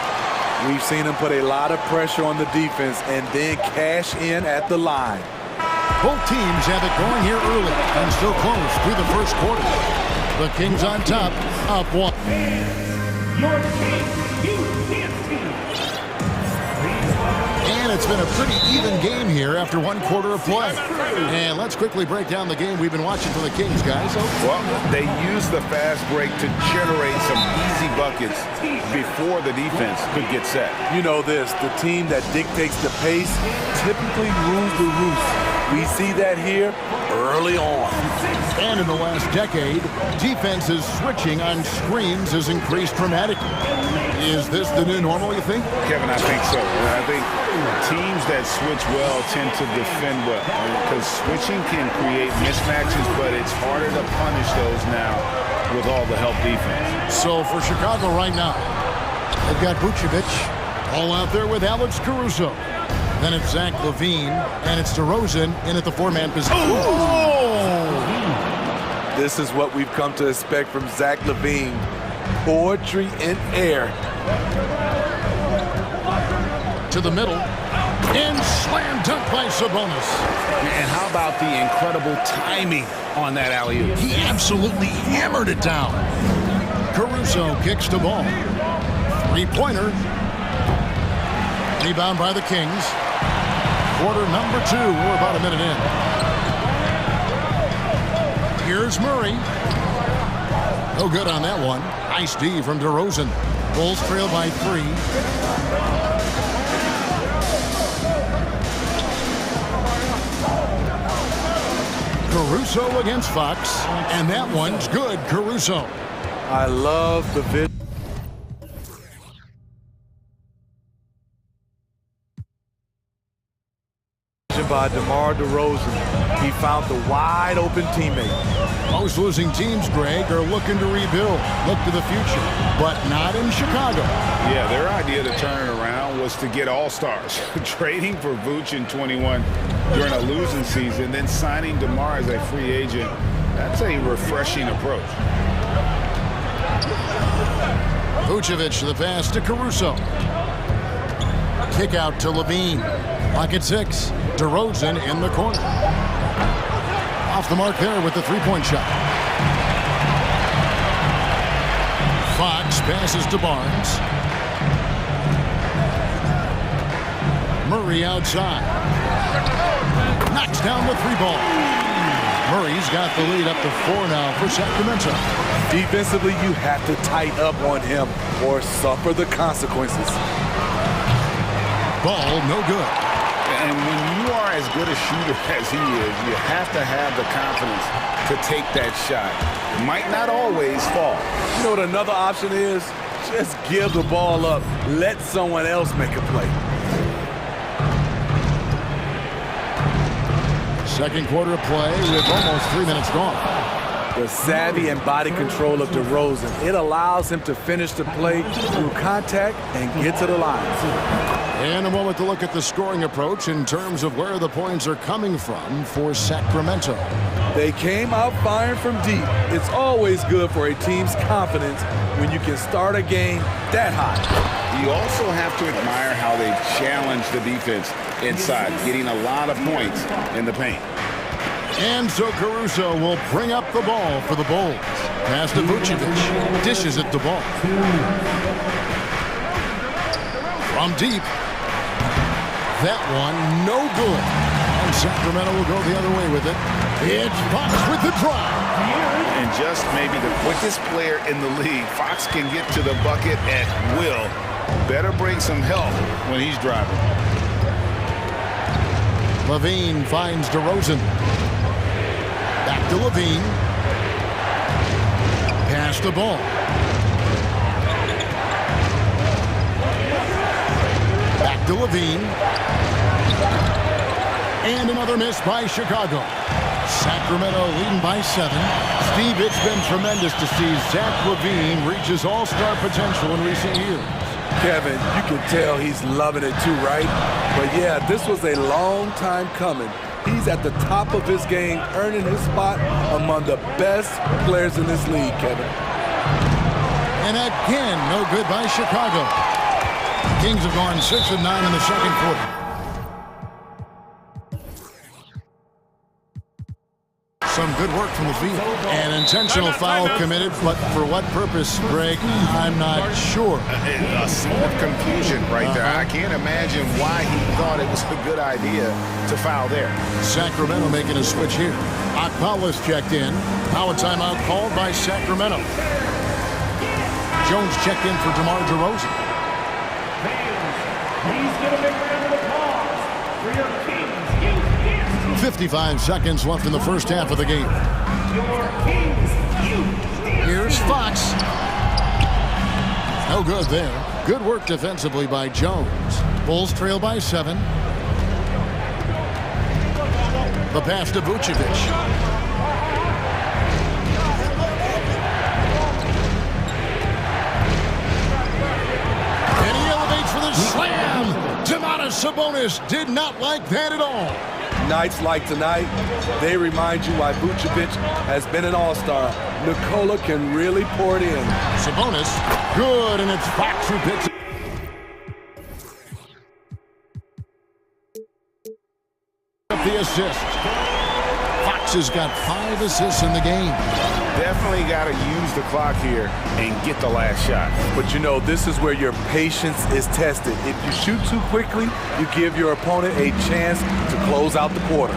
We've seen him put a lot of pressure on the defense and then cash in at the line. Both teams have it going here early and still close through the first quarter. The Kings on top, up 1. Your team. And it's been a pretty even game here after 1 quarter of play. And let's quickly break down the game we've been watching for the Kings, guys. Well, they use the fast break to generate some easy buckets before the defense could get set. You know this, the team that dictates the pace typically rules the roost. We see that here early on. And in the last decade, defenses switching on screens has increased dramatically. Is this the new normal, you think? Kevin, I think so. I think teams that switch well tend to defend well. Because switching can create mismatches, but it's harder to punish those now with all the help defense. So for Chicago right now, they've got Vucevic all out there with Alex Caruso. Then it's Zach LaVine, and it's DeRozan in at the 4-man position. Oh! This is what we've come to expect from Zach LaVine. Poetry in air. to the middle. And slam dunk by Sabonis. And how about the incredible timing on that alley-oop? He absolutely hammered it down. Caruso kicks the ball. Three-pointer. Rebound by the Kings. Quarter number 2. We're about a minute in. Here's Murray. No good on that one. Nice D from DeRozan. Bulls trail by 3. Caruso against Fox, and that one's good. Caruso. I love the vision by DeMar DeRozan. He found the wide open teammate. Most losing teams, Greg, are looking to rebuild, look to the future, but not in Chicago. Yeah, their idea to turn it around was to get all-stars. Trading for Vooch in 21 during a losing season, then signing DeMar as a free agent. That's a refreshing approach. Vucevic, the pass to Caruso. Kick out to Levine. Pocket 6. DeRozan in the corner. Off the mark there with the three-point shot. Fox passes to Barnes. Murray outside. Knocks down the 3-ball. Murray's got the lead up to 4 now for Sacramento. Defensively, you have to tighten up on him or suffer the consequences. Ball no good. And when you are as good a shooter as he is, you have to have the confidence to take that shot. It might not always fall. You know what another option is? Just give the ball up. Let someone else make a play. Second quarter of play with almost 3 minutes gone. The savvy and body control of DeRozan. It allows him to finish the play through contact and get to the line. And a moment to look at the scoring approach in terms of where the points are coming from for Sacramento. They came out firing from deep. It's always good for a team's confidence when you can start a game that high. You also have to admire how they challenge the defense inside, getting a lot of points in the paint. And so Caruso will bring up the ball for the Bulls. Pass to Vucevic. Dishes it to ball. From deep. That one no good. And Sacramento will go the other way with it. It's Fox with the drive. And just maybe the quickest player in the league. Fox can get to the bucket at will. Better bring some help when he's driving. Levine finds DeRozan. Back to Levine. Pass the ball. Back to Levine. And another miss by Chicago. Sacramento leading by 7. Steve, it's been tremendous to see Zach LaVine reach his all-star potential in recent years. Kevin, you can tell he's loving it too, right? But yeah, this was a long time coming. He's at the top of his game, earning his spot among the best players in this league, Kevin. And again, no good by Chicago. Kings have gone 6 of 9 in the second quarter. Some good work from the field. An intentional foul committed, but for what purpose, Greg, I'm not sure. A small confusion right there. I can't imagine why he thought it was a good idea to foul there. Sacramento making a switch here. Akpala's checked in. Now a timeout called by Sacramento. Jones checked in for DeMar DeRozan. He's going to make round of applause for your Kings. 55 seconds left in the first half of the game. Here's Fox. No good there. Good work defensively by Jones. Bulls trail by 7. The pass to Vucevic. And he elevates for the slam. Domantas Sabonis did not like that at all. Nights like tonight, they remind you why Vucevic has been an all-star. Nikola can really pour it in. Sabonis, good, and it's Fox who picks it. assist. Fox has got 5 assists in the game. Definitely got to use the clock here and get the last shot. But you know, this is where your patience is tested. If you shoot too quickly, you give your opponent a chance to close out the quarter.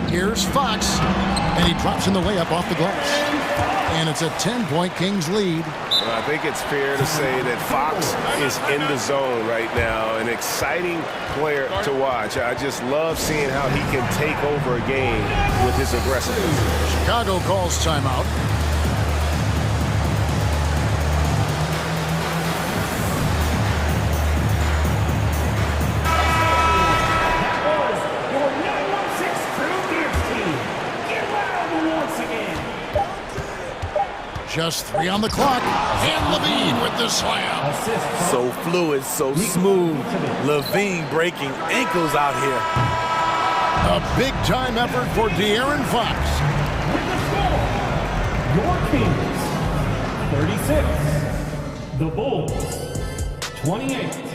Here's Fox, and he drops in the layup off the glass. And it's a 10-point Kings lead. Well, I think it's fair to say that Fox is in the zone right now. An exciting player to watch. I just love seeing how he can take over a game with his aggressiveness. Chicago calls timeout. Just 3 on the clock, and Levine with the slam. So fluid, so smooth. Levine breaking ankles out here. A big-time effort for De'Aaron Fox. Your Kings, 36. The Bulls, 28.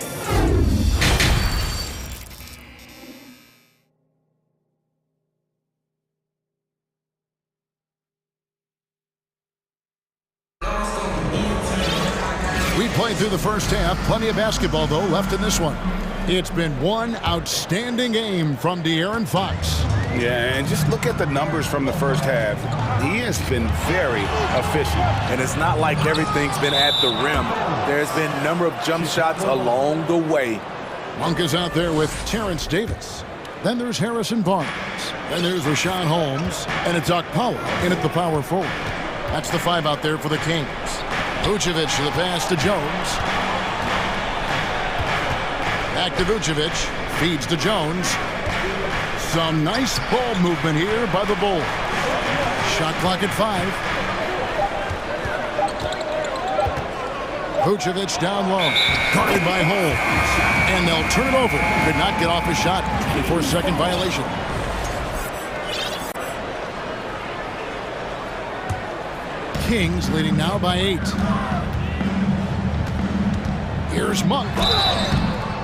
We played through the first half. Plenty of basketball, though, left in this one. It's been one outstanding game from De'Aaron Fox. Yeah, and just look at the numbers from the first half. He has been very efficient. And it's not like everything's been at the rim. There's been a number of jump shots along the way. Monk is out there with Terrence Davis. Then there's Harrison Barnes. Then there's Rashawn Holmes. And it's Okpala in at the power forward. That's the 5 out there for the Kings. Vucevic to the pass to Jones. Back to Vucevic. Feeds to Jones. Some nice ball movement here by the Bulls. Shot clock at 5. Vucevic down low. Guarded by Holmes. And they'll turn it over. Could not get off a shot before second violation. Kings leading now by 8. Here's Monk.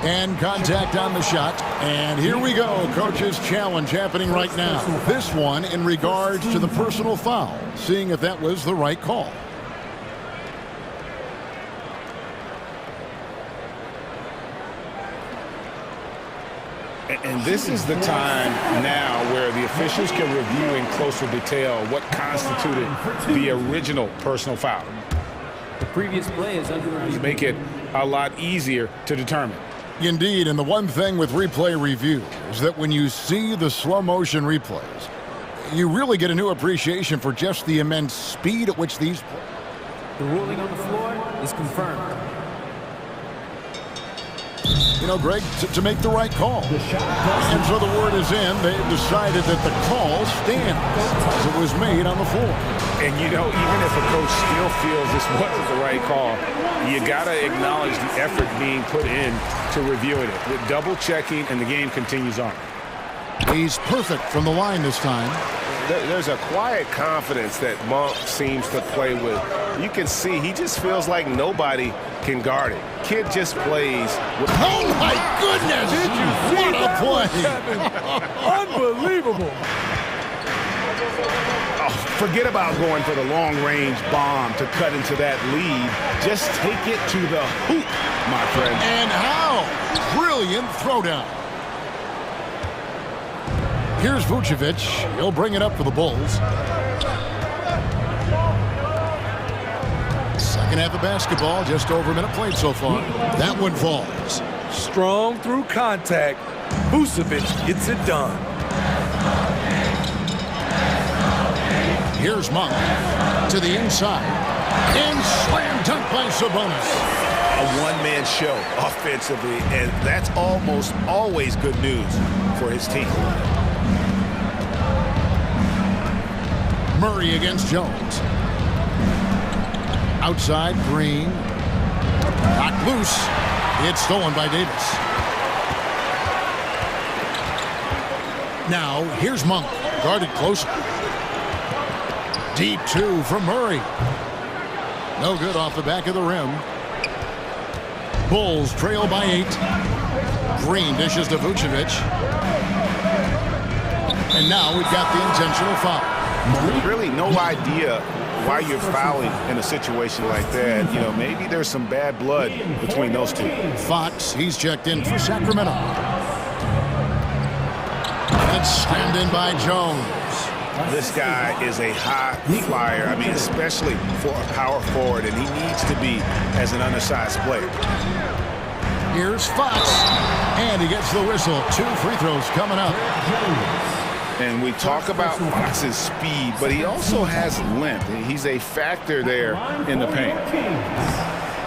And contact on the shot. And here we go. Coach's challenge happening right now. This one in regards to the personal foul. Seeing if that was the right call. And this is the time now where the officials can review in closer detail what constituted the original personal foul. The previous play is under review. Make it a lot easier to determine. Indeed, and the one thing with replay review is that when you see the slow motion replays, you really get a new appreciation for just the immense speed at which these play. The ruling on the floor is confirmed. You know, Greg, to make the right call. And so the word is in. They've decided that the call stands as it was made on the floor. And, you know, even if a coach still feels this wasn't the right call, you got to acknowledge the effort being put in to reviewing it. With double checking, and the game continues on. He's perfect from the line this time. There's a quiet confidence that Monk seems to play with. You can see he just feels like nobody can guard it. Kid just plays with... Oh, my goodness! Did you see what a play! Unbelievable. Oh, forget about going for the long-range bomb to cut into that lead. Just take it to the hoop, my friend. And how? Brilliant throwdown. Here's Vucevic. He'll bring it up for the Bulls. Second half of basketball, just over a minute played so far. That one falls. Strong through contact. Vucevic gets it done. Here's Monk to the inside. And slam dunk by Sabonis. A one-man show offensively, and that's almost always good news for his team. Murray against Jones. Outside, Green. Knocked loose. It's stolen by Davis. Now, here's Monk. Guarded closer. Deep 2 from Murray. No good off the back of the rim. Bulls trail by 8. Green dishes to Vucevic. And now we've got the intentional foul. Really no idea why you're fouling in a situation like that. You know, maybe there's some bad blood between those two. Fox, he's checked in for Sacramento. It's slammed in by Jones. This guy is a high flyer. I mean, especially for a power forward, and he needs to be as an undersized player. Here's Fox, and he gets the whistle. 2 free throws coming up. And we talk about Fox's speed, but he also has length. He's a factor there in the paint.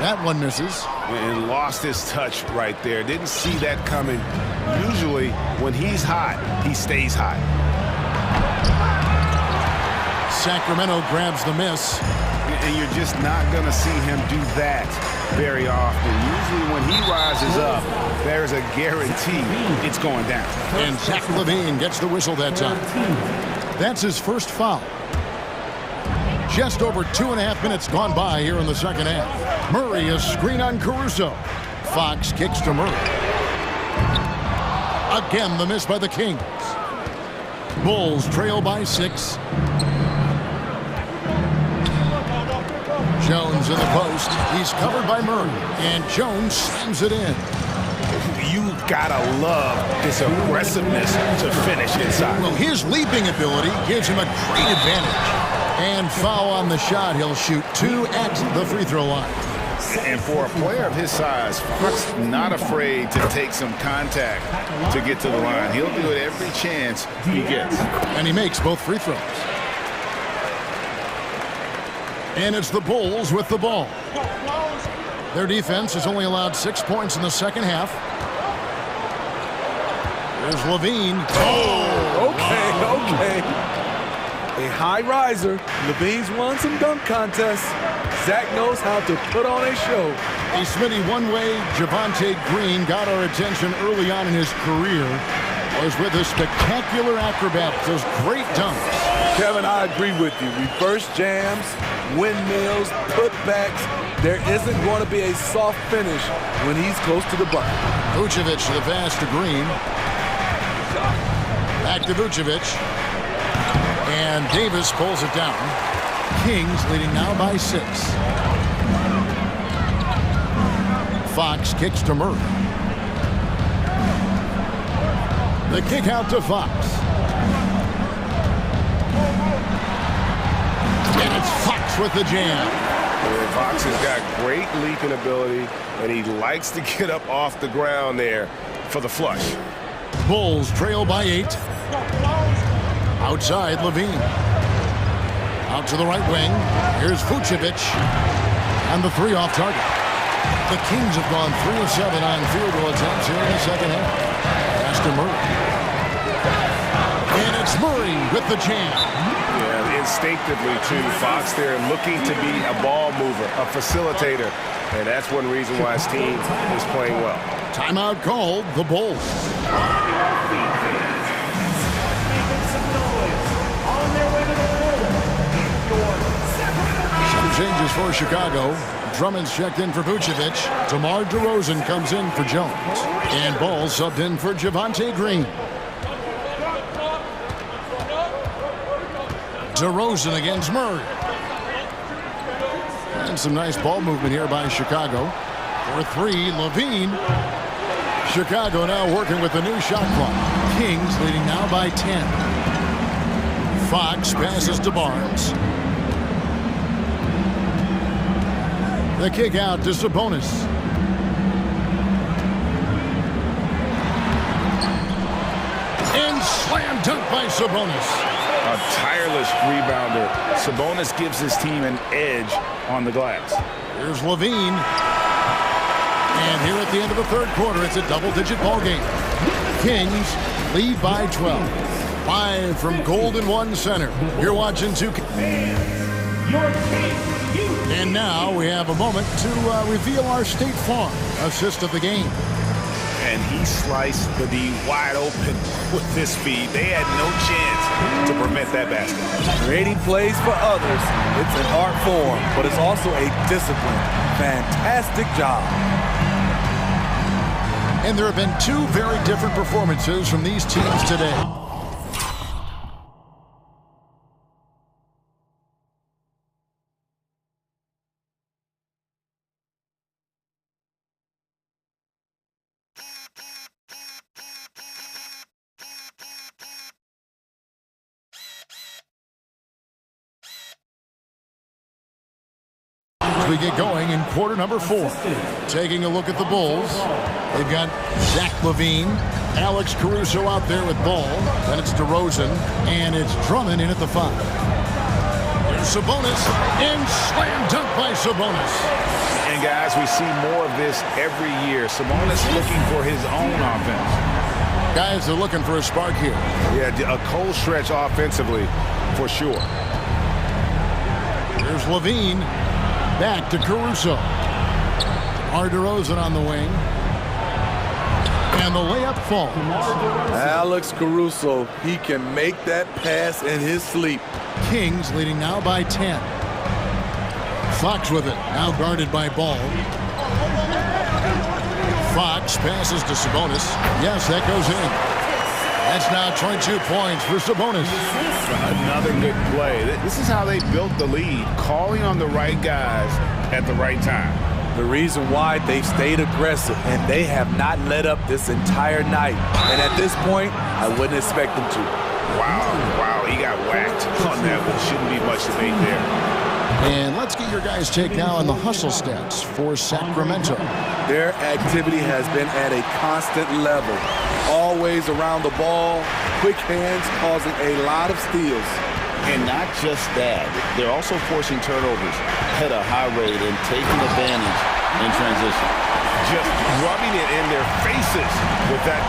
That one misses. And lost his touch right there. Didn't see that coming. Usually, when he's hot, he stays hot. Sacramento grabs the miss. And you're just not going to see him do that very often. Usually when he rises up, there's a guarantee it's going down. And Zach LaVine gets the whistle that time. That's his first foul. Just over 2.5 minutes gone by here in the second half. Murray, a screen on Caruso. Fox kicks to Murray. Again, the miss by the Kings. Bulls trail by 6. Jones in the post. He's covered by Murray. And Jones slams it in. You've got to love his aggressiveness to finish inside. Well, his leaping ability gives him a great advantage. And foul on the shot. He'll shoot 2 at the free throw line. And for a player of his size, Fox not afraid to take some contact to get to the line. He'll do it every chance he gets. And he makes both free throws. And it's the Bulls with the ball. Their defense has only allowed 6 points in the second half. There's LaVine. Oh, okay. A high riser. LaVine's won some dunk contests. Zach knows how to put on a show. A Smitty, one way Javonte Green got our attention early on in his career was with his spectacular acrobatics, those great dunks. Kevin, I agree with you. Reverse jams, windmills, putbacks. There isn't going to be a soft finish when he's close to the bucket. Vucevic to the pass to Green. Back to Vucevic. And Davis pulls it down. Kings leading now by 6. Fox kicks to Murray. The kick out to Fox. And it's Fox with the jam. And Fox has got great leaping ability, and he likes to get up off the ground there for the flush. Bulls trail by 8. Outside, LaVine. Out to the right wing. Here's Vucevic. And the 3 off target. The Kings have gone 3 of 7 on field goal attempts here in the second half. Pass to Murray. And it's Murray with the jam. Yeah, instinctively, too. Fox there looking to be a ball mover, a facilitator. And that's one reason why his team is playing well. Timeout called, the Bulls. Some changes for Chicago. Drummond's checked in for Vucevic. DeMar DeRozan comes in for Jones. And Ball subbed in for Javonte Green. DeRozan against Murray. And some nice ball movement here by Chicago. For 3, LaVine. Chicago now working with the new shot clock. Kings leading now by 10. Fox passes to Barnes. The kick out to Sabonis. And slam dunk by Sabonis. A tireless rebounder. Sabonis gives his team an edge on the glass. Here's LaVine. And here at the end of the third quarter, it's a double-digit ball game. Kings lead by 12. 5 from Golden One Center. You're watching 2K. And now we have a moment to reveal our State Farm assist of the game. And he sliced the D wide open with this feed. They had no chance to prevent that basket. Creating plays for others. It's an art form, but it's also a discipline. Fantastic job. And there have been 2 very different performances from these teams today. as we get going in quarter number 4. Taking a look at the Bulls. They've got Zach LaVine, Alex Caruso out there with ball. Then it's DeRozan, and it's Drummond in at the 5. Here's Sabonis, and slam dunk by Sabonis. And guys, we see more of this every year. Sabonis looking for his own offense. Guys are looking for a spark here. Yeah, a cold stretch offensively, for sure. Here's LaVine, back to Caruso. DeRozan on the wing. And the layup falls. Alex Caruso, he can make that pass in his sleep. Kings leading now by 10. Fox with it, now guarded by Ball. Fox passes to Sabonis. Yes, that goes in. That's now 22 points for Sabonis. Another good play. This is how they built the lead, calling on the right guys at the right time. The reason why they've stayed aggressive, and they have not let up this entire night. And at this point, I wouldn't expect them to. Wow, he got whacked on that one. Shouldn't be much debate there. And let's get your guys' take now on the hustle stats for Sacramento. Their activity has been at a constant level. Always around the ball, quick hands causing a lot of steals. And not just that, they're also forcing turnovers at a high rate and taking advantage in transition. Just rubbing it in their faces with that.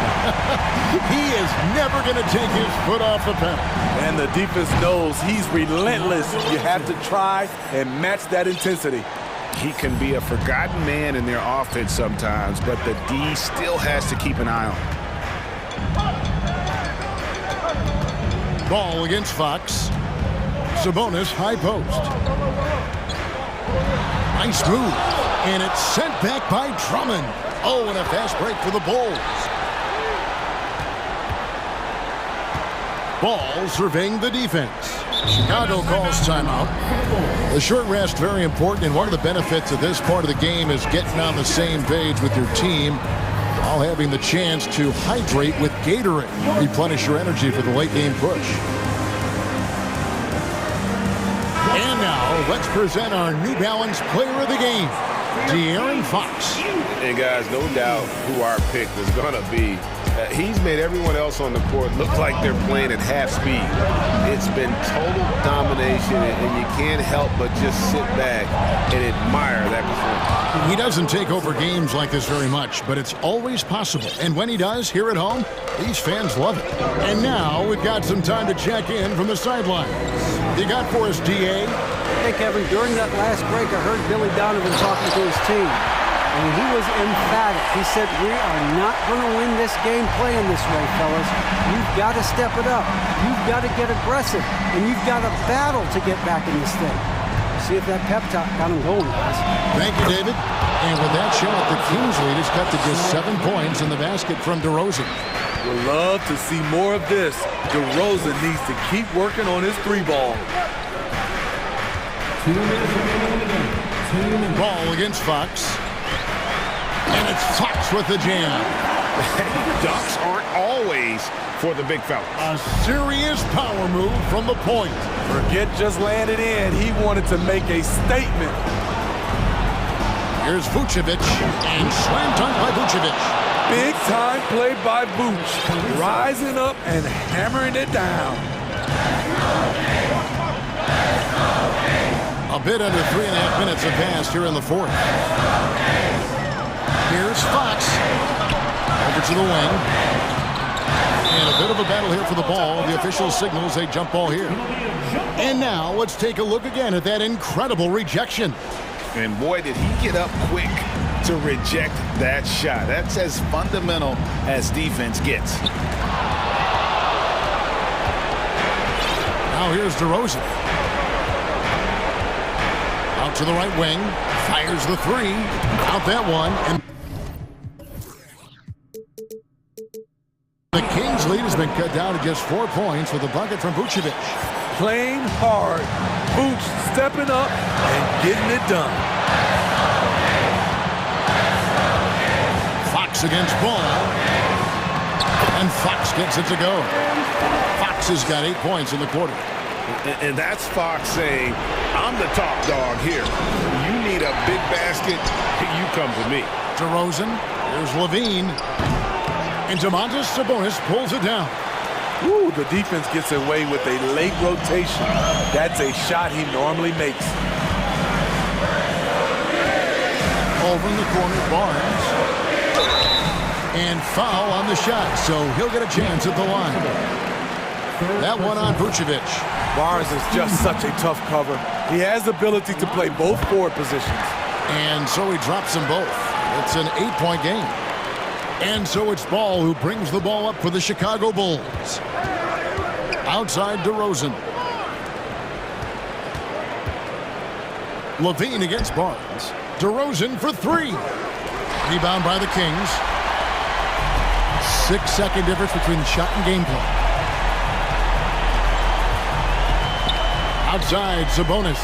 He is never going to take his foot off the pedal. And the defense knows he's relentless. You have to try and match that intensity. He can be a forgotten man in their offense sometimes, but the D still has to keep an eye on him. Ball against Fox. Sabonis, high post. Nice move. And it's sent back by Drummond. Oh, and a fast break for the Bulls. Ball surveying the defense. Chicago calls timeout. The short rest, very important, and one of the benefits of this part of the game is getting on the same page with your team while having the chance to hydrate with Gatorade. Replenish your energy for the late game push. And now, let's present our New Balance player of the game, De'Aaron Fox. And guys, no doubt who our pick is going to be. He's made everyone else on the court look like they're playing at half speed. It's been total domination, and you can't help but just sit back and admire that performance. He doesn't take over games like this very much, but it's always possible. And when he does, here at home, these fans love it. And now we've got some time to check in from the sidelines. You got for us, D.A.? Hey, Kevin, during that last break, I heard Billy Donovan talking to his team. And he was emphatic. He said, we are not going to win this game playing this way, fellas. You've got to step it up. You've got to get aggressive. And you've got to battle to get back in this thing. See if that pep talk got him going, guys. Thank you, David. And with that shot, the Kings lead is cut to just 7 points in the basket from DeRozan. We'd love to see more of this. DeRozan needs to keep working on his 3-ball. Ball against Fox. And it's Fox with the jam. Dunks aren't always for the big fella. A serious power move from the point. Forget just landed in. He wanted to make a statement. Here's Vucevic, and slam dunk by Vucevic. Big time play by Vuce. Rising up and hammering it down. A bit under 3.5 minutes have passed here in the fourth. Here's Fox. Over to the wing. And a bit of a battle here for the ball. The official signals a jump ball here. And now let's take a look again at that incredible rejection. And boy, did he get up quick to reject that shot. That's as fundamental as defense gets. Now here's DeRozan. Out to the right wing. Fires the 3. Out that one. And the Kings lead has been cut down to just 4 points with a bucket from Vucevic. Playing hard. Vuce stepping up and getting it done. Fox against Ball. And Fox gets it to go. Fox has got 8 points in the quarter. And that's Fox saying, I'm the top dog here. You need a big basket, you come to me. DeRozan, here's Levine. And Domantas Sabonis pulls it down. Ooh, the defense gets away with a late rotation. That's a shot he normally makes. Over in the corner, Barnes. And foul on the shot, so he'll get a chance at the line. That one on Vucevic. Barnes is just such a tough cover. He has the ability to play both forward positions. And so he drops them both. It's an 8-point game. And so it's Ball who brings the ball up for the Chicago Bulls. Outside DeRozan. Levine against Barnes. DeRozan for three. Rebound by the Kings. 6-second difference between the shot and game clock. Outside, Sabonis.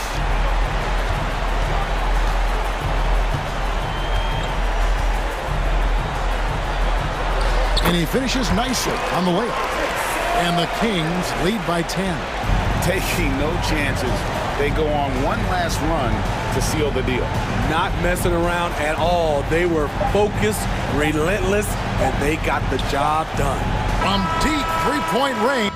And he finishes nicely on the layup. And the Kings lead by 10. Taking no chances. They go on one last run to seal the deal. Not messing around at all. They were focused, relentless, and they got the job done. From deep three-point range.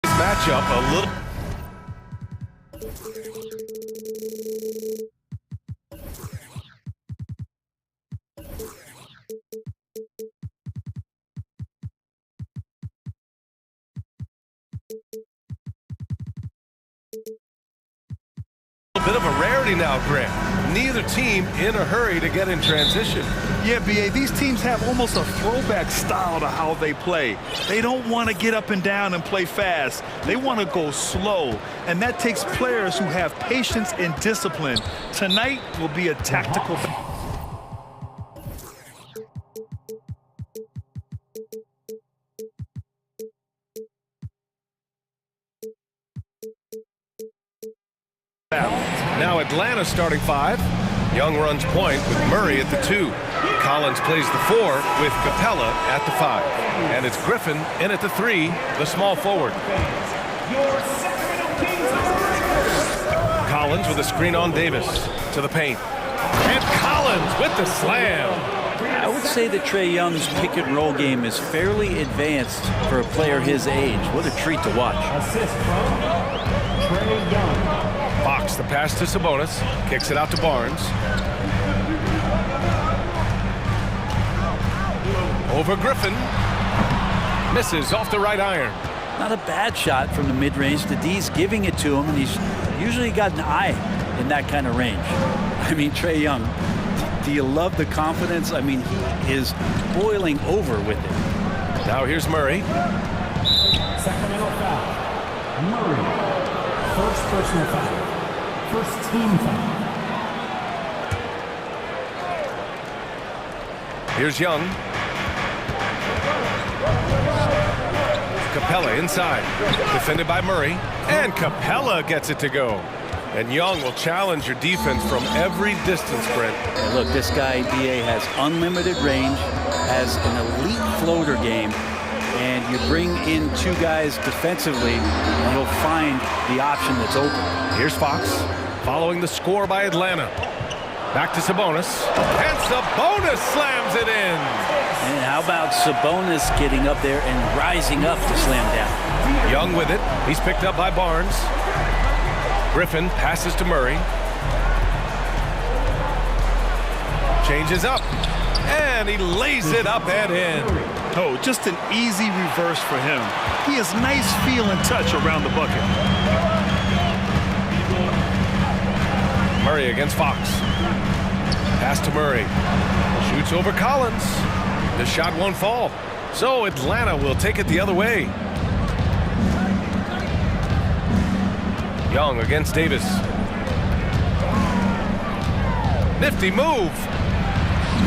Matchup a little. A bit of a rarity now, Grant. Neither team in a hurry to get in transition. Yeah, B.A., these teams have almost a throwback style to how they play. They don't want to get up and down and play fast. They want to go slow, and that takes players who have patience and discipline. Tonight will be a tactical... Atlanta starting five. Young runs point with Murray at the 2. Collins plays the 4 with Capella at the 5. And it's Griffin in at the 3, the small forward. Collins with a screen on Davis to the paint. And Collins with the slam. I would say that Trae Young's pick and roll game is fairly advanced for a player his age. What a treat to watch. Assist from Trae Young. Fox, the pass to Sabonis, kicks it out to Barnes. Over Griffin. Misses off the right iron. Not a bad shot from the mid-range. The D's giving it to him, and he's usually got an eye in that kind of range. I mean, Trae Young, do you love the confidence? I mean, he is boiling over with it. Now here's Murray. Sacramento foul. Murray. First personal foul. First team foul. Here's Young. Capella inside. Defended by Murray. And Capella gets it to go. And Young will challenge your defense from every distance sprint. And look, this guy, DA, has unlimited range, has an elite floater game, and you bring in 2 guys defensively, and he'll find the option that's open. Here's Fox, following the score by Atlanta. Back to Sabonis, and Sabonis slams it in. And how about Sabonis getting up there and rising up to slam down? Young with it. He's picked up by Barnes. Griffin passes to Murray. Changes up, and he lays it up and in. Oh, just an easy reverse for him. He has nice feel and touch around the bucket. Murray against Fox. Pass to Murray. Shoots over Collins. The shot won't fall. So Atlanta will take it the other way. Young against Davis. Nifty move.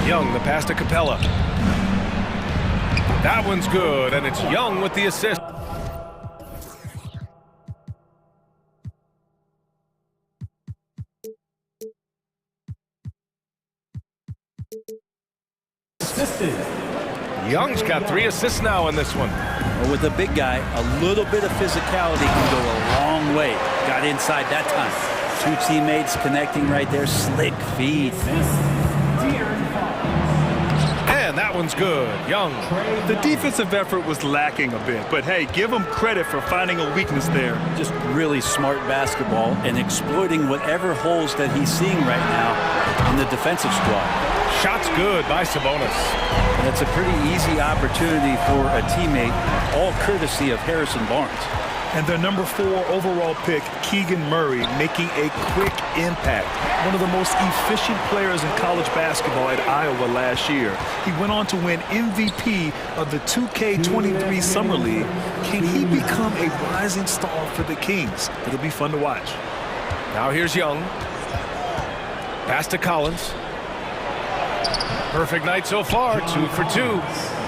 Young, the pass to Capella. That one's good, and it's Young with the assist. Young's got 3 assists now in this one. Well, with a big guy, a little bit of physicality can go a long way. Got inside that time. 2 teammates connecting right there. Slick feed. And that one's good. Young. The defensive effort was lacking a bit, but hey, give him credit for finding a weakness there. Just really smart basketball and exploiting whatever holes that he's seeing right now in the defensive squad. Shot's good by Sabonis. And it's a pretty easy opportunity for a teammate, all courtesy of Harrison Barnes. And their number 4 overall pick, Keegan Murray, making a quick impact. One of the most efficient players in college basketball at Iowa last year. He went on to win MVP of the 2K23 Summer League. Can he become a rising star for the Kings? It'll be fun to watch. Now here's Young. Pass to Collins. Perfect night so far, 2 for 2.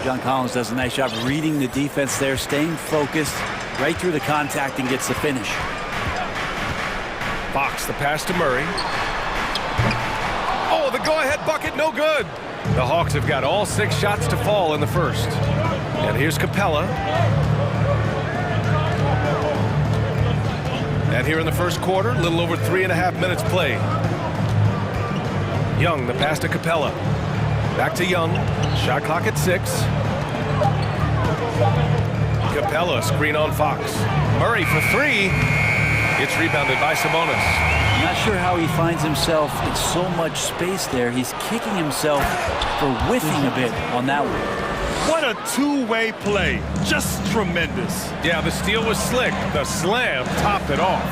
John Collins does a nice job reading the defense there, staying focused right through the contact and gets the finish. Fox, the pass to Murray. Oh, the go-ahead bucket, no good. The Hawks have got all 6 shots to fall in the first. And here's Capella. And here in the first quarter, a little over 3.5 minutes played. Young, the pass to Capella. Back to Young. Shot clock at 6. Capella, screen on Fox. Murray for 3. It's rebounded by Sabonis. I'm not sure how he finds himself in so much space there. He's kicking himself for whiffing a bit on that one. What a 2-way play. Just tremendous. Yeah, the steal was slick. The slam topped it off.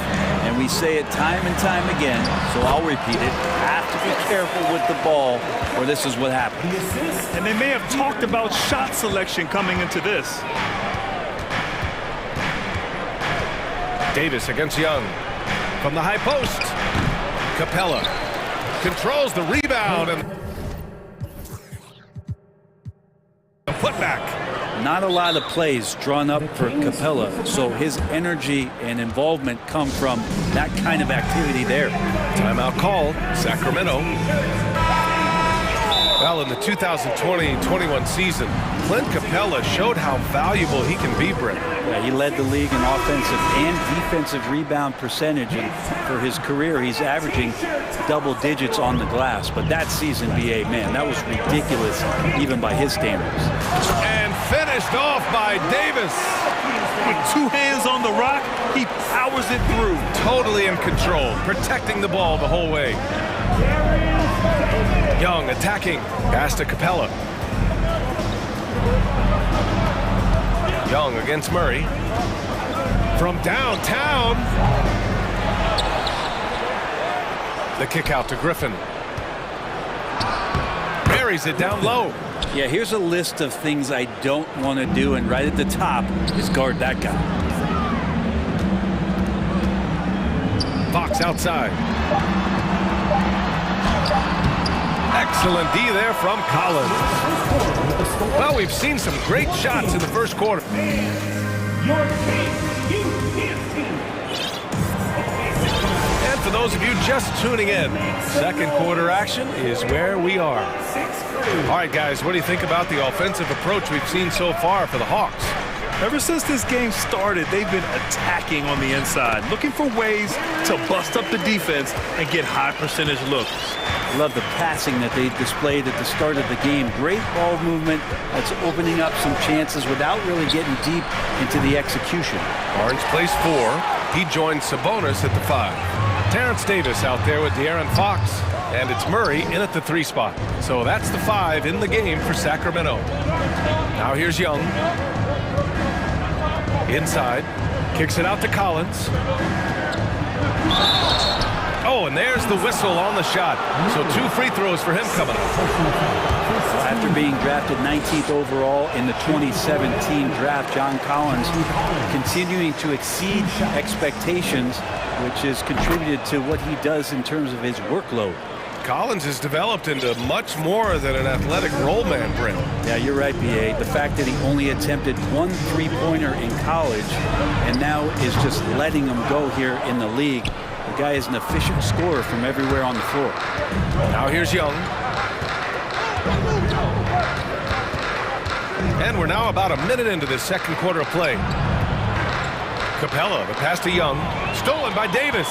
And we say it time and time again, so I'll repeat it. Have to be careful with the ball, or this is what happens. And they may have talked about shot selection coming into this. Davis against Young. From the high post. Capella controls the rebound and the putback. Not a lot of plays drawn up for Capella, so his energy and involvement come from that kind of activity there. Timeout called, Sacramento. Well, in the 2020-21 season, Clint Capella showed how valuable he can be, Brett. Yeah, he led the league in offensive and defensive rebound percentage, and for his career, he's averaging double digits on the glass. But that season, B.A., man, that was ridiculous, even by his standards. And finished off by Davis. With 2 hands on the rock, he powers it through. Totally in control, protecting the ball the whole way. Young attacking, pass to Capella. Young against Murray. From downtown. The kick out to Griffin. Buries it down low. Yeah, here's a list of things I don't want to do, and right at the top is guard that guy. Fox outside. Excellent D there from Collins. Well, we've seen some great shots in the first quarter. And for those of you just tuning in, second quarter action is where we are. All right, guys, what do you think about the offensive approach we've seen so far for the Hawks? Ever since this game started, they've been attacking on the inside, looking for ways to bust up the defense and get high percentage looks. I love the passing that they displayed at the start of the game. Great ball movement that's opening up some chances without really getting deep into the execution. Barnes plays 4. He joins Sabonis at the 5. Terrence Davis out there with De'Aaron Fox. And it's Murray in at the 3 spot. So that's the 5 in the game for Sacramento. Now here's Young. Inside. Kicks it out to Collins. Oh, and there's the whistle on the shot. So 2 free throws for him coming up. After being drafted 19th overall in the 2017 draft, John Collins continuing to exceed expectations, which has contributed to what he does in terms of his workload. Collins has developed into much more than an athletic role man, Brent. Yeah, you're right, B.A. The fact that he only attempted 1 3-pointer in college and now is just letting him go here in the league. The guy is an efficient scorer from everywhere on the floor. Now here's Young. And we're now about a minute into this second quarter of play. Capella, the pass to Young. Stolen by Davis.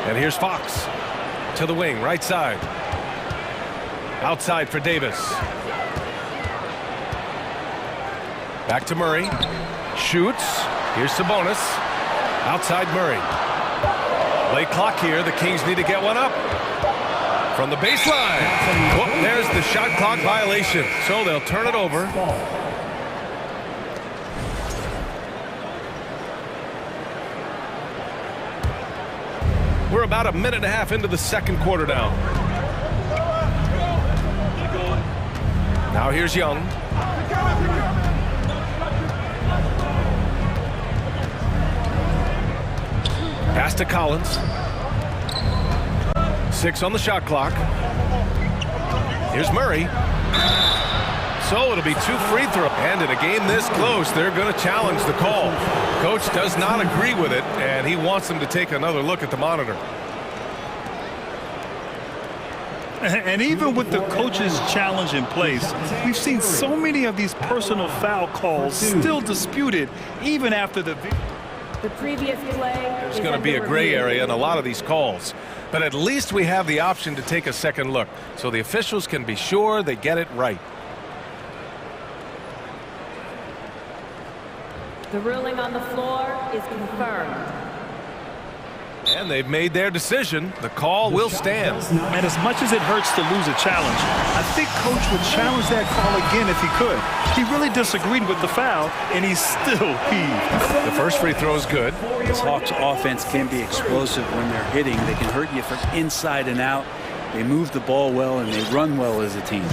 And here's Fox to the wing, right side. Outside for Davis. Back to Murray. Shoots. Here's Sabonis. Outside Murray. Late clock here. The Kings need to get one up. From the baseline. Oh, there's the shot clock violation. So they'll turn it over. We're about a minute and a half into the second quarter now. Now here's Young. Pass to Collins. 6 on the shot clock. Here's Murray. So it'll be 2 free throws. And in a game this close, they're going to challenge the call. Coach does not agree with it, and he wants them to take another look at the monitor. And even with the coach's challenge in place, we've seen so many of these personal foul calls still disputed even after the previous play. There's going to be a gray area in a lot of these calls, but at least we have the option to take a second look so the officials can be sure they get it right. The ruling on the floor is confirmed. And they've made their decision. The call will stand. And as much as it hurts to lose a challenge, I think Coach would challenge that call again if he could. He really disagreed with the foul, and he still heaved. The first free throw is good. This Hawks offense can be explosive when they're hitting. They can hurt you from inside and out. They move the ball well, and they run well as a team.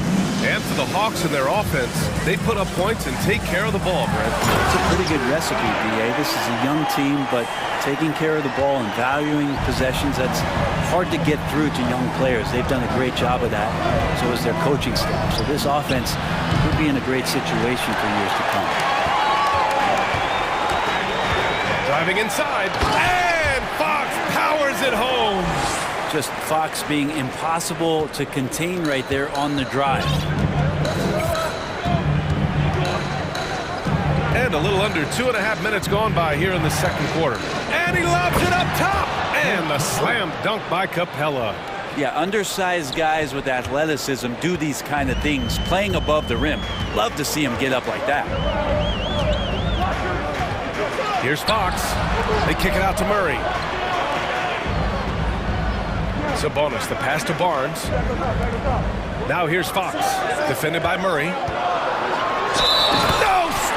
And for the Hawks and their offense, they put up points and take care of the ball, Brett. It's a pretty good recipe, B.A. This is a young team, but taking care of the ball and valuing possessions, that's hard to get through to young players. They've done a great job of that, so is their coaching staff. So this offense could be in a great situation for years to come. Driving inside, and Fox powers it home. Just Fox being impossible to contain right there on the drive. And a little under 2.5 minutes gone by here in the second quarter. And he lobs it up top. And the slam dunk by Capella. Yeah, undersized guys with athleticism do these kind of things, playing above the rim. Love to see him get up like that. Here's Fox. They kick it out to Murray. Sabonis, the pass to Barnes. Now here's Fox, defended by Murray. No,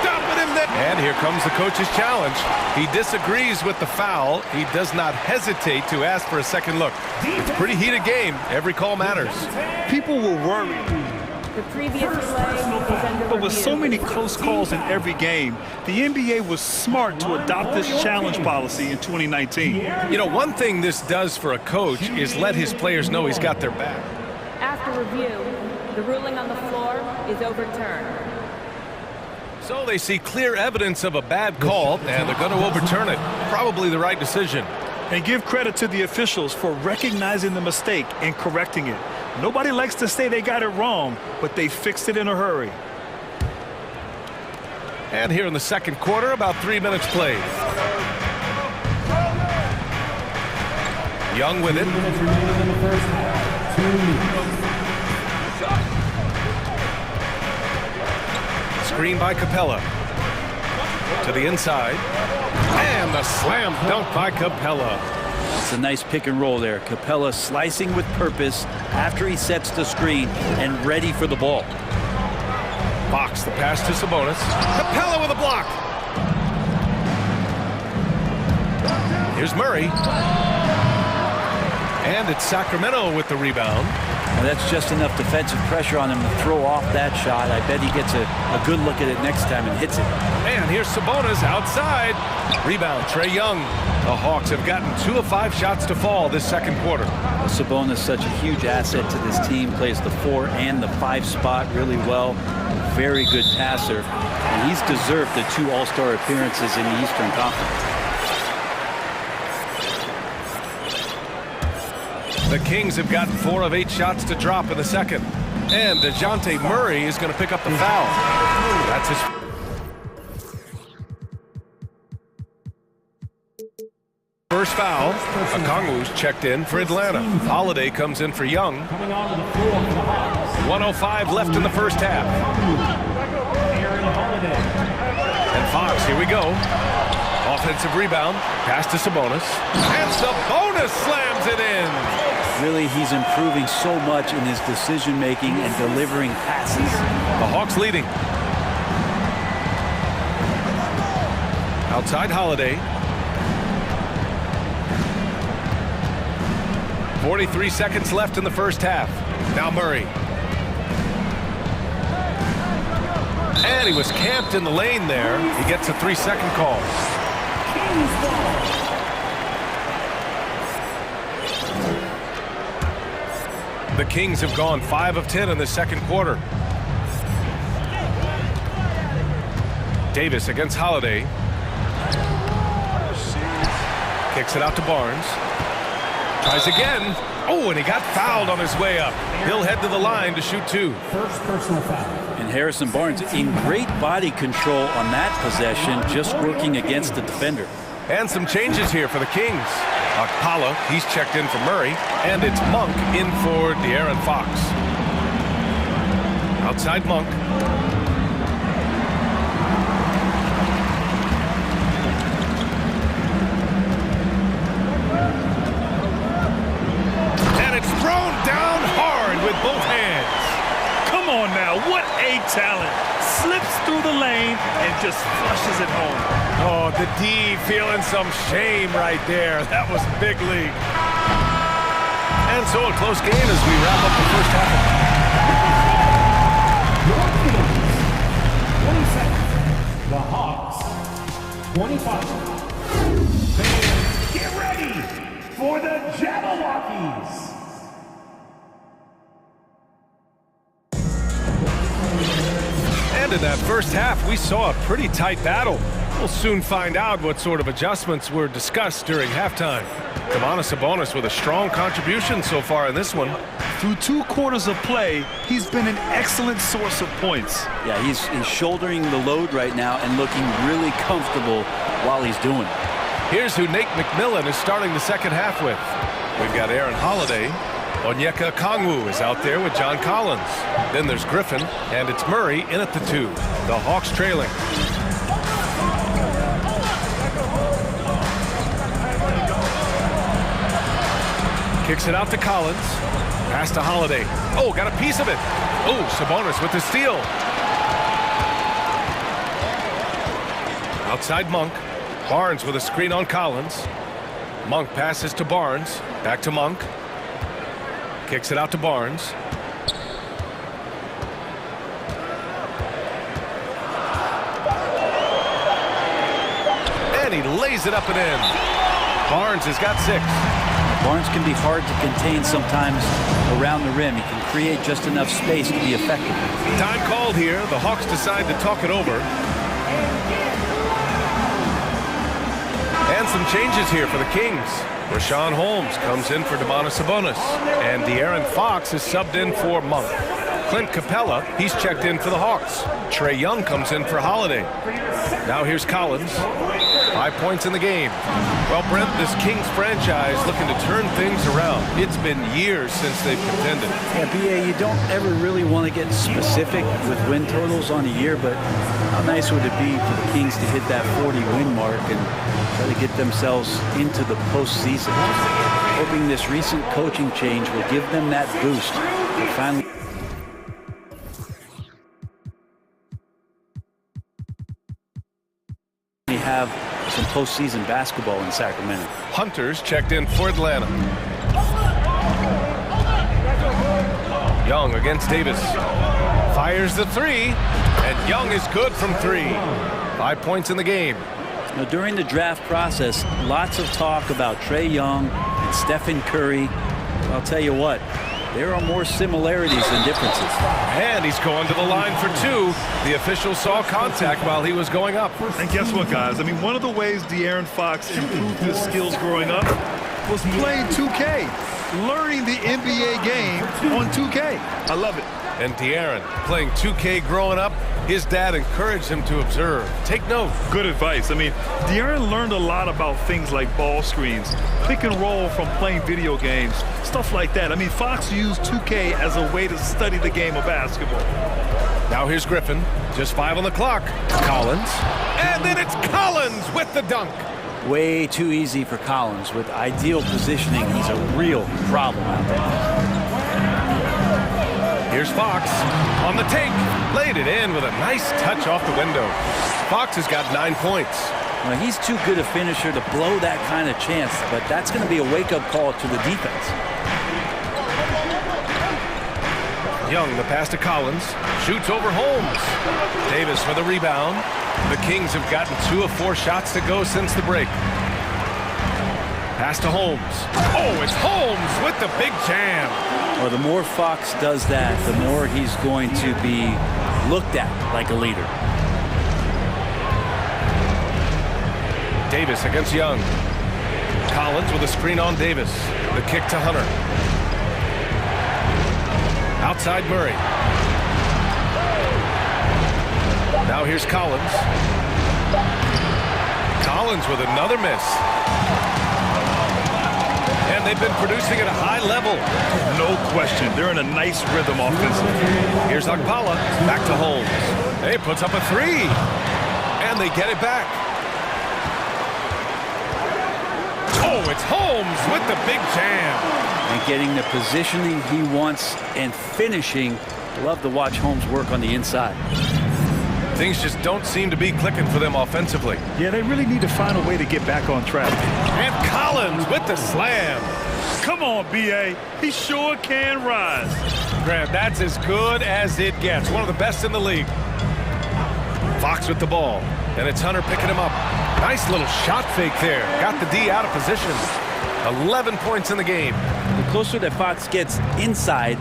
stopping him there. And here comes the coach's challenge. He disagrees with the foul. He does not hesitate to ask for a second look. It's a pretty heated game. Every call matters. People were worried. The previous play is under But with review. so many close calls in every game, the NBA was smart to adopt this challenge policy in 2019. You know, one thing this does for a coach is let his players know he's got their back. After review, the ruling on the floor is overturned. So they see clear evidence of a bad call, and they're going to overturn it. Probably the right decision. And give credit to the officials for recognizing the mistake and correcting it. Nobody likes to say they got it wrong, but they fixed it in a hurry. And here in the second quarter, about 3 minutes played. Young with it. Screen by Capella. To the inside. And the slam dunk by Capella. It's a nice pick and roll there. Capella slicing with purpose after he sets the screen and ready for the ball. Fox, the pass to Sabonis. Capella with a block. Here's Murray. And it's Sacramento with the rebound. Now that's just enough defensive pressure on him to throw off that shot. I bet he gets a good look at it next time and hits it. And here's Sabonis outside. Rebound, Trae Young. The Hawks have gotten 2 of 5 shots to fall this second quarter. Well, Sabonis, such a huge asset to this team, plays the 4 and the 5 spot really well. Very good passer. And he's deserved the 2 All-Star appearances in the Eastern Conference. The Kings have gotten 4 of 8 shots to drop in the second. And DeJounte Murray is going to pick up the foul. That's his... First foul. Okongwu's checked in for Atlanta. Holiday comes in for Young. 1:05 left in the first half. And Fox, here we go. Offensive rebound. Pass to Sabonis. And Sabonis slams it in. Really, he's improving so much in his decision-making and delivering passes. The Hawks leading. Outside Holiday. 43 seconds left in the first half. Now Murray. And he was camped in the lane there. He gets a 3-second call. The Kings have gone 5 of 10 in the second quarter. Davis against Holiday. Kicks it out to Barnes. Tries again. Oh, and he got fouled on his way up. He'll head to the line to shoot 2. First personal foul. And Harrison Barnes in great body control on that possession, just working against the defender. And some changes here for the Kings. Akpala, he's checked in for Murray, and it's Monk in for De'Aaron Fox. Outside Monk. And it's thrown down hard with both hands. Come on now, what a talent. Slips through the lane and just flushes it home. Oh, the D feeling some shame right there. That was big league. And so a close game as we wrap up the first half. 20 seconds. The Hawks, 25. Fans, get ready for the Jabberwockies. And in that first half, we saw a pretty tight battle. We'll soon find out what sort of adjustments were discussed during halftime. Sabonis with a strong contribution so far in this one. Through 2 quarters of play, he's been an excellent source of points. Yeah, he's shouldering the load right now and looking really comfortable while he's doing it. Here's who Nate McMillan is starting the second half with. We've got Aaron Holiday. Onyeka Kongwu is out there with John Collins. Then there's Griffin, and it's Murray in at the 2. The Hawks trailing. Kicks it out to Collins. Pass to Holiday. Oh, got a piece of it. Oh, Sabonis with the steal. Outside Monk. Barnes with a screen on Collins. Monk passes to Barnes. Back to Monk. Kicks it out to Barnes. And he lays it up and in. Barnes has got 6. Barnes can be hard to contain sometimes around the rim. He can create just enough space to be effective. Time called here. The Hawks decide to talk it over. And some changes here for the Kings. Rashawn Holmes comes in for Sabonis. And De'Aaron Fox is subbed in for Monk. Clint Capella, he's checked in for the Hawks. Trae Young comes in for Holiday. Now here's Collins. 5 points in the game. Well, Brent, this Kings franchise looking to turn things around. It's been years since they've contended. Yeah, BA, you don't ever really want to get specific with win totals on a year, but how nice would it be for the Kings to hit that 40-win mark and try to get themselves into the postseason? Hoping this recent coaching change will give them that boost to finally have some postseason basketball in Sacramento. Hunter's checked in for Atlanta. Young against Davis. Fires the 3, and Young is good from 3. 5 points in the game. Now, during the draft process, lots of talk about Trae Young and Stephen Curry. I'll tell you what, there are more similarities than differences. And he's going to the line for 2. The official saw contact while he was going up. And guess what, guys? I mean, one of the ways De'Aaron Fox improved his skills growing up was playing 2K, learning the NBA game on 2K. I love it. And De'Aaron playing 2K growing up, his dad encouraged him to observe. Take note. Good advice. I mean, De'Aaron learned a lot about things like ball screens, pick and roll from playing video games, stuff like that. I mean, Fox used 2K as a way to study the game of basketball. Now here's Griffin. Just 5 on the clock. Collins. And then it's Collins with the dunk. Way too easy for Collins. With ideal positioning, he's a real problem out there. Here's Fox on the take. Laid it in with a nice touch off the window. Fox has got 9 points. Well, he's too good a finisher to blow that kind of chance, but that's going to be a wake-up call to the defense. Young, the pass to Collins. Shoots over Holmes. Davis for the rebound. The Kings have gotten 2 of 4 shots to go since the break. Pass to Holmes. Oh, it's Holmes with the big jam. Well, the more Fox does that, the more he's going to be looked at like a leader. Davis against Young. Collins with a screen on Davis. The kick to Hunter. Outside Murray. Now here's Collins. Collins with another miss. And they've been producing at a high level. No question. They're in a nice rhythm offensively. Here's Okpala. Back to Holmes. He puts up a 3. And they get it back. Oh, it's Holmes with the big jam. And getting the positioning he wants and finishing. Love to watch Holmes work on the inside. Things just don't seem to be clicking for them offensively. Yeah, they really need to find a way to get back on track. And Collins with the slam. Come on, B.A. He sure can rise. Graham, that's as good as it gets. One of the best in the league. Fox with the ball, and it's Hunter picking him up. Nice little shot fake there. Got the D out of position. 11 points in the game. The closer that Fox gets inside,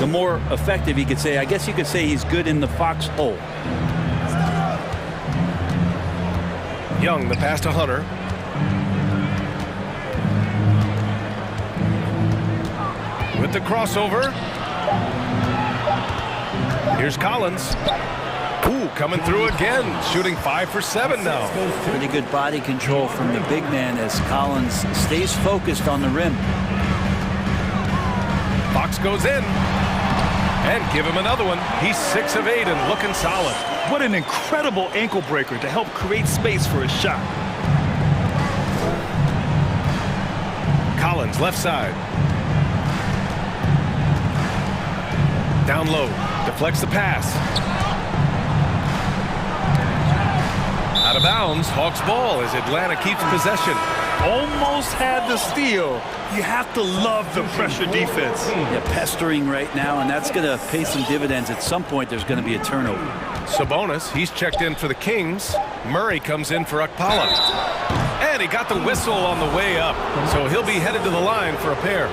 the more effective he could say. I guess you could say he's good in the Fox hole. Young, the pass to Hunter. With the crossover. Here's Collins. Ooh, coming through again. Shooting 5 for 7 now. Pretty good body control from the big man as Collins stays focused on the rim. Fox goes in. And give him another one. He's 6 of 8 and looking solid. What an incredible ankle breaker to help create space for his shot. Collins, left side. Down low. Deflects the pass. Out of bounds. Hawks ball as Atlanta keeps possession. Almost had the steal. You have to love the pressure defense. Yeah, pestering right now, and that's going to pay some dividends. At some point, there's going to be a turnover. Sabonis, he's checked in for the Kings. Murray comes in for Akpala. And he got the whistle on the way up. So he'll be headed to the line for a pair.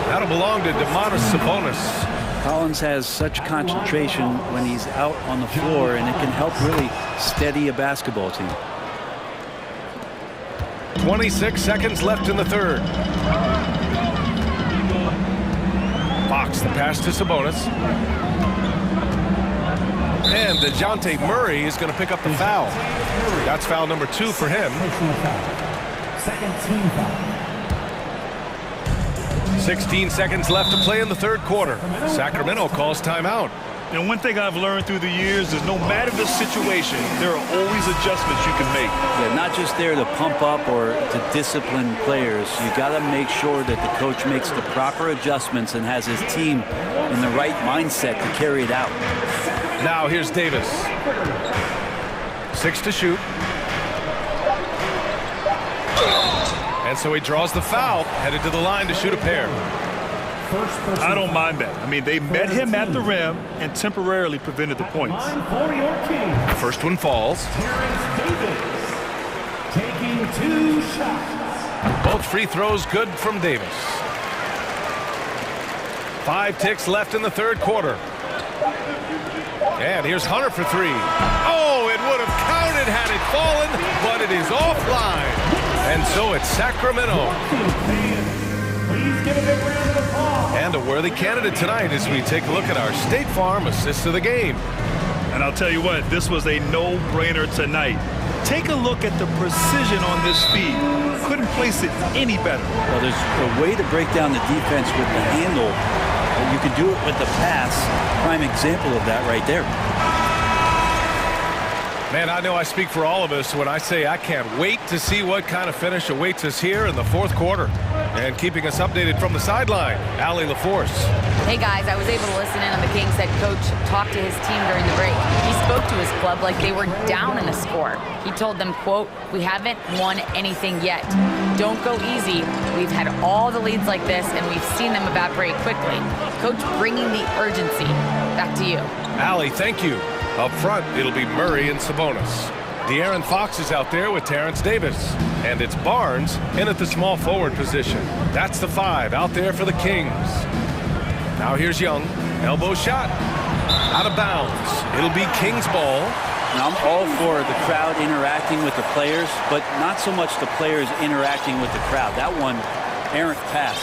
That'll belong to Domantas Sabonis. Collins has such concentration when he's out on the floor, and it can help really steady a basketball team. 26 seconds left in the third. Fox, the pass to Sabonis. And DeJounte Murray is going to pick up the foul. That's foul number 2 for him. Second team foul. 16 seconds left to play in the third quarter. Sacramento calls timeout. And one thing I've learned through the years is no matter the situation, there are always adjustments you can make. Yeah, not just there to pump up or to discipline players. You got to make sure that the coach makes the proper adjustments and has his team in the right mindset to carry it out. Now here's Davis. 6 to shoot. And so he draws the foul, headed to the line to shoot a pair. I don't mind that. I mean, they met him at the rim and temporarily prevented the points. First one falls. Taking 2 shots. Both free throws good from Davis. 5 ticks left in the third quarter. And here's Hunter for 3. Oh, it would have counted had it fallen, but it is offline. And so it's Sacramento. Please give a big round of applause. And a worthy candidate tonight as we take a look at our State Farm assist of the game. And I'll tell you what, this was a no-brainer tonight. Take a look at the precision on this feed. Couldn't place it any better. Well, there's a way to break down the defense with the handle. You can do it with the pass. Prime example of that right there. Man, I know I speak for all of us when I say I can't wait to see what kind of finish awaits us here in the fourth quarter. And keeping us updated from the sideline, Allie LaForce. Hey guys, I was able to listen in on the Kings head coach talk to his team during the break. He spoke to his club like they were down in the score. He told them, quote, "We haven't won anything yet. Don't go easy. We've had all the leads like this and we've seen them evaporate quickly." Coach bringing the urgency. Back to you. Allie, thank you. Up front, it'll be Murray and Sabonis. De'Aaron Fox is out there with Terrence Davis. And it's Barnes in at the small forward position. That's the 5 out there for the Kings. Now here's Young. Elbow shot. Out of bounds. It'll be Kings ball. Now, I'm all for the crowd interacting with the players, but not so much the players interacting with the crowd. That one, errant pass.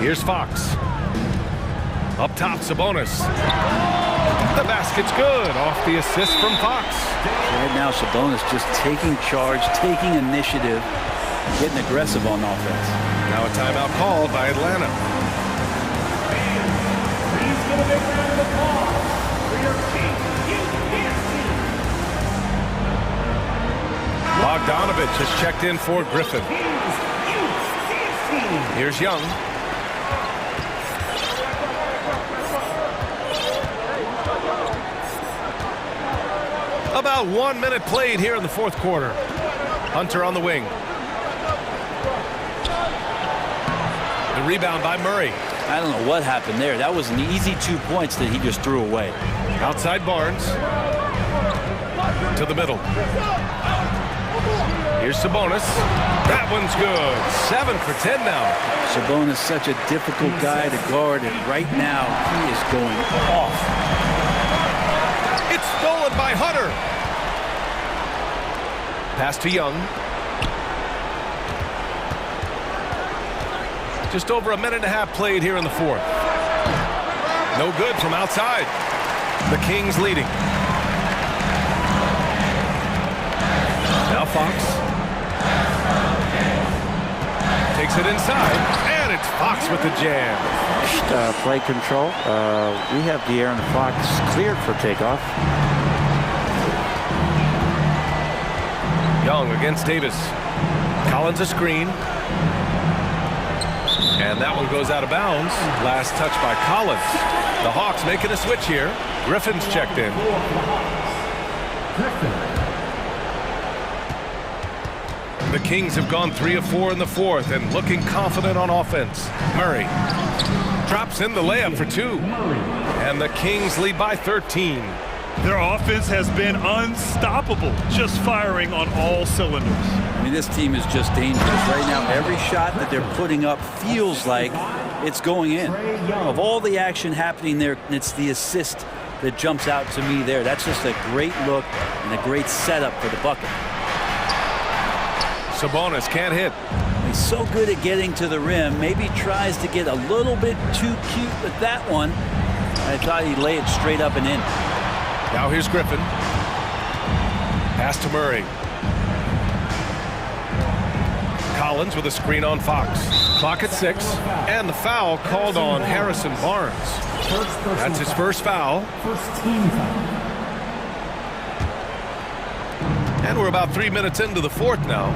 Here's Fox. Up top, Sabonis. The basket's good. Off the assist from Fox. Right now, Sabonis just taking charge, taking initiative, getting aggressive on offense. Now a timeout called by Atlanta. Please give a big round of applause for your team. Bogdanovich has checked in for Griffin. Here's Young. About 1 minute played here in the fourth quarter. Hunter on the wing. The rebound by Murray. I don't know what happened there. That was an easy 2 points that he just threw away. Outside Barnes. To the middle. Here's Sabonis. That one's good. 7 for 10 now. Sabonis, such a difficult guy to guard, and right now he is going off. It's stolen by Hunter. Pass to Young. Just over a minute and a half played here in the fourth. No good from outside. The Kings leading. Now Fox. Takes it inside, and it's Fox with the jam. Play control. We have De'Aaron Fox cleared for takeoff. Young against Davis. Collins a screen. And that one goes out of bounds. Last touch by Collins. The Hawks making a switch here. Griffin's checked in. The Kings have gone 3 of 4 in the fourth and looking confident on offense. Murray drops in the layup for 2. And the Kings lead by 13. Their offense has been unstoppable, just firing on all cylinders. I mean, this team is just dangerous. Right now, every shot that they're putting up feels like it's going in. Of all the action happening there, it's the assist that jumps out to me there. That's just a great look and a great setup for the bucket. Sabonis can't hit. He's so good at getting to the rim. Maybe tries to get a little bit too cute with that one. I thought he'd lay it straight up and in. Now here's Griffin. Pass to Murray. Collins with a screen on Fox. Clock at 6. And the foul called on Harrison Barnes. That's his first foul. First team foul. And we're about 3 minutes into the fourth now.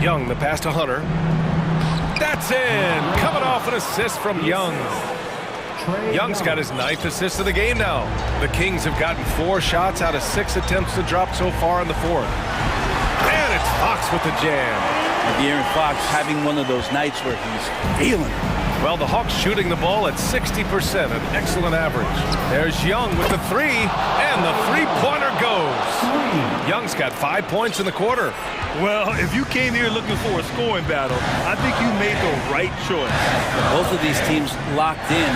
Young, the pass to Hunter. That's in! Coming off an assist from Young. Young's got his 9th assist of the game now. The Kings have gotten 4 shots out of 6 attempts to drop so far in the fourth. And it's Fox with the jam. De'Aaron Fox having one of those nights where he's feeling it. Well, the Hawks shooting the ball at 60%, an excellent average. There's Young with the 3, and the three-pointer goes. Young's got 5 points in the quarter. Well, if you came here looking for a scoring battle, I think you made the right choice. Both of these teams locked in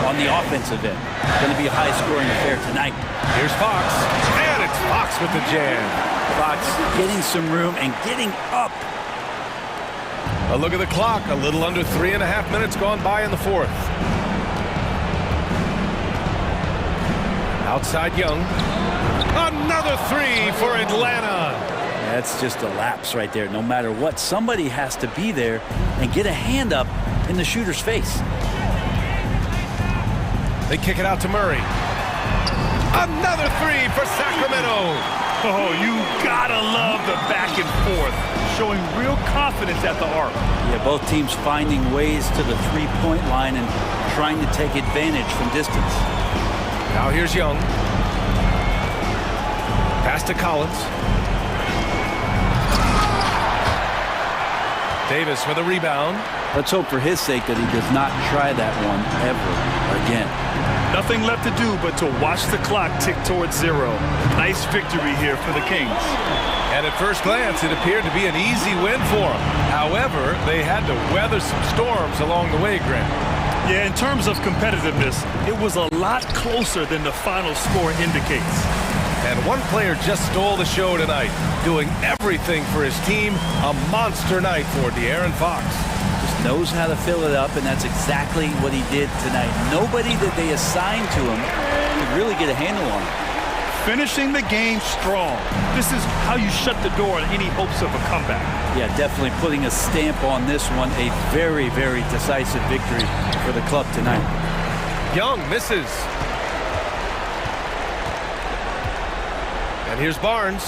on the offensive end. Going to be a high-scoring affair tonight. Here's Fox, and it's Fox with the jam. Fox getting some room and getting up. A look at the clock, a little under 3.5 minutes gone by in the fourth. Outside Young. Another 3 for Atlanta. That's just a lapse right there. No matter what, somebody has to be there and get a hand up in the shooter's face. They kick it out to Murray. Another 3 for Sacramento. Oh, you gotta love the back and forth, showing real confidence at the arc. Yeah, both teams finding ways to the three-point line and trying to take advantage from distance. Now here's Young. Pass to Collins. Davis with a rebound. Let's hope for his sake that he does not try that one ever again. Nothing left to do but to watch the clock tick towards 0. Nice victory here for the Kings. And at first glance, it appeared to be an easy win for them. However, they had to weather some storms along the way, Grant. Yeah, in terms of competitiveness, it was a lot closer than the final score indicates. And one player just stole the show tonight, doing everything for his team. A monster night for De'Aaron Fox. Just knows how to fill it up, and that's exactly what he did tonight. Nobody that they assigned to him could really get a handle on him. Finishing the game strong. This is how you shut the door on any hopes of a comeback. Yeah, definitely putting a stamp on this one. A very, very decisive victory for the club tonight. Young misses. And here's Barnes.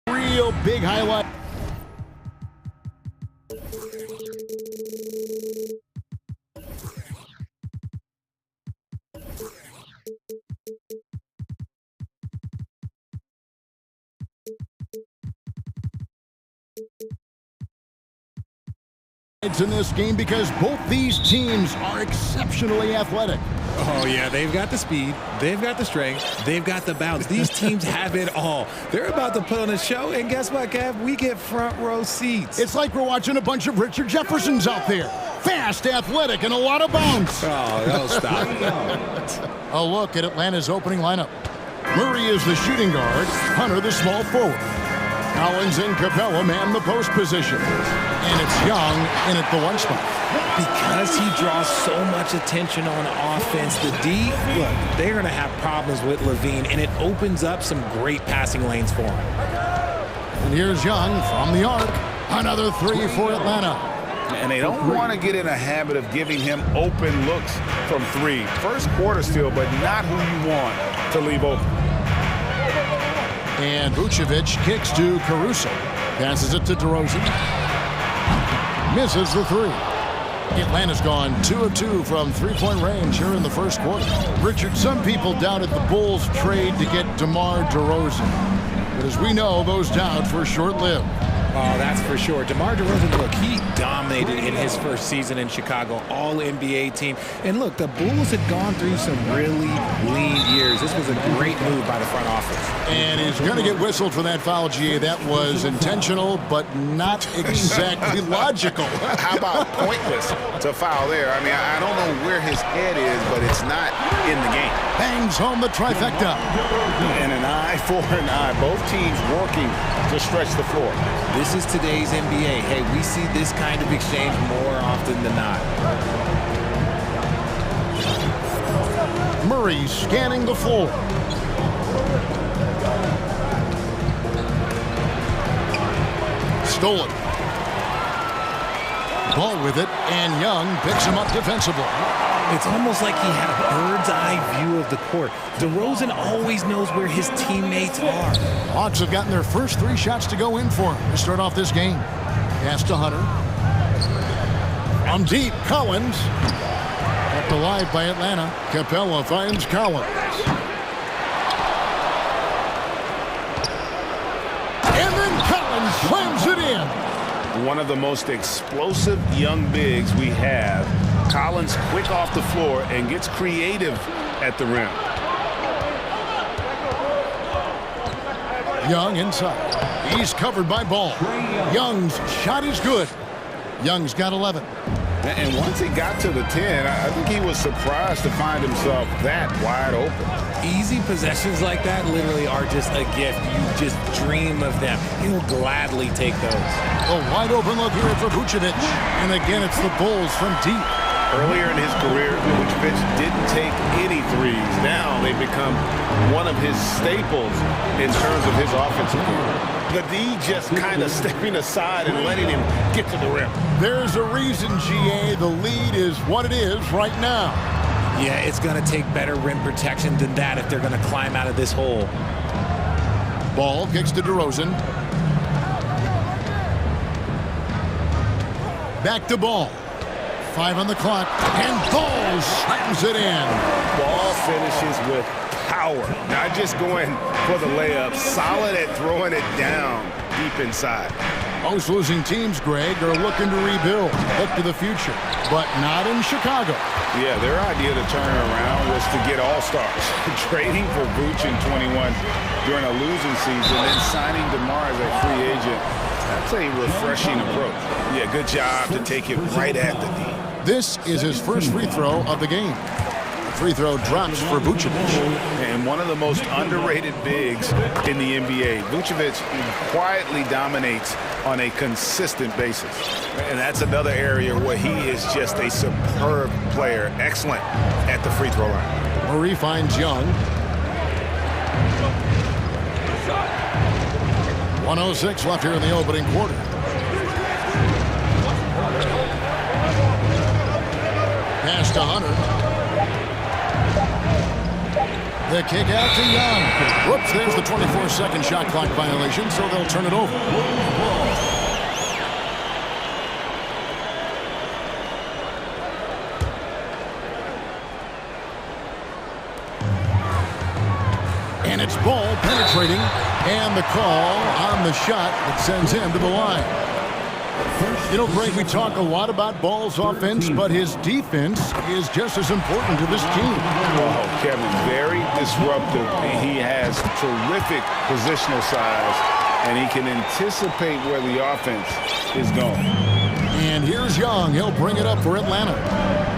Real big highlight. In this game because both these teams are exceptionally athletic. Oh, yeah, they've got the speed, they've got the strength, they've got the bounce. These teams have it all. They're about to put on a show, and guess what, Kev? We get front row seats. It's like we're watching a bunch of Richard Jeffersons out there. Fast, athletic, and a lot of bounce. Oh, don't stop. A look at Atlanta's opening lineup. Murray is the shooting guard, Hunter the small forward. Collins and Capella man the post position. And it's Young in at the one spot. Because he draws so much attention on offense, the D, look, they're going to have problems with Levine, and it opens up some great passing lanes for him. And here's Young from the arc. Another three for Atlanta. And they don't want to get in a habit of giving him open looks from three. First quarter still, but not who you want to leave open. And Vucevic kicks to Caruso. Passes it to DeRozan. Misses the three. Atlanta's gone 2 of 2 from three-point range here in the first quarter. Richard, some people doubted the Bulls' trade to get DeMar DeRozan. But as we know, those doubts were short-lived. Oh, that's for sure. DeMar DeRozan, look, he dominated in his first season in Chicago, all-NBA team. And look, the Bulls had gone through some really lean years. This was a great move by the front office. And he's going to get whistled for that foul, GA. That was intentional, but not exactly logical. How about pointless to foul there? I mean, I don't know where his head is, but it's not in the game. Bangs home the trifecta. And an eye for an eye. Both teams working to stretch the floor. This is today's NBA. Hey, we see this kind of exchange more often than not. Murray scanning the floor. Stolen. Ball with it, and Young picks him up defensively. It's almost like he had a bird's-eye view of the court. DeRozan always knows where his teammates are. Hawks have gotten their first 3 shots to go in for him to start off this game. Pass to Hunter. From deep, Collins. Kept alive by Atlanta. Capella finds Collins. And then Collins slams it in. One of the most explosive young bigs we have. Collins quick off the floor and gets creative at the rim. Young inside. He's covered by Ball. Young's shot is good. Young's got 11. And once he got to the 10, I think he was surprised to find himself that wide open. Easy possessions like that literally are just a gift. You just dream of them. He'll gladly take those. A wide open look here for Vucevic. And again, it's the Bulls from deep. Earlier in his career, Vucevic didn't take any threes. Now they become one of his staples in terms of his offensive career. The D just kind of stepping aside and letting him get to the rim. There's a reason, GA, the lead is what it is right now. Yeah, it's going to take better rim protection than that if they're going to climb out of this hole. Ball kicks to DeRozan. Back to Ball. 5 on the clock, and Ball slams it in. Ball finishes with power, not just going for the layup, solid at throwing it down deep inside. Most losing teams, Greg, are looking to rebuild, look to the future, but not in Chicago. Yeah, their idea to turn around was to get all-stars. Trading for Vooch in 21 during a losing season, then signing DeMar as a free agent. That's a refreshing approach. Yeah, good job to take it right at the D. This is his first free throw of the game. Free throw drops for Vucevic. And one of the most underrated bigs in the NBA. Vucevic quietly dominates on a consistent basis. And that's another area where he is just a superb player. Excellent at the free throw line. Murray finds Young. 1:06 left here in the opening quarter. Pass to Hunter. The kick out to Young. Whoops, there's the 24-second shot clock violation, so they'll turn it over. And it's Ball penetrating, and the call on the shot that sends him to the line. You know, Greg, we talk a lot about Ball's offense, but his defense is just as important to this team. Oh, Kevin, very disruptive. He has terrific positional size, and he can anticipate where the offense is going. And here's Young. He'll bring it up for Atlanta.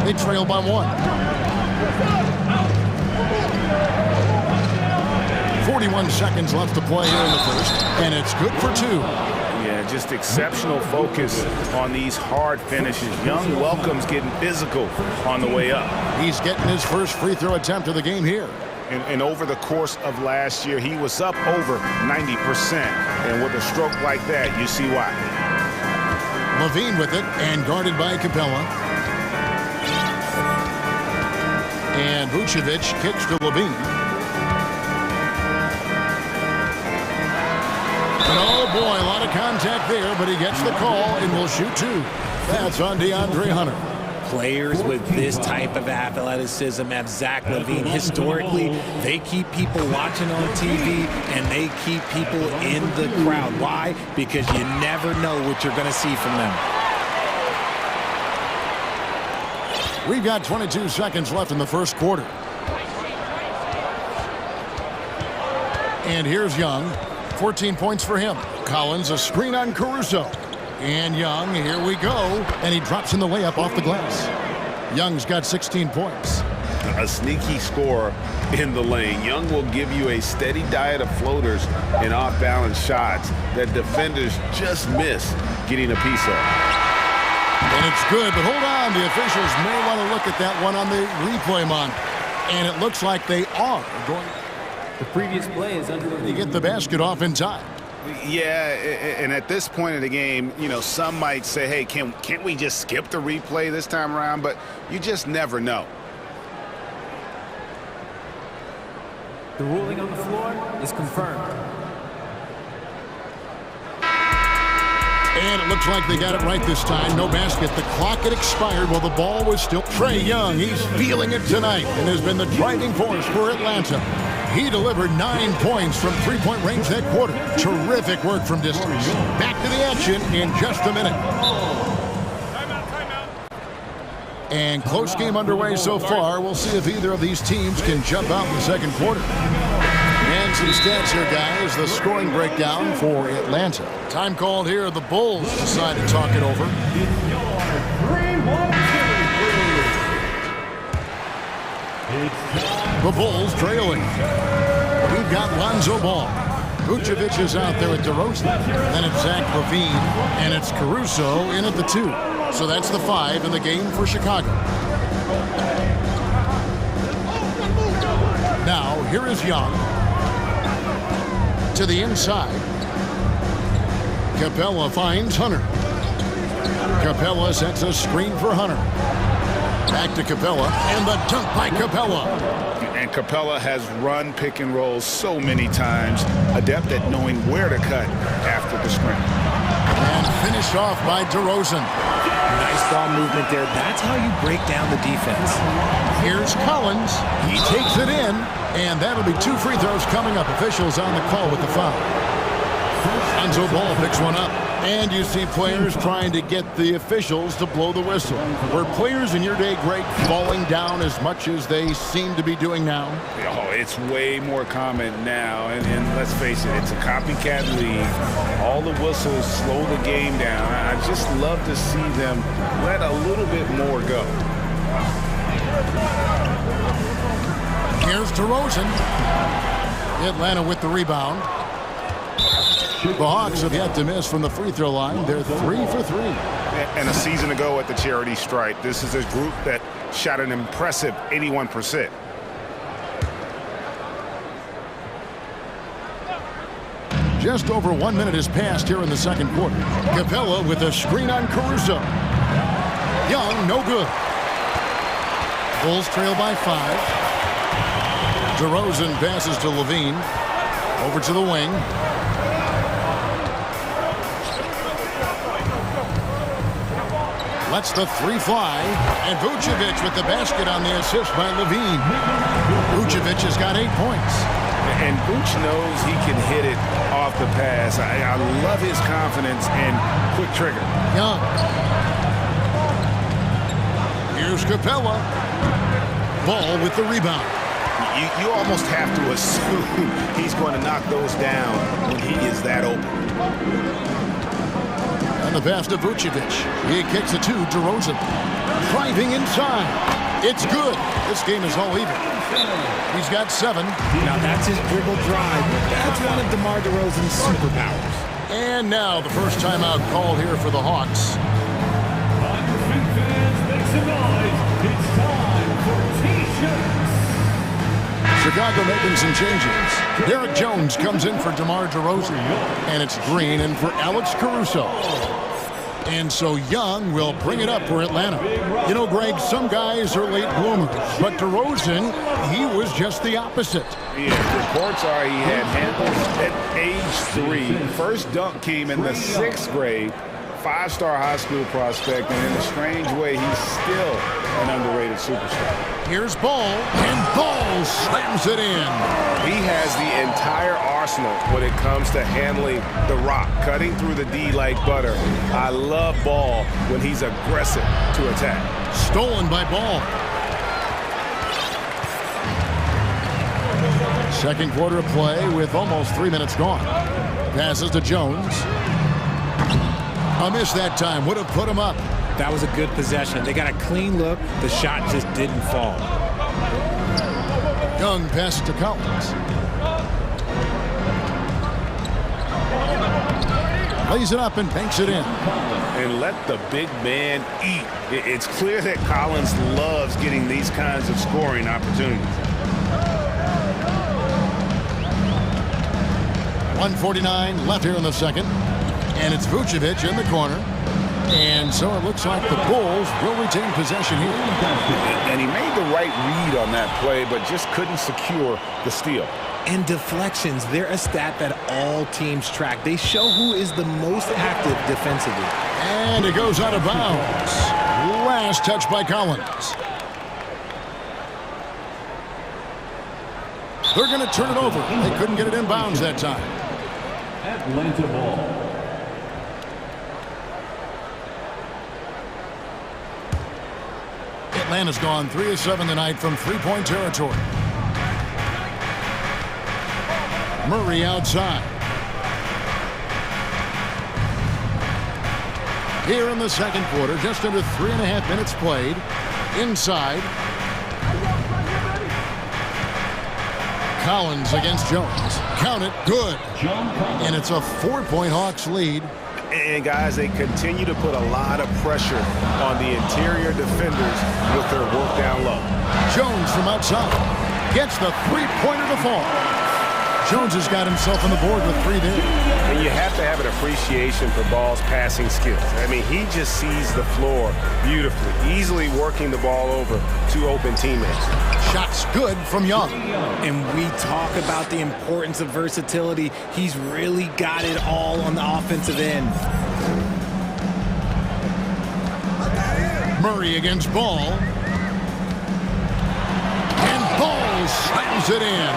They trail by 1. 41 seconds left to play here in the first, and it's good for 2. Yeah, just exceptional focus on these hard finishes. Young welcomes getting physical on the way up. He's getting his first free throw attempt of the game here. And over the course of last year, he was up over 90%. And with a stroke like that, you see why. Levine with it, and guarded by Capella. And Vucevic kicks to Levine. And oh boy, a lot of contact there, but he gets the call and will shoot 2. That's on DeAndre Hunter. Players with this type of athleticism have Zach Levine. Historically, they keep people watching on TV and they keep people in the crowd. Why? Because you never know what you're going to see from them. We've got 22 seconds left in the first quarter. And here's Young. 14 points for him. Collins, a screen on Caruso. And Young, here we go. And he drops in the layup off the glass. Young's got 16 points. A sneaky scorer in the lane. Young will give you a steady diet of floaters and off-balance shots that defenders just miss getting a piece of. And it's good, but hold on. The officials may want to look at that one on the replay monitor. And it looks like they are going. The previous play is under to get the basket off in time. Yeah, and at this point in the game, you know, some might say, hey, can't we just skip the replay this time around? But you just never know. The ruling on the floor is confirmed. And it looks like they got it right this time. No basket. The clock had expired while the ball was still. Trae Young, he's feeling it tonight and has been the driving force for Atlanta. He delivered 9 points from three-point range that quarter. Terrific work from distance. Back to the action in just a minute. And close game underway so far. We'll see if either of these teams can jump out in the second quarter. And some stats here, guys. The scoring breakdown for Atlanta. Time called here. The Bulls decide to talk it over. The Bulls trailing. We've got Lonzo Ball. Vucevic is out there at DeRozan. Then it's Zach Levine. And it's Caruso in at the 2. So that's the 5 in the game for Chicago. Now, here is Young. To the inside. Capella finds Hunter. Capella sets a screen for Hunter. Back to Capella, and the dunk by Capella. And Capella has run pick and rolls so many times, adept at knowing where to cut after the screen. And finished off by DeRozan. Nice ball movement there. That's how you break down the defense. Here's Collins. He takes it in, and that'll be 2 free throws coming up. Officials on the call with the foul. Lonzo Ball picks one up. And you see players trying to get the officials to blow the whistle. Were players in your day, Greg, falling down as much as they seem to be doing now? Oh, it's way more common now. And let's face it, it's a copycat league. All the whistles slow the game down. I just love to see them let a little bit more go. Here's DeRozan. Atlanta with the rebound. The Hawks have yet to miss from the free throw line. They're 3 for 3. And a season ago at the charity stripe, this is a group that shot an impressive 81%. Just over 1 minute has passed here in the second quarter. Capella with a screen on Caruso. Young, no good. Bulls trail by 5. DeRozan passes to Levine. Over to the wing. Lets the three fly. And Vucevic with the basket on the assist by Levine. Vucevic has got 8 points. And Vooch knows he can hit it off the pass. I love his confidence and quick trigger. Young. Here's Capella. Ball with the rebound. You almost have to assume he's going to knock those down when he is that open. And the pass to Vucevic. He kicks it to DeRozan. Driving inside. It's good. This game is all even. He's got 7. Now that's his dribble drive. That's one of DeMar DeRozan's superpowers. And now the first timeout call here for the Hawks. Make some noise. It's time for T-shirts. Chicago making some changes. Derek Jones comes in for DeMar DeRozan. And it's Green in for Alex Caruso. And so Young will bring it up for Atlanta. You know, Greg, some guys are late bloomers. But DeRozan, he was just the opposite. Yeah, reports are he had handles at age 3. First dunk came in the 6th grade. 5-star high school prospect, and in a strange way, he's still an underrated superstar. Here's Ball, and Ball slams it in. He has the entire arsenal when it comes to handling the rock, cutting through the D like butter. I love Ball when he's aggressive to attack. Stolen by Ball. Second quarter of play with almost 3 minutes gone. Passes to Jones. A miss that time would have put him up. That was a good possession. They got a clean look. The shot just didn't fall. Young passes to Collins. Lays it up and banks it in. And let the big man eat. It's clear that Collins loves getting these kinds of scoring opportunities. 1:49 left here in the second. And it's Vucevic in the corner. And so it looks like the Bulls will retain possession here. And he made the right read on that play, but just couldn't secure the steal. And deflections, they're a stat that all teams track. They show who is the most active defensively. And it goes out of bounds. Last touch by Collins. They're going to turn it over. They couldn't get it in bounds that time. Atlanta ball. Atlanta's gone 3 of 7 tonight from three-point territory. Murray outside. Here in the second quarter, just under 3.5 minutes played. Inside. Collins against Jones. Count it. Good. And it's a 4-point Hawks lead. And guys, they continue to put a lot of pressure on the interior defenders with their work down low. Jones from outside gets the three-pointer to fall. Jones has got himself on the board with 3 there. And you have to have an appreciation for Ball's passing skills. I mean, he just sees the floor beautifully, easily working the ball over to open teammates. Shots good from Young. And we talk about the importance of versatility. He's really got it all on the offensive end. Murray against Ball. And Ball slams it in.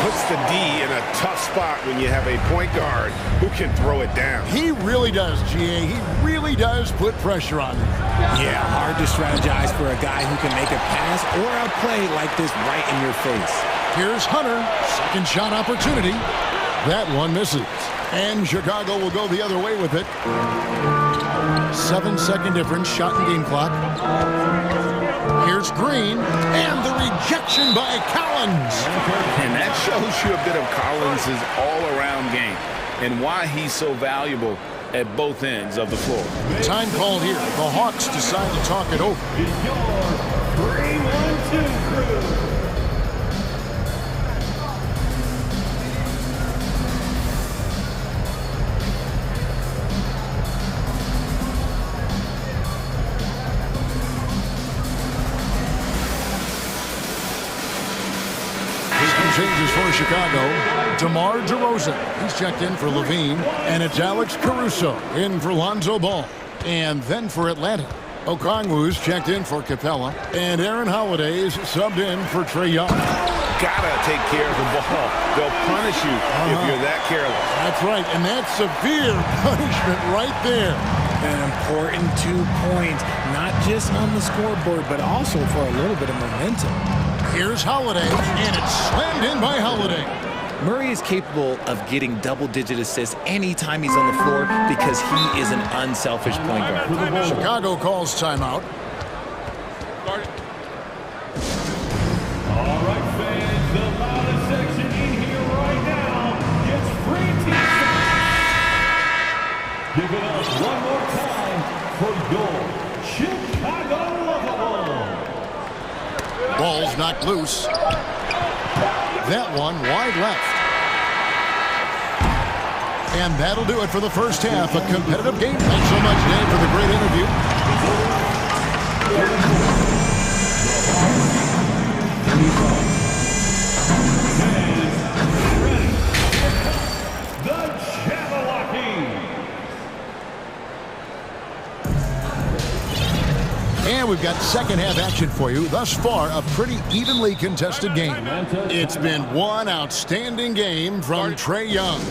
Puts the D in a tough spot when you have a point guard who can throw it down. He really does, GA. He really does put pressure on him. Yeah, hard to strategize for a guy who can make a pass or a play like this right in your face. Here's Hunter. Second shot opportunity. That one misses. And Chicago will go the other way with it. 7-second difference, shot and game clock. Here's Green, and the rejection by Collins. And that shows you a bit of Collins' all-around game and why he's so valuable at both ends of the floor. Time called here. The Hawks decide to talk it over. 3-1-2 crew. Changes for Chicago. DeMar DeRozan. He's checked in for Levine. And it's Alex Caruso in for Lonzo Ball. And then for Atlanta, Okongwu's checked in for Capella. And Aaron Holiday's subbed in for Trae Young. Gotta take care of the ball. They'll punish you if you're that careless. That's right, and that's severe punishment right there. An important 2 points, not just on the scoreboard, but also for a little bit of momentum. Here's Holiday, and it's slammed in by Holiday. Murray is capable of getting double-digit assists anytime he's on the floor because he is an unselfish point guard. Chicago calls timeout. All right, fans, the loudest section in here right now gets free t-shirts. Give it up one more time for your Chicago Lovable. Ball's knocked loose. That one wide left. And that'll do it for the first half. A competitive game. Thanks so much, Dave, for the great interview. And we've got second half action for you. Thus far, a pretty evenly contested game. It's been one outstanding game from Trae Young.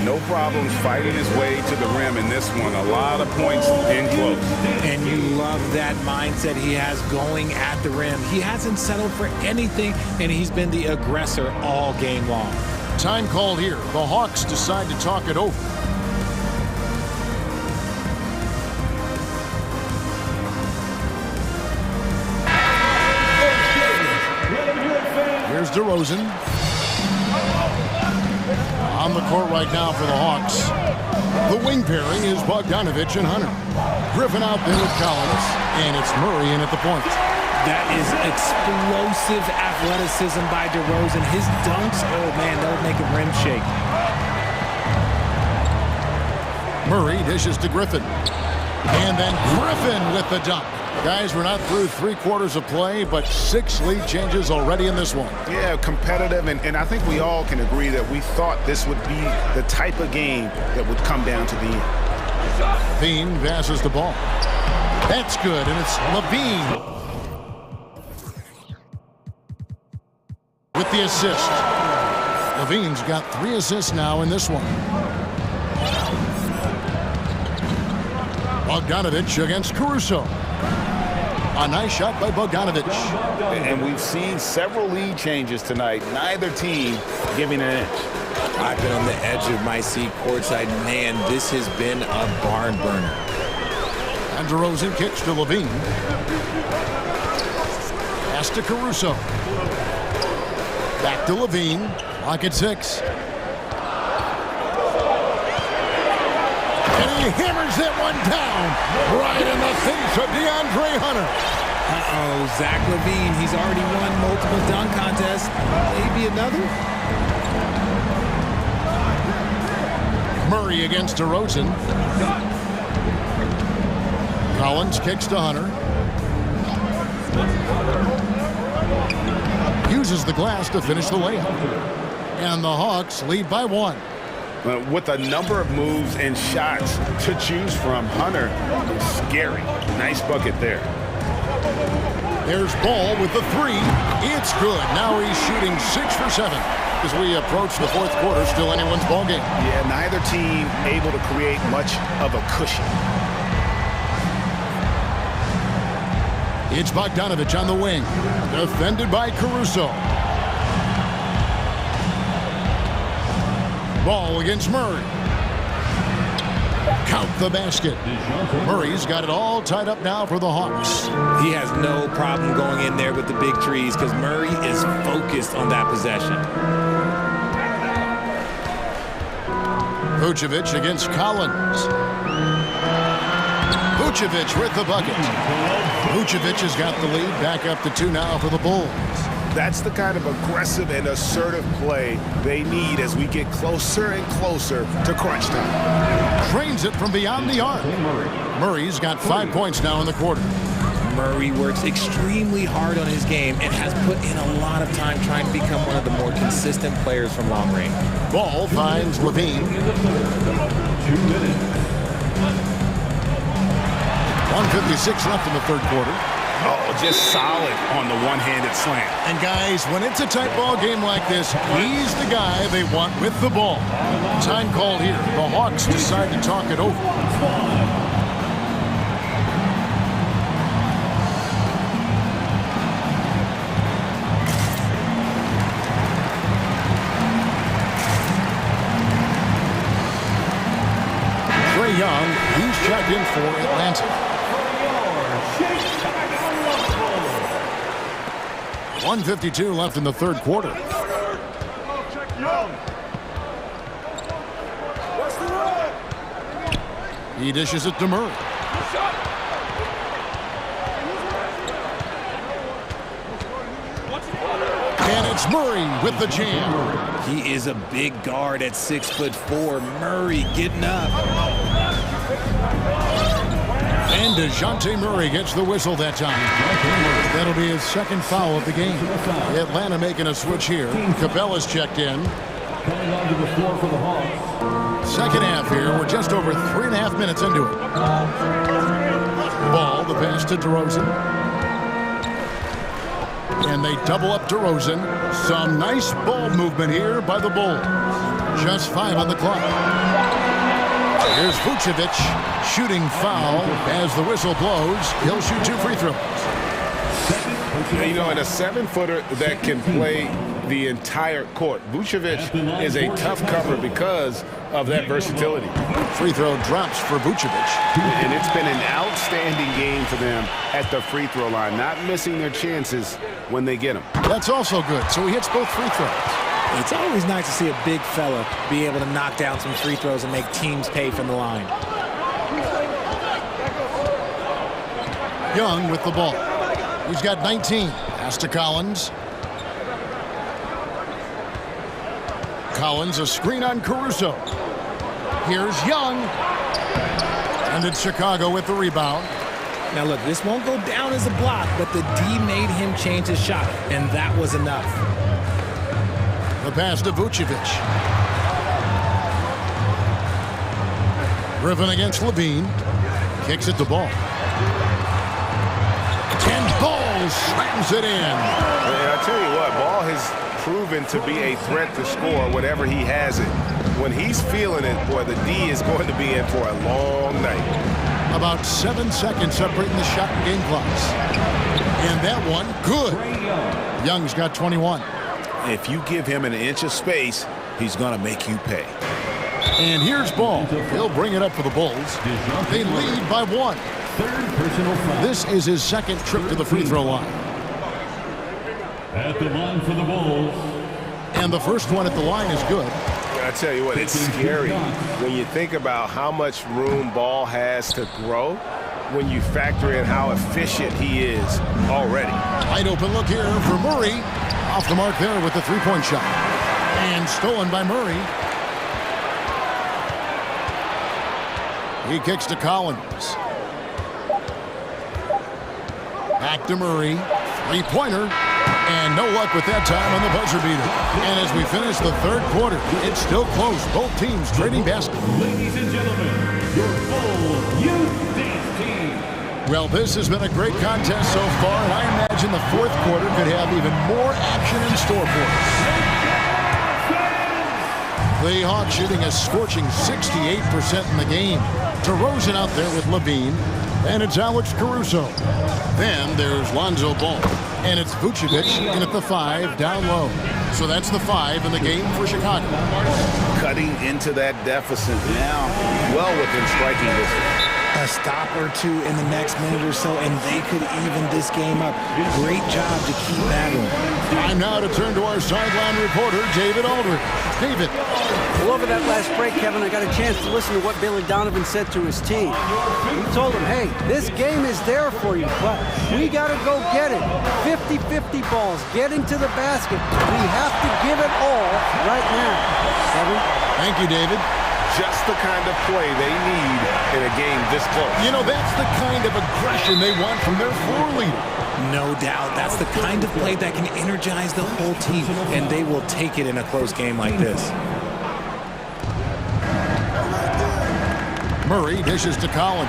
No problems fighting his way to the rim in this one. A lot of points in close. And you love that mindset he has going at the rim. He hasn't settled for anything, and he's been the aggressor all game long. Time called here. The Hawks decide to talk it over. Here's DeRozan. On the court right now for the Hawks. The wing pairing is Bogdanovich and Hunter. Griffin out there with Collins, and it's Murray in at the point. That is explosive athleticism by DeRozan. His dunks, oh man, they'll make a rim shake. Murray dishes to Griffin. And then Griffin with the dunk. Guys, we're not through 3/4 of play, but 6 lead changes already in this one. Yeah, competitive, and I think we all can agree that we thought this would be the type of game that would come down to the end. Levine passes the ball. That's good, and it's Levine with the assist. Levine's got 3 assists now in this one. Bogdanovich against Caruso. A nice shot by Bogdanovich. And we've seen several lead changes tonight. Neither team giving an inch. I've been on the edge of my seat courtside. Man, this has been a barn burner. And DeRozan kicks to Levine. Pass to Caruso. Back to Levine. Lock at 6. And he hammers that one down right in the face of DeAndre Hunter. Uh-oh, Zach Levine, he's already won multiple dunk contests. Maybe another? Murray against DeRozan. Collins kicks to Hunter. Uses the glass to finish the layup. And the Hawks lead by 1. With a number of moves and shots to choose from, Hunter is scary. Nice bucket there. There's Ball with the 3. It's good. Now he's shooting 6 for 7. As we approach the 4th quarter, still anyone's ball game. Yeah, neither team able to create much of a cushion. It's Bogdanovich on the wing. Defended by Caruso. Ball against Murray. Count the basket. Murray's got it all tied up now for the Hawks. He has no problem going in there with the big trees because Murray is focused on that possession. Vucevic against Collins. Vucevic with the bucket. Vucevic has got the lead back up to 2 now for the Bulls. That's the kind of aggressive and assertive play they need as we get closer and closer to crunch time. Trains it from beyond the arc. Murray's got 5 points now in the quarter. Murray works extremely hard on his game and has put in a lot of time trying to become one of the more consistent players from long range. Ball finds Levine. 1:56 left in the third quarter. Oh, just solid on the one-handed slam. And guys, when it's a tight ball game like this, he's the guy they want with the ball. Time called here. The Hawks decide to talk it over. Trae Young, he's checked in for Atlanta. 1:52 left in the third quarter. He dishes it to Murray. And it's Murray with the jam. He is a big guard at 6'4". Murray getting up. And DeJounte Murray gets the whistle that time. That'll be his second foul of the game. Atlanta making a switch here. Capella's checked in. Coming onto the floor for the Hawks. Second half here. We're just over 3.5 minutes into it. Ball, the pass to DeRozan. And they double up DeRozan. Some nice ball movement here by the Bulls. Just 5 on the clock. Here's Vucevic, shooting foul. As the whistle blows, he'll shoot 2 free throws. You know, in a 7-footer that can play the entire court, Vucevic is a tough cover because of that versatility. Free throw drops for Vucevic. And it's been an outstanding game for them at the free throw line, not missing their chances when they get them. That's also good. So he hits both free throws. It's always nice to see a big fella be able to knock down some free throws and make teams pay from the line. Young with the ball. He's got 19. Pass to Collins. Collins, a screen on Caruso. Here's Young. And it's Chicago with the rebound. Now look, this won't go down as a block, but the D made him change his shot, and that was enough. The pass to Vucevic. Griffin against Levine. Kicks it to Ball. And Ball slams it in. And I tell you what, Ball has proven to be a threat to score whenever he has it. When he's feeling it, boy, the D is going to be in for a long night. About 7 seconds separating the shot and game clocks. And that one, good. Young's got 21. If you give him an inch of space, he's going to make you pay. And here's Ball. He'll bring it up for the Bulls. They lead by 1. This is his second trip to the free throw line. At the line for the Bulls. And the first one at the line is good. I tell you what, it's scary when you think about how much room Ball has to grow when you factor in how efficient he is already. Wide open look here for Murray. Off the mark there with the three-point shot. And stolen by Murray. He kicks to Collins. Back to Murray. Three-pointer. And no luck with that time on the buzzer beater. And as we finish the third quarter, it's still close. Both teams trading baskets. Ladies and gentlemen, your full youth dance team. Well, this has been a great contest so far, and I imagine the fourth quarter could have even more action in store for us. The Hawks shooting a scorching 68% in the game. DeRozan out there with Levine, and it's Alex Caruso. Then there's Lonzo Ball, and it's Vucevic in at the 5 down low. So that's the 5 in the game for Chicago. Cutting into that deficit now, well within striking distance. A stop or two in the next minute or so, and they could even this game up. Great job to keep battling. Time now to turn to our sideline reporter, David Aldridge. David. Well, over that last break, Kevin, I got a chance to listen to what Billy Donovan said to his team. He told them, hey, this game is there for you, but we got to go get it. 50-50 balls, getting to the basket. We have to give it all right now. Kevin? Thank you, David. Just the kind of play they need in a game this close. You know, that's the kind of aggression they want from their floor leader. No doubt. That's the kind of play that can energize the whole team, and they will take it in a close game like this. Murray dishes to Collins.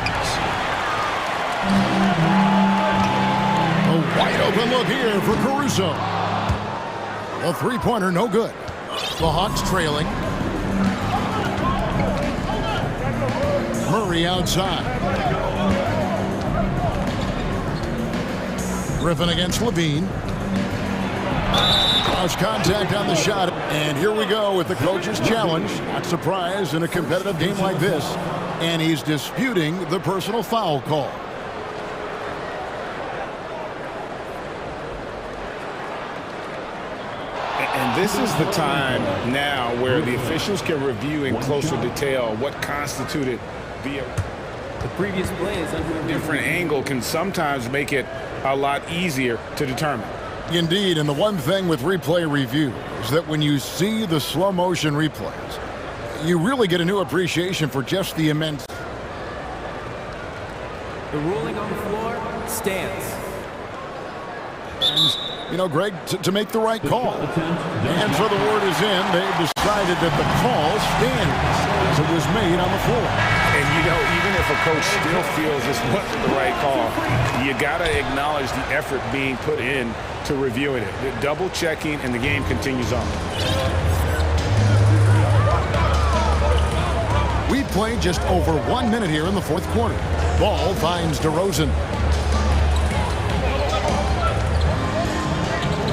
A wide open look here for Caruso. A three-pointer, no good. The Hawks trailing. Murray outside. Griffin against Levine. Cross contact on the shot. And here we go with the coach's challenge. Not surprised in a competitive game like this. And he's disputing the personal foul call. And this is the time now where the officials can review in closer detail what constituted the previous play is under a different angle can sometimes make it a lot easier to determine. Indeed, and the one thing with replay review is that when you see the slow motion replays, you really get a new appreciation for just the immense. The ruling on the floor stands. And, you know, Greg, to make the right call. And so the word is in. They've decided that the call stands as it was made on the floor. And, you know, even if a coach still feels this wasn't the right call, you got to acknowledge the effort being put in to reviewing it. The double checking, and the game continues on. We've played just over 1 minute here in the fourth quarter. Ball finds DeRozan.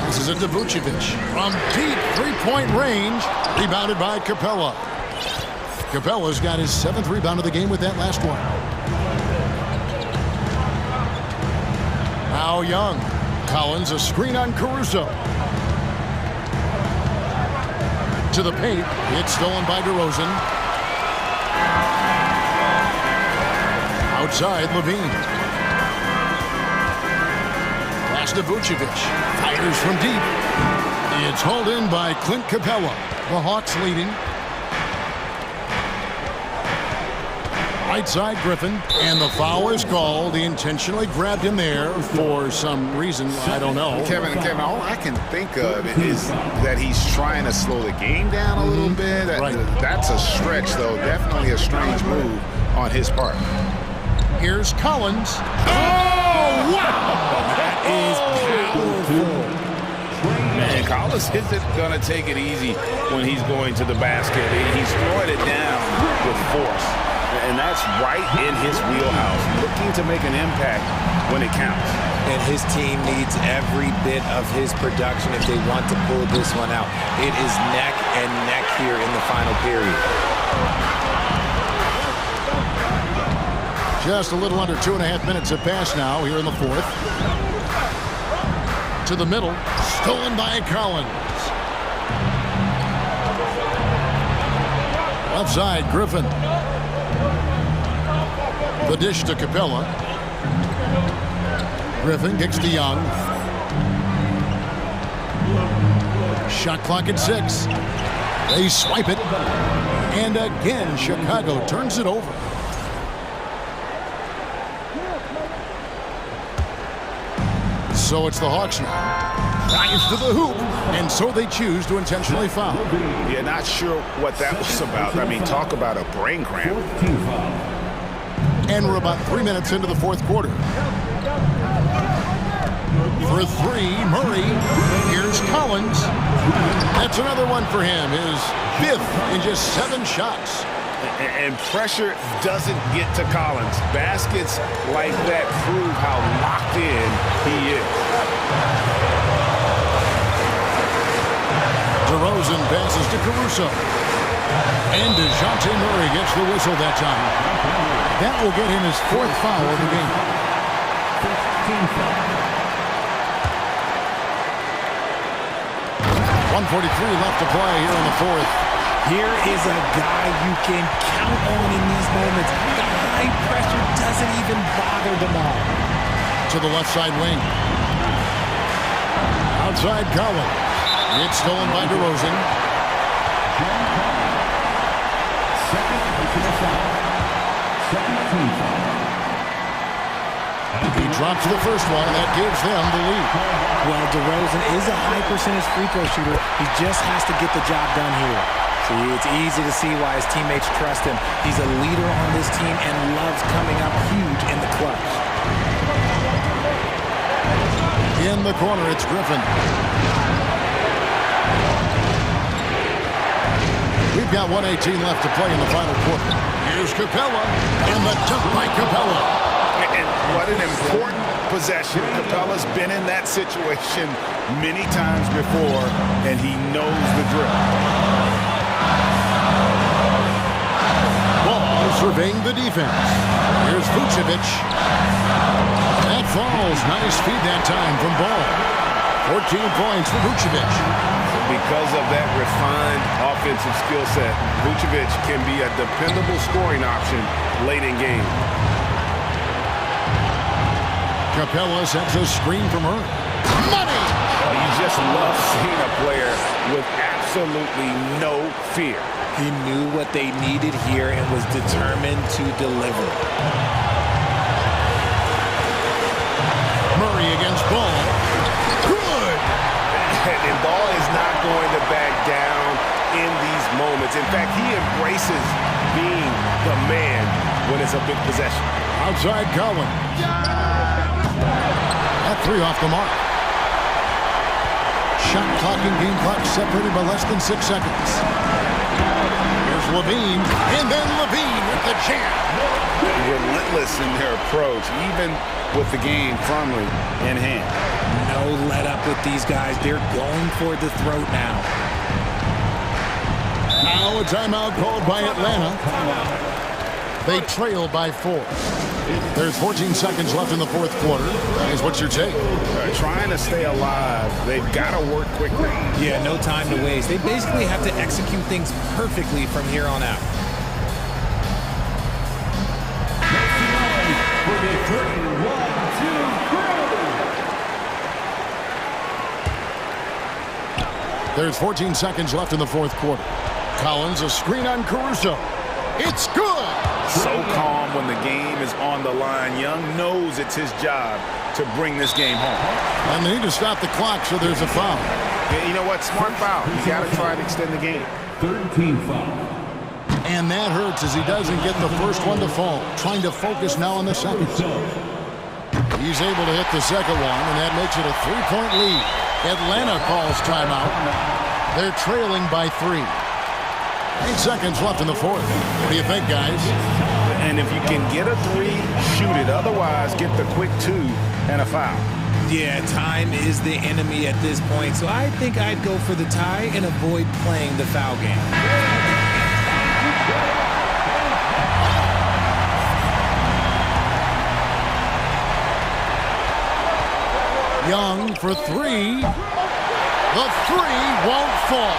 This is it to Vucevic. From deep three-point range. Rebounded by Capella. Capella's got his 7th rebound of the game with that last one. Now Young. Collins, a screen on Caruso. To the paint. It's stolen by DeRozan. Outside, Levine. Pass to Vucevic. Fires from deep. It's hauled in by Clint Capella. The Hawks leading. Right side, Griffin. And the foul is called. He intentionally grabbed him there for some reason. I don't know. Kevin, all I can think of is that he's trying to slow the game down a little bit. That's a stretch, though. Definitely a strange move on his part. Here's Collins. Oh, wow! That is powerful. Man, Collins isn't going to take it easy when he's going to the basket. He's throwing it down with force. And that's right in his wheelhouse, looking to make an impact when it counts. And his team needs every bit of his production if they want to pull this one out. It is neck and neck here in the final period. Just a little under 2.5 minutes have passed now here in the fourth. To the middle, stolen by Collins. Left side, Griffin. The dish to Capella. Griffin kicks to Young. Shot clock at 6. They swipe it. And again, Chicago turns it over. So it's the Hawks now. Drives to the hoop, and so they choose to intentionally foul. Yeah, not sure what that was about. I mean, talk about a brain cramp. And we're about 3 minutes into the fourth quarter. For 3, Murray. Here's Collins. That's another one for him. His 5th in just 7 shots. And pressure doesn't get to Collins. Baskets like that prove how locked in he is. DeRozan passes to Caruso. And DeJounte Murray gets the whistle that time. That will get him his 4th foul of the game. 1:43 left to play here in the 4th. Here is a guy you can count on in these moments. The high pressure doesn't even bother them all. To the left side wing. Outside Collins. It's stolen by DeRozan. He drops the first one. That gives them the lead. Well, DeRozan is a high percentage free throw shooter. He just has to get the job done here. See, it's easy to see why his teammates trust him. He's a leader on this team and loves coming up huge in the clutch. In the corner, it's Griffin. We've got 1:18 left to play in the final quarter. Here's Capella, and the dunk by Capella. And what an important possession. Capella's been in that situation many times before, and he knows the drill. Ball surveying the defense. Here's Vucevic. That falls. Nice feed that time from Ball. 14 points for Vucevic. Because of that refined offensive skill set, Vucevic can be a dependable scoring option late in game. Capella sets a screen from her. Money! Oh, you just love seeing a player with absolutely no fear. He knew what they needed here and was determined to deliver. Murray against Ball. Good! And Ball is not going to back down in these moments. In fact, he embraces being the man when it's a big possession. Outside Collins. That 3 off the mark. Shot clock and game clock separated by less than 6 seconds. Here's Levine, and then Levine with the jam. Relentless in their approach, even with the game firmly in hand. No let up with these guys. They're going for the throat now. Now a timeout called by Atlanta. They trail by 4. There's 14 seconds left in the 4th quarter. Is what's your take? Trying to stay alive. They've got to work quickly. Yeah, no time to waste. They basically have to execute things perfectly from here on out. There's 14 seconds left in the 4th quarter. Collins, a screen on Caruso. It's good! So calm when the game is on the line. Young knows it's his job to bring this game home. And they need to stop the clock, so there's a foul. Yeah, you know what? Smart foul. You got to try to extend the game. 13 foul. And that hurts as he doesn't get the first one to fall. Trying to focus now on the second. He's able to hit the second one, and that makes it a 3-point lead. Atlanta calls timeout. They're trailing by 3. 8 seconds left in the 4th. What do you think, guys? And if you can get a 3, shoot it. Otherwise, get the quick 2 and a foul. Yeah, time is the enemy at this point, so I think I'd go for the tie and avoid playing the foul game. Young for 3. The 3 won't fall.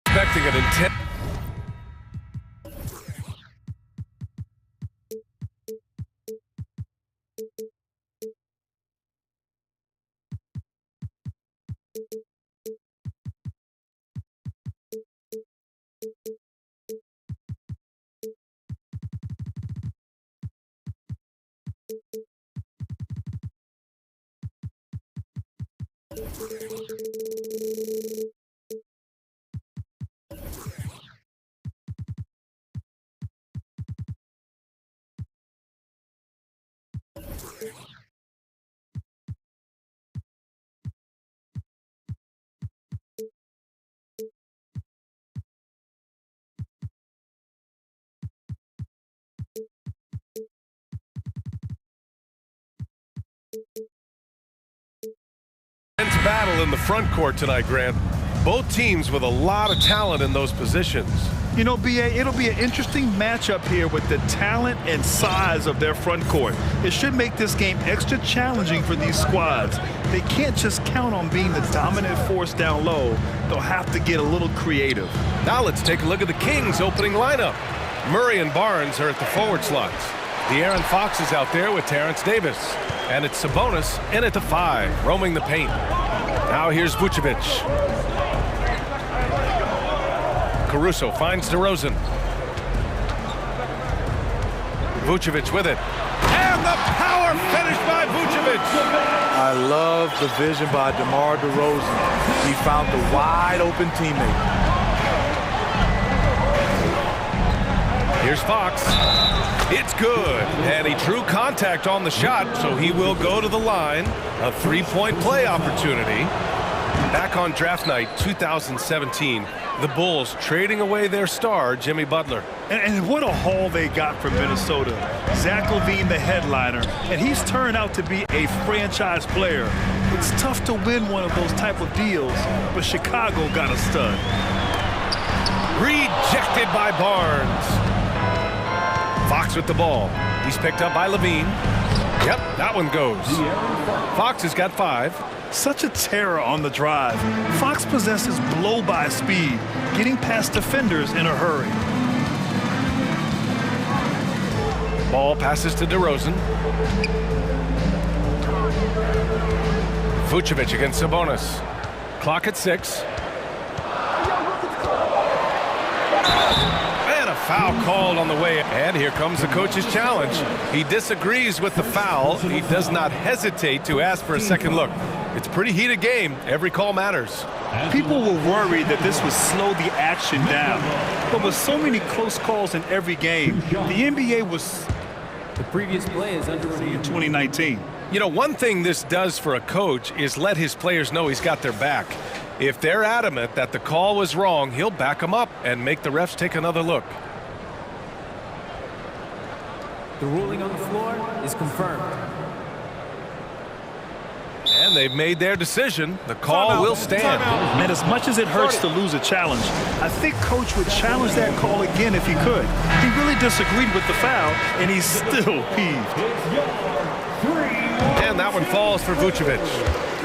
Expecting an intent. Battle in the front court tonight, Grant. Both teams with a lot of talent in those positions. You know, BA, it'll be an interesting matchup here with the talent and size of their front court. It should make this game extra challenging for these squads. They can't just count on being the dominant force down low. They'll have to get a little creative. Now let's take a look at the Kings' opening lineup. Murray and Barnes are at the forward slots. De'Aaron Fox is out there with Terrence Davis. And it's Sabonis in at the 5, roaming the paint. Now here's Vucevic. Caruso finds DeRozan. Vucevic with it. And the power finish by Vucevic. I love the vision by DeMar DeRozan. He found the wide open teammate. Here's Fox. It's good. And he drew contact on the shot, so he will go to the line. A three-point play opportunity. Back on draft night 2017, the Bulls trading away their star, Jimmy Butler. And what a haul they got from Minnesota. Zach LaVine, the headliner, and he's turned out to be a franchise player. It's tough to win one of those type of deals, but Chicago got a stud. Rejected by Barnes. Fox with the ball. He's picked up by LaVine. Yep, that one goes. Fox has got 5. Such a terror on the drive. Fox possesses blow-by speed, getting past defenders in a hurry. Ball passes to DeRozan. Vucevic against Sabonis. Clock at 6. Foul called on the way, and here comes the coach's challenge. He disagrees with the foul. He does not hesitate to ask for a second look. It's a pretty heated game. Every call matters. People were worried that this would slow the action down. But with so many close calls in every game, the NBA was... The previous play is under review. In 2019. You know, one thing this does for a coach is let his players know he's got their back. If they're adamant that the call was wrong, he'll back them up and make the refs take another look. The ruling on the floor is confirmed. And they've made their decision. The call will stand. And as much as it hurts to lose a challenge, I think Coach would challenge that call again if he could. He really disagreed with the foul, and he's still peeved. And that one falls for Vucevic.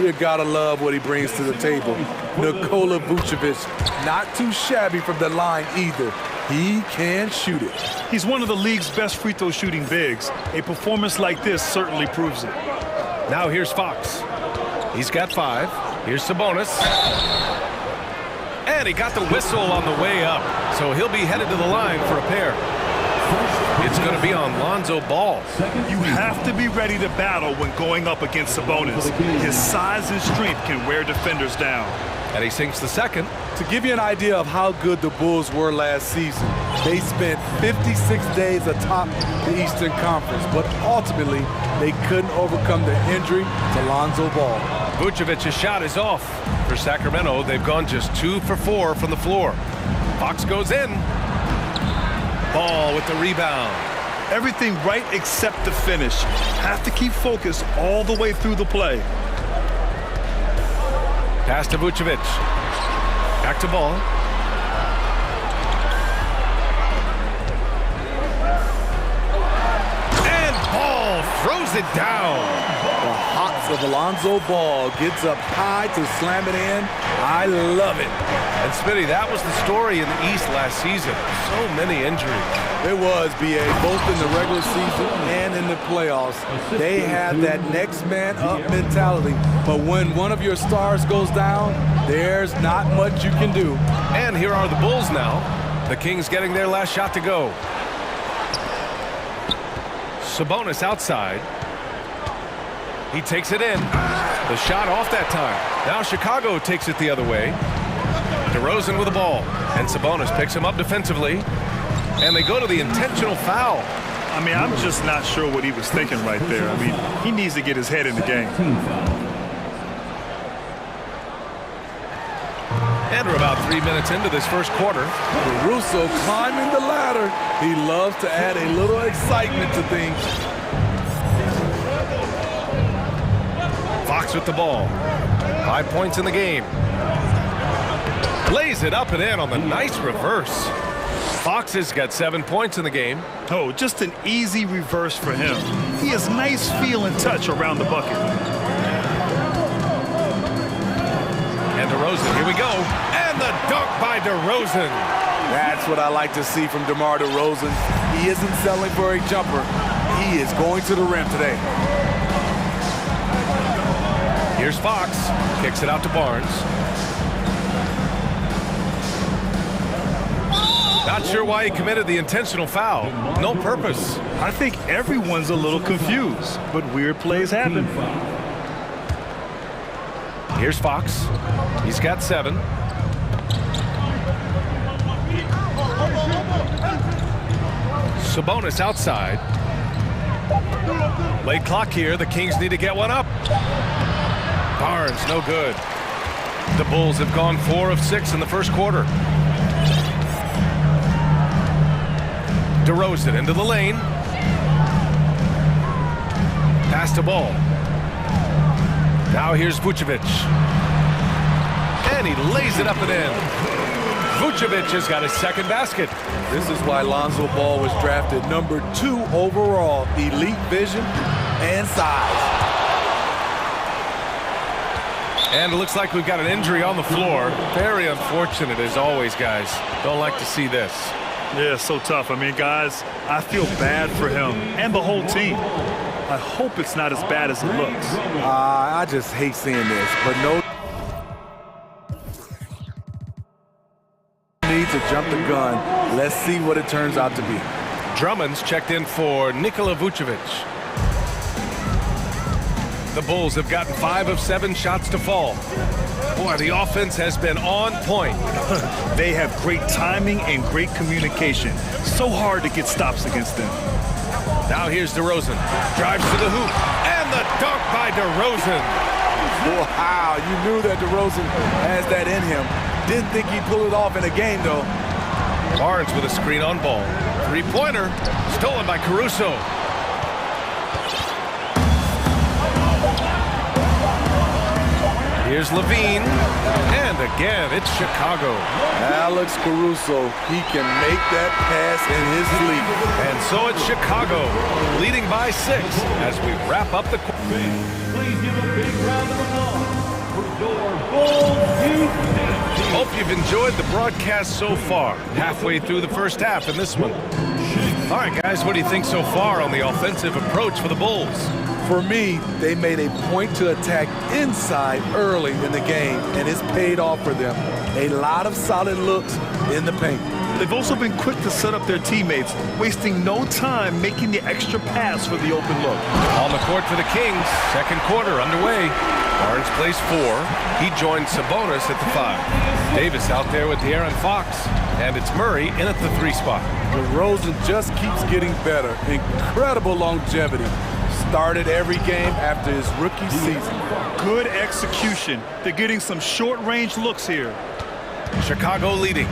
You gotta love what he brings to the table. Nikola Vucevic, not too shabby from the line either. He can shoot it. He's one of the league's best free throw shooting bigs. A performance like this certainly proves it. Now here's Fox. He's got 5. Here's Sabonis. And he got the whistle on the way up. So he'll be headed to the line for a pair. It's going to be on Lonzo Ball. You have to be ready to battle when going up against Sabonis. His size and strength can wear defenders down. And he sinks the second. To give you an idea of how good the Bulls were last season, they spent 56 days atop the Eastern Conference, but ultimately they couldn't overcome the injury to Lonzo Ball. Vucevic's shot is off. For Sacramento, they've gone just 2 for 4 from the floor. Fox goes in. Ball with the rebound. Everything right except the finish. Have to keep focused all the way through the play. Pass to Vucevic. Back to Ball. And Ball throws it down. The hops of Alonzo Ball. Gets up high to slam it in. I love it. And Smitty, that was the story in the East last season. So many injuries. It was, B.A., both in the regular season and in the playoffs. They have that next man up mentality. But when one of your stars goes down, there's not much you can do. And here are the Bulls now. The Kings getting their last shot to go. Sabonis outside. He takes it in. The shot off that time. Now Chicago takes it the other way. DeRozan with the ball. And Sabonis picks him up defensively. And they go to the intentional foul. I mean, I'm just not sure what he was thinking right there. I mean, he needs to get his head in the game. And we're about 3 minutes into this first quarter. Caruso climbing the ladder. He loves to add a little excitement to things. Fox with the ball. 5 points in the game. Lays it up and in on the nice reverse. Fox has got 7 points in the game. Oh, just an easy reverse for him. He has nice feel and touch around the bucket. And DeRozan, here we go. And the dunk by DeRozan. That's what I like to see from DeMar DeRozan. He isn't settling for a jumper. He is going to the rim today. Here's Fox. Kicks it out to Barnes. Not sure why he committed the intentional foul. No purpose. I think everyone's a little confused, but weird plays happen. Here's Fox. He's got 7. Sabonis outside. Late clock here. The Kings need to get one up. Barnes, no good. The Bulls have gone 4 of 6 in the first quarter. DeRozan into the lane. Pass the ball. Now here's Vucevic. And he lays it up and in. Vucevic has got his second basket. This is why Lonzo Ball was drafted number 2 overall. Elite vision and size. And it looks like we've got an injury on the floor. Very unfortunate as always, guys. Don't like to see this. Yeah, so tough. I mean, guys, I feel bad for him and the whole team. I hope it's not as bad as it looks. I just hate seeing this, but no need to jump the gun. Let's see what it turns out to be. Drummond's checked in for Nikola Vucevic. The Bulls have gotten 5 of 7 shots to fall. Boy, the offense has been on point. They have great timing and great communication. So hard to get stops against them. Now here's DeRozan. Drives to the hoop. And the dunk by DeRozan. Wow, you knew that DeRozan has that in him. Didn't think he'd pull it off in a game, though. Barnes with a screen on ball. 3-pointer. Stolen by Caruso. Here's Levine, and again, it's Chicago. Alex Caruso, he can make that pass in his sleep. And so it's Chicago, leading by 6 as we wrap up the quarter. Please give a big round of applause for your Bulls. Hope you've enjoyed the broadcast so far. Halfway through the first half in this one. All right, guys, what do you think so far on the offensive approach for the Bulls? For me, they made a point to attack inside early in the game, and it's paid off for them. A lot of solid looks in the paint. They've also been quick to set up their teammates, wasting no time making the extra pass for the open look. On the court for the Kings, second quarter underway. Barnes plays 4. He joins Sabonis at the 5. Davis out there with De'Aaron Fox, and it's Murray in at the 3 spot. DeRozan just keeps getting better. Incredible longevity. Started every game after his rookie season. Good execution. They're getting some short-range looks here. Chicago leading.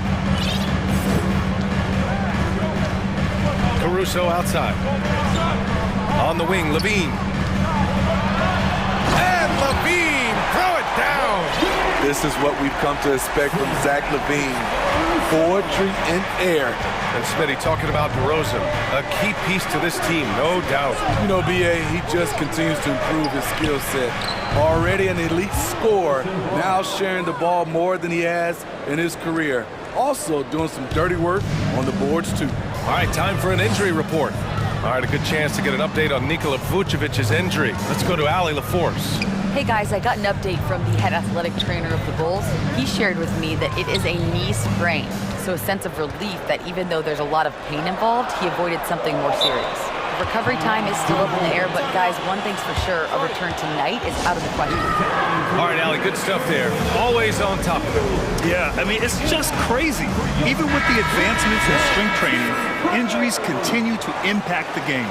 Caruso outside. On the wing, Levine. And Levine, throw it down. This is what we've come to expect from Zach LaVine. Poetry and air. And Smitty talking about DeRozan, a key piece to this team, no doubt. You know, B.A., he just continues to improve his skill set. Already an elite scorer, now sharing the ball more than he has in his career. Also doing some dirty work on the boards, too. All right, time for an injury report. All right, a good chance to get an update on Nikola Vucevic's injury. Let's go to Allie LaForce. Hey guys, I got an update from the head athletic trainer of the Bulls. He shared with me that it is a knee sprain, so a sense of relief that even though there's a lot of pain involved, he avoided something more serious. Recovery time is still up in the air, but guys, one thing's for sure, a return tonight is out of the question. All right, Allie, good stuff there. Always on top of it. Yeah, I mean, it's just crazy. Even with the advancements in strength training, injuries continue to impact the game.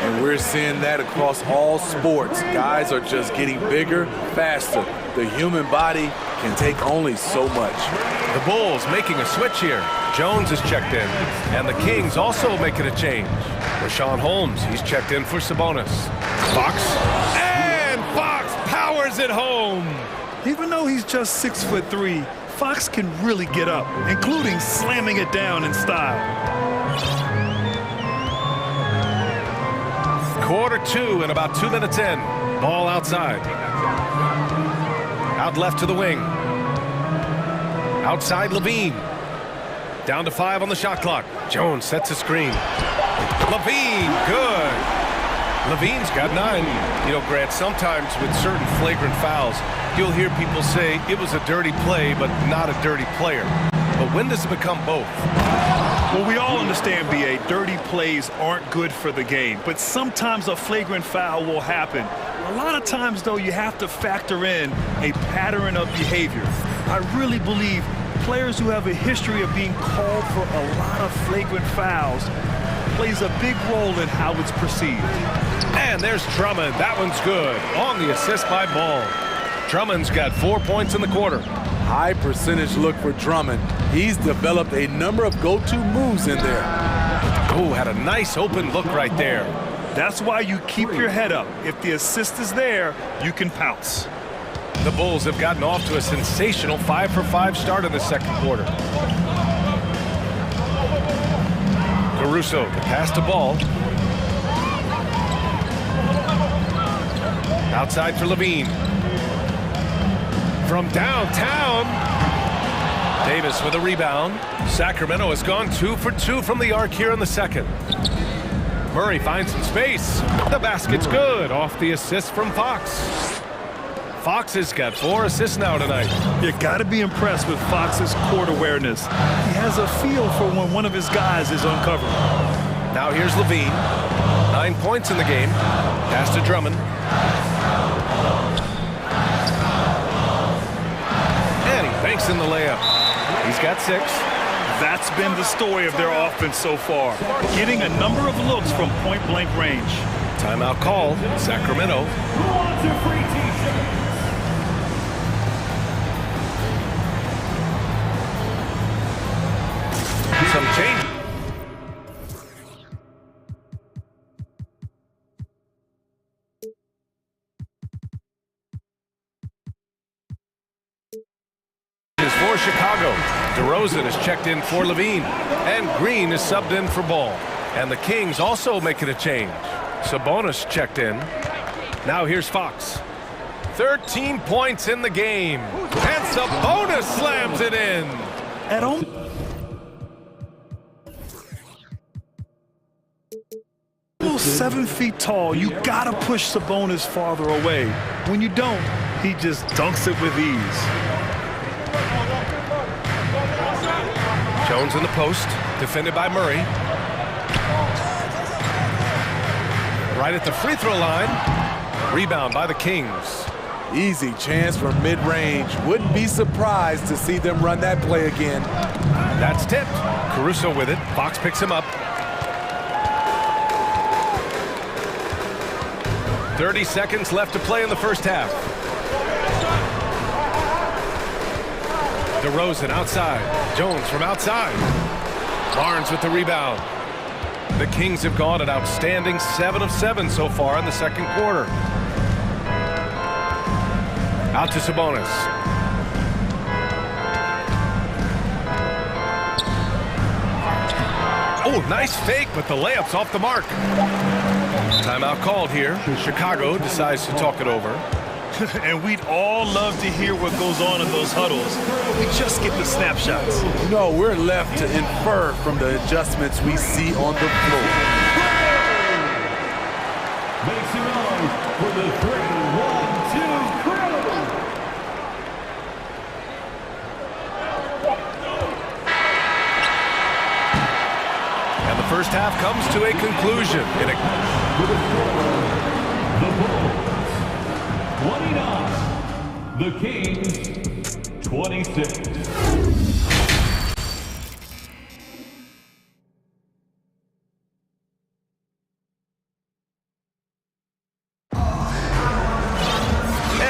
And we're seeing that across all sports. Guys are just getting bigger, faster. The human body can take only so much. The Bulls making a switch here. Jones is checked in, and the Kings also making a change. Rashawn Holmes, he's checked in for Sabonis. Fox, and Fox powers it home. Even though he's just 6'3", Fox can really get up, including slamming it down in style. Quarter two and about 2 minutes in. Ball outside. Out left to the wing. Outside Levine. Down to 5 on the shot clock. Jones sets a screen. Levine, good. Levine's got 9. You know, Grant, sometimes with certain flagrant fouls, you'll hear people say it was a dirty play, but not a dirty player. But when does it become both? Well, we all understand, B.A., dirty plays aren't good for the game, but sometimes a flagrant foul will happen. A lot of times, though, you have to factor in a pattern of behavior. I really believe players who have a history of being called for a lot of flagrant fouls plays a big role in how it's perceived. And there's Drummond. That one's good. On the assist by Ball. Drummond's got 4 points in the quarter. High percentage look for Drummond. He's developed a number of go-to moves in there. Oh, had a nice open look right there. That's why you keep your head up. If the assist is there, you can pounce. The Bulls have gotten off to a sensational 5-for-5 start in the second quarter. Caruso, the pass to Ball. Outside for Levine. From downtown. Davis with a rebound. Sacramento has gone 2 for 2 from the arc here in the second. Murray finds some space. The basket's good off the assist from Fox. Fox has got 4 assists now tonight. You got to be impressed with Fox's court awareness. He has a feel for when one of his guys is uncovered. Now here's Levine. 9 points in the game. Pass to Drummond. And he banks in the layup. He's got 6. That's been the story of their offense so far. Getting a number of looks from point-blank range. Timeout call. Sacramento. Some change. For Chicago, DeRozan is checked in for Levine, and Green is subbed in for Ball. And the Kings also making a change. Sabonis checked in. Now here's Fox. 13 points in the game, and Sabonis slams it in. At home. Almost 7 feet tall, you gotta push Sabonis farther away. When you don't, he just dunks it with ease. Jones in the post, defended by Murray. Right at the free throw line. Rebound by the Kings. Easy chance from mid-range. Wouldn't be surprised to see them run that play again. That's tipped. Caruso with it. Fox picks him up. 30 seconds left to play in the first half. DeRozan outside. Jones from outside. Barnes with the rebound. The Kings have gone an outstanding 7 of 7 so far in the second quarter. Out to Sabonis. Oh, nice fake, but the layup's off the mark. Timeout called here. Chicago decides to talk it over. And we'd all love to hear what goes on in those huddles. We just get the snapshots. No, we're left to infer from the adjustments we see on the floor. Make some noise for the 3-1-2 crew. And the first half comes to a conclusion. The 29, the Kings 26.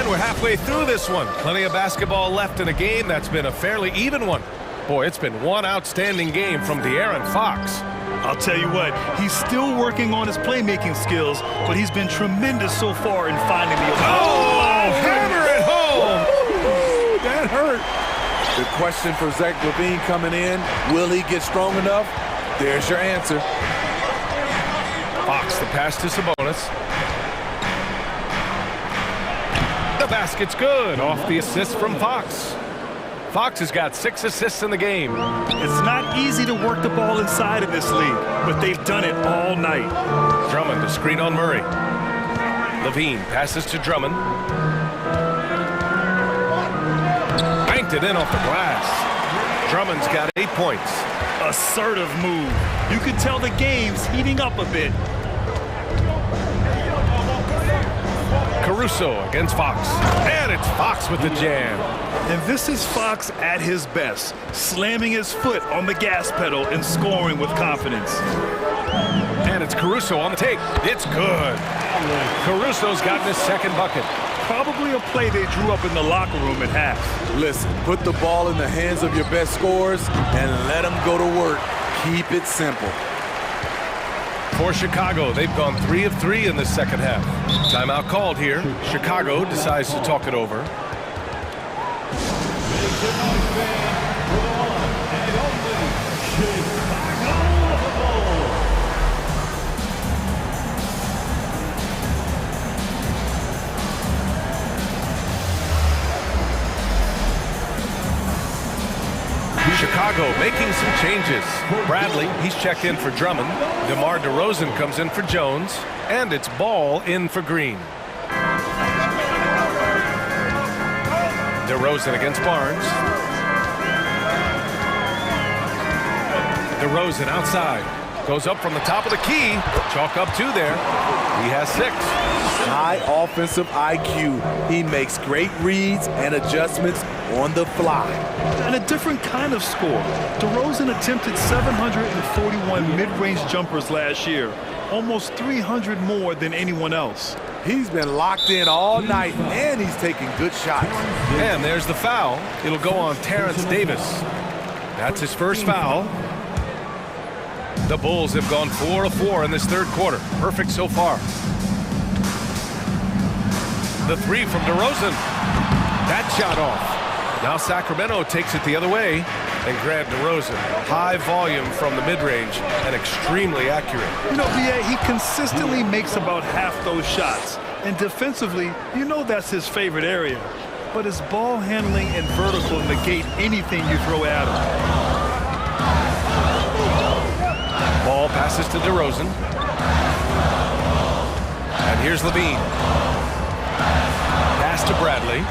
We're halfway through this one. Plenty of basketball left in a game that's been a fairly even one. Boy, it's been one outstanding game from De'Aaron Fox. I'll tell you what, he's still working on his playmaking skills, but he's been tremendous so far in finding the open. Oh, hammer it home! That hurt. The question for Zach LaVine coming in, will he get strong enough? There's your answer. Fox, the pass to Sabonis. The basket's good off the assist from Fox. Fox has got 6 assists in the game. It's not easy to work the ball inside in this league, but they've done it all night. Drummond, the screen on Murray. LaVine passes to Drummond. Banked it in off the glass. Drummond's got 8 points. Assertive move. You can tell the game's heating up a bit. Caruso against Fox. And it's Fox with the jam. And this is Fox at his best, slamming his foot on the gas pedal and scoring with confidence. And it's Caruso on the take. It's good. Caruso's gotten his second bucket. Probably a play they drew up in the locker room at half. Listen, put the ball in the hands of your best scorers and let them go to work. Keep it simple. For Chicago, they've gone 3 of 3 in this second half. Timeout called here. Chicago decides to talk it over. Chicago making some changes. Bradley, he's checked in for Drummond. DeMar DeRozan comes in for Jones. And it's Ball in for Green. DeRozan against Barnes. DeRozan outside. Goes up from the top of the key. Chalk up 2 there. He has 6. High offensive IQ. He makes great reads and adjustments on the fly. And a different kind of score. DeRozan attempted 741 mid-range jumpers last year. Almost 300 more than anyone else. He's been locked in all night, and he's taking good shots. And there's the foul. It'll go on Terrence Davis. That's his first foul. The Bulls have gone 4 of 4 in this third quarter. Perfect so far. The 3 from DeRozan. That shot off. Now Sacramento takes it the other way. And Grant DeRozan, high volume from the mid-range and extremely accurate. You know, B.A., he consistently makes about half those shots. And defensively, you know that's his favorite area. But his ball handling and vertical negate anything you throw at him. Ball passes to DeRozan. And here's LaVine. Pass to Bradley.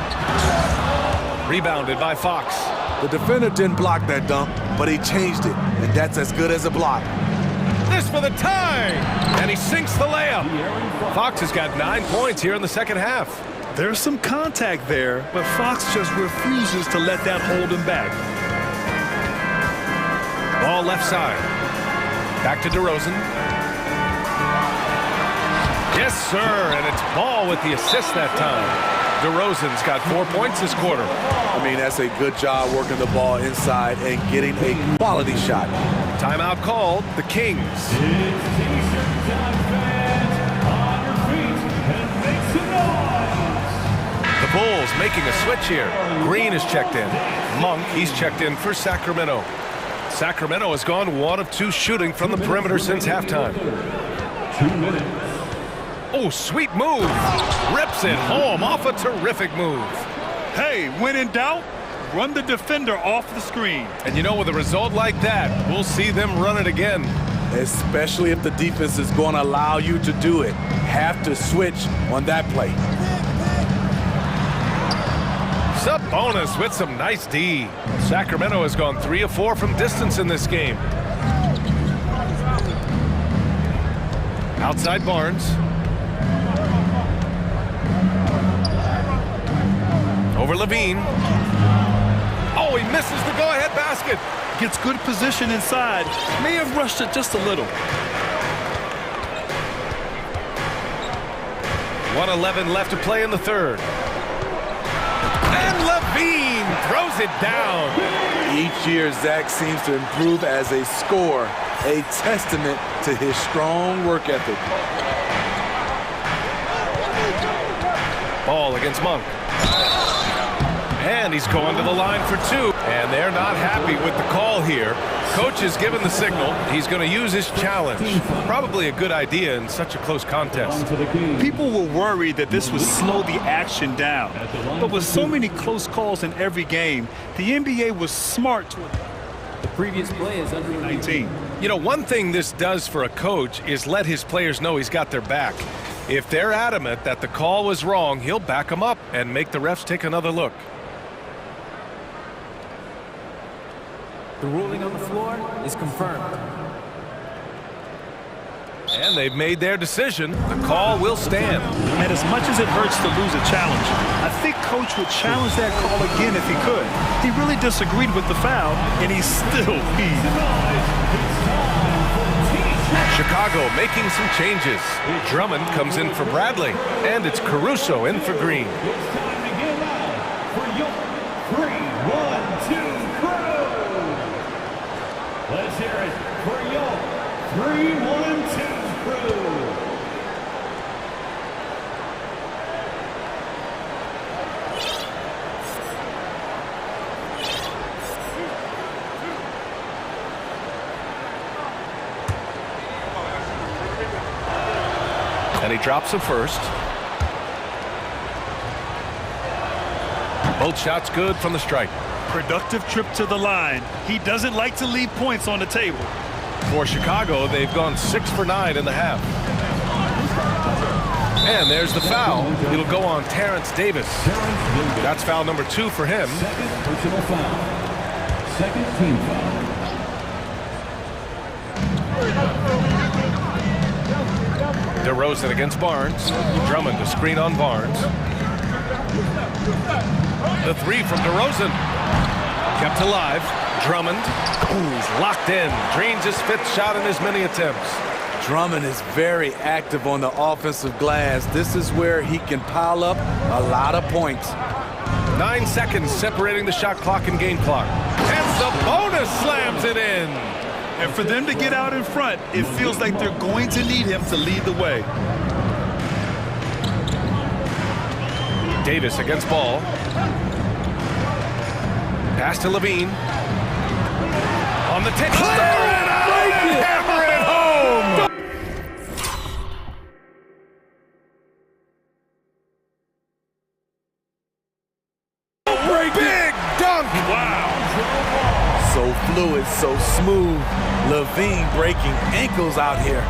Rebounded by Fox. The defender didn't block that dunk, but he changed it, and that's as good as a block. This for the tie! And he sinks the layup. Fox has got 9 points here in the second half. There's some contact there, but Fox just refuses to let that hold him back. Ball left side. Back to DeRozan. Yes, sir, and it's Ball with the assist that time. DeRozan's got 4 points this quarter. I mean, that's a good job working the ball inside and getting a quality shot. Timeout called. The Kings. It's T-shirt time, fans. On your feet and make some noise. The Bulls making a switch here. Green is checked in. Monk, he's checked in for Sacramento. Sacramento has gone 1 of 2 shooting from the perimeter since halftime. 2 minutes. Oh, sweet move. Rips it home off a terrific move. Hey, when in doubt, run the defender off the screen. And you know, with a result like that, we'll see them run it again. Especially if the defense is going to allow you to do it. Have to switch on that play. Sabonis with some nice D. Sacramento has gone 3 of 4 from distance in this game. Outside Barnes. Over Levine. Oh, he misses the go-ahead basket. Gets good position inside. May have rushed it just a little. 1:11 left to play in the third. And Levine throws it down. Each year, Zach seems to improve as a scorer, a testament to his strong work ethic. Ball against Monk. And he's going to the line for 2. And they're not happy with the call here. Coach has given the signal. He's going to use his challenge. Probably a good idea in such a close contest. People were worried that this would slow the action down. But with so many close calls in every game, the NBA was smart to The previous play is under 19. You know, one thing this does for a coach is let his players know he's got their back. If they're adamant that the call was wrong, he'll back them up and make the refs take another look. The ruling on the floor is confirmed. And they've made their decision. The call will stand. And as much as it hurts to lose a challenge, I think Coach would challenge that call again if he could. He really disagreed with the foul, and he still peed. Chicago making some changes. Drummond comes in for Bradley, and it's Caruso in for Green. It's time to get out for your 3-1-2 crew. Let's hear it for your 3-1-2 crew. And he drops it first. Both shots good from the strike. Productive trip to the line. He doesn't like to leave points on the table. For Chicago, they've gone 6 for 9 in the half. And there's the foul. It'll go on Terrence Davis. That's foul number 2 for him. Second personal foul. Second team foul. DeRozan against Barnes. Drummond to screen on Barnes. The 3 from DeRozan. Kept alive. Drummond, who's locked in, drains his 5th shot in as many attempts. Drummond is very active on the offensive glass. This is where he can pile up a lot of points. 9 seconds separating the shot clock and game clock. And Sabonis slams it in. And for them to get out in front, it feels like they're going to need him to lead the way. Davis against Ball. Pass to Levine. On the tip. Clear it out! Hammer it home! Big dunk! Wow. So fluid, so smooth. Levine breaking ankles out here.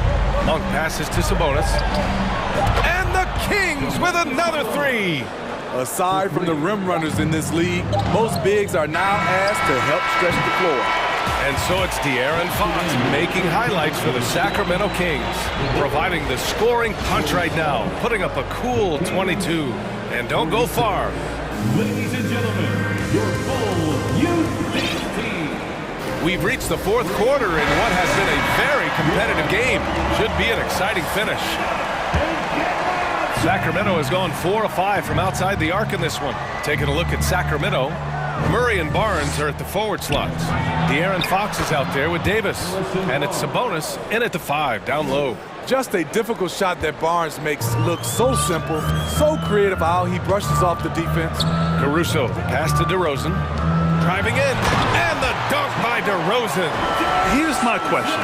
Monk passes to Sabonis. And the Kings with another 3. Aside from the rim runners in this league, most bigs are now asked to help stretch the floor. And so it's De'Aaron Fox making highlights for the Sacramento Kings, providing the scoring punch right now, putting up a cool 22. And don't go far. Ladies and gentlemen, your full youth team. We've reached the 4th quarter in what has been a very competitive game. Should be an exciting finish. Sacramento has gone 4 of 5 from outside the arc in this one. Taking a look at Sacramento, Murray and Barnes are at the forward slots. De'Aaron Fox is out there with Davis. And it's Sabonis in at the 5, down low. Just a difficult shot that Barnes makes look so simple, so creative how he brushes off the defense. Caruso, pass to DeRozan. Driving in, and the dunk by by DeRozan. Here's my question.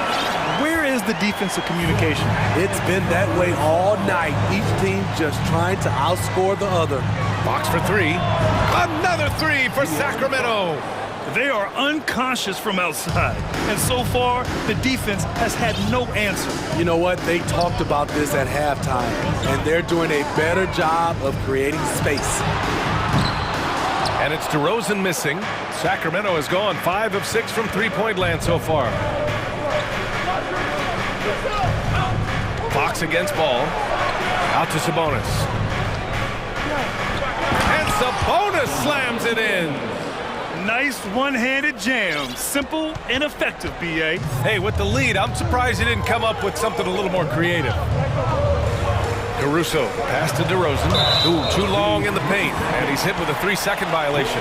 Where is the defensive communication? It's been that way all night. Each team just trying to outscore the other. Fox for three. Another three for Sacramento. They are unconscious from outside. And so far, the defense has had no answer. You know what? They talked about this at halftime, and they're doing a better job of creating space. And it's DeRozan missing. Sacramento has gone 5 of 6 from three-point land so far. Fox against ball. Out to Sabonis. And Sabonis slams it in. Nice one-handed jam. Simple and effective, B.A. Hey, with the lead, I'm surprised he didn't come up with something a little more creative. Caruso, pass to DeRozan. Ooh, too long in the paint. And he's hit with a 3-second violation.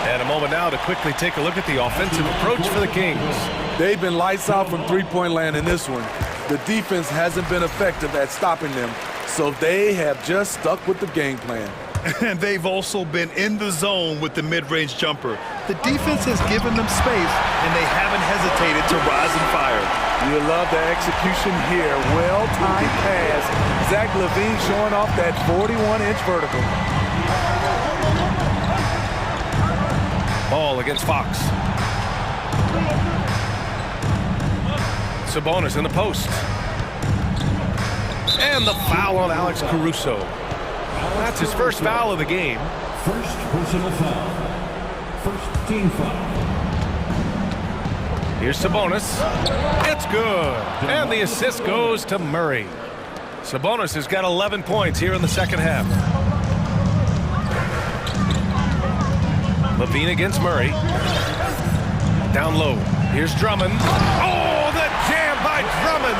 And a moment now to quickly take a look at the offensive approach for the Kings. They've been lights out from three-point land in this one. The defense hasn't been effective at stopping them, so they have just stuck with the game plan. And they've also been in the zone with the mid-range jumper. The defense has given them space, and they haven't hesitated to rise and fire. You love the execution here. Well-timed pass. Zach LaVine showing off that 41-inch vertical. Ball against Fox. Sabonis in the post. And the foul on Alex Caruso. That's his first foul of the game. First personal foul. First team foul. Here's Sabonis. It's good. And the assist goes to Murray. Sabonis has got 11 points here in the second half. LaVine against Murray. Down low. Here's Drummond. Oh, the jam by Drummond.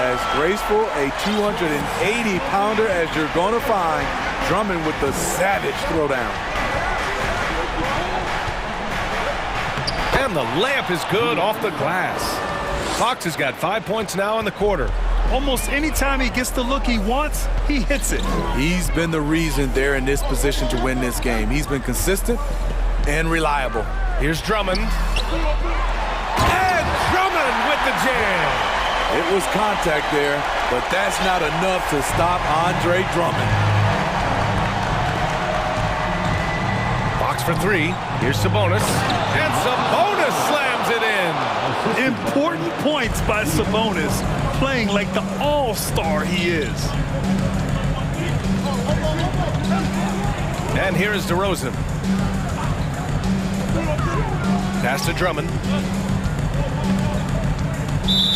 As graceful a 280-pounder as you're going to find. Drummond with the savage throwdown. And the layup is good off the glass. Fox has got 5 points now in the quarter. Almost any time he gets the look he wants, he hits it. He's been the reason they're in this position to win this game. He's been consistent and reliable. Here's Drummond. And Drummond with the jam. It was contact there, but that's not enough to stop Andre Drummond. Fox for three. Here's Sabonis. And Sabonis slams it in. Important points by Sabonis, playing like the all-star he is. And here is DeRozan. Pass to Drummond.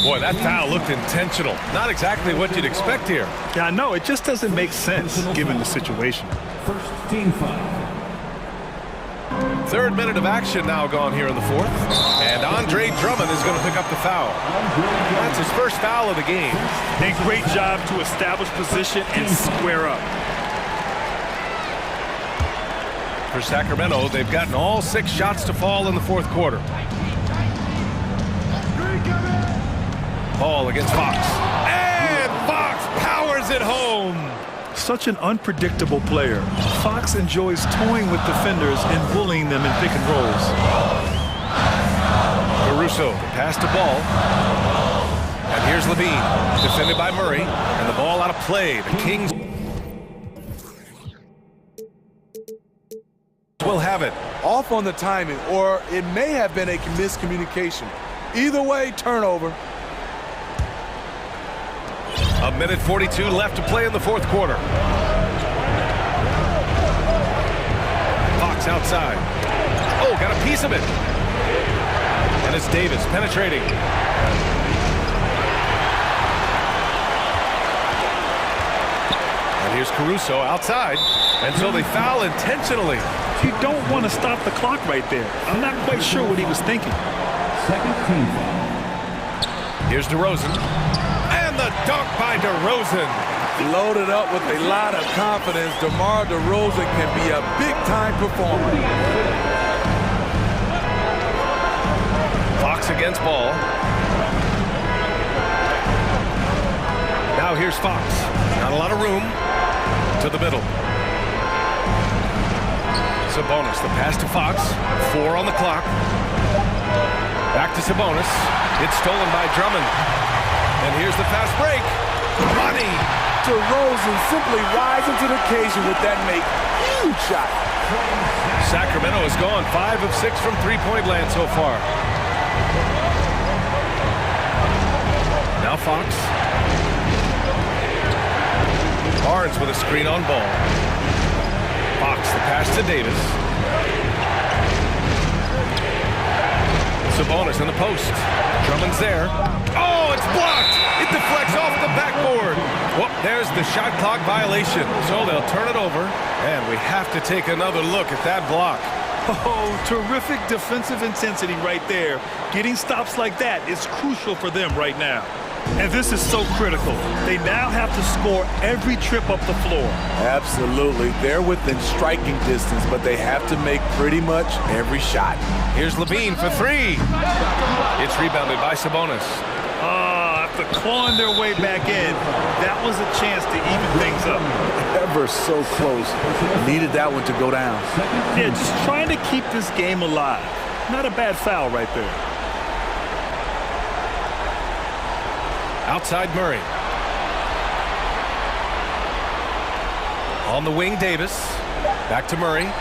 Boy, that foul looked intentional. Not exactly what you'd expect here. Yeah, I know. It just doesn't make sense given the situation. First team foul. Third minute of action now gone here in the fourth. And Andre Drummond is going to pick up the foul. That's his first foul of the game. A great job to establish position and square up. For Sacramento, they've gotten all 6 shots to fall in the fourth quarter. Ball against Fox. And Fox powers it home. Such an unpredictable player. Fox enjoys toying with defenders and bullying them in pick and rolls. Caruso, pass to Ball. And here's LaVine, defended by Murray. And the ball out of play. The Kings will have it. Off on the timing, or it may have been a miscommunication. Either way, turnover. A minute 42 left to play in the fourth quarter. Fox outside. Oh, got a piece of it. And it's Davis penetrating. And here's Caruso outside. And so they foul intentionally. You don't want to stop the clock right there. I'm not quite sure what he was thinking. Second team foul. Here's DeRozan. And the dunk by DeRozan. Loaded up with a lot of confidence. DeMar DeRozan can be a big-time performer. Fox against Ball. Now here's Fox. Not a lot of room. To the middle. Sabonis, the pass to Fox. 4 on the clock. Back to Sabonis. It's stolen by Drummond. And here's the fast break. Money. DeRozan simply rising to the occasion with that huge shot. Sacramento has gone 5 of 6 from three-point land so far. Now Fox. Barnes with a screen on ball. Fox, the pass to Davis. Sabonis in the post. Drummond's there. Oh, it's blocked! It deflects off the backboard. Well, there's the shot clock violation. So they'll turn it over, and we have to take another look at that block. Oh, terrific defensive intensity right there. Getting stops like that is crucial for them right now. And this is so critical. They now have to score every trip up the floor. Absolutely. They're within striking distance, but they have to make pretty much every shot. Here's Levine for three. It's rebounded by Sabonis. After clawing their way back in, that was a chance to even things up. Ever so close. Needed that one to go down. Yeah, just trying to keep this game alive. Not a bad foul right there. Outside Murray. On the wing, Davis. Back to Murray.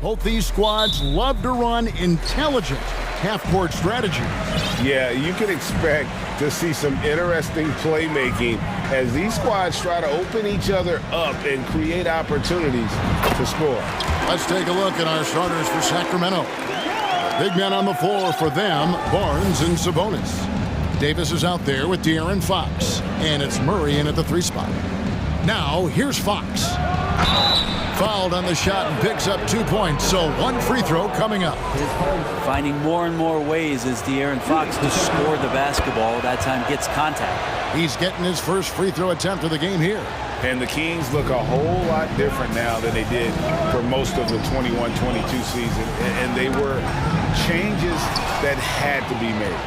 Both these squads love to run intelligent, half-court strategy. Yeah, you can expect to see some interesting playmaking as these squads try to open each other up and create opportunities to score. Let's take a look at our starters for Sacramento. Big men on the floor for them, Barnes and Sabonis. Davis is out there with De'Aaron Fox, and it's Murray in at the 3 spot. Now, here's Fox. Fouled on the shot and picks up 2 points, so 1 free throw coming up. Finding more and more ways as De'Aaron Fox to score the basketball. That time gets contact. He's getting his first free throw attempt of the game here. And the Kings look a whole lot different now than they did for most of the 21-22 season. And they were changes that had to be made.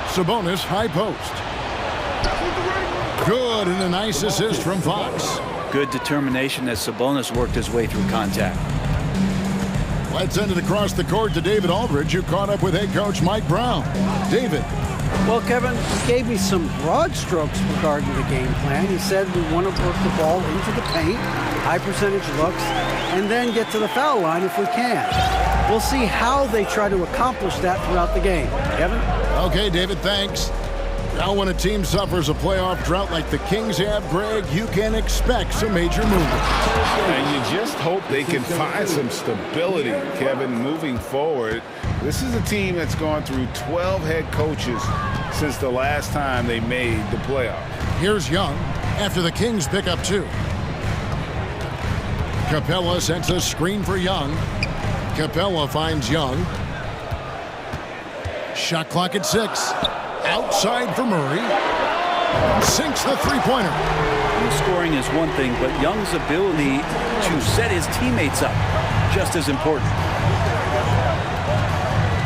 Sabonis, high post. Good, and a nice assist from Fox. Good determination as Sabonis worked his way through contact. Let's send it across the court to David Aldridge, who caught up with head coach Mike Brown. David. Well, Kevin, he gave me some broad strokes regarding the game plan. He said we want to work the ball into the paint, high percentage looks, and then get to the foul line if we can. We'll see how they try to accomplish that throughout the game. Kevin? Okay, David, thanks. Now, when a team suffers a playoff drought like the Kings have, Greg, you can expect some major movement. And you just hope they can find some stability, Kevin, moving forward. This is a team that's gone through 12 head coaches since the last time they made the playoff. Here's Young after the Kings pick up 2. Capella sets a screen for Young. Capella finds Young. Shot clock at 6. Outside for Murray. Sinks the three-pointer. Scoring is one thing, but Young's ability to set his teammates up just as important.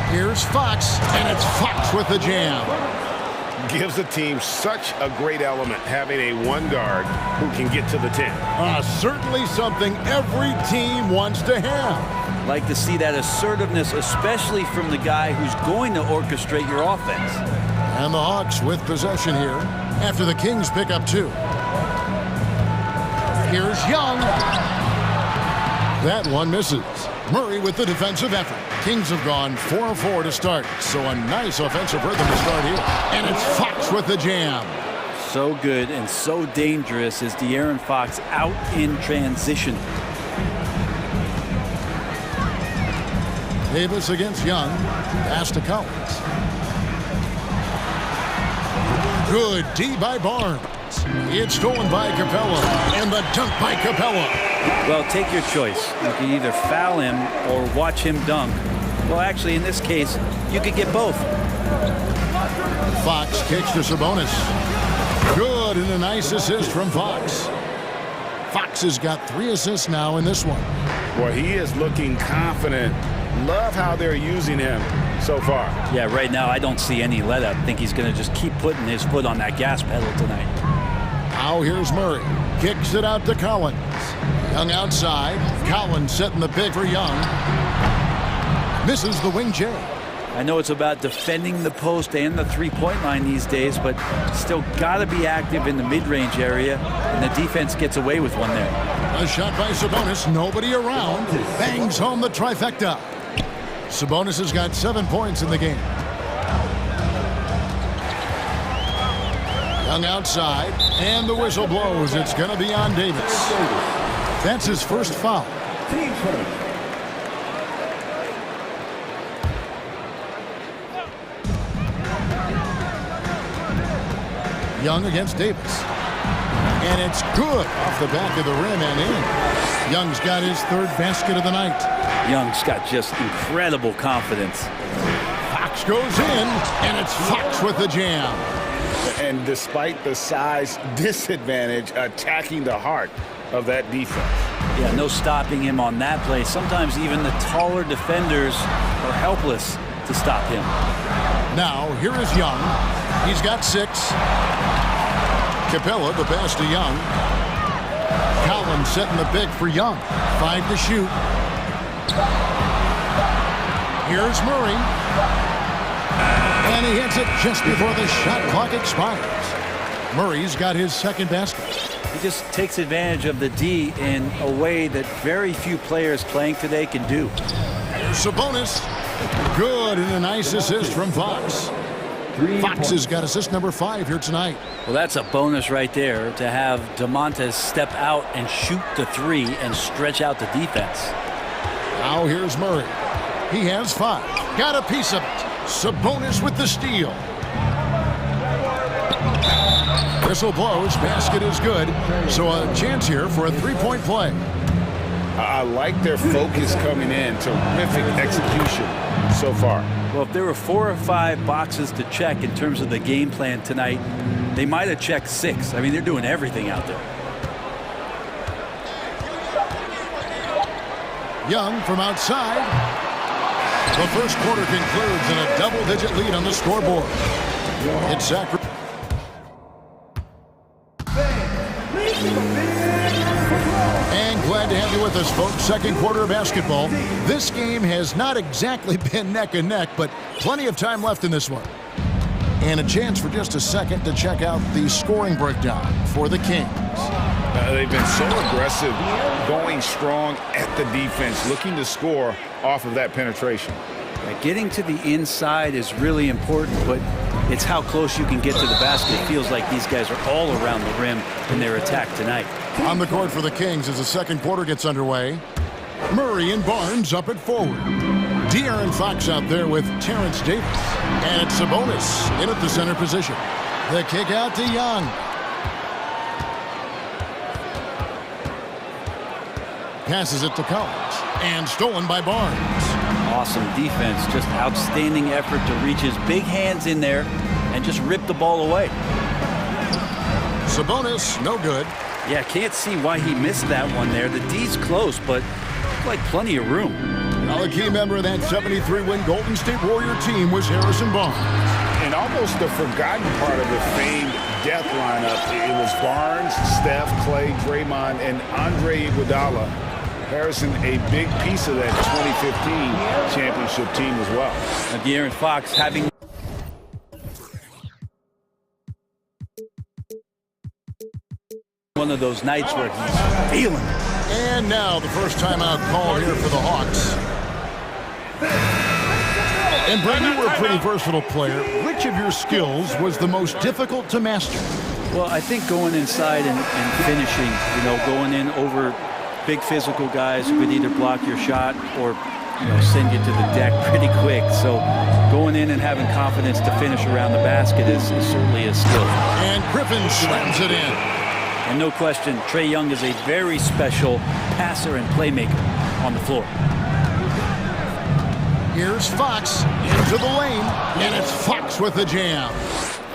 Here's Fox, and it's Fox with the jam. Gives the team such a great element, having a 1 guard who can get to the 10. Certainly something every team wants to have. Like to see that assertiveness, especially from the guy who's going to orchestrate your offense. And the Hawks with possession here after the Kings pick up 2. Here's Young. That one misses. Murray with the defensive effort. Kings have gone 4-4 to start, so a nice offensive rhythm to start here. And it's Fox with the jam. So good and so dangerous is De'Aaron Fox out in transition. Davis against Young. Pass to Collins. Good D by Barnes. It's stolen by Capella, and the dunk by Capella. Well, take your choice. You can either foul him or watch him dunk. Well, actually, in this case, you could get both. Fox kicks to Sabonis. Good, and a nice assist from Fox. Fox has got 3 assists now in this one. Well, he is looking confident. Love how they're using him so far. Yeah, right now I don't see any let up. I think he's going to just keep putting his foot on that gas pedal tonight. Now here's Murray. Kicks it out to Collins. Young outside. Collins setting the pick for Young. Misses the wing J. I know it's about defending the post and the three-point line these days, but still got to be active in the mid-range area, and the defense gets away with one there. A shot by Sabonis. Nobody around. Bangs home the trifecta. Sabonis has got 7 points in the game. Young outside, and the whistle blows. It's going to be on Davis. That's his first foul. Young against Davis. And it's good off the back of the rim and in. Young's got his 3rd basket of the night. Young's got just incredible confidence. Fox goes in, and it's Fox with the jam. And despite the size disadvantage, attacking the heart of that defense. Yeah, no stopping him on that play. Sometimes even the taller defenders are helpless to stop him. Now, here is Young. He's got 6. Capella, the pass to Young. Collins setting the pick for Young. 5 to shoot. Here's Murray. And he hits it just before the shot clock expires. Murray's got his 2nd basket. He just takes advantage of the D in a way that very few players playing today can do. Here's Sabonis. Good, and a nice assist from Fox. Fox has got assist number 5 here tonight. Well, that's a bonus right there to have DeMontes step out and shoot the 3 and stretch out the defense. Now here's Murray. He has 5. Got a piece of it. Sabonis with the steal. Whistle blows. Basket is good. So a chance here for a 3-point play. I like their focus coming in. Terrific execution so far. Well, if there were 4 or 5 boxes to check in terms of the game plan tonight, they might have checked 6. I mean, they're doing everything out there. Young from outside. The first quarter concludes in a double-digit lead on the scoreboard. It's Sacramento. And glad to have you with us, folks. Second quarter of basketball. This game has not exactly been neck and neck, but plenty of time left in this one. And a chance for just a second to check out the scoring breakdown for the Kings. They've been so aggressive, going strong at the defense, looking to score off of that penetration. Getting to the inside is really important, but it's how close you can get to the basket. It feels like these guys are all around the rim in their attack tonight. On the court for the Kings as the second quarter gets underway. Murray and Barnes up at forward. De'Aaron Fox out there with Terrence Davis. And it's Sabonis in at the center position. The kick out to Young. Passes it to Collins. And stolen by Barnes. Awesome defense. Just outstanding effort to reach his big hands in there and just rip the ball away. Sabonis, no good. Yeah, can't see why he missed that one there. The D's close, but like plenty of room. Now, a key member of that 73-win Golden State Warrior team was Harrison Barnes. And almost the forgotten part of the famed death lineup, it was Barnes, Steph, Clay, Draymond, and Andre Iguodala. Harrison, a big piece of that 2015 championship team as well. And De'Aaron Fox having one of those nights where he's feeling it. And now the first timeout call here for the Hawks. And Brent, you were a pretty versatile player. Which of your skills was the most difficult to master? Well, I think going inside and finishing, going in over big physical guys who could either block your shot or send you to the deck pretty quick. So going in and having confidence to finish around the basket is certainly a skill. And Griffin slams it in. And no question, Trae Young is a very special passer and playmaker on the floor. Here's Fox into the lane, and it's Fox with the jam.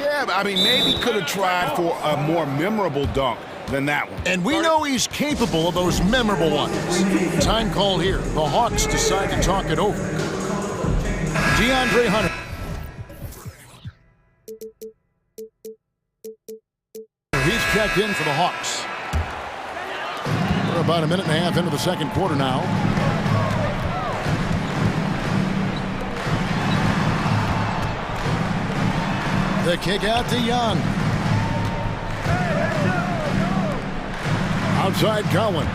Yeah, I mean, maybe could have tried for a more memorable dunk than that one. And we know he's capable of those memorable ones. Time call here. The Hawks decide to talk it over. DeAndre Hunter. He's checked in for the Hawks. We're about a minute and a half into the second quarter now. The kick out to Young. Outside Collins.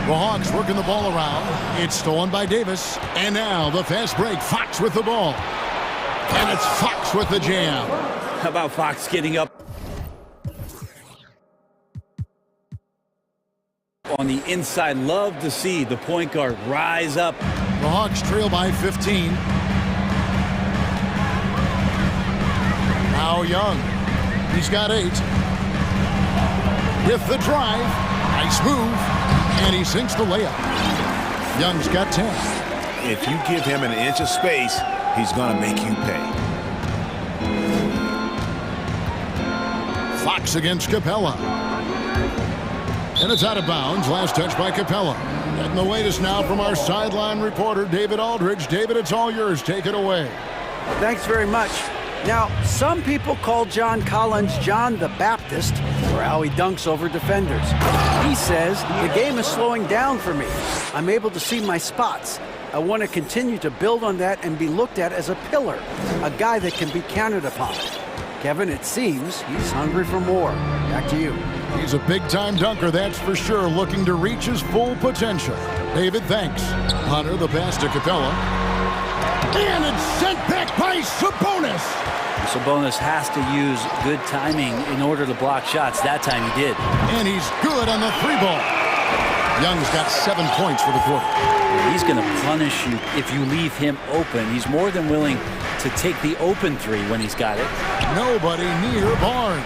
The Hawks working the ball around. It's stolen by Davis. And now the fast break. Fox with the ball. And it's Fox with the jam. How about Fox getting up on the inside? Love to see the point guard rise up. The Hawks trail by 15. Now Young. He's got 8. With the drive. Nice move. And he sinks the layup. Young's got 10. If you give him an inch of space, he's going to make you pay. Fox against Capella. And it's out of bounds. Last touch by Capella. And the latest now from our sideline reporter, David Aldridge. David, it's all yours. Take it away. Thanks very much. Now, some people call John Collins John the Baptist for how he dunks over defenders. He says, the game is slowing down for me. I'm able to see my spots. I want to continue to build on that and be looked at as a pillar, a guy that can be counted upon. Kevin, it seems he's hungry for more. Back to you. He's a big-time dunker, that's for sure, looking to reach his full potential. David, thanks. Hunter, the pass to Capella. And it's sent back by Sabonis. Sabonis has to use good timing in order to block shots. That time he did. And he's good on the 3-ball. Young's got 7 points for the quarter. He's going to punish you if you leave him open. He's more than willing to take the open 3 when he's got it. Nobody near Barnes.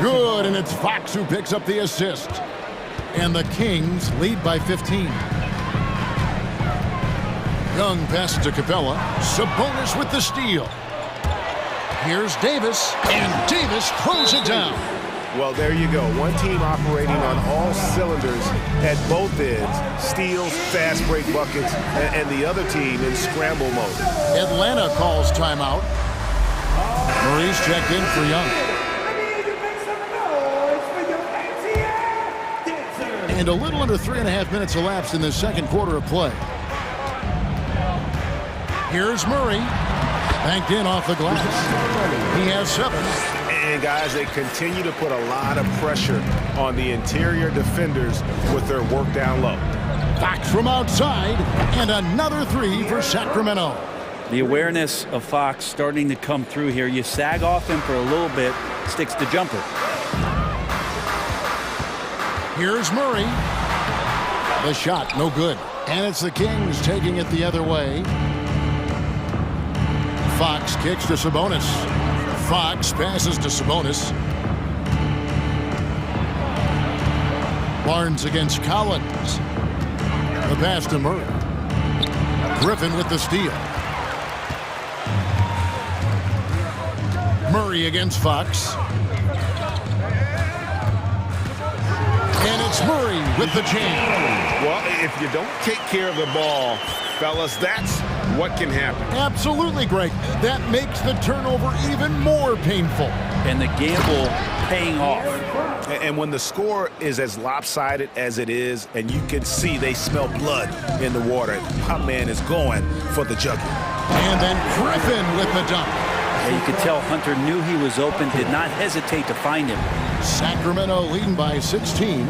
Good, and it's Fox who picks up the assist. And the Kings lead by 15. Young passes to Capella. Sabonis with the steal. Here's Davis, and Davis throws it down. Well, there you go. One team operating on all cylinders at both ends. Steals, fast break buckets, and the other team in scramble mode. Atlanta calls timeout. Murray's checked in for Young. And a little under 3.5 minutes elapsed in the second quarter of play. Here's Murray. Banked in off the glass. He has 7. And guys, they continue to put a lot of pressure on the interior defenders with their work down low. Fox from outside, and another 3 for Sacramento. The awareness of Fox starting to come through here. You sag off him for a little bit, sticks the jumper. Here's Murray. The shot, no good. And it's the Kings taking it the other way. Fox kicks to Sabonis. Fox passes to Sabonis. Barnes against Collins. The pass to Murray. Griffin with the steal. Murray against Fox. And it's Murray with the jam. Well, if you don't take care of the ball, fellas, that's what can happen. Absolutely, Greg. That makes the turnover even more painful. And the gamble paying off. And when the score is as lopsided as it is, and you can see they smell blood in the water, my man is going for the jugular. And then Griffin with the dunk. And you could tell Hunter knew he was open, did not hesitate to find him. Sacramento leading by 16.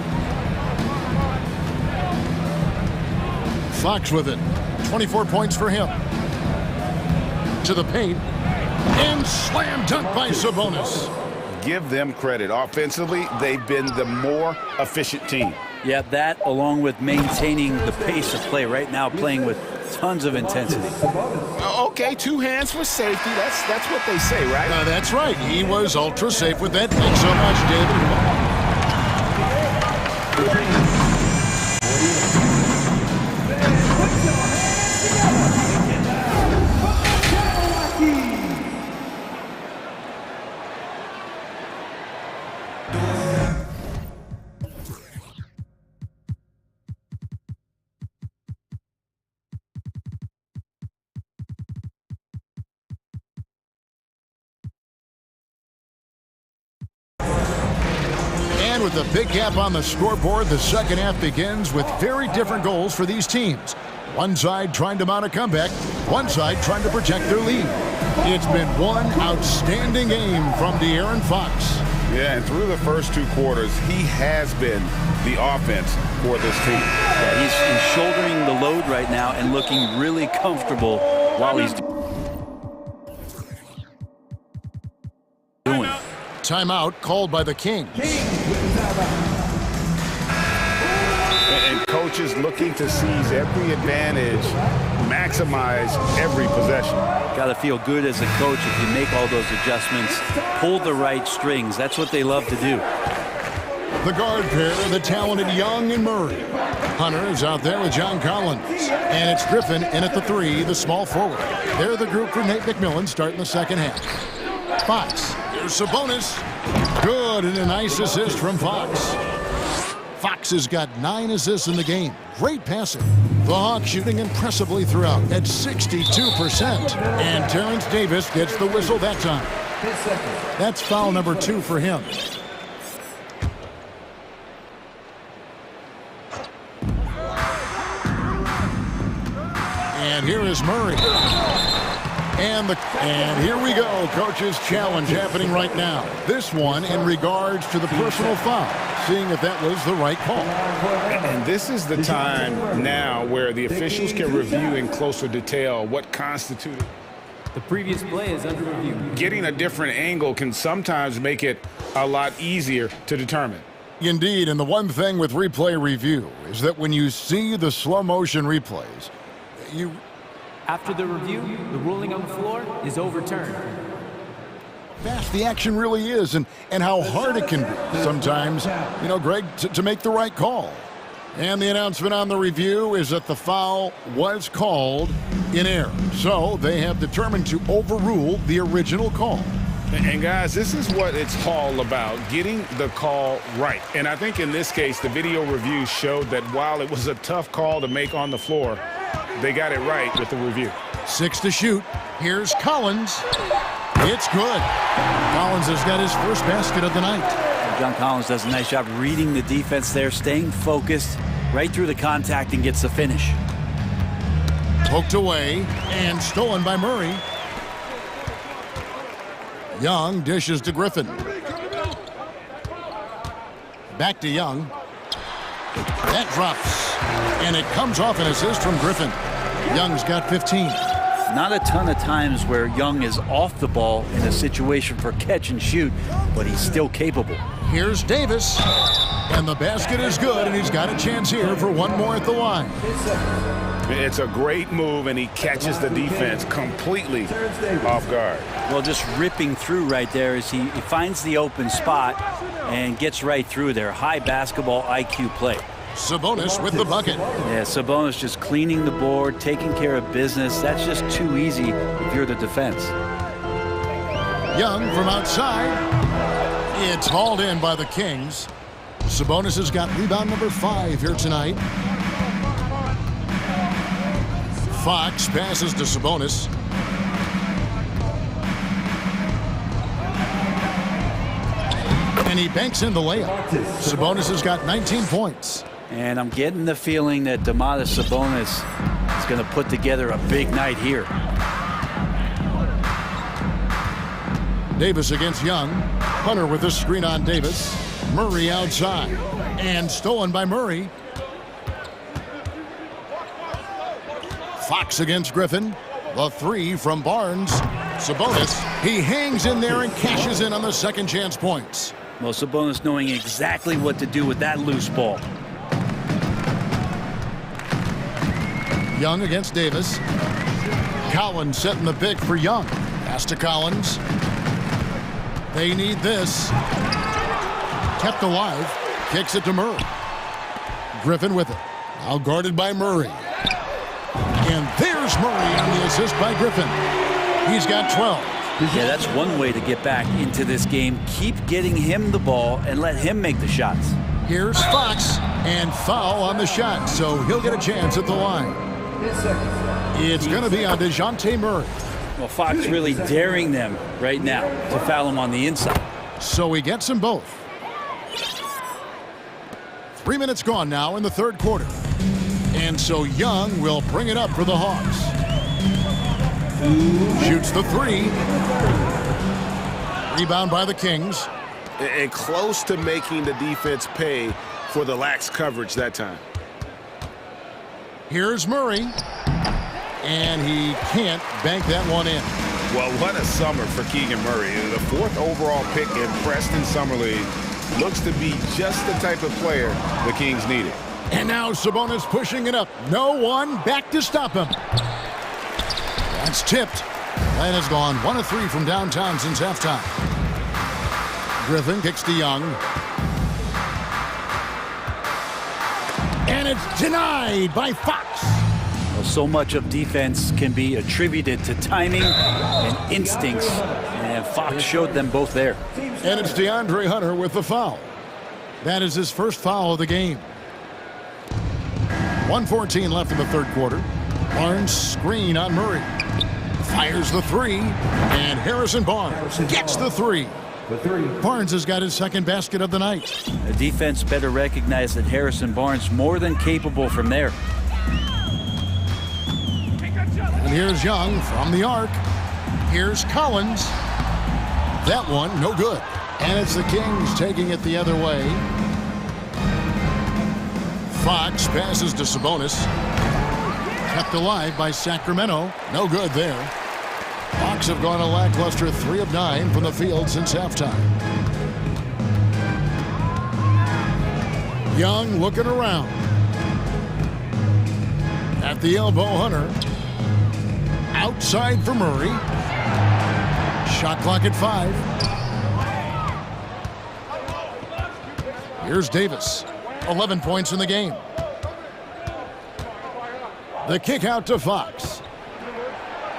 Fox with it. 24 points for him. To the paint. And slam dunk by Sabonis. Give them credit. Offensively, they've been the more efficient team. Yeah, that along with maintaining the pace of play right now, playing with tons of intensity. Okay, 2 hands for safety. That's what they say, right? That's right. He was ultra safe with that. Thanks so much, David. With a big gap on the scoreboard, the second half begins with very different goals for these teams. One side trying to mount a comeback, one side trying to protect their lead. It's been one outstanding game from De'Aaron Fox. Yeah, and through the first 2 quarters, he has been the offense for this team. Yeah, he's shouldering the load right now and looking really comfortable while he's doing it. Timeout called by the Kings. And coaches looking to seize every advantage, maximize every possession. Got to feel good as a coach if you make all those adjustments, pull the right strings. That's what they love to do. The guard pair, the talented Young and Murray. Hunter is out there with John Collins. And it's Griffin in at the 3, the small forward. They're the group for Nate McMillan starting the second half. Fox. Here's Sabonis. Good, and a nice assist from Fox. Fox has got 9 assists in the game. Great passing. The Hawks shooting impressively throughout at 62%. And Terrence Davis gets the whistle that time. That's foul number 2 for him. And here is Murray. And here we go, coach's challenge happening right now. This one in regards to the personal foul, seeing if that was the right call. And this is the time now where the officials can review in closer detail what constituted. The previous play is under review. Getting a different angle can sometimes make it a lot easier to determine. Indeed, and the one thing with replay review is that when you see the slow motion replays, After the review, the ruling on the floor is overturned. Fast the action really is and how hard it can be sometimes, Greg, to make the right call. And the announcement on the review is that the foul was called in error. So they have determined to overrule the original call. And guys, this is what it's all about, getting the call right. And I think in this case, the video review showed that while it was a tough call to make on the floor, they got it right with the review. 6 to shoot. Here's Collins. It's good. Collins has got his first basket of the night. John Collins does a nice job reading the defense there, staying focused right through the contact and gets the finish. Poked away and stolen by Murray. Young dishes to Griffin. Back to Young. That drops. And it comes off an assist from Griffin. Young's got 15. Not a ton of times where Young is off the ball in a situation for catch and shoot, but he's still capable. Here's Davis. And the basket is good, and he's got a chance here for one more at the line. It's a great move, and he catches the defense completely off guard. Well, just ripping through right there as he finds the open spot and gets right through there. High basketball IQ play. Sabonis with the bucket. Yeah, Sabonis just cleaning the board, taking care of business. That's just too easy if you're the defense. Young from outside. It's hauled in by the Kings. Sabonis has got rebound number 5 here tonight. Fox passes to Sabonis. And he banks in the layup. Sabonis has got 19 points. And I'm getting the feeling that Domantas Sabonis is going to put together a big night here. Davis against Young. Hunter with a screen on Davis. Murray outside. And stolen by Murray. Fox against Griffin. The 3 from Barnes. Sabonis. He hangs in there and cashes in on the second chance points. Well, Sabonis knowing exactly what to do with that loose ball. Young against Davis. Collins setting the pick for Young. Pass to Collins. They need this. Kept alive. Kicks it to Murray. Griffin with it. Now guarded by Murray. And there's Murray on the assist by Griffin. He's got 12. Yeah, that's one way to get back into this game. Keep getting him the ball and let him make the shots. Here's Fox. And foul on the shot, so he'll get a chance at the line. It's going to be on DeJounte Murray. Well, Fox really daring them right now to foul him on the inside. So he gets them both. 3 minutes gone now in the third quarter. And so Young will bring it up for the Hawks. Shoots the 3. Rebound by the Kings. And close to making the defense pay for the lax coverage that time. Here's Murray. And he can't bank that one in. Well, what a summer for Keegan Murray. The 4th overall pick in Preston Summer League. Looks to be just the type of player the Kings needed. And now Sabonis pushing it up. No one back to stop him. That's tipped. That has gone 1 of 3 from downtown since halftime. Griffin kicks to Young. And it's denied by Fox. Well, so much of defense can be attributed to timing and instincts, and Fox showed them both there. And it's DeAndre Hunter with the foul. That is his first foul of the game. 1:14 left in the third quarter. Barnes screen on Murray. Fires the 3, and Harrison Barnes gets the 3. Barnes has got his second basket of the night. The defense better recognize that Harrison Barnes more than capable from there. And here's Young from the arc. Here's Collins. That one, no good. And it's the Kings taking it the other way. Fox passes to Sabonis. Kept alive by Sacramento. No good there. Hawks have gone a lackluster 3 of 9 from the field since halftime. Young looking around. At the elbow, Hunter. Outside for Murray. Shot clock at 5. Here's Davis. 11 points in the game. The kick out to Fox.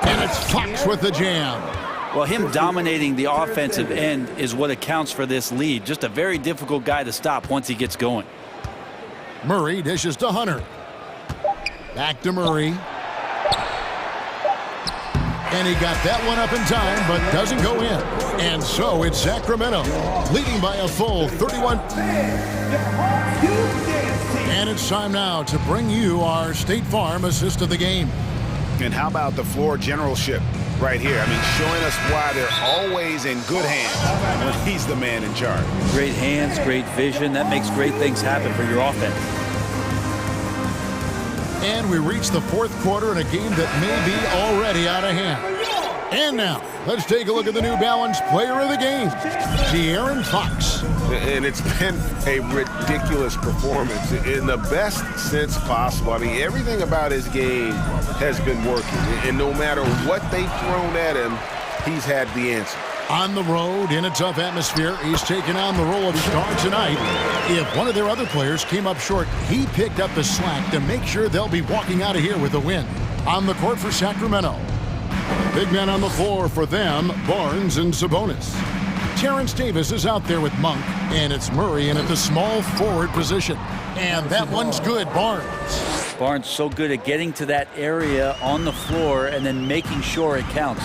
And it's Fox with the jam. Well, him dominating the offensive end is what accounts for this lead. Just a very difficult guy to stop once he gets going. Murray dishes to Hunter. Back to Murray. And he got that one up in time, but doesn't go in. And so it's Sacramento, leading by a full 31. And it's time now to bring you our State Farm assist of the game. And how about the floor generalship right here? I mean, showing us why they're always in good hands when he's the man in charge. Great hands, great vision. That makes great things happen for your offense. And we reach the fourth quarter in a game that may be already out of hand. And now, let's take a look at the New Balance player of the game, De'Aaron Fox. And it's been a ridiculous performance in the best sense possible. I mean, everything about his game has been working. And no matter what they've thrown at him, he's had the answer. On the road, in a tough atmosphere, he's taken on the role of star tonight. If one of their other players came up short, he picked up the slack to make sure they'll be walking out of here with a win. On the court for Sacramento. Big men on the floor for them, Barnes and Sabonis. Terrence Davis is out there with Monk, and it's Murray in at the small forward position. And that one's good, Barnes. Barnes so good at getting to that area on the floor and then making sure it counts.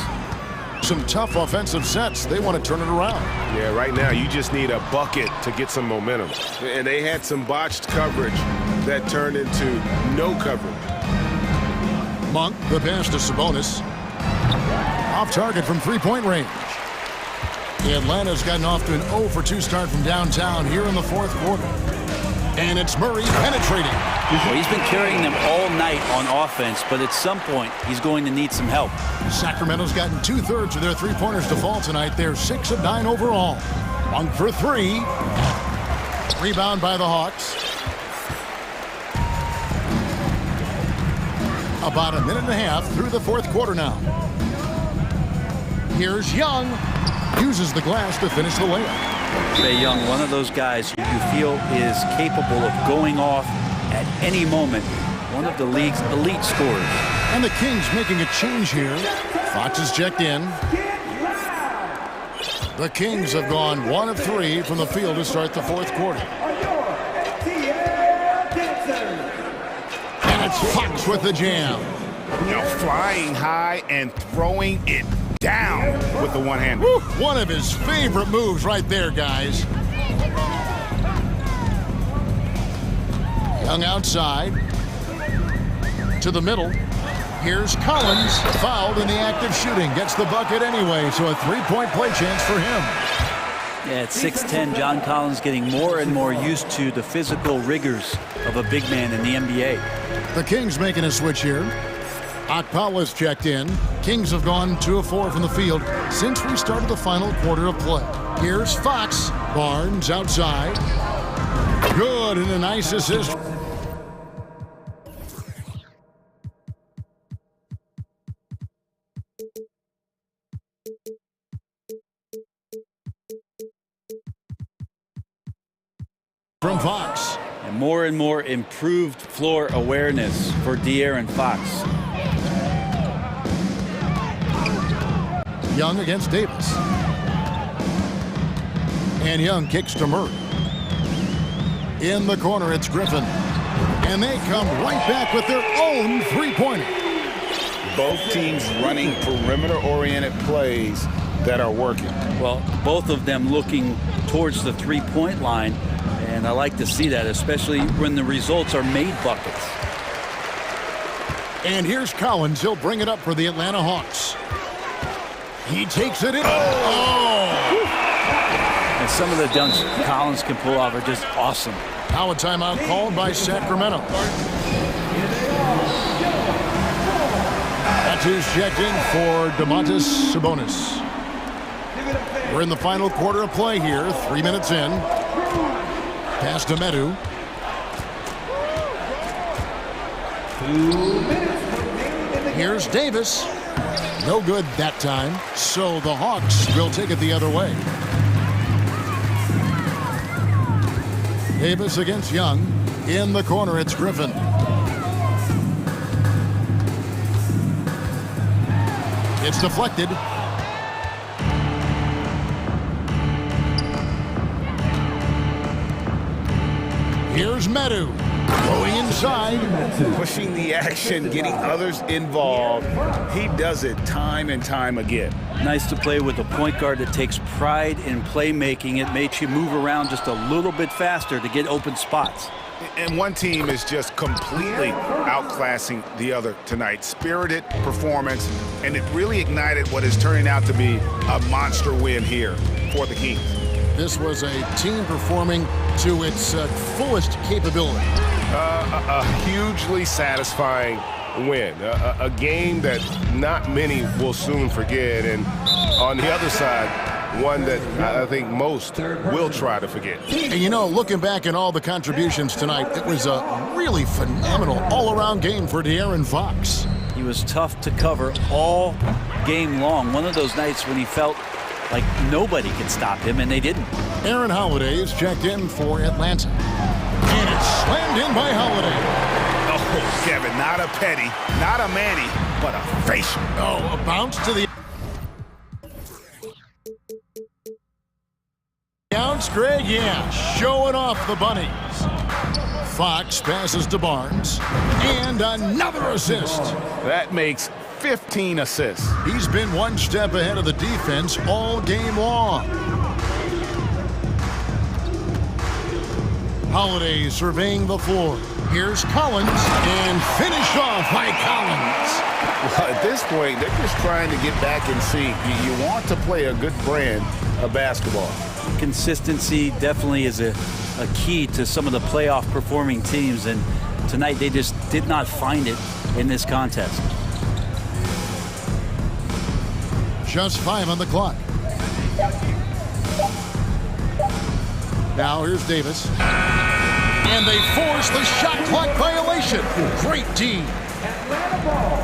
Some tough offensive sets. They want to turn it around. Yeah, right now you just need a bucket to get some momentum. And they had some botched coverage that turned into no coverage. Monk, the pass to Sabonis. Off target from three-point range. Atlanta's gotten off to an 0 for 2 start from downtown here in the fourth quarter. And it's Murray penetrating. Well, he's been carrying them all night on offense, but at some point, he's going to need some help. Sacramento's gotten 2/3 of their three-pointers to fall tonight. They're 6 of 9 overall. Monk for 3. Rebound by the Hawks. About a minute and a half through the fourth quarter now. Here's Young. Uses the glass to finish the layup. Trae Young, one of those guys who you feel is capable of going off at any moment. One of the league's elite scorers. And the Kings making a change here. Fox is checked in. The Kings have gone 1 of 3 from the field to start the fourth quarter. And it's Fox with the jam. You know, flying high and throwing it down with the one-hand. One of his favorite moves right there, guys. Young outside. To the middle. Here's Collins, fouled in the act of shooting. Gets the bucket anyway, so a three-point play chance for him. Yeah, at 6'10", John Collins getting more and more used to the physical rigors of a big man in the NBA. The Kings making a switch here. Okpala's checked in. Kings have gone 2 of 4 from the field since we started the final quarter of play. Here's Fox. Barnes outside. Good, and a nice assist. From Fox. And more improved floor awareness for De'Aaron Fox. Young against Davis. And Young kicks to Murray. In the corner, it's Griffin. And they come right back with their own three-pointer. Both teams running perimeter-oriented plays that are working. Well, both of them looking towards the three-point line. And I like to see that, especially when the results are made buckets. And here's Collins. He'll bring it up for the Atlanta Hawks. He takes it in. Oh! And some of the dunks Collins can pull off are just awesome. Now a timeout called by Sacramento. Matthews checked in for Domantas Sabonis. We're in the final quarter of play here. 3 minutes in. Pass to Medu. 2 minutes. Here's Davis. No good that time. So the Hawks will take it the other way. Davis against Young. In the corner, it's Griffin. It's deflected. Here's Medu. Going inside. Pushing the action, getting others involved. He does it time and time again. Nice to play with a point guard that takes pride in playmaking. It makes you move around just a little bit faster to get open spots. And one team is just completely outclassing the other tonight. Spirited performance, and it really ignited what is turning out to be a monster win here for the Kings. This was a team performing to its fullest capability. A hugely satisfying win. A game that not many will soon forget. And on the other side, one that I think most will try to forget. And you know, looking back at all the contributions tonight, it was a really phenomenal all-around game for De'Aaron Fox. He was tough to cover all game long. One of those nights when he felt like nobody could stop him, and they didn't. Aaron Holiday is checked in for Atlanta. And it's slammed in by Holiday. Oh, Kevin, not a petty, not a Manny, but a facial. Oh, a bounce to the ounce, Greg, yeah, showing off the bunnies. Fox passes to Barnes, and another assist. That makes 15 assists. He's been one step ahead of the defense all game long. Holiday surveying the floor. Here's Collins, and finished off by Collins. Well, at this point, they're just trying to get back in sync. You want to play a good brand of basketball. Consistency definitely is a key to some of the playoff performing teams, and tonight they just did not find it in this contest. Just 5 on the clock. Now here's Davis. And they force the shot clock violation. Great team. Atlanta ball.